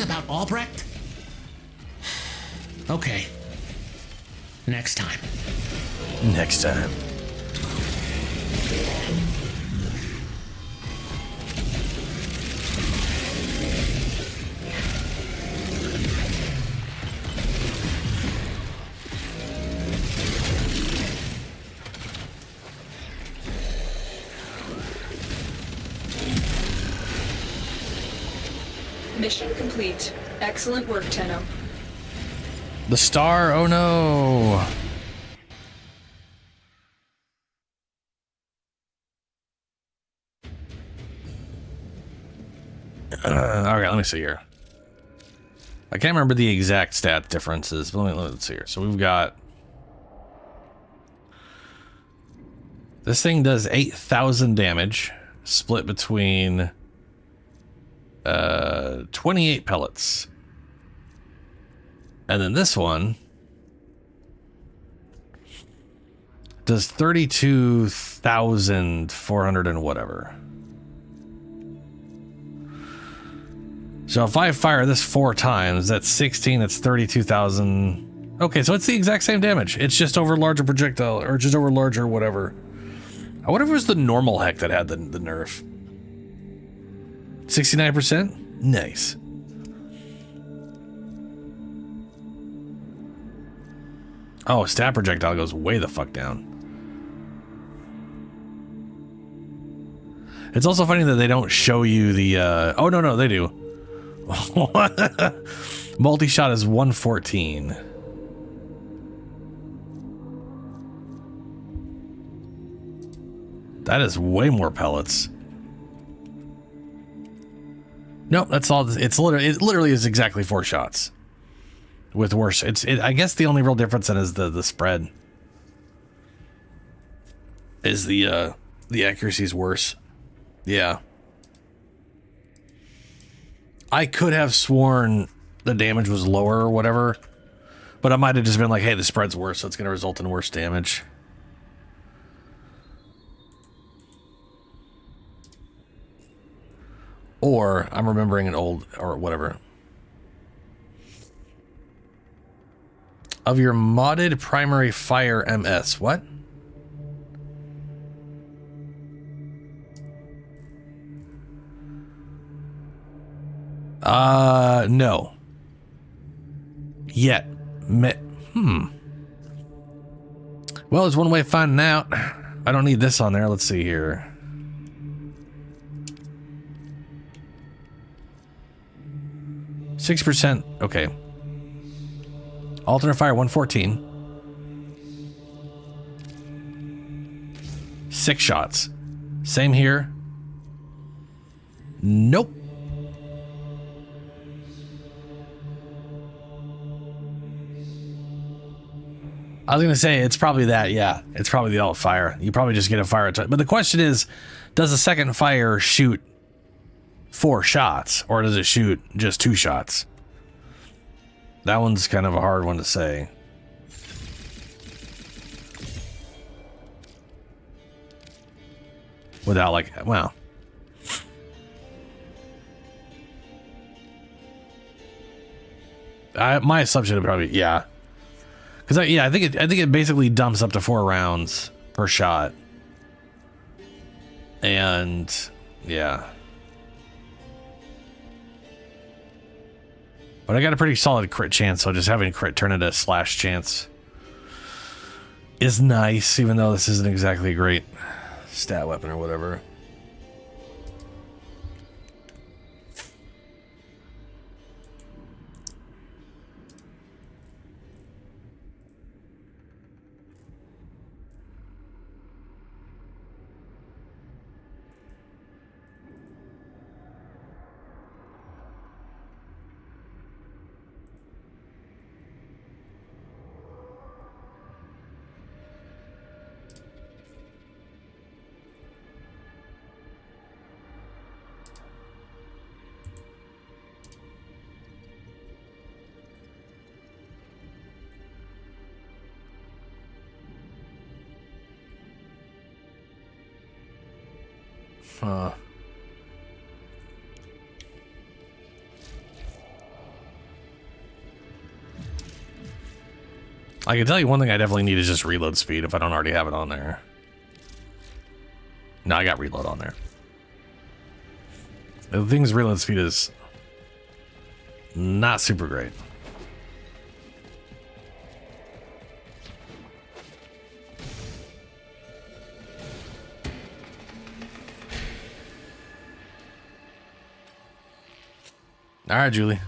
About Albrecht? Okay. Next time. Next time. Mission complete. Excellent work, Tenno. The star, oh no. Okay, let me see here. I can't remember the exact stat differences, but let's see here. So we've got... This thing does 8,000 damage, split between 28 pellets. And then this one does 32,400 and whatever. So if I fire this 4 times, that's 16, that's 32,000. Okay, so it's the exact same damage. It's just over larger projectile, or just over larger whatever. I wonder if it was the normal heck that had the nerf. 69%? Nice. Oh, stat projectile goes way the fuck down. It's also funny that they don't show you the, oh, no, they do. Multi-shot is 114. That is way more pellets. Nope, that's all. It literally is exactly 4 shots. With worse, I guess the only real difference then is the spread. Is the accuracy is worse. Yeah. I could have sworn the damage was lower or whatever, but I might have just been like, hey, the spread's worse, so it's going to result in worse damage. Or I'm remembering an old, or whatever. Of your modded primary fire MS. What? No. Yet. Well, there's one way of finding out. I don't need this on there. Let's see here. %. Okay. Alternate fire 114. 6 shots. Same here. Nope. I was gonna say it's probably that, yeah. It's probably the alt fire. You probably just get a fire attack. But the question is, does the second fire shoot 4 shots, or does it shoot just 2 shots? That one's kind of a hard one to say. Without like, well. My assumption would probably, yeah. Because I think it basically dumps up to 4 rounds per shot. And yeah. But I got a pretty solid crit chance, so just having crit turn into a slash chance is nice, even though this isn't exactly a great stat weapon or whatever. I can tell you one thing I definitely need is just reload speed if I don't already have it on there. No, I got reload on there. The thing's reload speed is not super great. All right, Julie.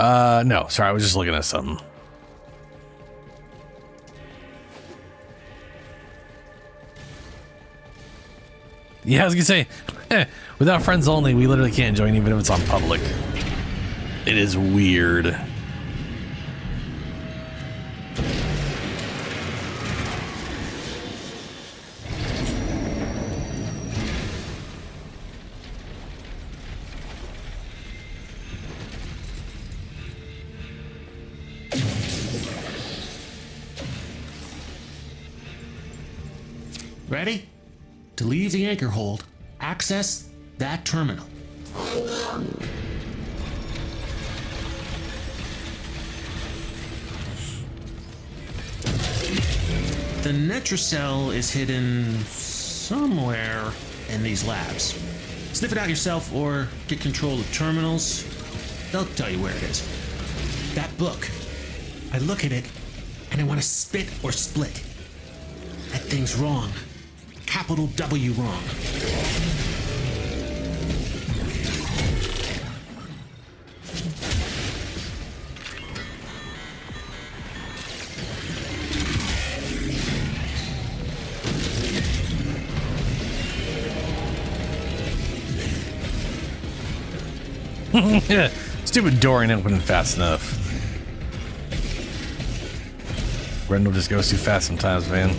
No, sorry, I was just looking at something. Yeah, I was gonna say, without friends only, we literally can't join even if it's on public. It is weird. Ready? To leave the anchor hold, access that terminal. The Netrocell is hidden somewhere in these labs. Sniff it out yourself or get control of terminals. They'll tell you where it is. That book. I look at it and I want to spit or split. That thing's wrong. Capital W wrong. Yeah, stupid door ain't opening fast enough. Grendel just goes too fast sometimes, man.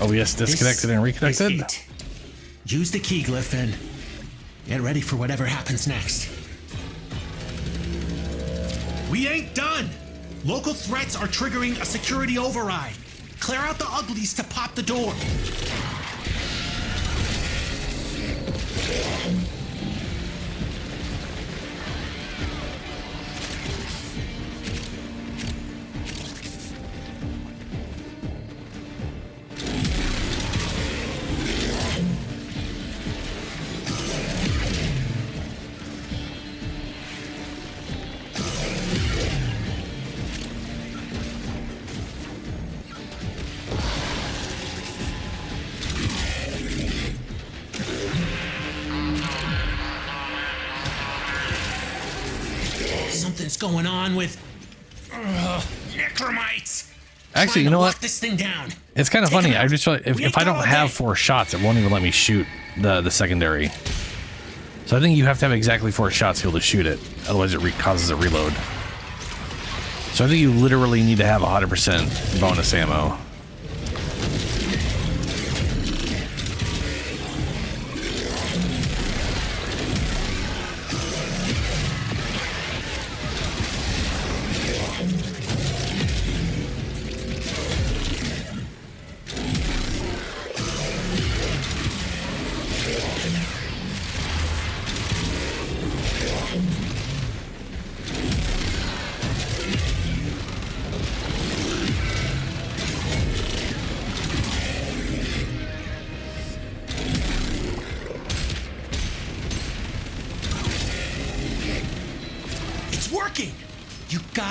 Oh yes, disconnected and reconnected. Use the key glyph and get ready for whatever happens next. We ain't done! Local threats are triggering a security override. Clear out the uglies to pop the door. Something's going on with necromites. Actually, you know what? Lock this thing down. It's kind of funny. I just feel like if I don't have 4 shots, it won't even let me shoot the secondary. So I think you have to have exactly 4 shots to be able to shoot it. Otherwise, it causes a reload. So I think you literally need to have 100% bonus ammo.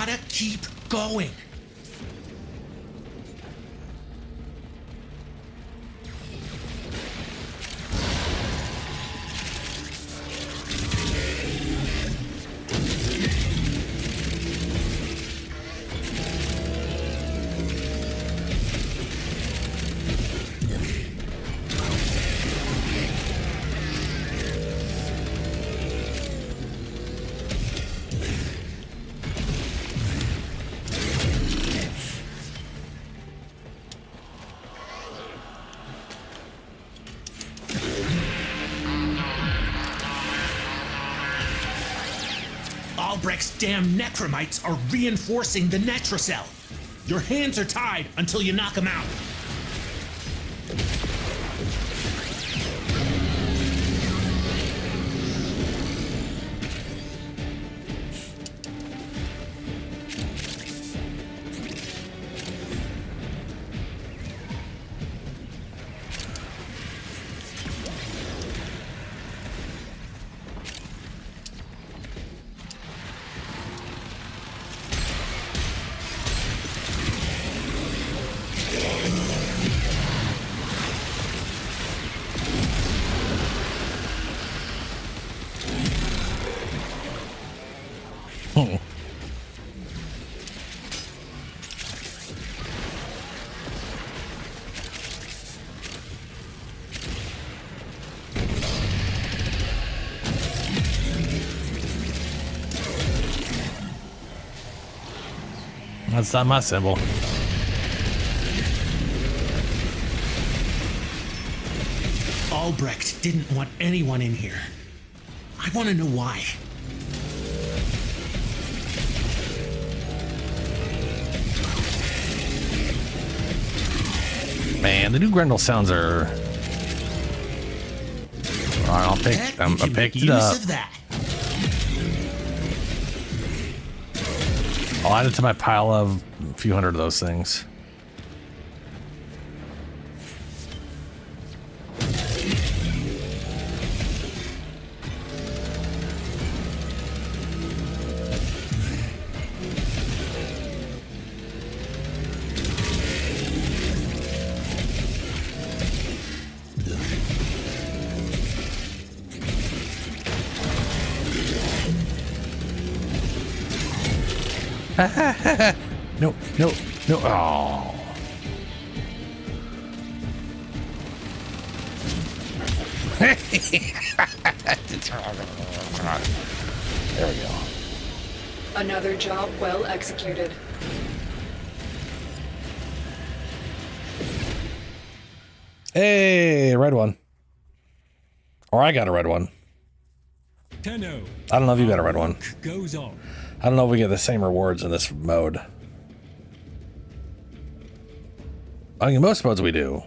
gotta keep going. Albrecht's damn necromites are reinforcing the Netrocell. Your hands are tied until you knock them out. That's not my symbol. Albrecht didn't want anyone in here. I want to know why. Man, the new Grendel sounds are. Alright, I picked it up. I'll add it to my pile of a few hundred of those things. No, no, no. Oh. There we go. Another job well executed. Hey, red one. Or I got a red one. I don't know if you got a red one. Goes on. I don't know if we get the same rewards in this mode. I think in most modes we do.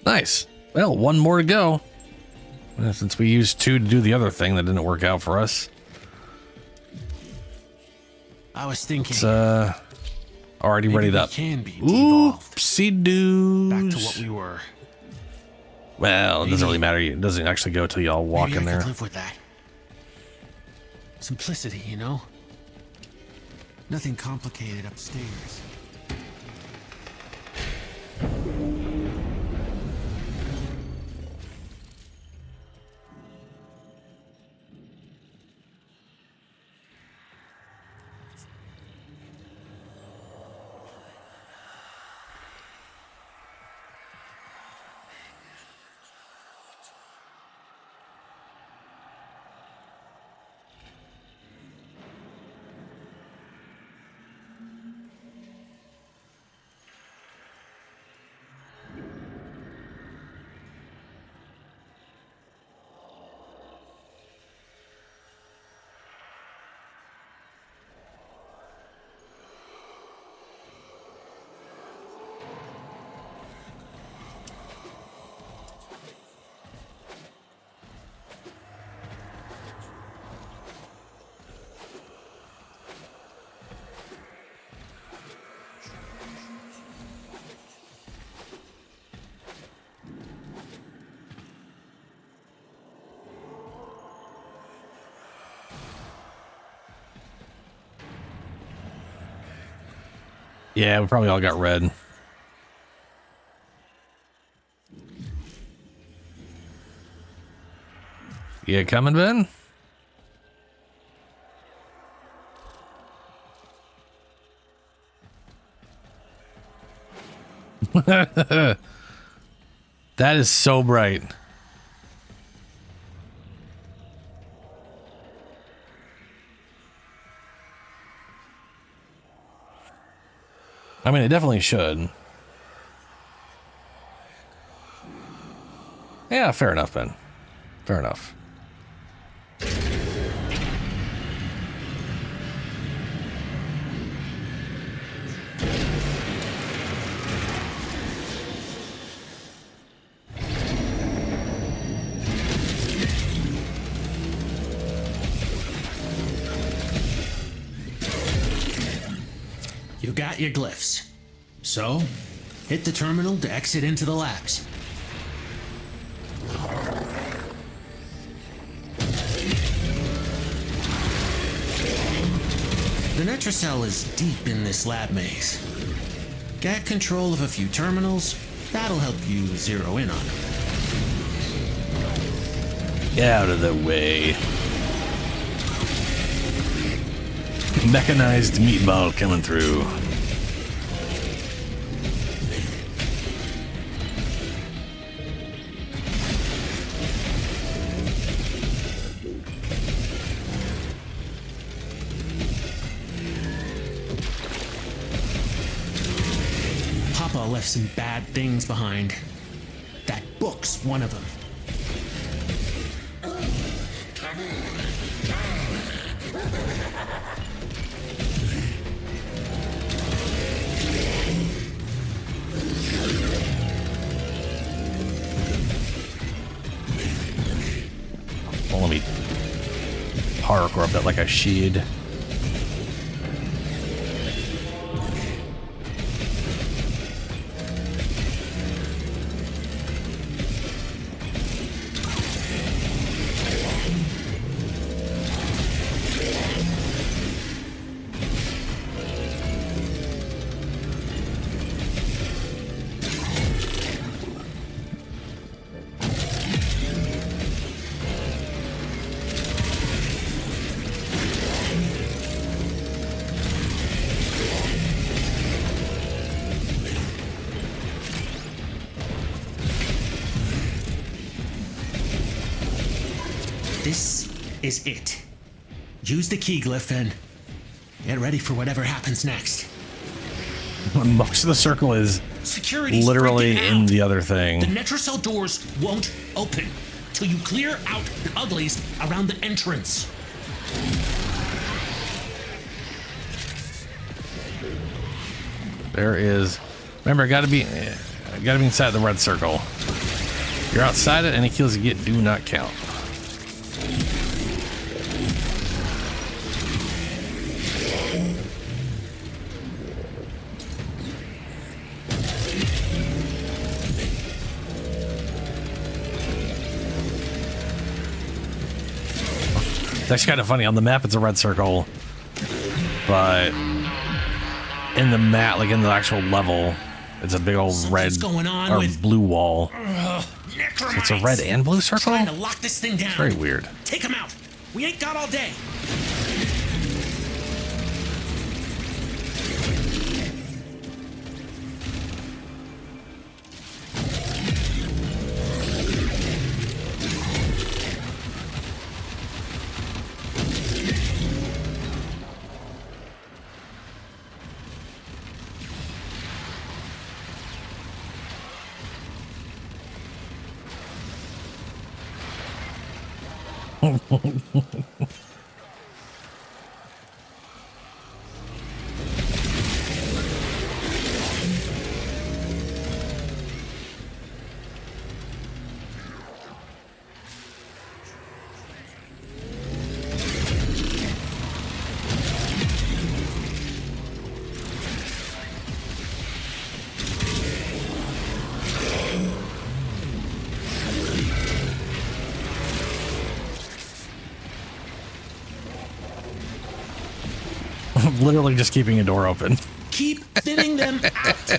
Nice. Well, one more to go. Since we used 2 to do the other thing that didn't work out for us. I was thinking. It's already readied up. Can be Oopsie doos. back to what we were. Well, it doesn't really matter. It doesn't actually go till y'all walk in I there. could live with that. Simplicity, you know? Nothing complicated upstairs. Yeah, we probably all got red. You coming, Ben? That is so bright. I mean, it definitely should. Yeah, fair enough, Ben. Fair enough. You got your glyphs. So, hit the terminal to exit into the labs. The Netracell is deep in this lab maze. Get control of a few terminals. That'll help you zero in on them. Get out of the way. Mechanized meatball coming through. Papa left some bad things behind. That book's one of them. Well, let me parkour up that like a shield. This is it. Use the key glyph and get ready for whatever happens next. Most of the circle is Security's literally freaking in out. the other thing. The Netracell doors won't open till you clear out the uglies around the entrance. There is. Remember, gotta be inside the red circle. If you're outside it, any kills you get do not count. It's actually kind of funny. On the map, it's a red circle, but in the map, like in the actual level, it's a big old red or blue wall. So it's a red and blue circle? Trying to lock this thing down. It's very weird. Take him out. We ain't got all day. Literally just keeping a door open. Keep thinning them out.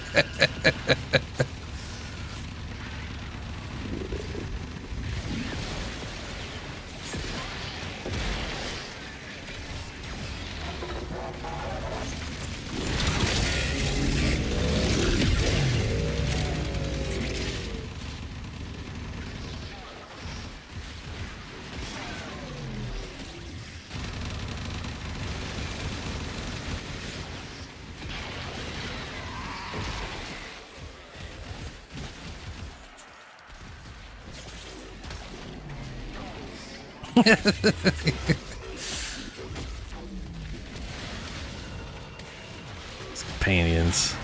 Companions.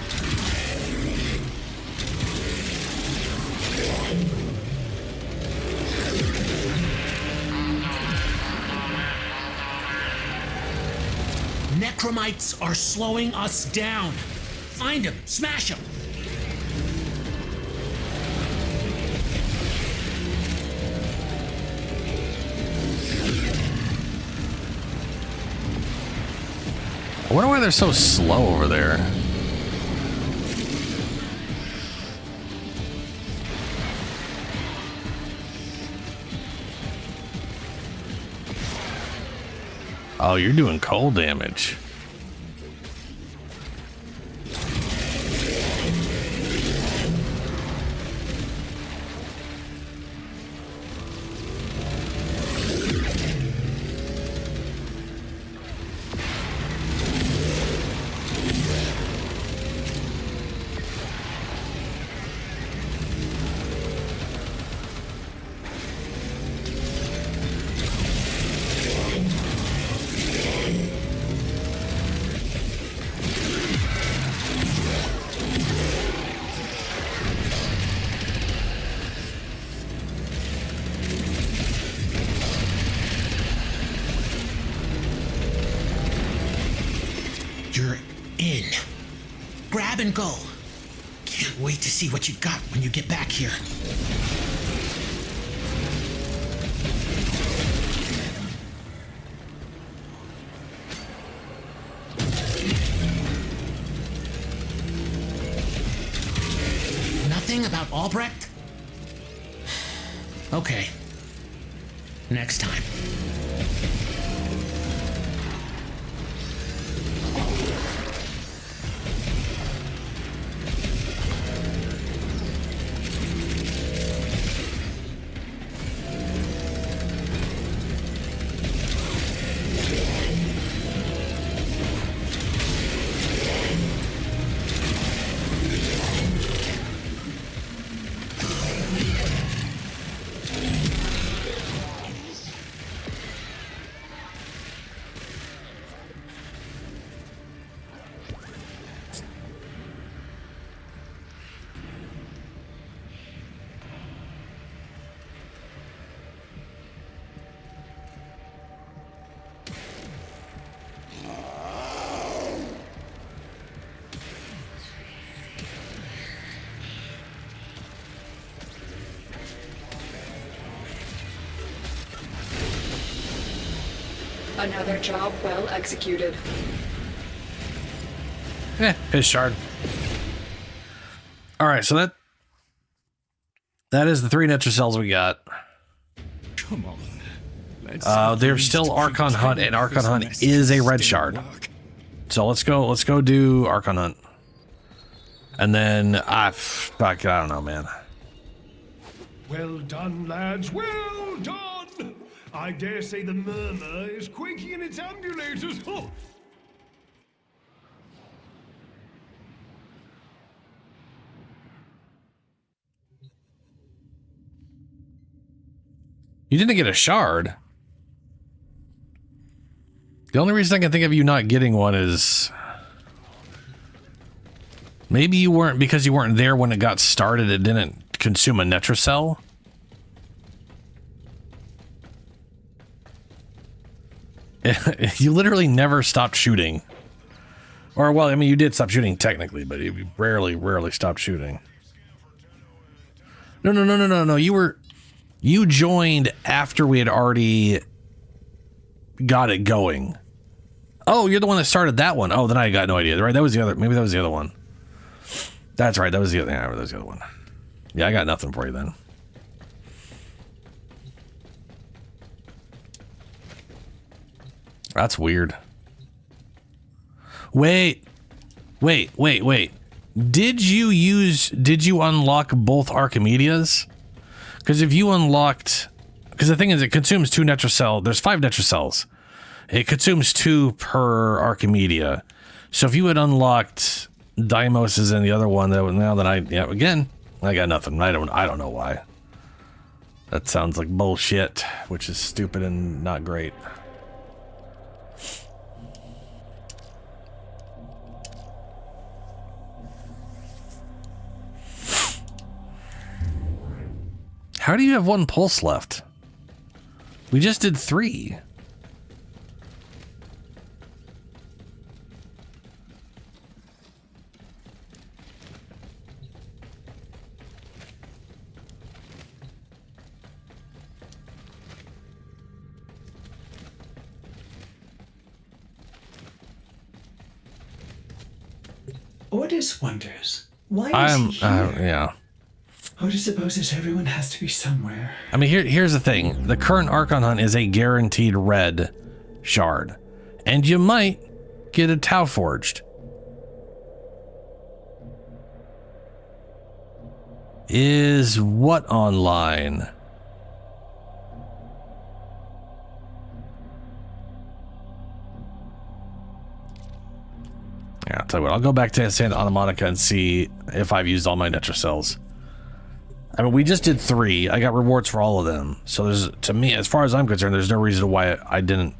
Necromites are slowing us down. Find them, smash them. I wonder why they're so slow over there. Oh, you're doing cold damage. You're in. Grab and go. Can't wait to see what you got when you get back here. Nothing about Albrecht? Okay. Next time. Another job well executed. Piss shard. All right, so that is the 3 Netrocells we got. Come on. There's still Archon Hunt, and Archon Hunt is a red shard. So let's go do Archon Hunt. And then fuck, I don't know, man. Well done, lads. Well done. I dare say the murmur is quaking in its ambulators. Oh. You didn't get a shard. The only reason I can think of you not getting one is maybe you weren't, because you weren't there when it got started, it didn't consume a Netrocell. You literally never stopped shooting. Or, well, I mean, you did stop shooting technically, but you rarely stopped shooting. No. You joined after we had already got it going. Oh, you're the one that started that one. Oh, then I got no idea. Right, that was the other. Maybe that was the other one. That's right. That was the other. Yeah, that was the other one. Yeah, I got nothing for you then. That's weird. Wait. Did you unlock both Archimedeas? Because if you unlocked, because the thing is, it consumes 2 Netrocell. There's 5 Netrocells. It consumes 2 per Archimedea. So if you had unlocked Deimos's and the other one, again, I got nothing. I don't know why. That sounds like bullshit, which is stupid and not great. How do you have 1 pulse left? We just did 3. Ordis wonders, why is he here? Yeah. Ordis supposes everyone has to be somewhere. I mean, here's the thing. The current Archon Hunt is a guaranteed red shard. And you might get a Tau Forged. Is what online? Yeah, I'll tell you what. I'll go back to Santa Ana Monica and see if I've used all my Netrocells. I mean, we just did 3. I got rewards for all of them. So there's, to me, as far as I'm concerned, there's no reason why I didn't.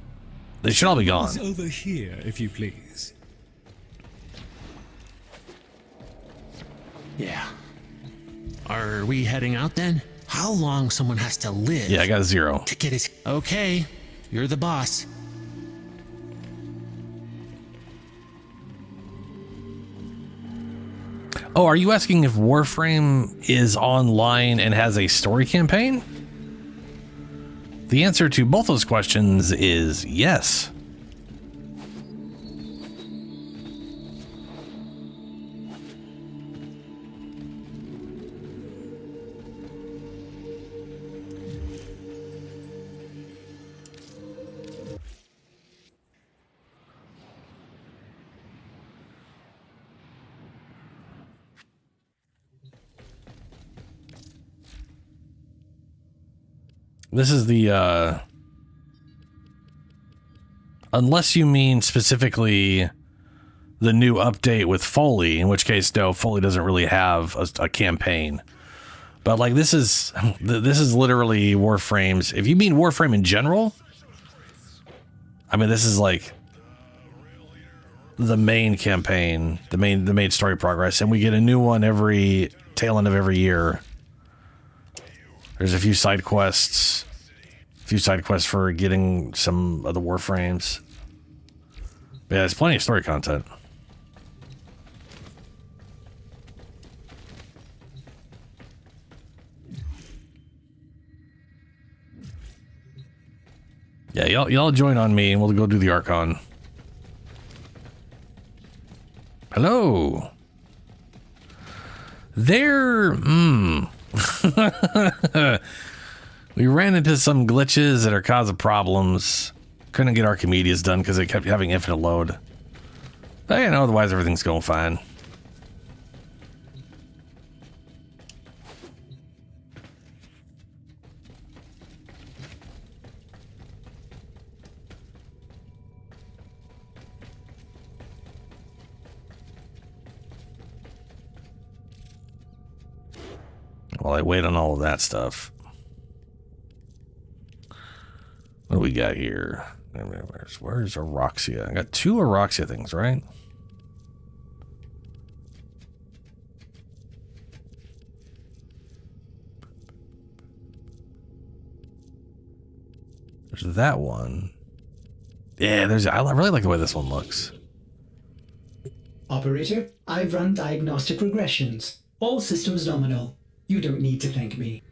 They should all be gone. Over here, if you please. Yeah. Are we heading out then? How long someone has to live? Yeah, I got 0. To get his. Okay, you're the boss. Oh, are you asking if Warframe is online and has a story campaign? The answer to both those questions is yes. This is the, unless you mean specifically the new update with Foley, in which case, no, Foley doesn't really have a campaign. But like, this is literally Warframe's, if you mean Warframe in general, I mean, this is like the main campaign, the main story progress, and we get a new one every tail end of every year. There's a few side quests for getting some of the Warframes. But yeah, there's plenty of story content. Yeah, y'all join on me and we'll go do the Archon. Hello. There, we ran into some glitches that are causing problems. Couldn't get Archimedeas done because it kept having infinite load. But you know, otherwise everything's going fine. While I wait on all of that stuff. What do we got here? Where's Auroxia? I got 2 Auroxia things, right? There's that one. Yeah, I really like the way this one looks. Operator, I've run diagnostic regressions. All systems nominal. You don't need to thank me.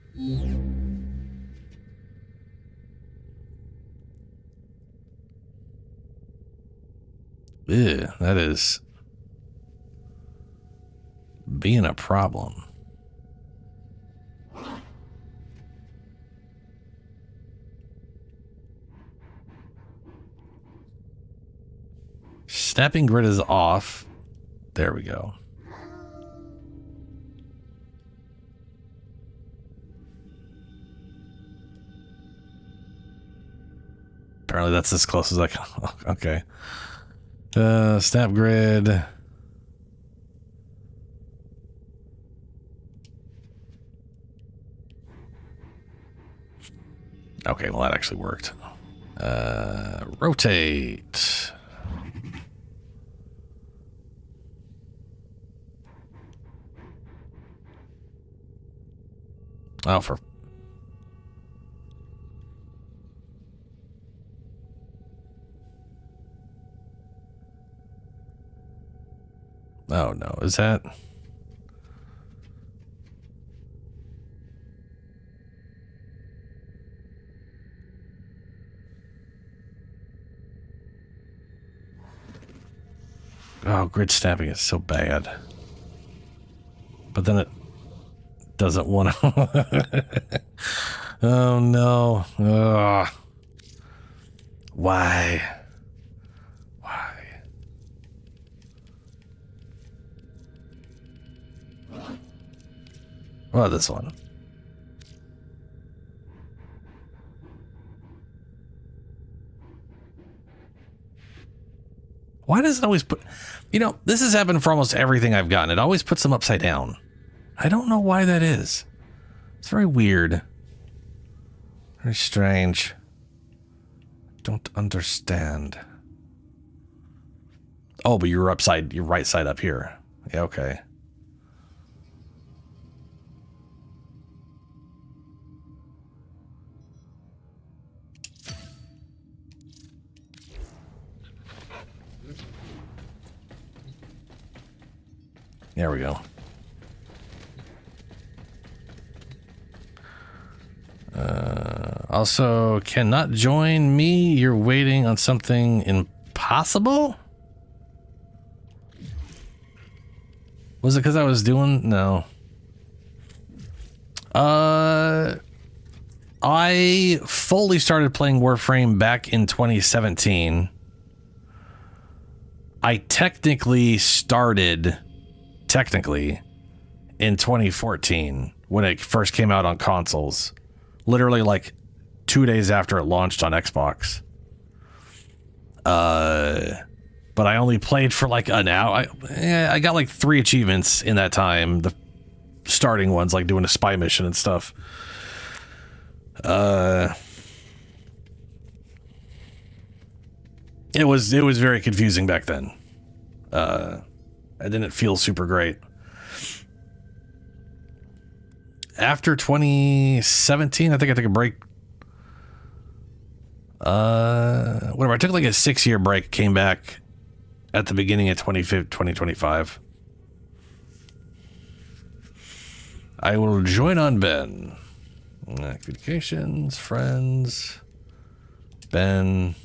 Ew, that is being a problem. Snapping grid is off. There we go. Apparently that's as close as I can. Okay. Snap grid. Okay, well that actually worked. Rotate. Oh, for... Oh, no. Is that... Oh, grid snapping is so bad. But then it doesn't want to... Oh, no. Ugh. Why? What about this one? Why does it always put... You know, this has happened for almost everything I've gotten. It always puts them upside down. I don't know why that is. It's very weird. Very strange. Don't understand. Oh, but you're upside... Your right side up here. Yeah, okay. There we go. Also, cannot join me. You're waiting on something impossible? Was it because I was doing? No. I fully started playing Warframe back in 2017. I technically started in 2014 when it first came out on consoles, literally like 2 days after it launched on Xbox. But I only played for like an hour. I got like 3 achievements in that time, the starting ones, like doing a spy mission and stuff. It was very confusing back then. I didn't feel super great. After 2017, I think I took a break. Whatever. I took like a 6-year break, came back at the beginning of 2025. I will join on Ben. Communications, friends, Ben.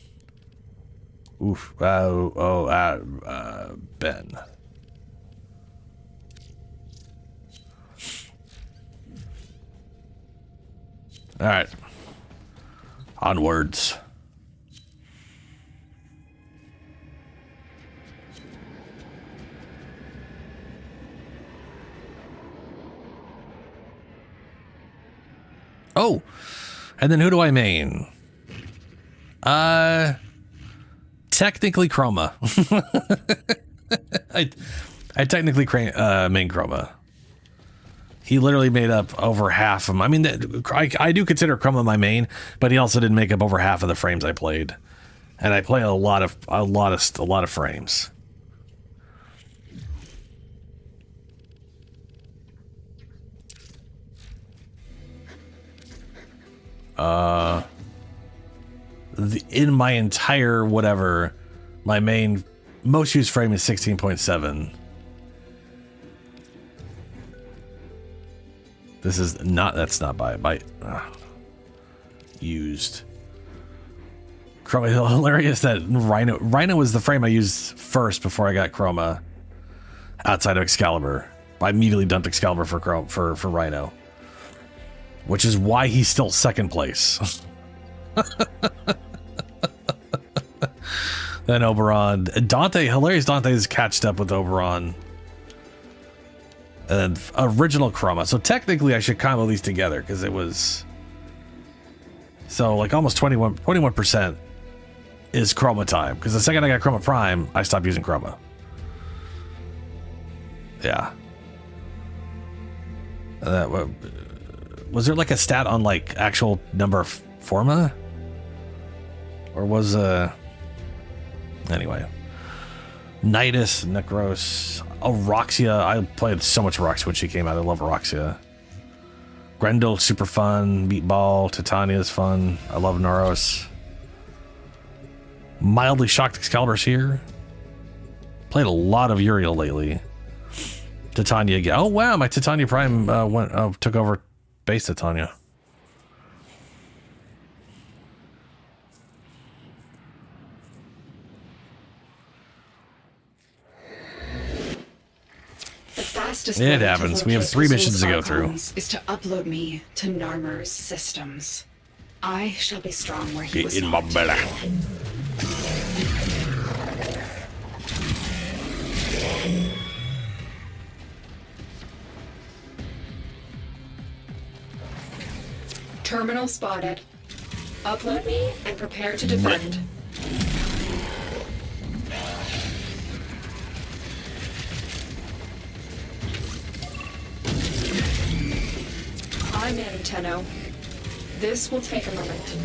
Oof. Ben. All right. Onwards. Oh, and then who do I main? Technically Chroma. I technically main Chroma. He literally made up over half of them. I mean, I do consider Chroma my main, but he also didn't make up over half of the frames I played, and I play a lot of frames. In my entire whatever, my main most used frame is 16.7. This is not, that's not by used. Chroma, hilarious that Rhino was the frame I used first before I got Chroma outside of Excalibur. I immediately dumped Excalibur for Rhino, which is why he's still second place. Then Oberon. Dante, hilarious Dante's catched up with Oberon. And then original Chroma. So technically I should combo these together because it was... So like almost 21% is Chroma time. Because the second I got Chroma Prime, I stopped using Chroma. Yeah. Was there like a stat on like actual number of forma? Or was anyway. Nidus, Necros, Roxia. I played so much Roxia when she came out. I love Roxia. Grendel, super fun. Meatball, Titania is fun. I love Noros. Mildly shocked Excalibur's here. Played a lot of Uriel lately. Titania again. Oh wow, my Titania Prime took over base Titania. The fastest It way happens. to We have locate 3 missions to go Kozul's through. icons is to upload me to Narmer's systems. I shall be strong where he was In my not. belly. Terminal spotted. Upload me and prepare to defend. I'm in, Tenno. This will take a moment.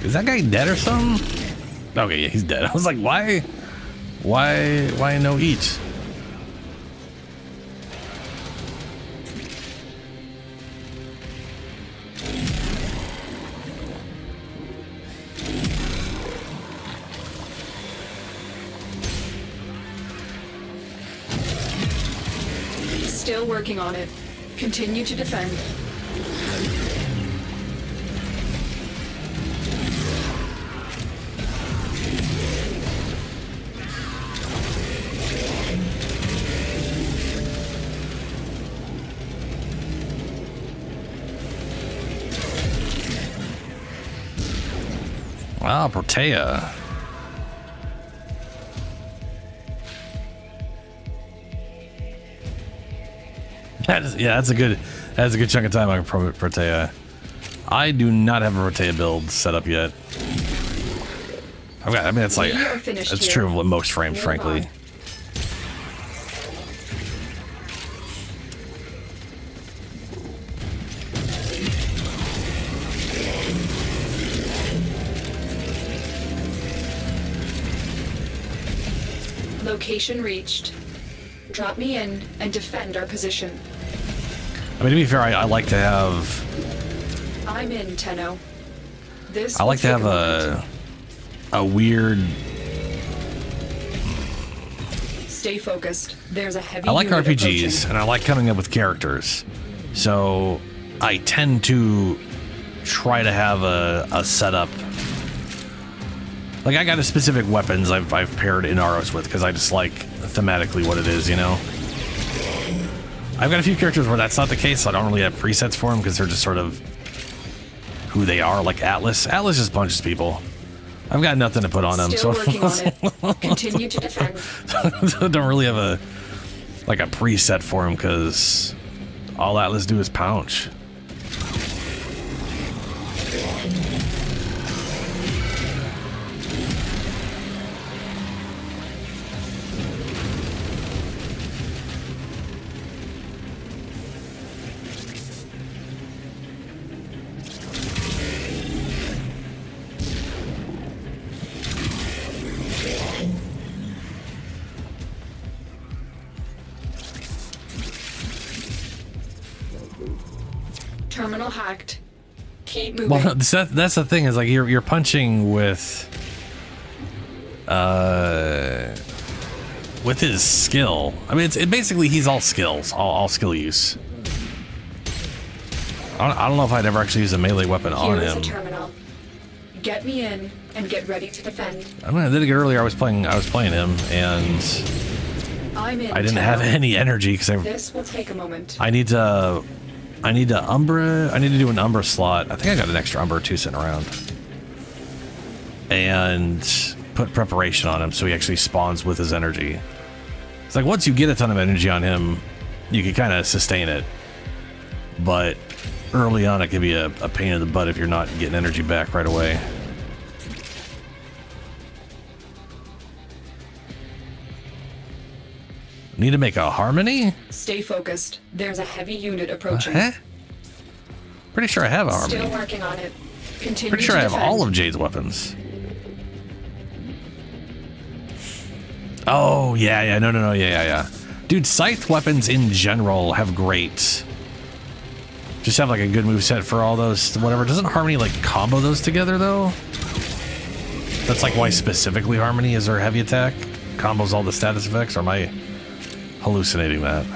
Is that guy dead or something? Okay, yeah, he's dead. I was like, why no eat? Still working on it. Continue to defend. Wow, Protea. That's a good chunk of time on Protea. I do not have a Protea build set up yet. I mean, it's like it's true of most frames, frankly. Location reached. Drop me in and defend our position. I mean, to be fair, I like to have. I'm in, Tenno. This I like to have a weird. Stay focused. There's a heavy. I like unit RPGs, approaching. and I like coming up with characters. So I tend to try to have a setup. Like I got a specific weapons I've paired Inaros with because I just like thematically what it is, you know. I've got a few characters where that's not the case, so I don't really have presets for them because they're just sort of who they are. Like Atlas. Atlas just punches people. I've got nothing to put on them, Still so working on it. Continue to defend. I don't really have a preset for him because all Atlas do is pounce. Terminal hacked. Keep moving. Well, that's the thing is like you're punching with with his skill. I mean, it basically he's all skills, all skill use. I don't know if I'd ever actually use a melee weapon on Here is him. a terminal. Get me in and get ready to defend. I mean, I did it earlier. I was playing him, and I'm in. I didn't have any energy because This will take a moment. I need to Umbra. I need to do an Umbra slot. I think I got an extra Umbra or two sitting around, and put preparation on him so he actually spawns with his energy. It's like once you get a ton of energy on him, you can kind of sustain it, but early on it can be a pain in the butt if you're not getting energy back right away. Need to make a harmony? Stay focused. There's a heavy unit approaching. Pretty sure I have a harmony. Still working on it. Continue Pretty sure I to have defend. all of Jade's weapons. Oh, yeah, no, yeah. Dude, scythe weapons in general have great... Just have like a good moveset for all those, whatever. Doesn't Harmony like combo those together though? That's like why specifically Harmony is our heavy attack? Combos all the status effects, or am I hallucinating that?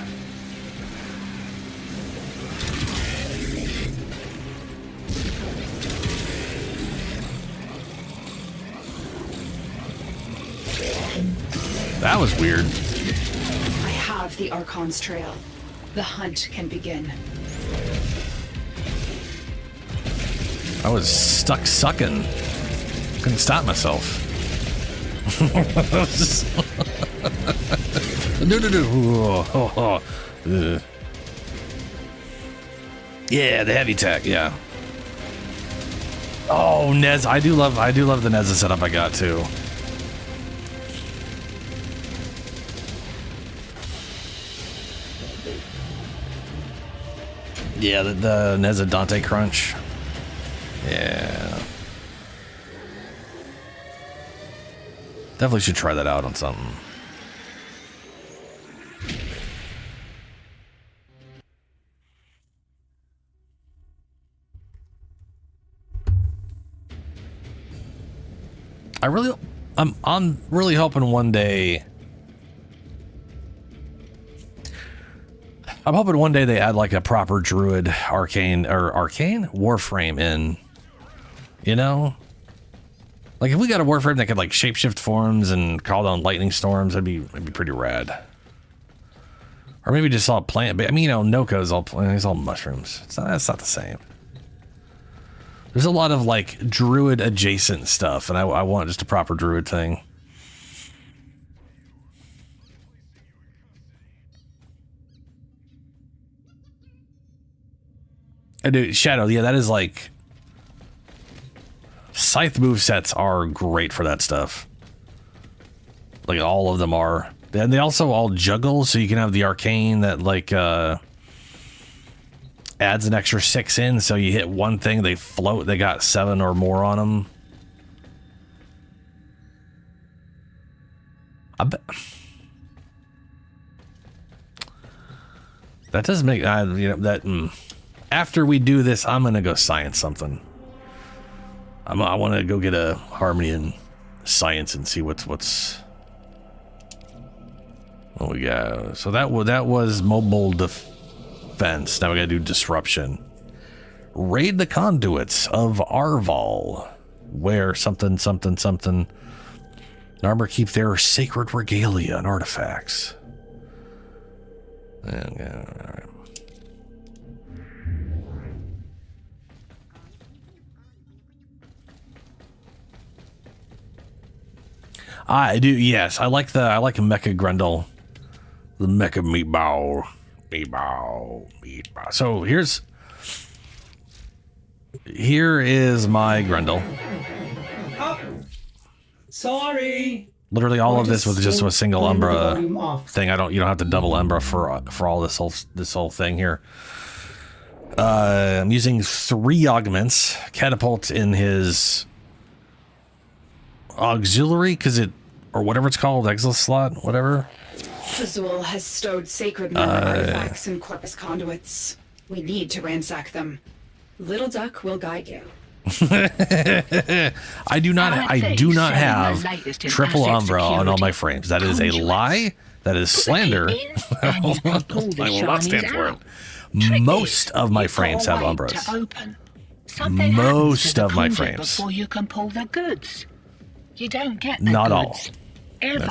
That was weird. I have the Archon's trail. The hunt can begin. I was stuck sucking. Couldn't stop myself. No. Yeah, the heavy attack, yeah. Oh, Nez, I do love the Neza setup I got too. Yeah, the Neza Dante crunch. Yeah. Definitely should try that out on something. I'm really hoping one day. I'm hoping one day they add like a proper druid arcane Warframe in. You know? Like if we got a Warframe that could like shapeshift forms and call down lightning storms, that'd be pretty rad. Or maybe just all plant, but I mean, you know, Noko's he's all mushrooms. That's not the same. There's a lot of like druid adjacent stuff, and I want just a proper druid thing. I do Shadow, yeah, that is like scythe movesets are great for that stuff. Like all of them are. And they also all juggle, so you can have the arcane that like adds an extra 6 in, so you hit one thing, they float, they got 7 or more on them. I bet that does make after we do this, I'm gonna go science something. I want to go get a harmony in science and see what we got. So that was mobile defense. Now we gotta do disruption. Raid the conduits of Arval, where something. Narmer keep their sacred regalia and artifacts. Okay, all right. I do, yes. I like Mecha Grendel. The Mecha Meatball. So here is my Grendel. Oh, sorry. Literally all of this with just a single Umbra thing. You don't have to double Umbra for all this whole thing here. I'm using 3 augments. Catapult in his auxiliary, or whatever it's called, exile slot, whatever. Azul has stowed sacred memory artifacts in Corpus conduits. We need to ransack them. Little Duck will guide you. I do not have triple Umbra on all my frames. That is a lie. That is slander. I will not stand for it. Most of my frames have Umbras. Most of my frames. Before you can pull the goods. You don't get the not goods. All. Ever.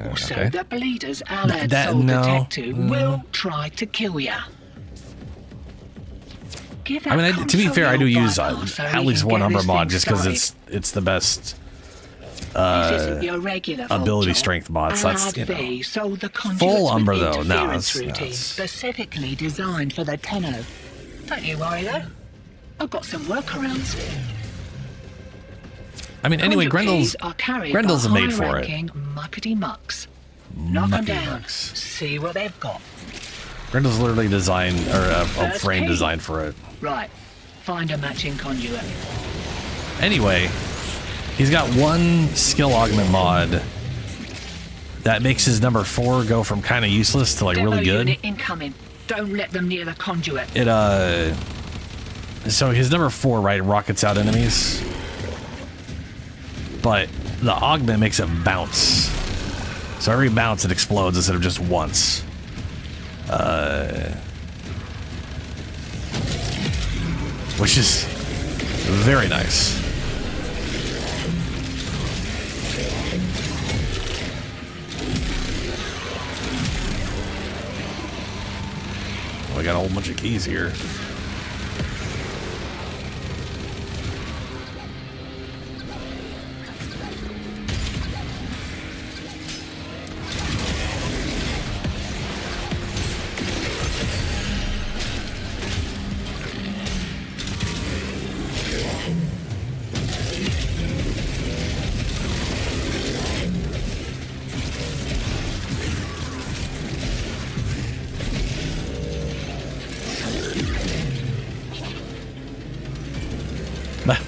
Also, okay. the bleeders Allied Soul Detective will try to kill you. I mean, to be fair, I do use at least one Umbra mod just because it's the best ability strength mod. So that's, you know. Full Umbra though, no. Specifically designed for the Tenno. Don't you worry though. I've got some workarounds. I mean, anyway, Grendel's made for it. Muckety mucks. Knock them down. See what they've got. Grendel's literally designed, or a frame designed for it. Right. Find a matching conduit. Anyway, he's got one skill augment mod that makes his number 4 go from kind of useless to like really good. Unit incoming. Don't let them near the conduit. So his number 4, right, rockets out enemies. But the augment makes it bounce. So every bounce it explodes instead of just once. Which is very nice. Oh, I got a whole bunch of keys here.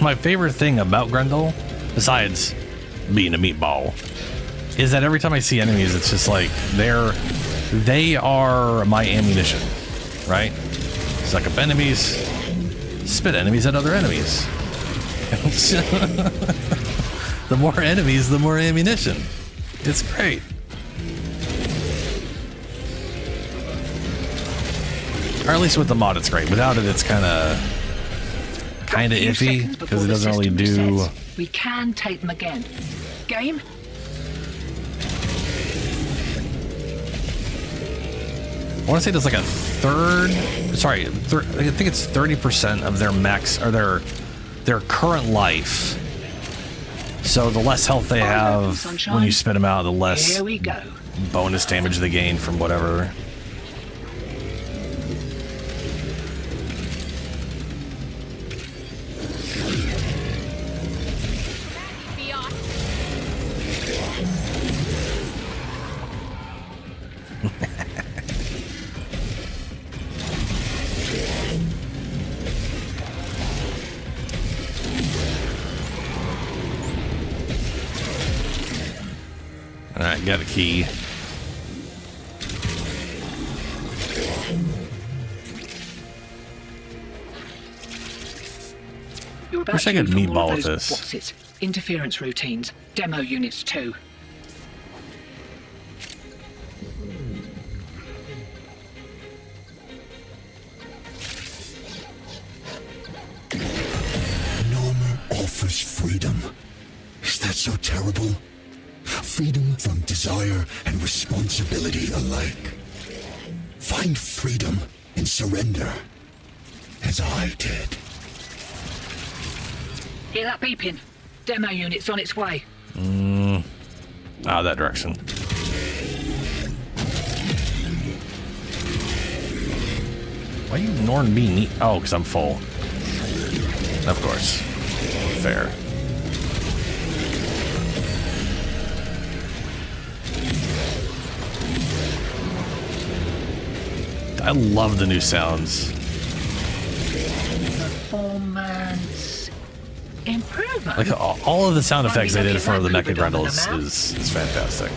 My favorite thing about Grendel, besides being a meatball, is that every time I see enemies, it's just like they are my ammunition, right? Suck up enemies, spit enemies at other enemies. The more enemies, the more ammunition. It's great. Or at least with the mod, it's great. Without it, it's kind of iffy because it doesn't really do. We can take them again. Game? I want to say there's like a third. Sorry, I think it's 30% of their max or their current life. So the less health they have when you spit them out, the less bonus damage they gain from whatever. Alright, got a key. Wish I could meatball with this. What's it? Interference routines. Demo units 2. Normal offers freedom. Is that so terrible? Freedom from desire and responsibility alike. Find freedom and surrender, as I did. Hear that beeping? Demo unit's on its way. That direction. Why are you ignoring me? Oh, because I'm full. Of course. Fair. I love the new sounds. Performance improvement. Like all of the sound effects they did for the Mecha Grendel is fantastic.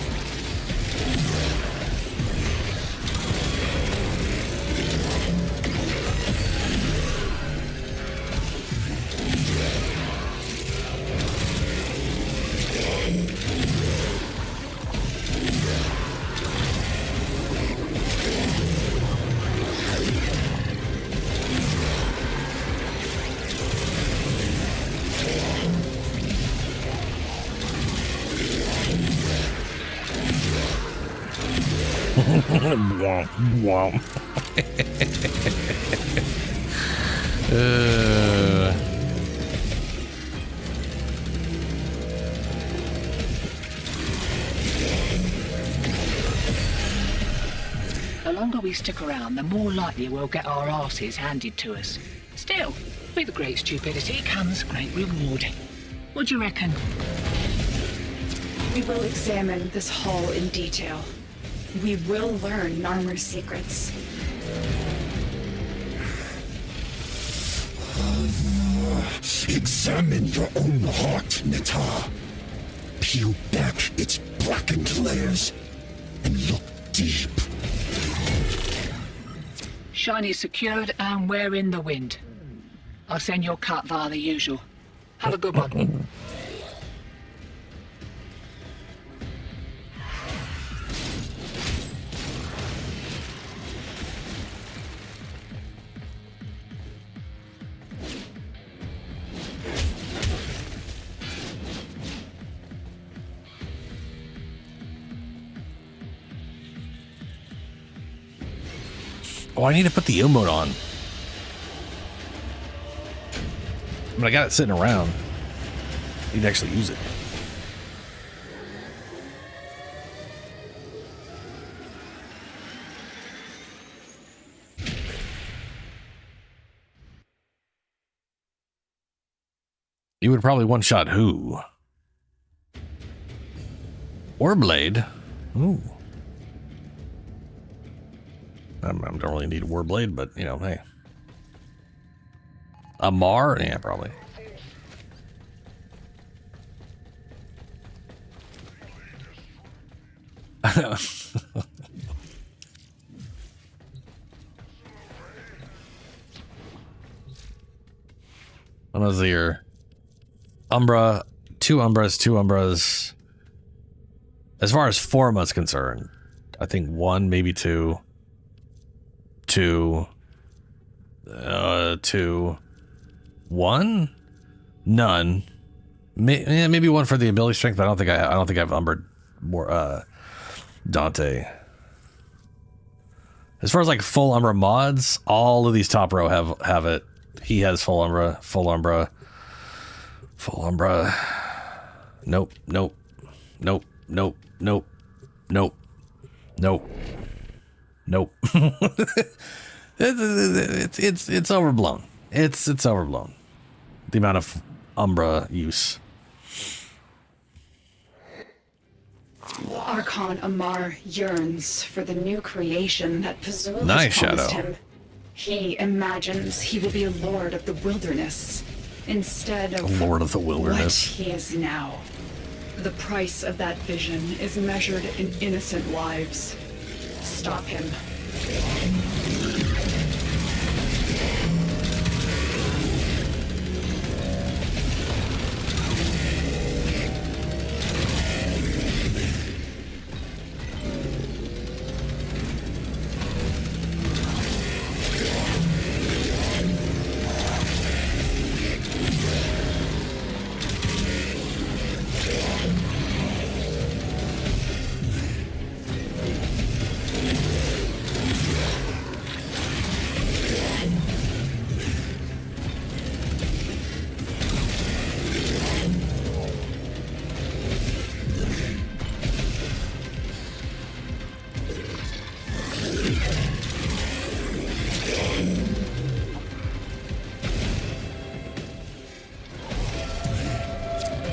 Womp, womp. The longer we stick around, the more likely we'll get our asses handed to us. Still, with great stupidity comes great reward. What do you reckon? We will examine this hall in detail. We will learn Narmer's secrets. Examine your own heart, Nita. Peel back its blackened layers and look deep. Shiny secured and we're in the wind. I'll send your cut via the usual. Have a good one. Oh, I need to put the emote on. I mean, I got it sitting around. I need to actually use it. You would probably one-shot who? Warblade? Ooh. I don't really need a Warblade, but, you know, hey. Amar? Yeah, probably. What was your Umbra? Two Umbras. As far as Forma's concerned, I think one, maybe two. Two. One? None. Maybe one for the ability strength, but I don't think I've Umbred more Dante. As far as like full Umbra mods, all of these top row have it. He has full Umbra. Nope. It's overblown. It's overblown. The amount of Umbra use. Archon Amar yearns for the new creation that Pazul Nice, has promised Shadow. him. He imagines he will be a lord of the wilderness instead of Lord of the wilderness. what he is now. The price of that vision is measured in innocent lives. Stop him.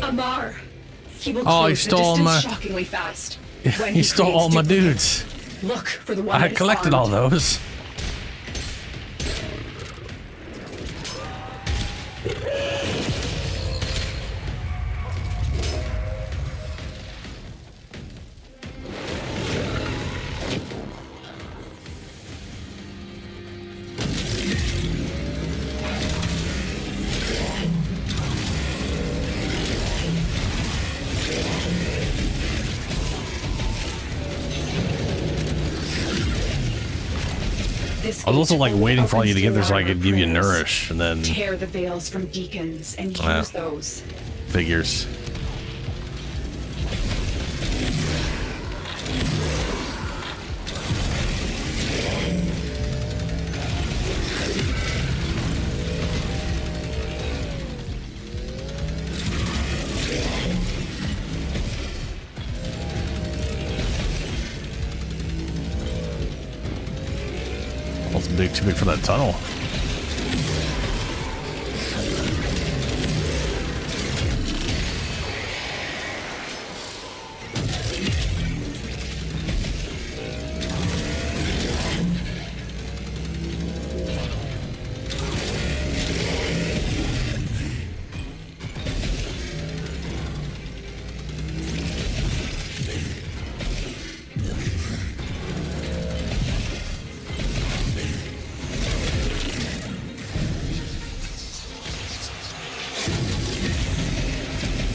Amar. He will Oh, he close the stole distance my- shockingly fast. When He stole all creates my duplicate, dudes. Look for the one I that had is collected all armed. those. This I was also like gate waiting for all you to opens get there so I our could give you prayers. nourish and then Tear the veils from deacons and Yeah. use those. figures. too big for that tunnel.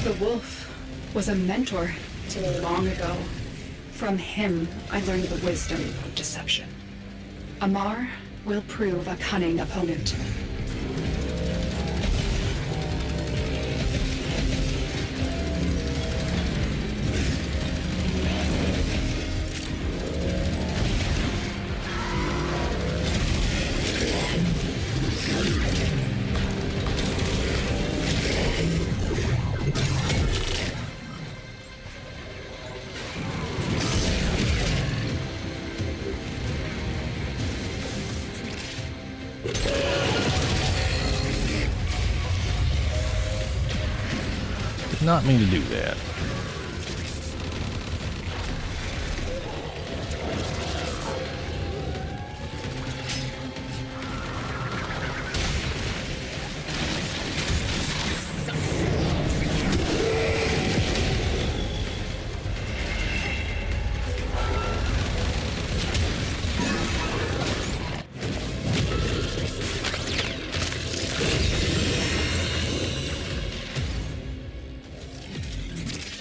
The wolf was a mentor to me long ago. From him, I learned the wisdom of deception. Amar will prove a cunning opponent. Did not mean to do that.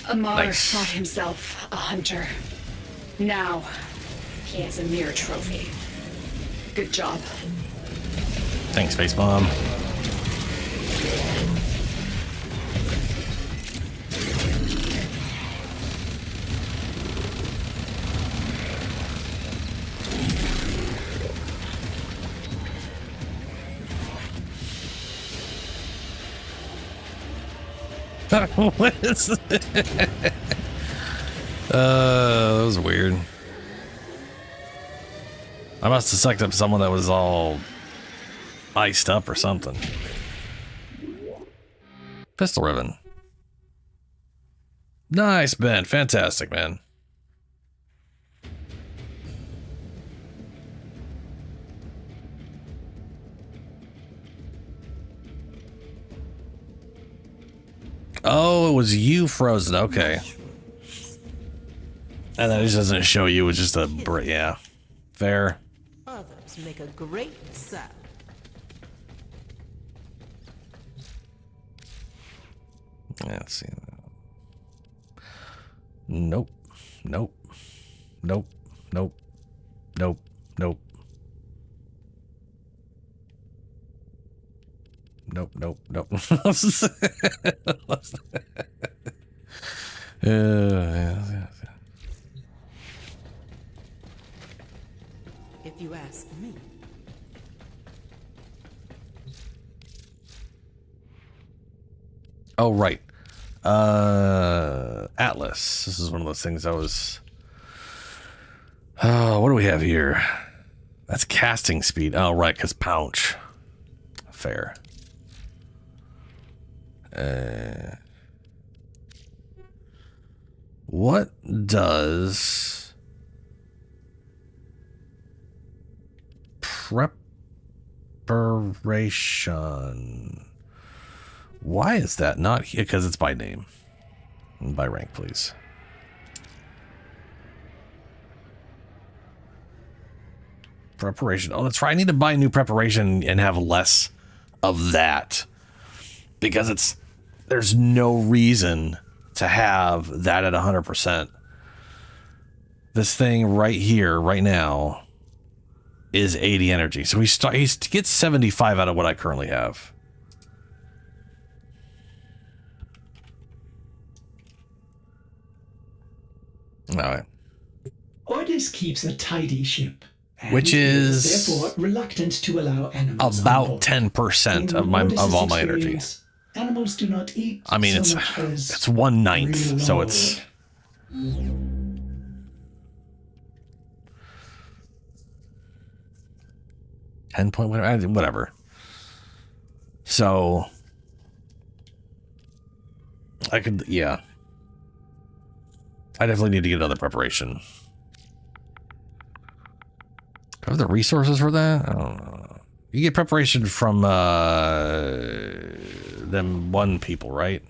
Amar thought himself a hunter. Now, he is a mere trophy. Good job. Thanks, Space Bomb. What is that? That was weird. I must have sucked up someone that was all iced up or something. Pistol ribbon. Nice, Ben. Fantastic, man. Oh, it was you frozen. Okay. And then it just doesn't show you. It's just a yeah. Fair. Others make a great salad. Let's see. Nope. Nope. Nope. Nope. Nope. Nope. Nope, nope, nope. Yeah. If you ask me. Oh, right. Atlas. This is one of those things I was... what do we have here? That's casting speed. Oh, right, because Pounce. Fair. What does preparation? Why is that not here? Because it's by name. And by rank, please. Preparation. Oh, that's right. I need to buy a new preparation and have less of that. Because there's no reason to have that at 100%. This thing right here, right now, is 80 energy. So he gets 75 out of what I currently have. All right. Ordis keeps a tidy ship. Which is therefore reluctant to allow animals about 10% of all my energy. Animals do not eat. I mean, so it's 1/9, so it's. 10 point, whatever. So I could, yeah. I definitely need to get another preparation. Do I have the resources for that? I don't know. You get preparation from them one people, right?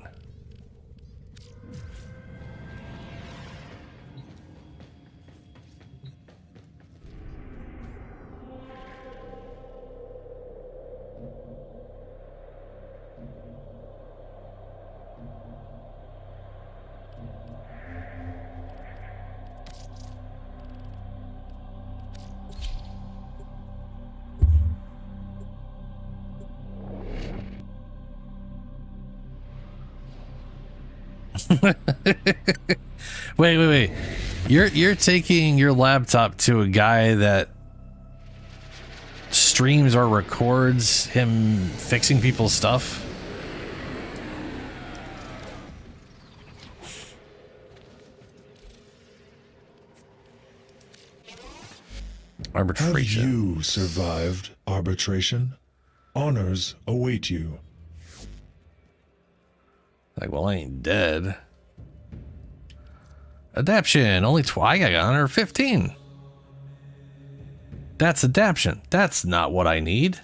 wait. You're taking your laptop to a guy that streams or records him fixing people's stuff? Arbitration. Have you survived arbitration? Honors await you. Like, well, I ain't dead. Adaption, only I got honor 15. That's adaption. That's not what I need.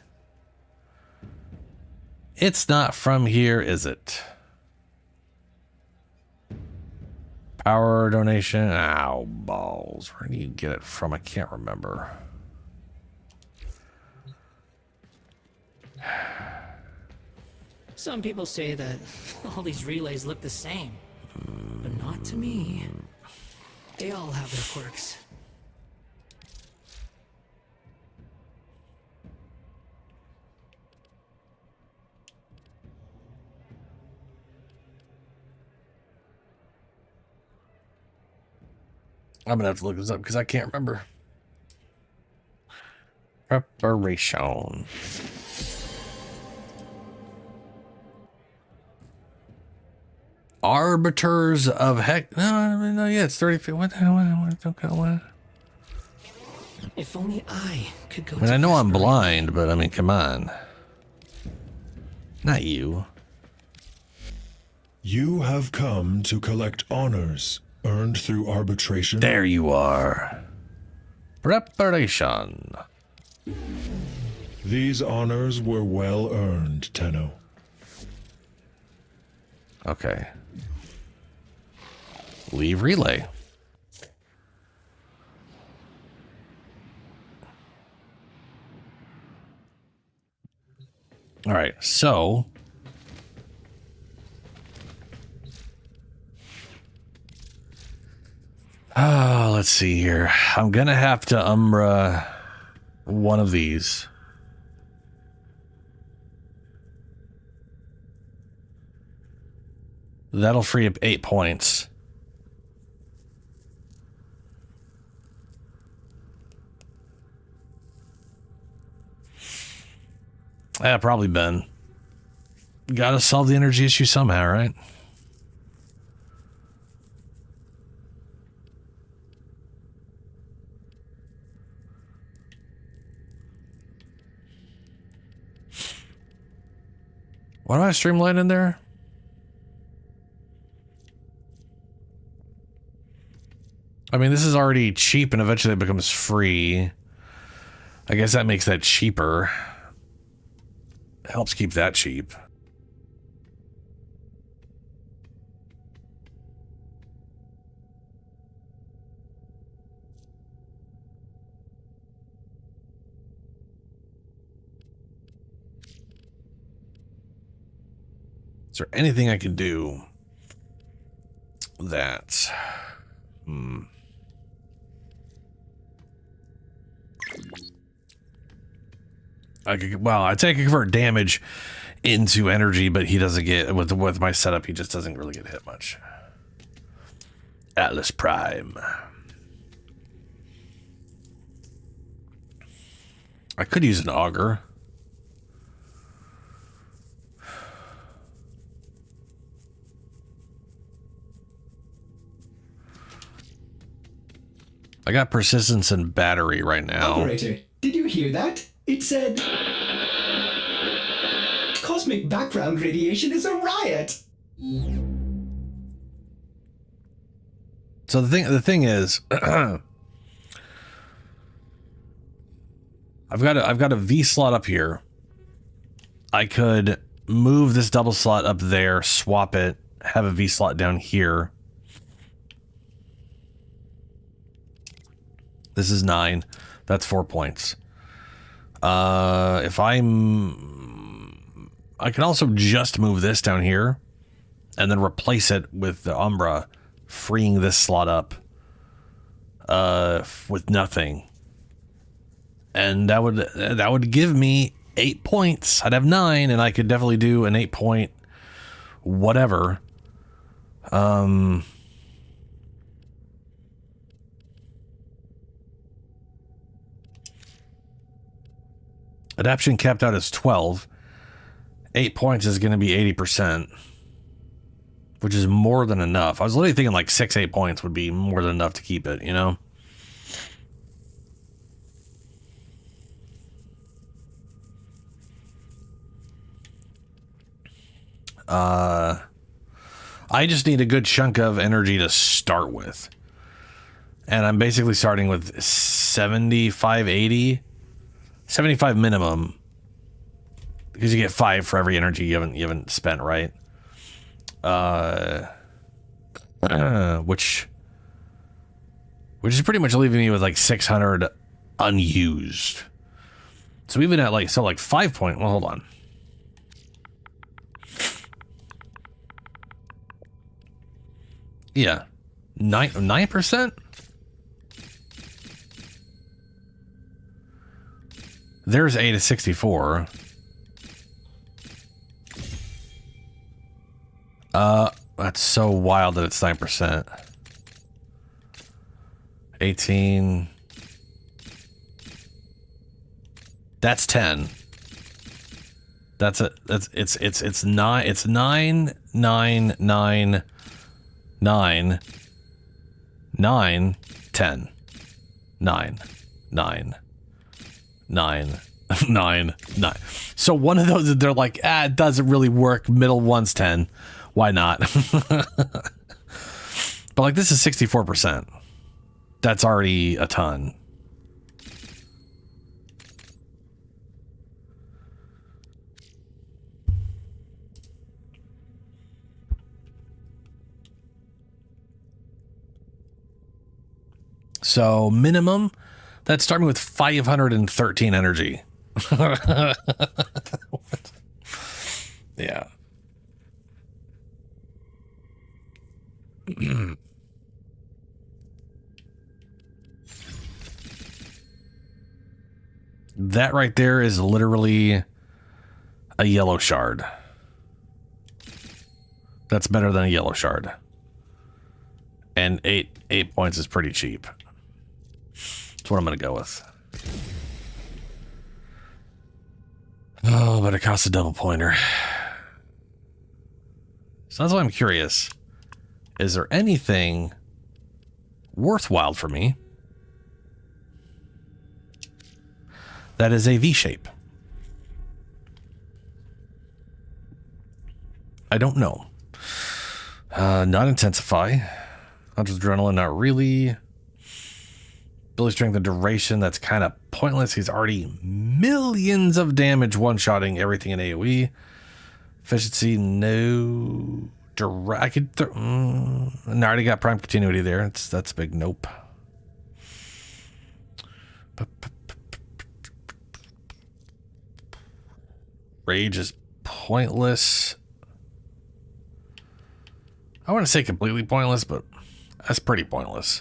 It's not from here, is it? Power donation. Ow, balls. Where do you get it from? I can't remember. Some people say that all these relays look the same, but not to me. They all have their quirks. I'm gonna have to look this up because I can't remember. Preparation. Arbiters of heck. No, yeah, it's 30 feet. What the hell? What? If only I could go. I mean, I know I'm blind, but I mean, come on. Not you. You have come to collect honors earned through arbitration. There you are. Preparation. These honors were well earned, Tenno. Okay. Leave relay. All right, so let's see here. I'm gonna have to Umbra one of these. That'll free up 8 points. Yeah, probably Ben. Gotta solve the energy issue somehow, right? Why do I streamline in there? I mean, this is already cheap and eventually it becomes free. I guess that makes that cheaper. Helps keep that cheap. Is there anything I can do that... I could, well, I'd say I could convert damage into energy, but he doesn't get, with my setup, he just doesn't really get hit much. Atlas Prime. I could use an auger. I got persistence and battery right now. Operator, did you hear that? It said, cosmic background radiation is a riot. So the thing is, I've got a V slot up here. I could move this double slot up there, swap it, have a V slot down here. This is 9. That's 4 points. I can also just move this down here and then replace it with the Umbra, freeing this slot up with nothing. And that would give me 8 points. I'd have 9, and I could definitely do an 8-point whatever. Adaption capped out as 12. 8 points is going to be 80%, which is more than enough. I was literally thinking like 6-8 points would be more than enough to keep it, you know? I just need a good chunk of energy to start with. And I'm basically starting with 75, 80, 75 minimum. Because you get 5 for every energy you haven't spent, right? Which is pretty much leaving me with like 600 unused. So even at like 5 point, well, hold on. Yeah, 9%. There's 8 to 64. That's so wild that it's 9%. 18. That's 10. It's 9. It's 9, 9, 9, 9, 9, 10, 9, 9, 9, 9, 9. So one of those, they're like, it doesn't really work. Middle one's 10. Why not? But like, this is 64%. That's already a ton. So minimum, that's starting with 513 energy. Yeah. That right there is literally a yellow shard. That's better than a yellow shard. And 8 points is pretty cheap. That's what I'm going to go with. Oh, but it costs a double pointer. So that's why I'm curious. Is there anything worthwhile for me that is a V shape? I don't know. Not intensify. Hunter's adrenaline, not really. Ability strength and duration, that's kind of pointless. He's already millions of damage one-shotting everything in AoE. Efficiency, no. I could no, I already got prime continuity there. That's a big nope. Rage is pointless. I want to say completely pointless, but that's pretty pointless.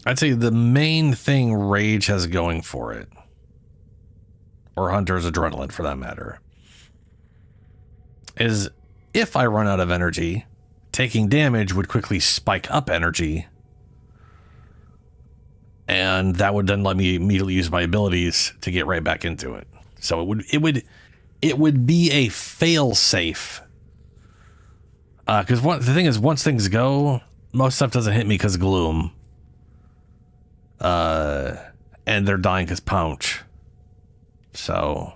I'd say the main thing Rage has going for it, or Hunter's adrenaline for that matter, is if I run out of energy, taking damage would quickly spike up energy, and that would then let me immediately use my abilities to get right back into it. So it would be a fail safe. Because the thing is, once things go, most stuff doesn't hit me because gloom. And they're dying because punch. So...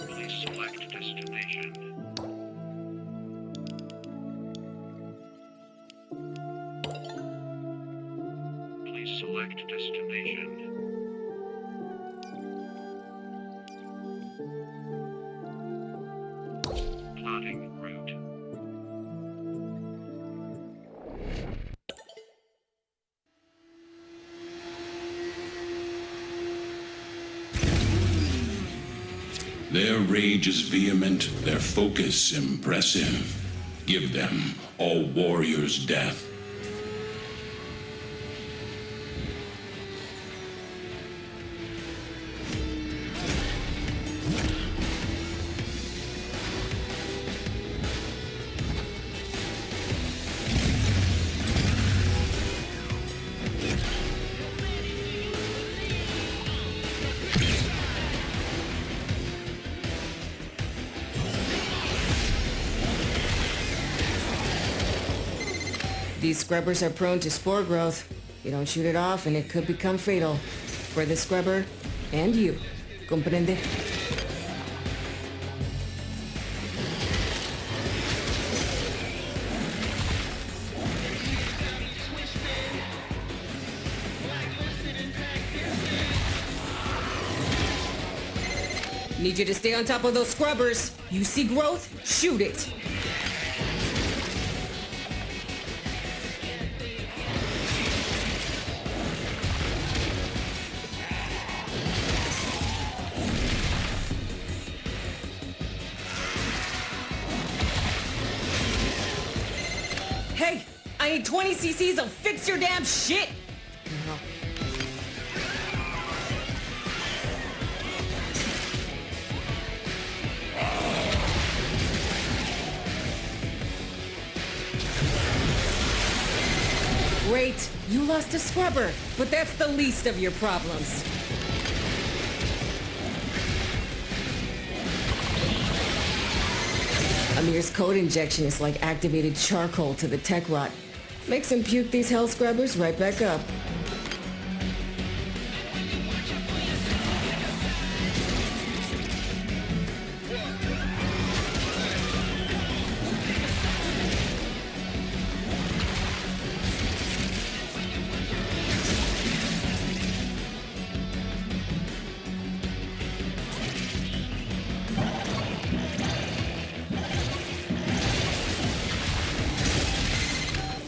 Please select destination. Please select destination. Plotting route. Their rage is vehement, their focus impressive. Give them all warriors' death. These scrubbers are prone to spore growth. You don't shoot it off and it could become fatal. For the scrubber and you. Comprende? Need you to stay on top of those scrubbers. You see growth? Shoot it. Hey, I need 20 cc's of fix your damn shit. Great, you lost a scrubber, but that's the least of your problems. Amir's code injection is like activated charcoal to the tech rot. Makes him puke these hell scrubbers right back up.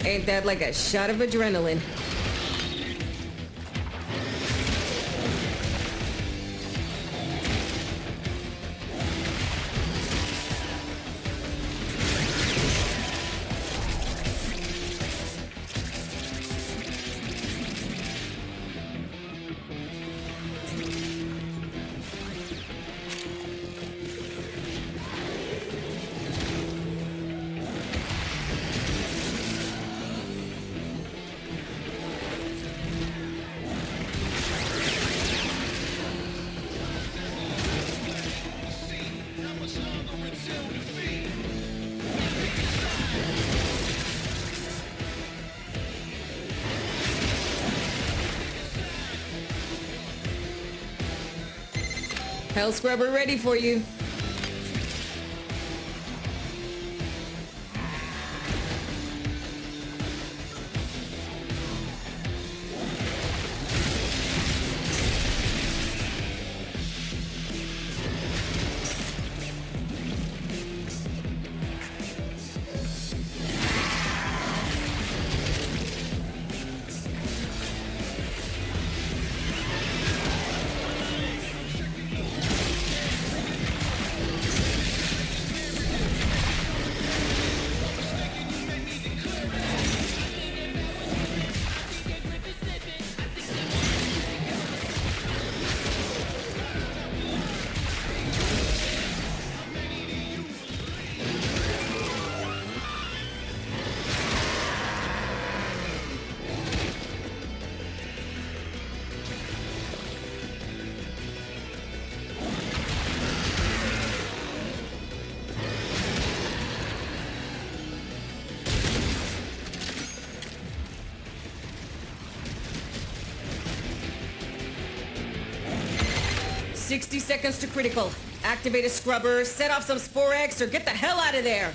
Ain't that like a shot of adrenaline? Hell scrubber ready for you. "60 seconds to critical. Activate a scrubber, set off some Sporex, or get the hell out of there!"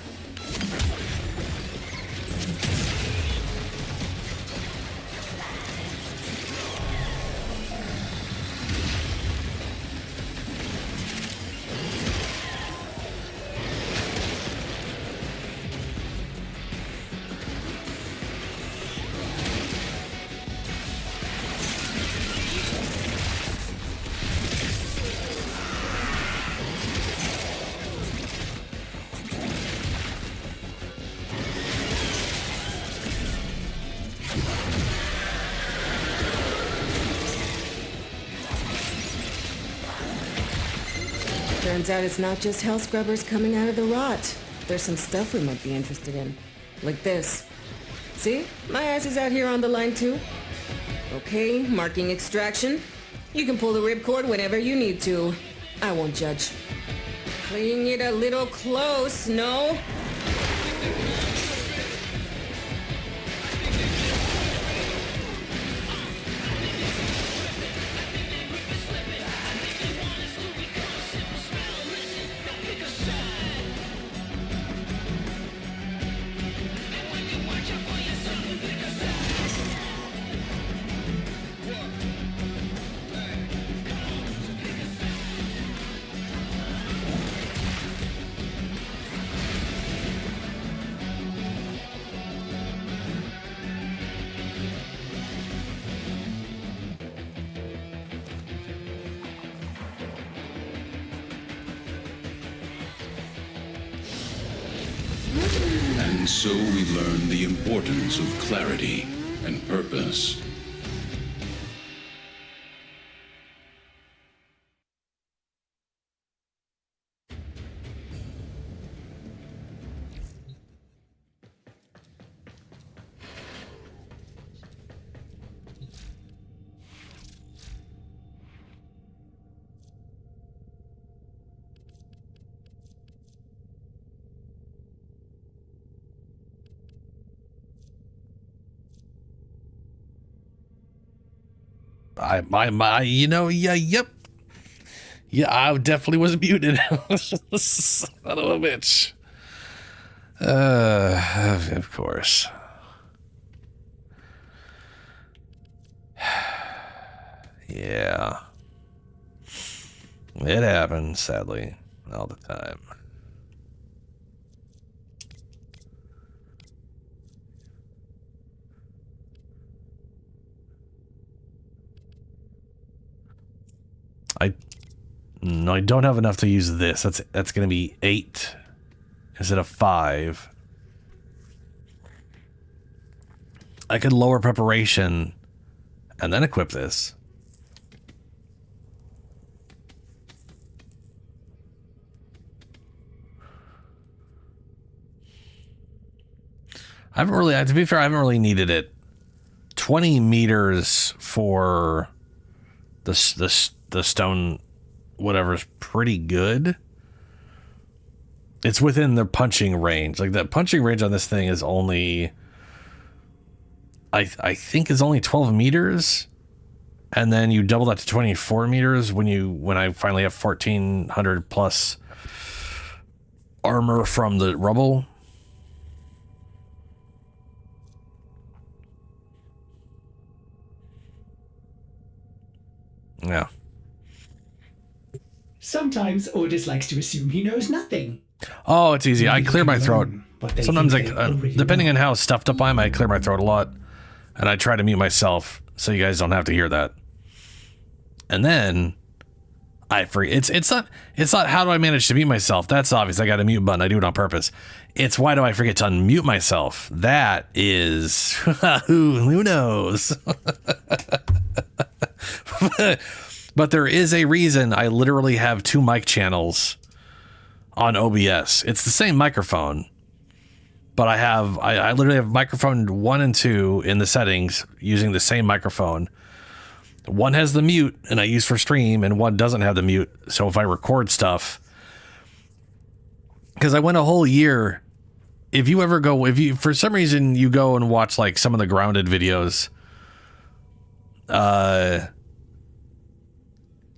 Turns out it's not just hell scrubbers coming out of the rot. There's some stuff we might be interested in. Like this. See? My ass is out here on the line too. Okay, marking extraction. You can pull the ripcord whenever you need to. I won't judge. Playing it a little close, no? And so we learn the importance of clarity and purpose. you know, yeah, yep. Yeah, I definitely was muted. Son of a bitch. Of course. Yeah. It happens, sadly, all the time. No, I don't have enough to use this. That's going to be 8 instead of 5. I could lower preparation and then equip this. I haven't really, to be fair, I haven't really needed it. 20 meters for the stone whatever's pretty good. It's within the punching range. Like, the punching range on this thing is only, I think is only 12 meters. And then you double that to 24 meters when I finally have 1400 plus armor from the rubble. Yeah. Sometimes Otis likes to assume he knows nothing. Oh, it's easy. I clear my throat. Sometimes, like, already depending on how stuffed up I am, I clear my throat a lot. And I try to mute myself so you guys don't have to hear that. And then I forget. It's not how do I manage to mute myself? That's obvious. I got a mute button. I do it on purpose. It's why do I forget to unmute myself? That is who knows. But there is a reason I literally have 2 mic channels on OBS. It's the same microphone, but I literally have microphone 1 and 2 in the settings using the same microphone. One has the mute and I use for stream, and one doesn't have the mute. So if I record stuff, because I went a whole year, if you for some reason you go and watch like some of the Grounded videos,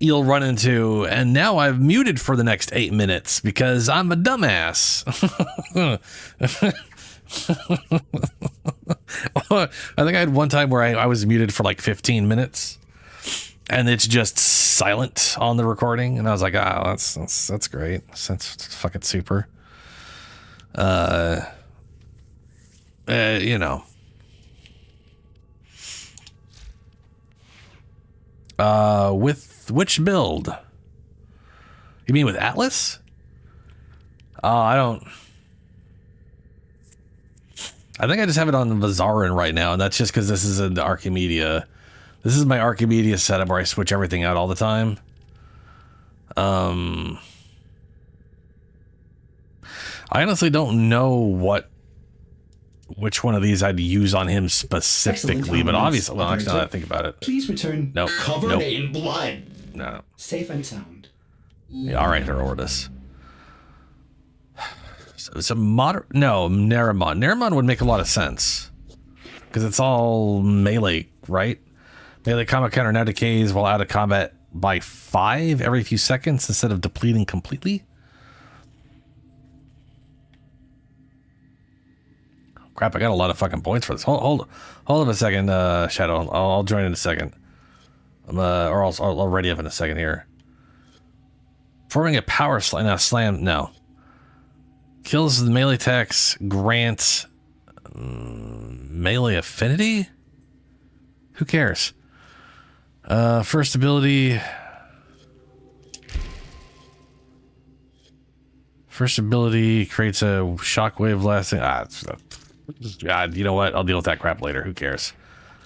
you'll run into, and now I've muted for the next 8 minutes because I'm a dumbass. I think I had one time where I was muted for like 15 minutes and it's just silent on the recording. And I was like, oh, that's great. That's fucking super. You know. With which build? You mean with Atlas? I think I just have it on Vazarin right now, and that's just because this is an Archimedia. This is my Archimedia setup where I switch everything out all the time. I honestly don't know which one of these I'd use on him specifically, but obviously, well, actually, now that I think about it. Please return covered in blood. No. Safe and sound. Yeah, all right, Herodotus. So it's a no, Nerimon. Nerimon would make a lot of sense because it's all melee, right? Melee combat counter now decays while out of combat by 5 every few seconds instead of depleting completely. Crap, I got a lot of fucking points for this. Hold on a second, Shadow. I'll join in a second. Or I'll ready up in a second here. Forming a power slam. No. Kills the melee attacks. Grants melee affinity. Who cares? First ability. First ability creates a shockwave lasting. God, you know what? I'll deal with that crap later. Who cares?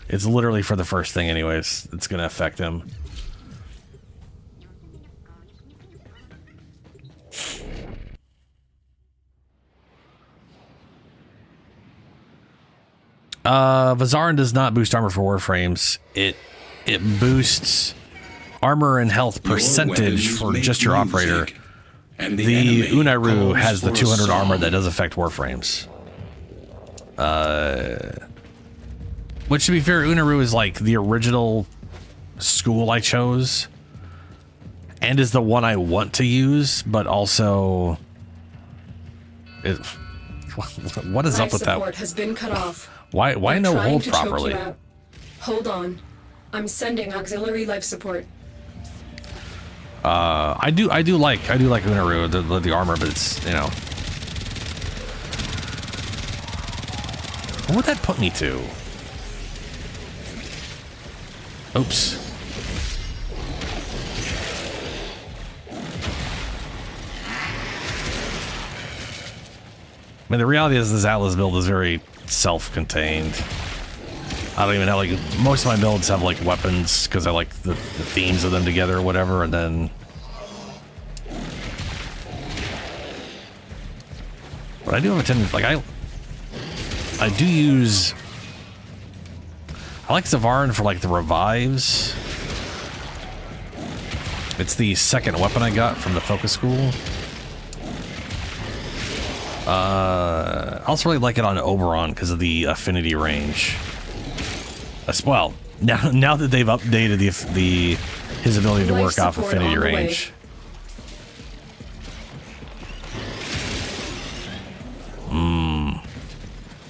It's literally for the first thing anyways. It's going to affect him. Vazarin does not boost armor for Warframes. It boosts armor and health percentage for just your operator. The Unairu has the 200 armor that does affect Warframes. Which, to be fair, Unairu is like the original school I chose and is the one I want to use, but also what is up with that? Support has been cut off. Why They're no trying hold to choke properly? you out. Hold on. I'm sending auxiliary life support. I do like Unaru, the armor, but it's, you know. What would that put me to? Oops. I mean, the reality is this Atlas build is very self-contained. I don't even know, like, most of my builds have, like, weapons, because I like the themes of them together or whatever, and then... But I do have a tendency, like, I do use... I like Zavarin for, like, the revives. It's the second weapon I got from the focus school. I also really like it on Oberon because of the affinity range. As well, now that they've updated his ability to work off affinity range.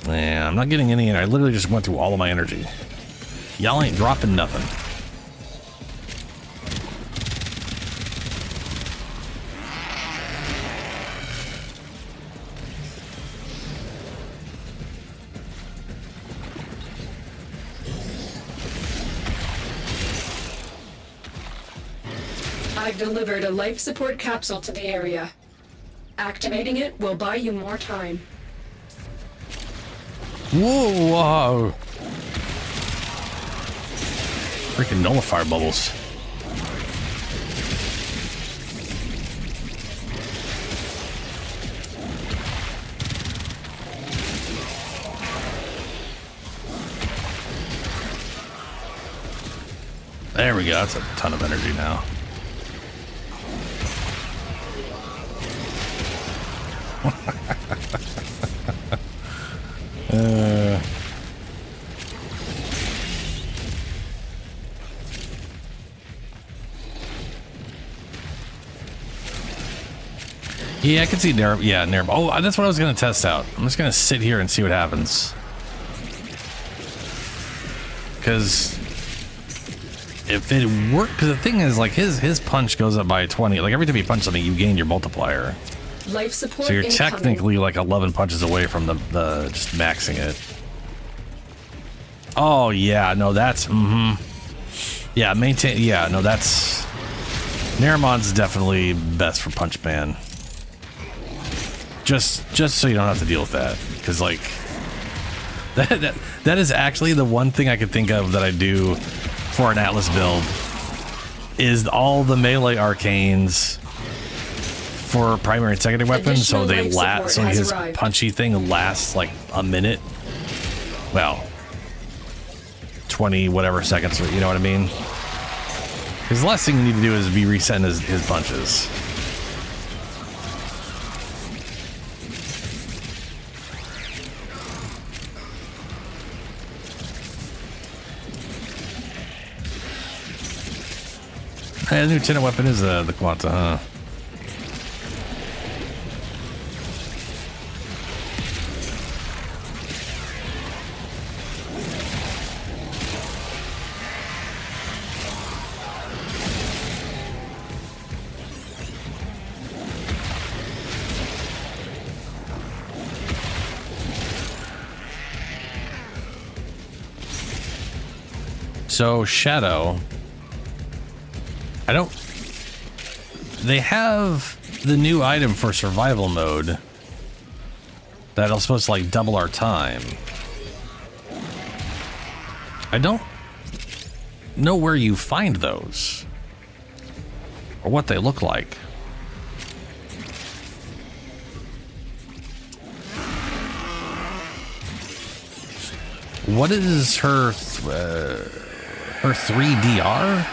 Yeah, I'm not getting any. I literally just went through all of my energy. Y'all ain't dropping nothing. I've delivered a life support capsule to the area. Activating it will buy you more time. Whoa! Freaking nullifier bubbles. There we go. That's a ton of energy now. Yeah, I can see Nerb. Yeah, Nerb. Oh, that's what I was going to test out. I'm just going to sit here and see what happens. Because if it worked, because the thing is, like, his punch goes up by 20. Like, every time you punch something, you gain your multiplier. Life support. So you're incoming. technically like 11 punches away from the just maxing it. Oh yeah, no, that's yeah, maintain. Yeah, no, that's Naramon's definitely best for Punch Man. Just so you don't have to deal with that, because like that is actually the one thing I could think of that I do for an Atlas build is all the melee arcanes for primary and secondary weapons, so they last. So his punchy thing lasts like a minute. Well, 20 whatever seconds. You know what I mean? Because the last thing you need to do is be resetting his punches. Hey, the new tenant weapon is the Quanta, huh? So Shadow, they have the new item for survival mode that'll supposed to like double our time. I don't know where you find those or what they look like. What is her 3DR?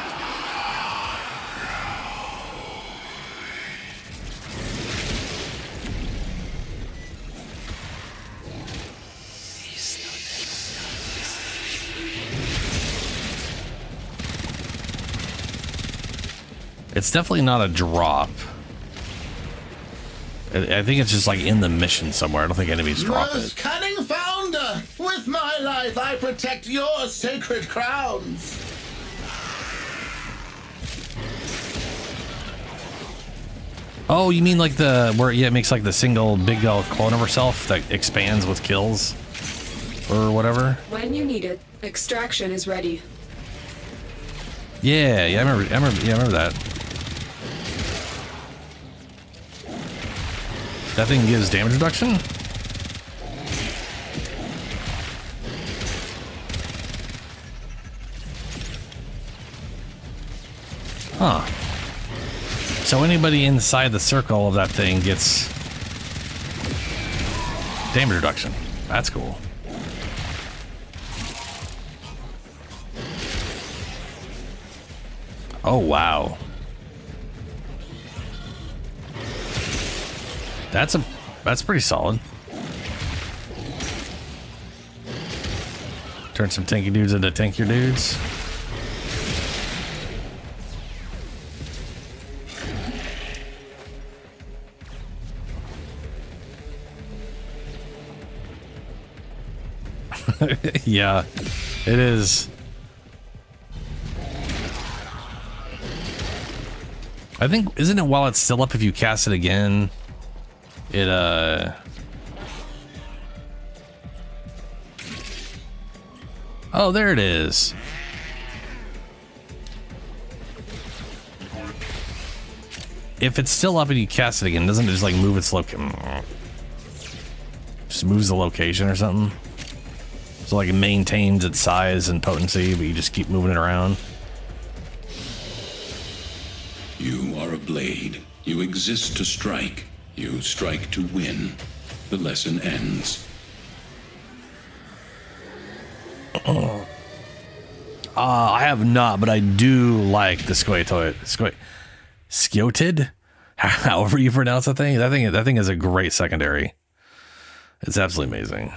It's definitely not a drop. I think it's just like in the mission somewhere. I don't think enemies drop Most it. cunning founder, with my life I protect your sacred crowns. Oh, you mean like the where it makes like the single big clone of herself that expands with kills or whatever? When you need it, extraction is ready. Yeah, I remember that. That thing gives damage reduction? Huh. So anybody inside the circle of that thing gets damage reduction. That's cool. Oh, wow. That's pretty solid. Turn some tanky dudes into tankier dudes. Yeah, it is. I think, isn't it while it's still up if you cast it again? It, oh, there it is. If it's still up and you cast it again, doesn't it just like move its location? Just moves the location or something? So like it maintains its size and potency, but you just keep moving it around. You are a blade. You exist to strike. You strike to win. The lesson ends. I have not, but I do like the Skioted? However you pronounce that thing. That thing is a great secondary. It's absolutely amazing.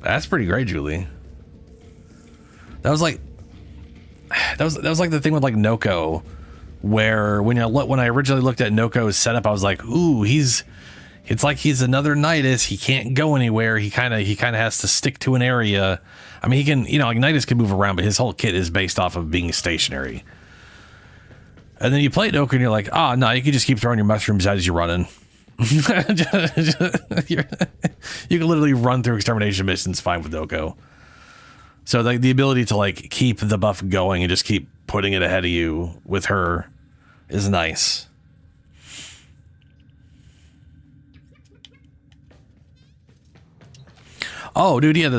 That's pretty great, Julie. That was like the thing with like Noko, where when I originally looked at Noko's setup, I was like, ooh, it's like he's another Nidus. He can't go anywhere. He kind of has to stick to an area. I mean, he can, like Nidus can move around, but his whole kit is based off of being stationary. And then you play Noko and you're like, no, you can just keep throwing your mushrooms as you're running. You can literally run through extermination missions fine with Noko. So like the ability to like keep the buff going and just keep putting it ahead of you with her is nice. Oh, dude, yeah,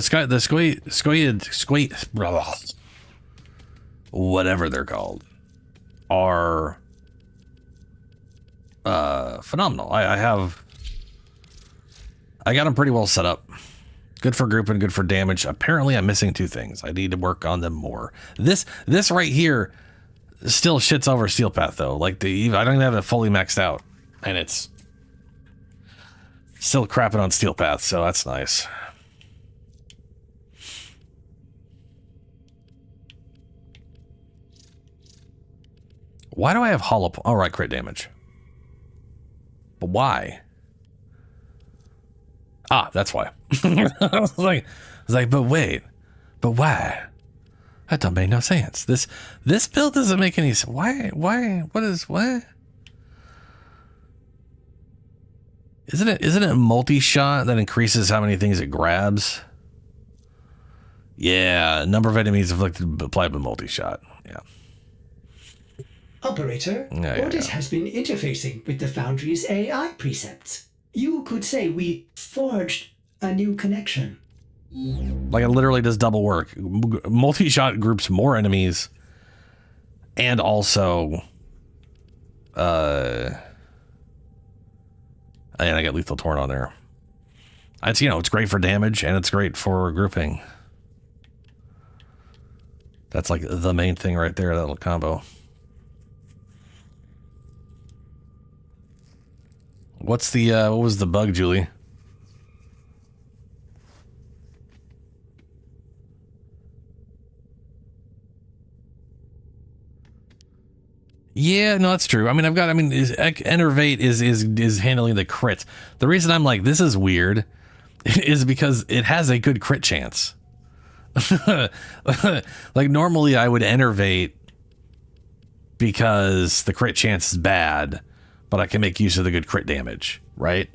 whatever they're called are phenomenal. I got them pretty well set up. Good for group and good for damage. Apparently I'm missing two things. I need to work on them more. This right here still shits over Steel Path though. Like I don't even have it fully maxed out and it's still crapping on Steel Path, so that's nice. Why do I have hollow? All right, crit damage. But why? That's why. I was like, but wait, but why? That don't make no sense. This build doesn't make any sense. Why? What? Isn't it multi-shot that increases how many things it grabs? Yeah, number of enemies afflicted applied with multi-shot. Yeah. Operator, Ordis has been interfacing with the Foundry's AI precepts. You could say we forged a new connection. Like it literally does double work. Multi-shot groups more enemies and also and I got Lethal Torn on there. It's great for damage and it's great for grouping. That's like the main thing right there, that little combo. What was the bug, Julie? Yeah, no, that's true. I mean, Enervate is handling the crits. The reason I'm like, this is weird, is because it has a good crit chance. Like, normally I would Enervate because the crit chance is bad, but I can make use of the good crit damage, right?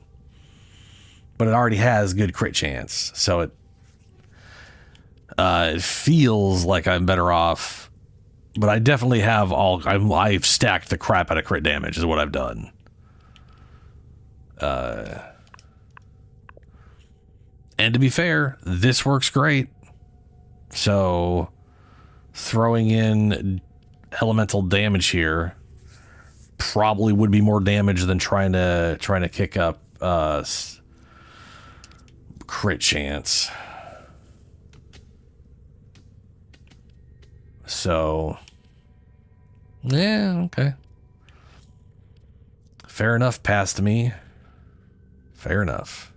But it already has good crit chance, so it feels like I'm better off. But I definitely have I've stacked the crap out of crit damage is what I've done. And to be fair, this works great. So throwing in elemental damage here probably would be more damage than trying to kick up crit chance. So yeah, okay. Fair enough, past me. Fair enough.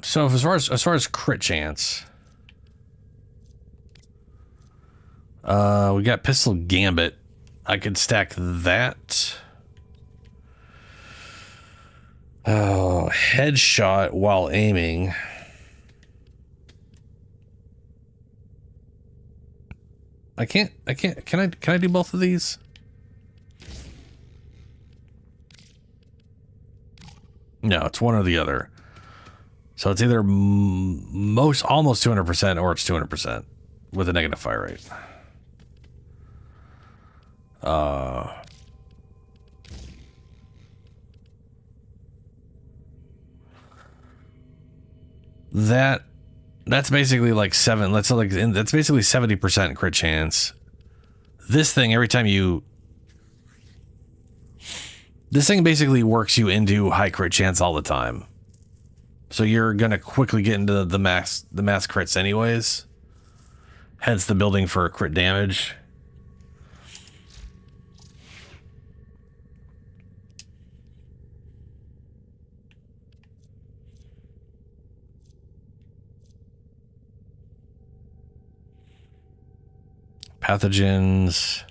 So as far as crit chance, we got Pistol Gambit. I could stack that. Oh, headshot while aiming. Can I do both of these? No, it's one or the other. So it's either almost 200% or it's 200% with a negative fire rate. That's basically like that's basically 70% crit chance. This thing, this thing basically works you into high crit chance all the time. So you're gonna quickly get into the max crits anyways. Hence the building for crit damage. Pathogens.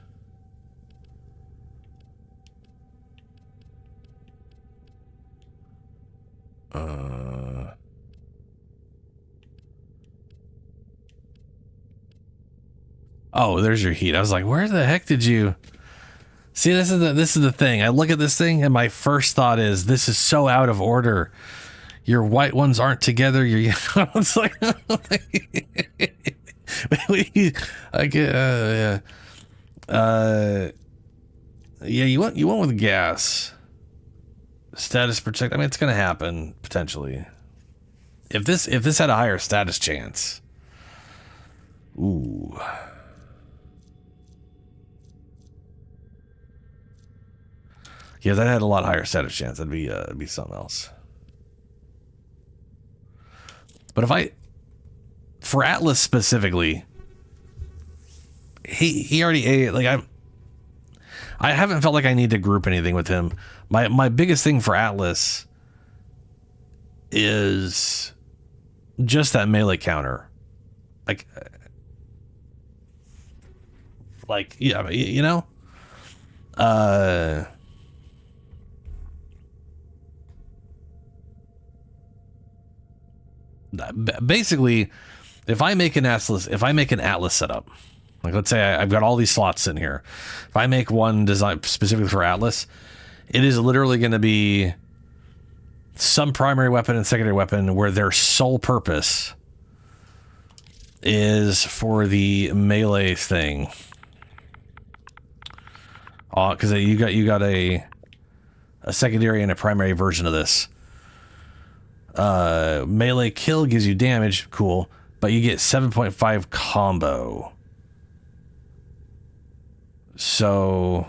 Oh, there's your heat. I was like, where the heck did you see? This is the thing. I look at this thing and my first thought is, this is so out of order. Your white ones aren't together. Your it's like yeah, you went with gas. Status protect. I mean, it's gonna happen potentially. If this had a higher status chance. Ooh. Yeah, that had a lot higher status chance. That'd be something else. But for Atlas specifically, he already like I haven't felt like I need to group anything with him. My biggest thing for Atlas is just that melee counter. Like yeah, you know? Basically, if I make an Atlas setup, like let's say I've got all these slots in here. If I make one designed specifically for Atlas, it is literally going to be some primary weapon and secondary weapon where their sole purpose is for the melee thing. Because you got a secondary and a primary version of this. Melee kill gives you damage, cool, but you get 7.5 combo. So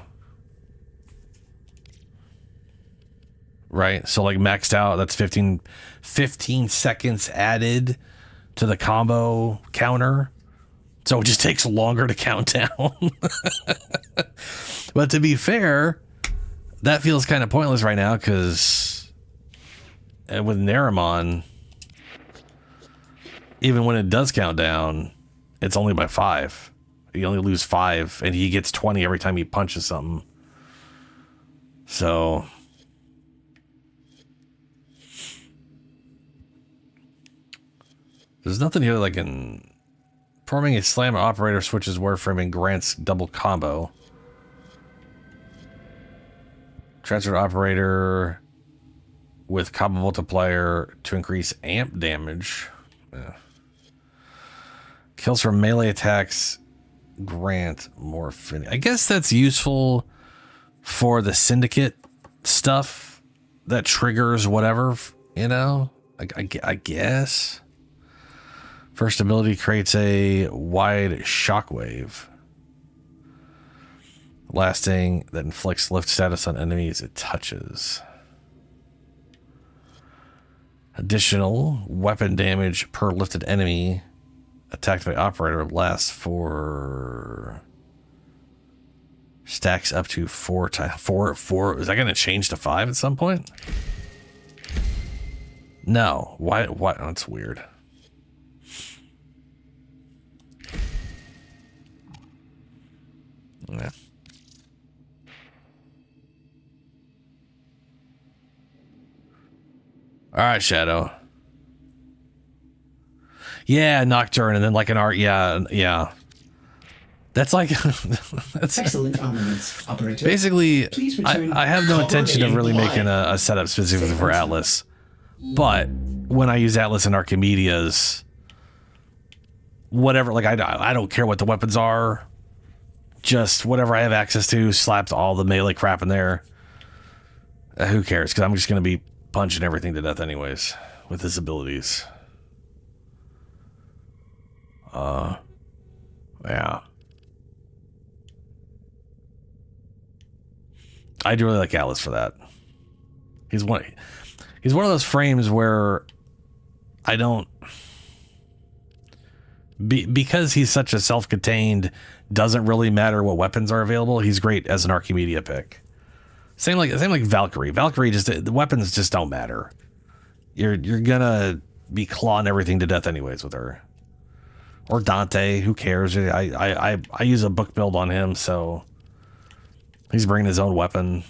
right? So like maxed out, that's 15 seconds added to the combo counter. So it just takes longer to count down. But to be fair, that feels kind of pointless right now because with Naramon, even when it does count down, it's only by 5. You only lose 5 and he gets 20 every time he punches something. So there's nothing here like in performing a slam operator switches Warframe and grants double combo. Transfer operator with combo multiplier to increase amp damage. Yeah. Kills from melee attacks grant more affinity. I guess that's useful for the syndicate stuff that triggers whatever, you know? I guess. First ability creates a wide shockwave. Lasting that inflicts lift status on enemies it touches. Additional weapon damage per lifted enemy attacked by operator lasts for stacks up to 4 times. 4. Is that going to change to 5 at some point? No. Why? What? Oh, that's weird. Yeah. All right, Shadow. Yeah, Nocturne, and then like an art. Yeah. That's like that's excellent armaments, operator. Basically, I have no intention of really making a setup specifically for Atlas, but when I use Atlas and Archimedeas, whatever, like I don't care what the weapons are, just whatever I have access to, slapped all the melee crap in there. Who cares? Because I'm just gonna be punching everything to death anyways with his abilities. Yeah. I do really like Atlas for that. He's one of those frames where I don't because he's such a self-contained, doesn't really matter what weapons are available. He's great as an Archimedia pick. Same like Valkyrie. Valkyrie the weapons just don't matter. You're gonna be clawing everything to death anyways with her. Or Dante, who cares? I use a book build on him, so he's bringing his own weapon.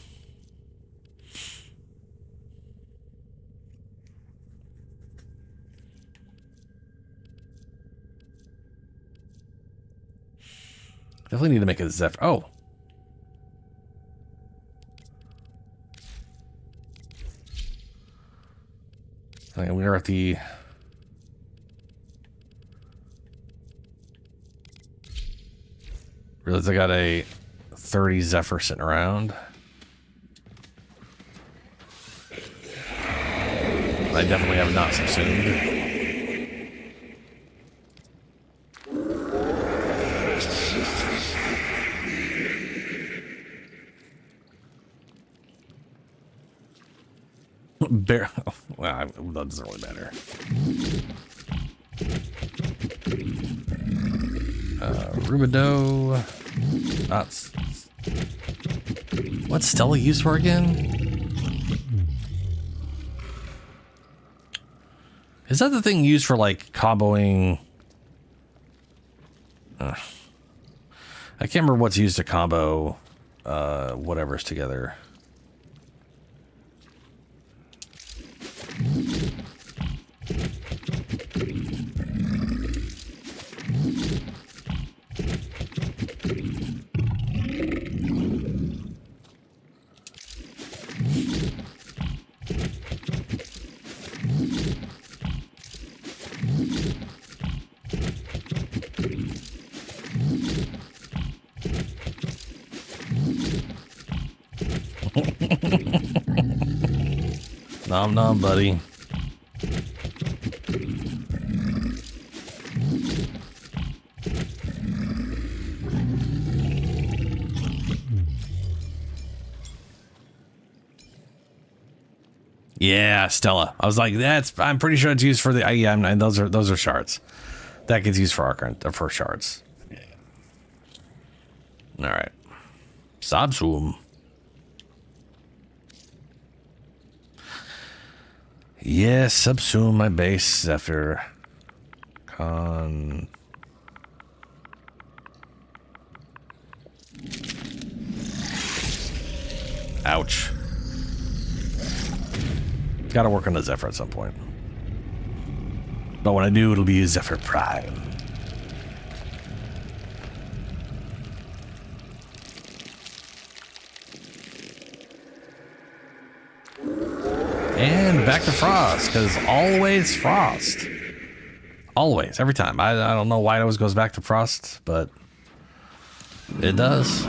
Definitely need to make a Zephyr. Oh. We are at the... Realize I got a 30 Zephyr sitting around. I definitely have not subsumed. Well, that doesn't really matter. Rubidoux. What's Stella used for again? Is that the thing used for like comboing? I can't remember what's used to combo whatever's together. Nom nom, buddy. Yeah, Stella. I was like, I'm pretty sure it's used for the. Yeah, those are shards. That gets used for for shards. Yeah. All right. Sabsum. Yes, subsume my base after con. Ouch. Gotta work on the Zephyr at some point. But when I do, it'll be a Zephyr Prime. And back to Frost, because always Frost. Always, every time. I don't know why it always goes back to Frost, but it does.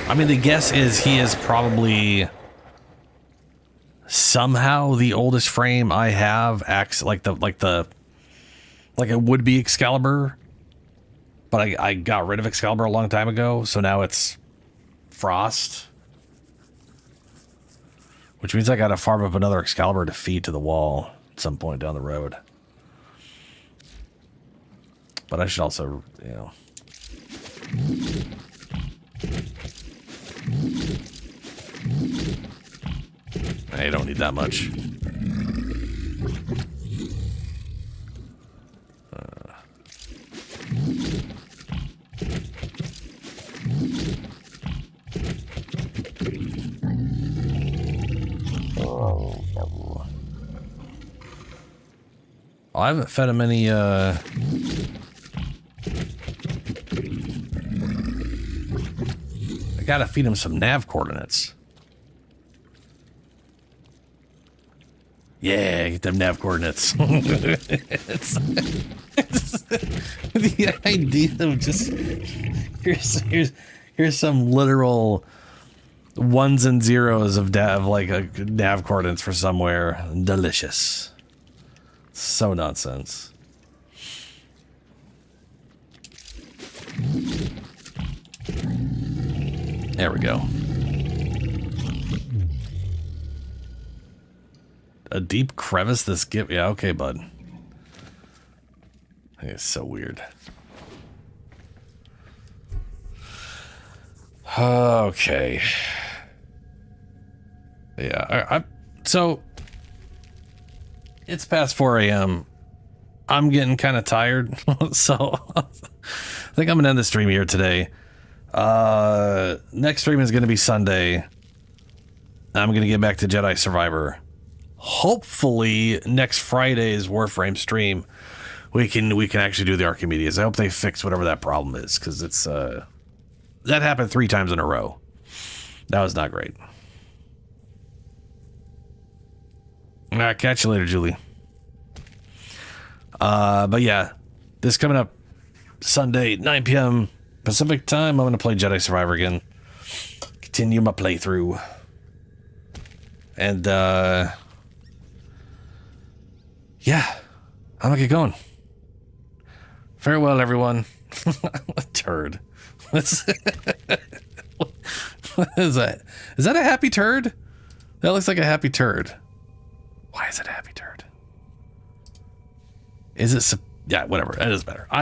I mean, the guess is he is probably somehow the oldest frame I have, acts like it would be Excalibur, but I got rid of Excalibur a long time ago, so now it's Frost, which means I gotta farm up another Excalibur to feed to the wall at some point down the road. But I should also, you know. I don't need that much. I haven't fed him any, I gotta feed him some nav coordinates. Yeah, get them nav coordinates. it's the idea of just here's some literal ones and zeros of nav coordinates for somewhere. Delicious. So nonsense. There we go. A deep crevice this give. Yeah, okay, bud. It's so weird. Okay. Yeah, so it's past 4 a.m. I'm getting kind of tired, so I think I'm gonna end the stream here today. Next stream is gonna be Sunday. I'm gonna get back to Jedi Survivor. Hopefully next Friday's Warframe stream we can actually do the Archimedeas. I hope they fix whatever that problem is, because it's that happened 3 times in a row. That was not great. All right, catch you later, Julie. But yeah, this coming up Sunday, 9 p.m. Pacific time, I'm gonna play Jedi Survivor again. Continue my playthrough. And yeah, I'm gonna get going. Farewell, everyone. A turd. What is that? Is that a happy turd? That looks like a happy turd. Why is it a happy turd? Is it? Yeah, whatever. It is better. I'm